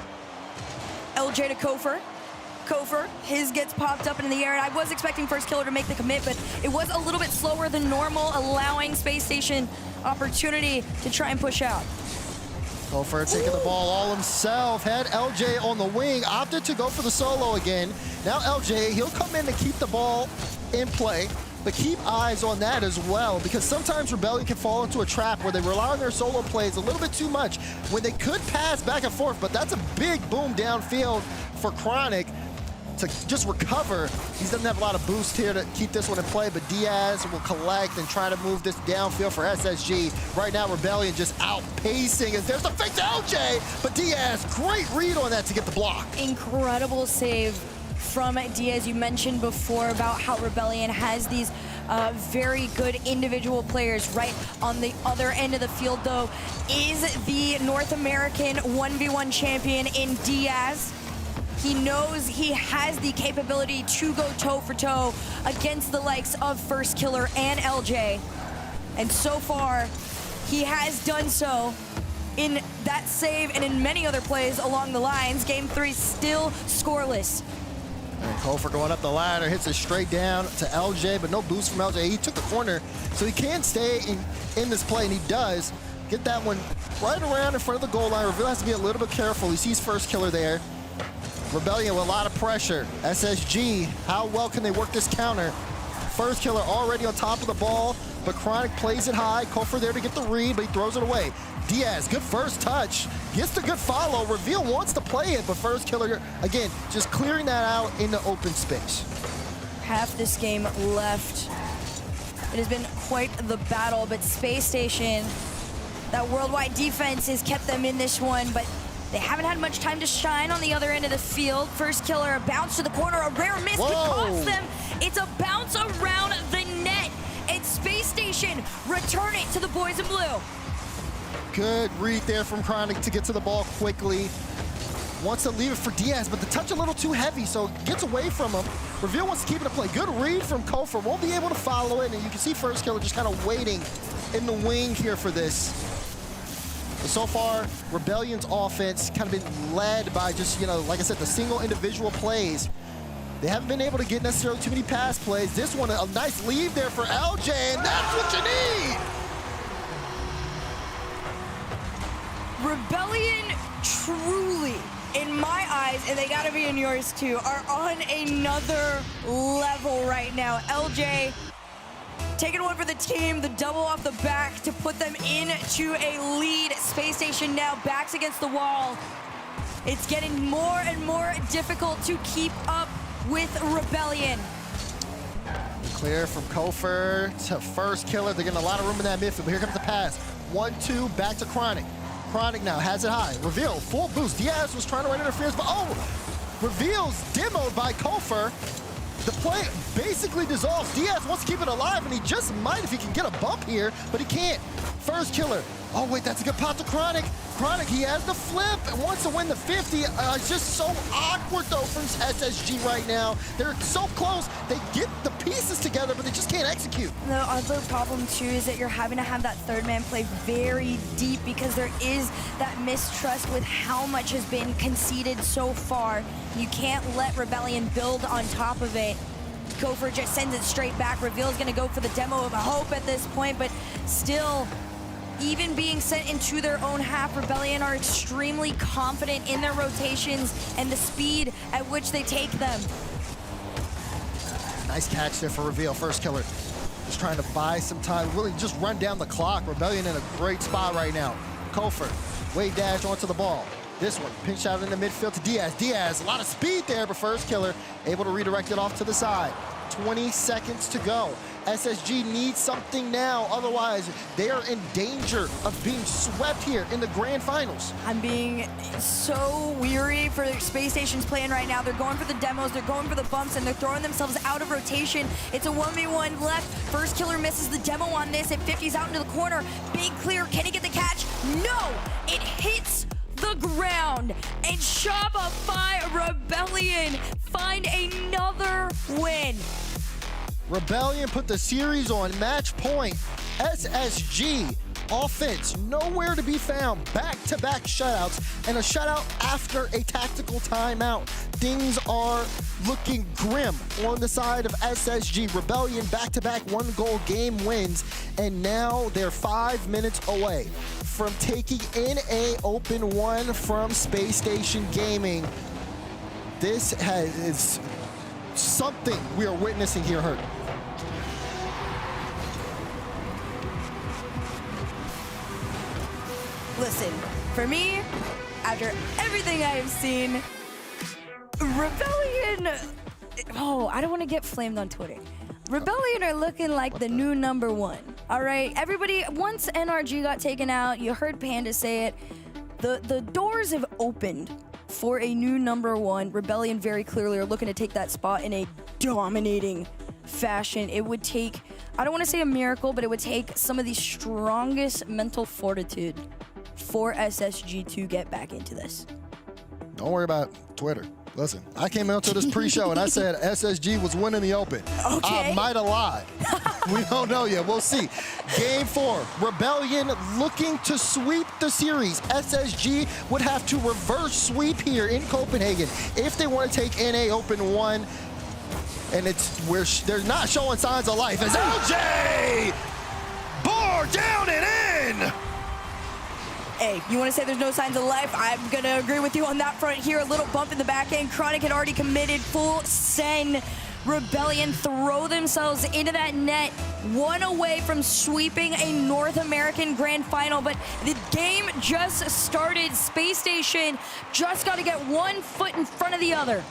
LJ to Kofor. Kofor, his gets popped up into the air, and I was expecting First Killer to make the commit, but it was a little bit slower than normal, allowing Space Station opportunity to try and push out. Kofor taking the ball all himself, had LJ on the wing, opted to go for the solo again. Now LJ, he'll come in to keep the ball in play, but keep eyes on that as well, because sometimes Rebellion can fall into a trap where they rely on their solo plays a little bit too much when they could pass back and forth, but that's a big boom downfield for Chronic to just recover. He doesn't have a lot of boost here to keep this one in play, but Diaz will collect and try to move this downfield for SSG. Right now, Rebellion just outpacing as there's a fake to LJ, but Diaz, great read on that to get the block. Incredible save from Diaz. You mentioned before about how Rebellion has these very good individual players. Right on the other end of the field, though, is the North American 1v1 champion in Diaz. He knows he has the capability to go toe-for-toe against the likes of First Killer and LJ. And so far, he has done so in that save and in many other plays along the lines. Game 3 still scoreless. And Kofor going up the ladder, hits it straight down to LJ, but no boost from LJ. He took the corner, so he can stay in this play, and he does. Get that one right around in front of the goal line. Reveal has to be a little bit careful. He sees First Killer there. Rebellion with a lot of pressure. SSG, how well can they work this counter? First Killer already on top of the ball, but Chronic plays it high. Kofor there to get the read, but he throws it away. Diaz, good first touch, gets the good follow. Reveal wants to play it, but First Killer, again, just clearing that out in the open space. Half this game left. It has been quite the battle, but Space Station, that worldwide defense has kept them in this one, but they haven't had much time to shine on the other end of the field. First Killer, a bounce to the corner, a rare miss could cost them. It's a bounce around the net, and Space Station return it to the boys in blue. Good read there from Chronic to get to the ball quickly. Wants to leave it for Diaz, but the touch a little too heavy, so gets away from him. Reveal wants to keep it in play. Good read from Kofor, won't be able to follow it, and you can see First Killer just kind of waiting in the wing here for this. But so far, Rebellion's offense kind of been led by just, like I said, the single individual plays. They haven't been able to get necessarily too many pass plays. This one, a nice lead there for LJ, and that's what you need! Rebellion truly, in my eyes, and they gotta be in yours too, are on another level right now. LJ taking one for the team, the double off the back to put them into a lead. Space Station now backs against the wall. It's getting more and more difficult to keep up with Rebellion. Clear from Kofor to First Killer. They're getting a lot of room in that midfield, but here comes the pass. 1-2, back to Chronic. Chronic now has it high. Reveal, full boost. Diaz was trying to run interference, but Reveal's demoed by Kofor. the play basically dissolves. Diaz wants to keep it alive, and he just might if he can get a bump here, but he can't. First killer. Oh, wait, that's a good pop to Chronic. Chronic, he has the flip and wants to win the 50. It's just so awkward, though, from SSG right now. They're so close. They get the pieces together, but they just can't execute. The other problem, too, is that you're having to have that third man play very deep because there is that mistrust with how much has been conceded so far. You can't let Rebellion build on top of it. Gopher just sends it straight back. Reveal's going to go for the demo of a hope at this point, but still, even being sent into their own half, Rebellion are extremely confident in their rotations and the speed at which they take them. Nice catch there for Reveal, first killer. Just trying to buy some time, really just run down the clock. Rebellion in a great spot right now. Kofer, wave dash onto the ball. This one, pinch out in the midfield to Diaz. Diaz, a lot of speed there, but first killer able to redirect it off to the side. 20 seconds to go. SSG needs something now, otherwise they are in danger of being swept here in the grand finals. I'm being so weary for Space Station's playing right now. They're going for the demos, they're going for the bumps, and they're throwing themselves out of rotation. It's a 1v1 left. First killer misses the demo on this. It 50s out into the corner. Big clear, can he get the catch? No! It hits the ground, and Shopify Rebellion find another win. Rebellion put the series on match point. SSG offense nowhere to be found. Back-to-back shutouts and a shutout after a tactical timeout. Things are looking grim on the side of SSG. Rebellion back-to-back one-goal game wins, and now they're 5 minutes away from taking NA Open 1 from Space Station Gaming. This is something we are witnessing here, Hurt. Listen, for me, after everything I have seen, Rebellion, oh, I don't want to get flamed on Twitter. Rebellion are looking like the new #1. All right, everybody, once NRG got taken out, you heard Panda say it, the doors have opened for a new #1. Rebellion very clearly are looking to take that spot in a dominating fashion. It would take, I don't want to say a miracle, but it would take some of the strongest mental fortitude for SSG to get back into this. Don't worry about Twitter. Listen, I came out to this pre-show and I said SSG was winning the Open. Okay. I might have lied. We don't know yet. We'll see. Game 4, Rebellion looking to sweep the series. SSG would have to reverse sweep here in Copenhagen if they want to take NA Open 1. And it's where they're not showing signs of life as LJ bore down and in. Hey, you want to say there's no signs of life? I'm going to agree with you on that front here. A little bump in the back end. Chronic had already committed full send. Rebellion throw themselves into that net. One away from sweeping a North American Grand Final, but the game just started. Space Station just got to get one foot in front of the other.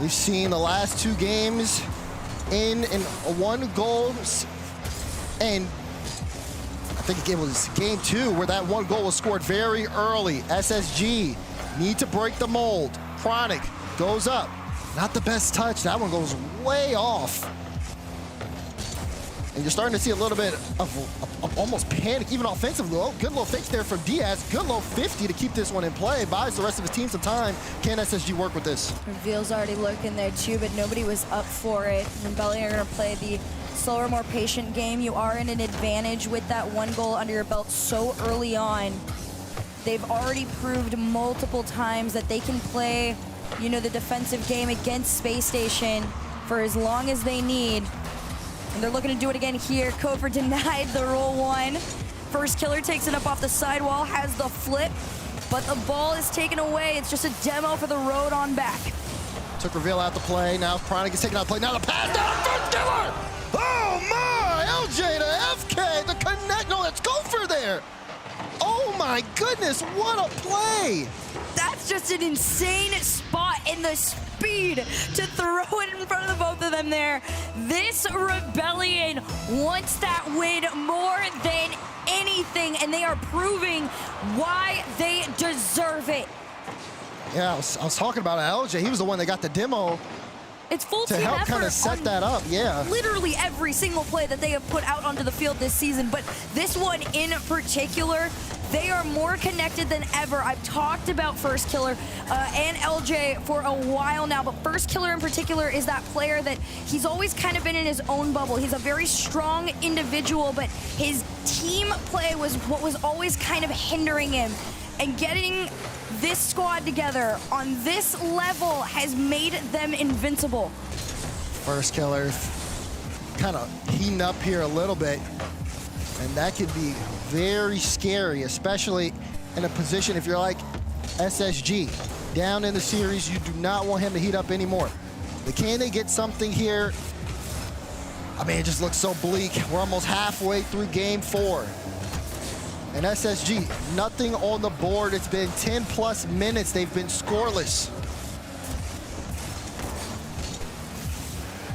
We've seen the last 2 games in one goal, and I think it was game 2 where that one goal was scored very early. SSG need to break the mold. Chronic goes up. Not the best touch. That one goes way off. And you're starting to see a little bit of almost panic, even offensively. Oh, good little fakes there from Diaz. Good little 50 to keep this one in play. Buys the rest of his team some time. Can SSG work with this? Reveal's already lurking there too, but nobody was up for it. Rebellion are going to play the slower, more patient game. You are in an advantage with that one goal under your belt so early on. They've already proved multiple times that they can play, you know, the defensive game against Space Station for as long as they need. And they're looking to do it again here. Kofer denied the roll 1. First killer takes it up off the sidewall, has the flip, but the ball is taken away. It's just a demo for the road on back. Took Reveal out the play. Now Chronic is taking out the play. Now the pass down, first killer! Oh my! LJ to FK, the connect. No, that's Gopher there. Oh my goodness, what a play! That's just an insane spot in the speed to throw it in front of the both of them there. This Rebellion wants that win more than anything, and they are proving why they deserve it. Yeah, I was talking about LJ. He was the one that got the demo It's full to team help effort kind of set on that up, yeah. literally every single play that they have put out onto the field this season. But this one in particular, they are more connected than ever. I've talked about First Killer and LJ for a while now, but First Killer in particular is that player that he's always kind of been in his own bubble. He's a very strong individual, but his team play was what was always kind of hindering him. And getting this squad together on this level has made them invincible. First Killer kind of heating up here a little bit, and that could be very scary, especially in a position if you're like SSG. Down in the series, you do not want him to heat up anymore. But can they get something here? I mean, it just looks so bleak. We're almost halfway through game 4. And SSG, nothing on the board. It's been 10+ minutes. They've been scoreless.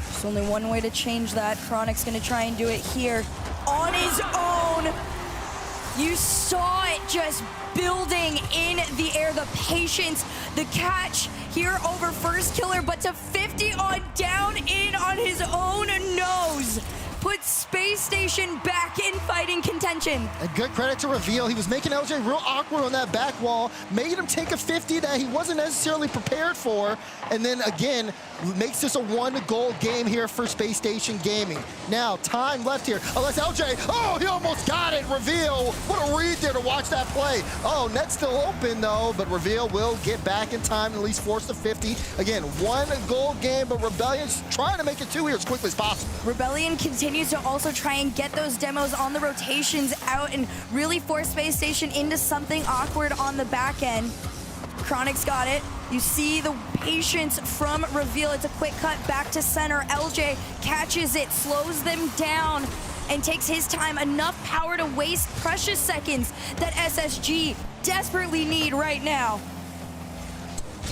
There's only one way to change that. Chronic's gonna try and do it here on his own. You saw it just building in the air, the patience, the catch here over First Killer, but to 50 on down in on his own nose. Puts Space Station back in fighting contention. And good credit to Reveal. He was making LJ real awkward on that back wall, made him take a 50 that he wasn't necessarily prepared for, and then again, makes this a 1-goal game here for Space Station Gaming. Now, time left here, unless LJ, oh, he almost got it, Reveal. What a read there to watch that play. Oh, net's still open though, but Reveal will get back in time and at least force the 50. Again, 1-goal game, but Rebellion's trying to make it 2 here as quickly as possible. Rebellion continues to also try and get those demos on the rotations out and really force Space Station into something awkward on the back end. Chronic's got it. You see the patience from Reveal. It's a quick cut back to center. LJ catches it, slows them down, and takes his time. Enough power to waste precious seconds that SSG desperately need right now.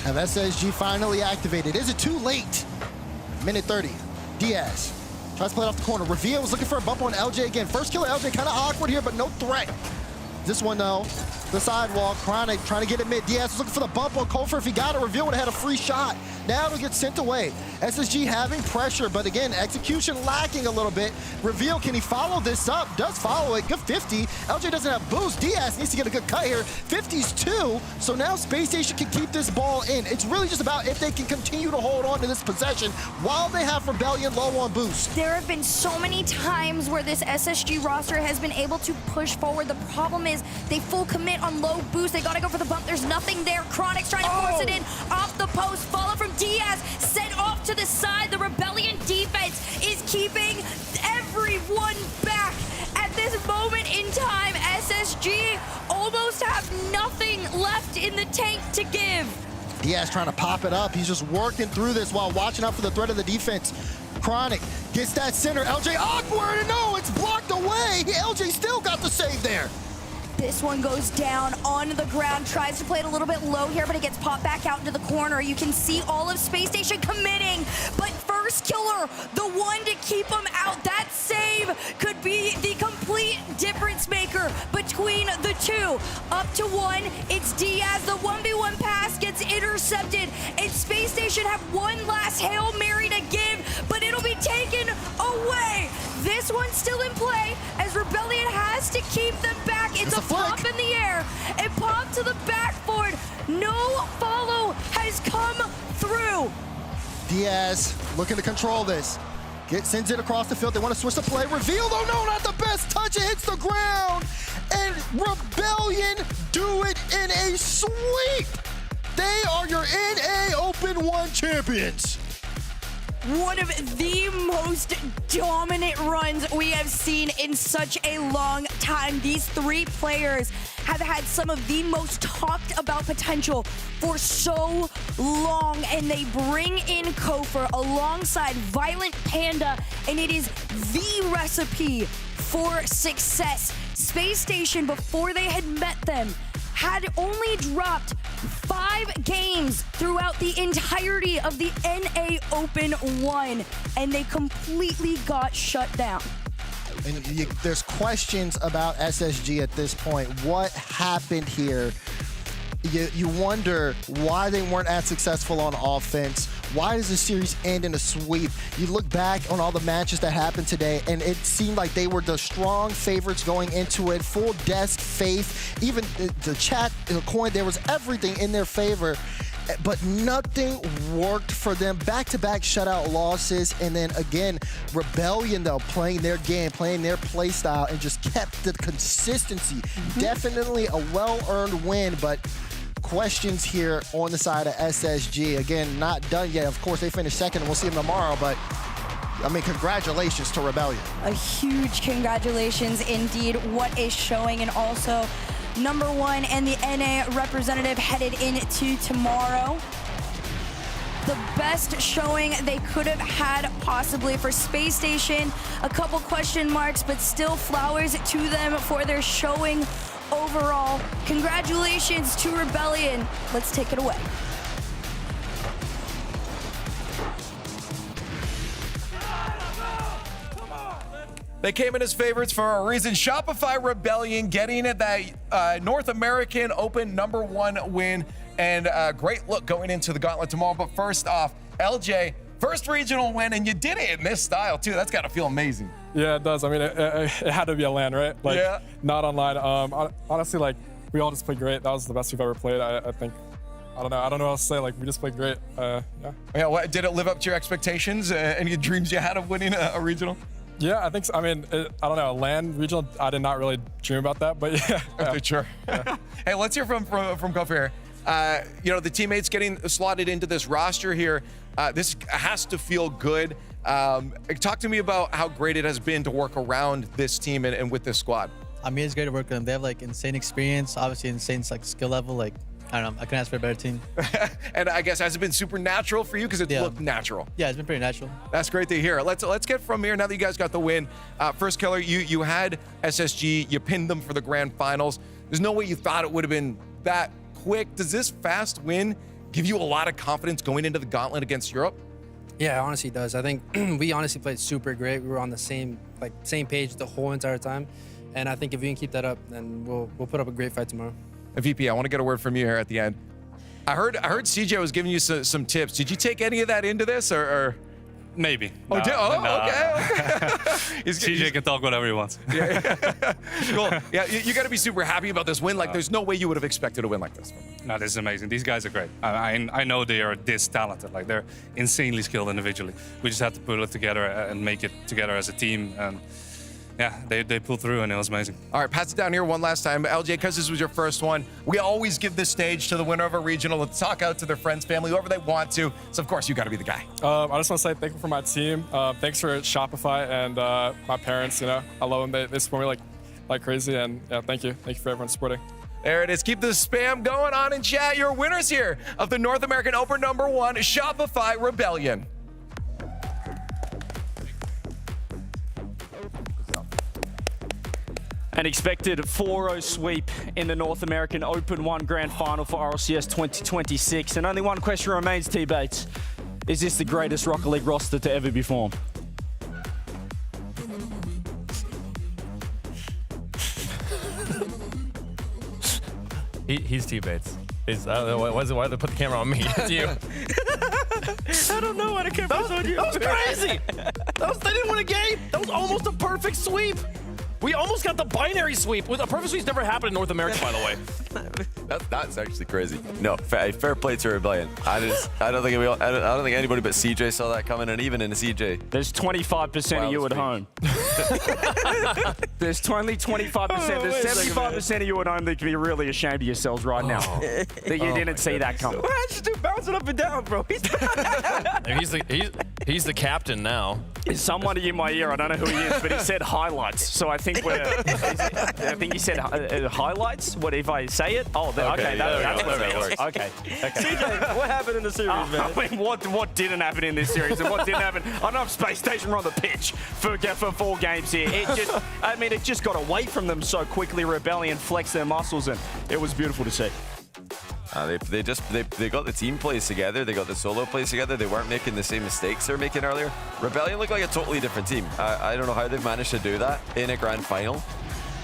Have SSG finally activated? Is it too late? Minute 30. Diaz tries to play it off the corner. Reveal was looking for a bump on LJ again. First Killer LJ kind of awkward here, but no threat. This one though, the sidewalk. Chronic trying to get it mid. Diaz was looking for the bump on Colfer. If he got it, Reveal would have had a free shot. Now it'll get sent away. SSG having pressure, but again, execution lacking a little bit. Reveal, can he follow this up? Does follow it. Good 50. LJ doesn't have boost. Diaz needs to get a good cut here. 50's 2. So now Space Station can keep this ball in. It's really just about if they can continue to hold on to this possession while they have Rebellion low on boost. There have been so many times where this SSG roster has been able to push forward. The problem is they full commit on low boost. They gotta go for the bump. There's nothing there. Chronic's trying to force it in off the post. Follow from Diaz, sent off to the side. The Rebellion defense is keeping everyone back. At this moment in time, SSG almost have nothing left in the tank to give. Diaz trying to pop it up. He's just working through this while watching out for the threat of the defense. Chronic gets that center. LJ awkward, and no, it's blocked away. LJ still got the save there. This one goes down on the ground, tries to play it a little bit low here, but it gets popped back out into the corner. You can see all of Space Station committing, but First Killer, the one to keep him out. That save could be the complete difference maker between the two. Up to 1, it's Diaz. The 1v1 pass gets intercepted, and Space Station have one last Hail Mary to give, but it'll be taken away. This one's still in play as Rebellion has to keep them back. It's a pop in the air and pop to the backboard. No follow has come through. Diaz looking to control this. Sends it across the field. They want to switch the play. Reveal, though, no, not the best touch. It hits the ground. And Rebellion do it in a sweep. They are your NA Open 1 champions. One of the most dominant runs we have seen in such a long time. These 3 players have had some of the most talked about potential for so long, and they bring in Kofer alongside Violent Panda, and it is the recipe for success. Space Station, before they had met them, had only dropped 5 games throughout the entirety of the NA Open 1, and they completely got shut down. And there's questions about SSG at this point. What happened here? You wonder why they weren't as successful on offense, why does this series end in a sweep? You look back on all the matches that happened today, and it seemed like they were the strong favorites going into it, full desk faith, even the chat, the coin, there was everything in their favor. But nothing worked for them. Back-to-back shutout losses, and then again, Rebellion though, playing their game, playing their play style, and just kept the consistency. Definitely a well-earned win, but questions here on the side of SSG. Again, not done yet. Of course, they finished second, and we'll see them tomorrow, but I mean, congratulations to Rebellion. A huge congratulations indeed. What a showing, and also #1 and the NA representative headed into tomorrow. The best showing they could have had possibly for Space Station. A couple question marks, but still flowers to them for their showing overall. Congratulations to Rebellion. Let's take it away. They came in as favorites for a reason. Shopify Rebellion getting at that North American Open #1 win, and a great look going into the gauntlet tomorrow. But first off, LJ, first regional win, and you did it in this style too. That's got to feel amazing. Yeah, it does. I mean, it had to be a LAN, right? Like, yeah. Not online. Honestly, like, we all just played great. That was the best we've ever played, I think. I don't know what else to say. Like, we just played great. Yeah. Yeah. Did it live up to your expectations? Any dreams you had of winning a regional? Yeah, I think so. I mean, I don't know, a LAN regional, I did not really dream about that, but yeah. Okay, sure. Yeah. Hey, let's hear from Kofi here. You know, the teammates getting slotted into this roster here, this has to feel good. Talk to me about how great it has been to work around this team and with this squad. I mean, it's great to work with them. They have like insane experience, obviously insane like skill level. Like, I don't know, I couldn't ask for a better team. And I guess, has it been super natural for you? Because it looked natural. Yeah, it's been pretty natural. That's great to hear. Let's get from here, now that you guys got the win. First Killer, you had SSG, you pinned them for the grand finals. There's no way you thought it would have been that quick. Does this fast win give you a lot of confidence going into the gauntlet against Europe? Yeah, it honestly does. I think we honestly played super great. We were on the same page the whole entire time. And I think if we can keep that up, then we'll put up a great fight tomorrow. VP, I want to get a word from you here at the end. I heard CJ was giving you some tips. Did you take any of that into this, or? Maybe. Oh, No, okay. CJ can talk whatever he wants. Yeah. Cool. Yeah, you got to be super happy about this win. Like, there's no way you would have expected a win like this. No, this is amazing. These guys are great. I know they are this talented. Like, they're insanely skilled individually. We just have to put it together and make it together as a team. And yeah, they pulled through, and it was amazing. All right, pass it down here one last time. LJ, because this was your first one, we always give this stage to the winner of a regional to talk out to their friends, family, whoever they want to. So, of course, you got to be the guy. I just want to say thank you for my team. Thanks for Shopify and my parents. You know, I love them. They support me like crazy, and yeah, thank you. Thank you for everyone supporting. There it is. Keep the spam going on in chat. Your winners here of the North American Open #1, Shopify Rebellion. An expected 4-0 sweep in the North American Open 1 Grand Final for Rlcs 2026. And only one question remains, T-Bates. Is this the greatest Rocket League roster to ever be formed? He's T-Bates. I don't know, why they put the camera on me? It's you. I don't know why the camera's on you. That was crazy. They didn't win a game. That was almost a perfect sweep. We almost got the binary sweep. A perfect sweep's never happened in North America, by the way. That's actually crazy. No, fair play to Rebellion. I don't think anybody but CJ saw that coming, and even in a CJ. There's 25% of you at home. There's only 25%. There's 75% of you at home that can be really ashamed of yourselves right now. That you didn't see that coming. Why did you do bouncing up and down, bro? He's the captain now. Someone in my ear, I don't know who he is, but he said highlights. So I think I think he said highlights. What if I say it? Oh, okay, that's what it is. Okay. CJ, what happened in the series, man? I mean, what didn't happen in this series, and what didn't happen? I don't know if Space Station were on the pitch for 4 games here. It just got away from them so quickly. Rebellion flexed their muscles, and it was beautiful to see. They got the team plays together. They got the solo plays together. They weren't making the same mistakes they were making earlier. Rebellion looked like a totally different team. I don't know how they've managed to do that in a grand final.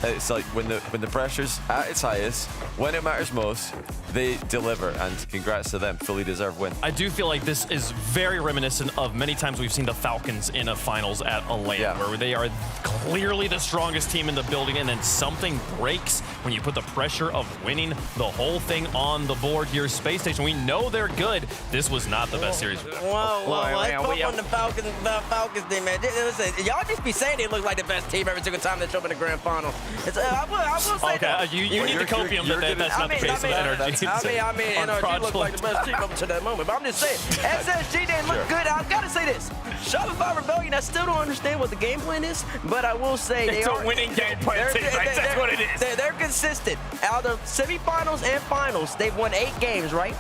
It's like when the pressure's at its highest, when it matters most, they deliver. And congrats to them, fully deserved win. I do feel like this is very reminiscent of many times we've seen the Falcons in a finals at a LAN, where they are clearly the strongest team in the building, and then something breaks when you put the pressure of winning the whole thing on the board here. Space Station, we know they're good. This was not the best series for them. Whoa, let's talk on the Falcons thing, man. Listen, y'all just be saying they look like the best team every single time they show up in the grand final. I will say that. You need the copium that's not the case of NRG. I mean, NRG looked like the best team up to that moment. But I'm just saying, SSG didn't look good. I've got to say this. Shopify Rebellion, I still don't understand what the game plan is, but I will say it's a winning game plan team, right? That's what it is. They're consistent. Out of semifinals and finals, they've won 8 games, right?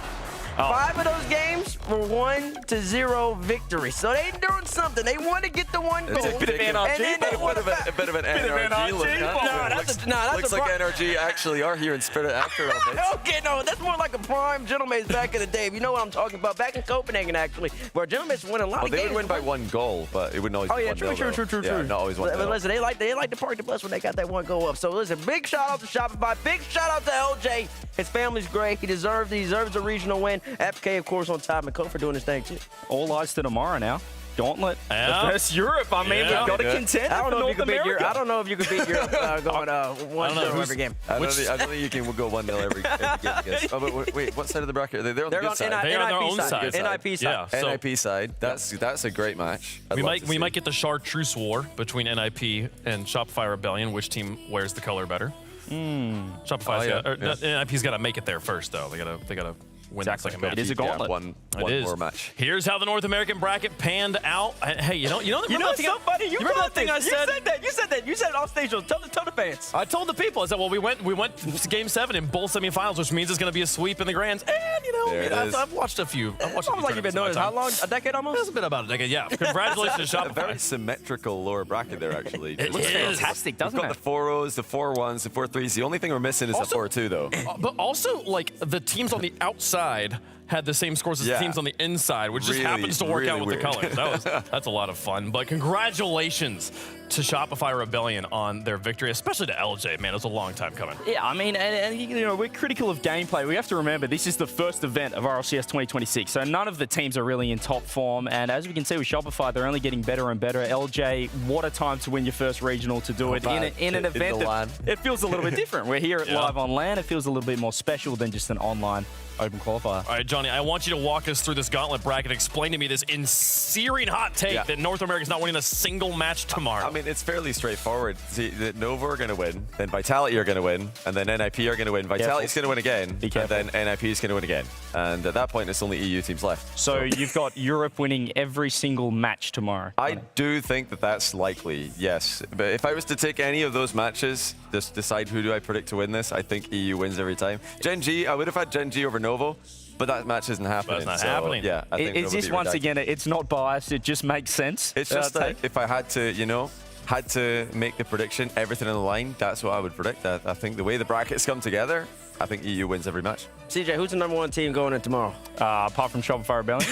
5 of those games were 1-0 victory. So they doing something. They want to get the one goal. It's a bit of NRG. A bit of an NRG look. Looks like NRG actually are here in spirit after all this. Okay, no, that's more like a prime Gentleman's back in the day. You know what I'm talking about? Back in Copenhagen, actually, where Gentleman's win a lot of games. They would win by 1 goal, but it wouldn't always be 1-0. True. Yeah, not always 1-0. But listen, they like to park the bus when they got that 1 goal up. So listen, big shout out to Shopify. Big shout out to LJ. His family's great. He deserves a regional win. FK, of course, on top, and Kofi doing his thing too. All eyes to tomorrow now. Gauntlet versus Europe. I mean, we've got to contend for North America. I don't know if you could beat Europe going 1-0 every game. I don't think you can go 1-0 every game, I guess. Oh, but wait, what side of the bracket? They're on the good side. They are on their own side. NIP side. Yeah, NIP side. That's a great match. We might get the Chartreuse war between NIP and Shopify Rebellion. Which team wears the color better? Shopify's NIP's got to make it there first, though. They gotta win that second match. It is a gauntlet. One more match. Here's how the North American bracket panned out. Hey, you know what's so funny? You remember that thing I said? You said that. You said it off stage. Tell the fans. I told the people. I said, well, we went to Game 7 in both semifinals, which means it's going to be a sweep in the grands. And I've watched a few. Sounds like you've been doing this. How long? A decade almost? It's been about a decade. Yeah. Congratulations to Shopify. A very symmetrical lower bracket there, actually. It looks fantastic, doesn't it? We've got the 4-0s, the 4-1s, the 4-3s. The only thing we're missing is the 4-2, though. But also, like, the teams on the outside had the same scores as the teams on the inside, which just happens to work out with the colors. That's a lot of fun. But congratulations to Shopify Rebellion on their victory, especially to LJ. Man, it was a long time coming. Yeah, I mean, and we're critical of gameplay. We have to remember this is the first event of RLCS 2026, so none of the teams are really in top form. And as we can see with Shopify, they're only getting better and better. LJ, what a time to win your first regional, to do it in an event that it feels a little bit different. We're here at live on LAN. It feels a little bit more special than just an online open qualifier. All right, Johnny, I want you to walk us through this gauntlet bracket. Explain to me this searing hot take that North America's not winning a single match tomorrow. I mean, it's fairly straightforward. See, that Nova are going to win, then Vitality are going to win, and then NIP are going to win. Vitality's going to win again, and then NIP is going to win again. And at that point, it's only EU teams left. So you've got Europe winning every single match tomorrow. I do think that that's likely, yes. But if I was to take any of those matches, just decide who do I predict to win this, I think EU wins every time. Gen.G, I would have had Gen.G over Novo, but that match isn't happening. That's not happening. Yeah, I think it's just once again, it's not biased. It just makes sense. It's just that if I had to, make the prediction, everything on the line, that's what I would predict. I think the way the brackets come together, I think EU wins every match. CJ, who's the #1 team going in tomorrow? Apart from Shopify Rebellion?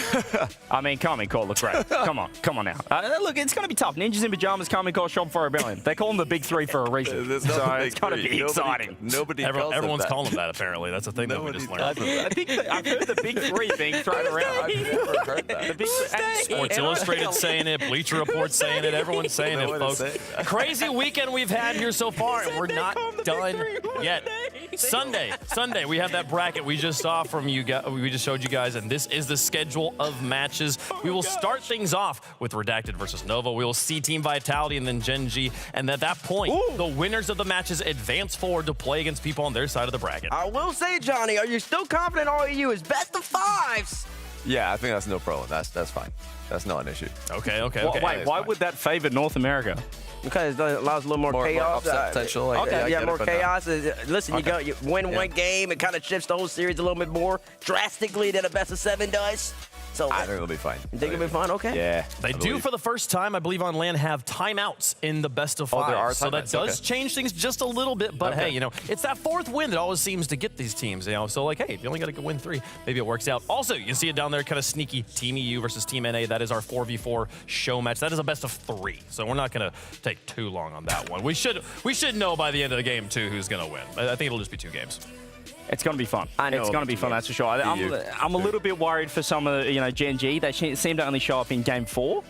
I mean, Kami Call looks great. Come on now. Look, it's going to be tough. Ninjas in Pajamas, Kami Call, Shopify Rebellion. They call them the Big Three for a reason. So it's going to be exciting. Everyone's calling them that, apparently. That's a thing that we just learned. I think I've heard the Big Three being thrown around. I've never heard that. Sports Illustrated saying it, Bleacher Report saying it, everyone's saying it, folks. Crazy weekend we've had here so far, and we're not done yet. Sunday, we have that bracket we just saw from you guys. We just showed you guys, and this is the schedule of matches. We will start things off with Redacted versus Nova. We will see Team Vitality and then Gen.G, and at that point, the winners of the matches advance forward to play against people on their side of the bracket. I will say, Johnny, are you still confident REU is best of 5s? Yeah, I think that's no problem. That's fine. That's not an issue. Okay. Wait, why would that favor North America? Because it allows a little more chaos. More upset potential. More chaos. Listen, you win one game, it kind of shifts the whole series a little bit more drastically than a best of 7 does. So I think it'll be fine. You think it'll be fine? Okay. Yeah. They do, for the first time, I believe, on LAN have timeouts in the best of 5. there are so that timeouts, does okay. change things just a little bit. But hey, it's that 4th win that always seems to get these teams. So like, hey, if you only got to win 3, maybe it works out. Also, you see it down there, kind of sneaky. Team EU versus Team NA. That is our 4v4 show match. That is a best of 3. So we're not going to take too long on that one. We should know by the end of the game too who's going to win. I think it'll just be 2 games. It's going to be fun. I know It's going to be fun, that's for sure. I'm a little bit worried for some of the, Gen.G. They seem to only show up in game 4.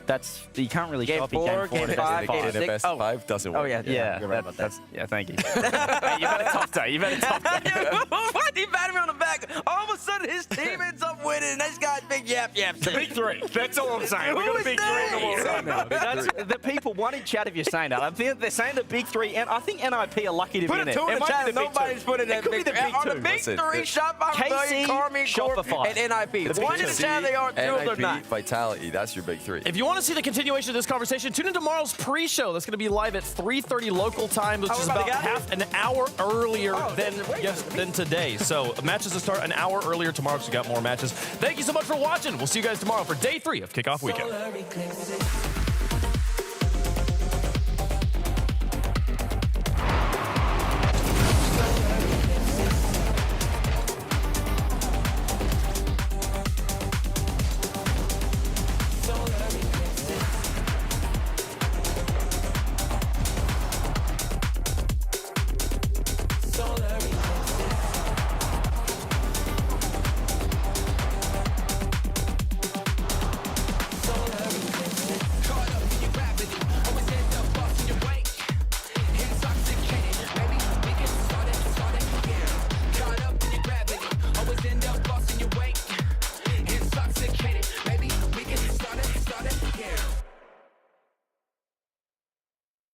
You can't really show up in game 4. Game 5, game 6. Best of 5 doesn't work. Oh, yeah. Yeah, you're right about that. Thank you. Hey, you've had a tough day. He patted me on the back. All of a sudden, his team ends up winning, and this guy's big yap. Big 3. That's all I'm saying. We got a big 3 in the world. That's the people. Why did chat if you're saying that? I think they're saying the big 3, and I think NIP are lucky to be in it. Put a 2 in the chat. Nobody's putting that big 3. On the big 3, shot by KC, Carmi, Shopify, and NIP. One in the chat, they are 2 or not. Vitality, that's your big 3. If you want to see the continuation of this conversation, tune in tomorrow's pre-show. That's going to be live at 3:30 local time, which is about half an hour earlier than today. So matches will start an hour earlier tomorrow, so we got more matches. Thank you so much for watching. We'll see you guys tomorrow for day 3 of Kickoff Weekend.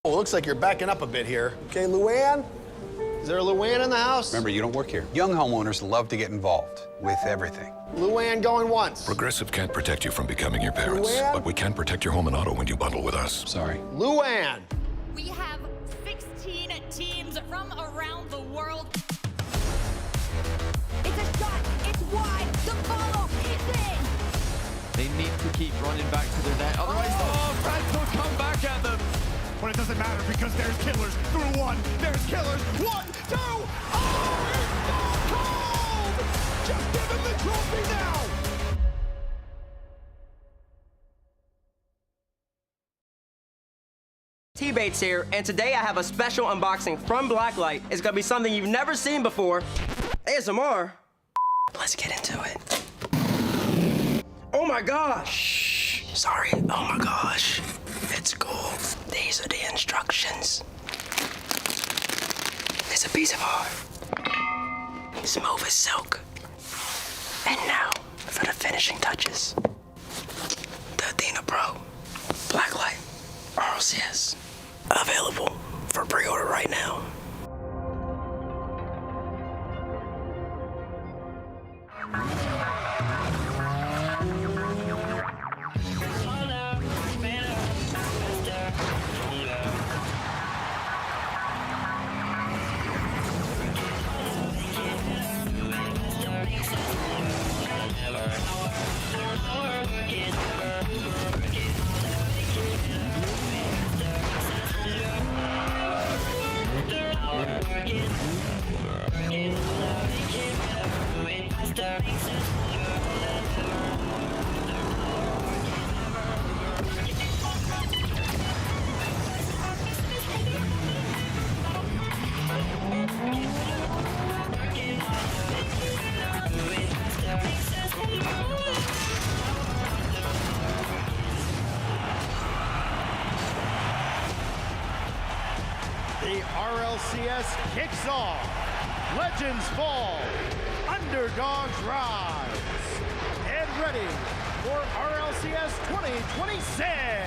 Oh, looks like you're backing up a bit here. Okay, Luann? Is there a Luann in the house? Remember, you don't work here. Young homeowners love to get involved with everything. Luann going once. Progressive can't protect you from becoming your parents, Luann? but we can protect your home and auto when you bundle with us. Sorry. Luann! We have 16 teams from around the world. It's a shot, it's wide, the follow is in! They need to keep running back to their net, otherwise, France will come back at them. But it doesn't matter because there's killers through 1. There's killers. 1, 2. Oh, it's so cold! Just give him the trophy now! T-Bates here, and today I have a special unboxing from Blacklight. It's gonna be something you've never seen before. ASMR. Let's get into it. Oh my gosh. Sorry. Oh my gosh. It's cool. These are the instructions. It's a piece of art. Smooth as silk. And now for the finishing touches. The Athena Pro Blacklight Rlcs. Available for pre-order right now. The RLCS kicks off. Legends fall. Underdogs rise. Get ready for RLCS 2026.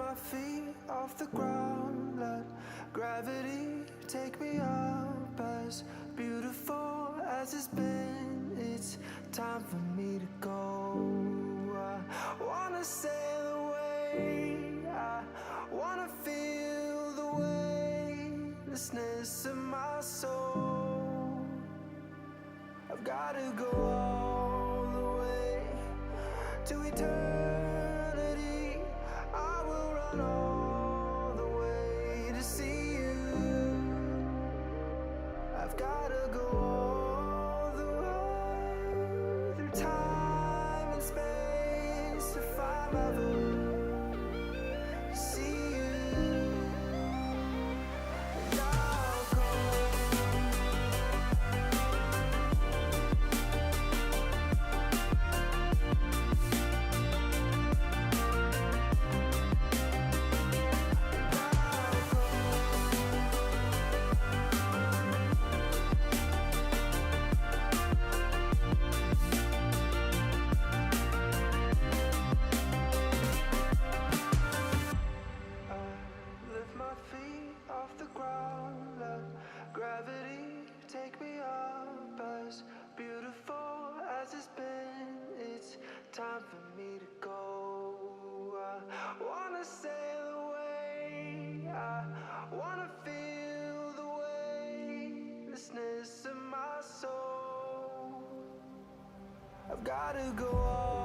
my feet off the ground, let gravity take me up. As beautiful as it's been, it's time for me to go. I wanna sail away, I wanna feel the weightlessness of my soul. I've gotta go all the way to eternity. I will run all the way to see you. I've gotta go all the way through time and space to find my voice, to see you. And I'll go. Lift my feet off the ground, let gravity take me up. As beautiful as it's been, it's time for me to go. I wanna sail away, I wanna feel the weightlessness of my soul. I've gotta go all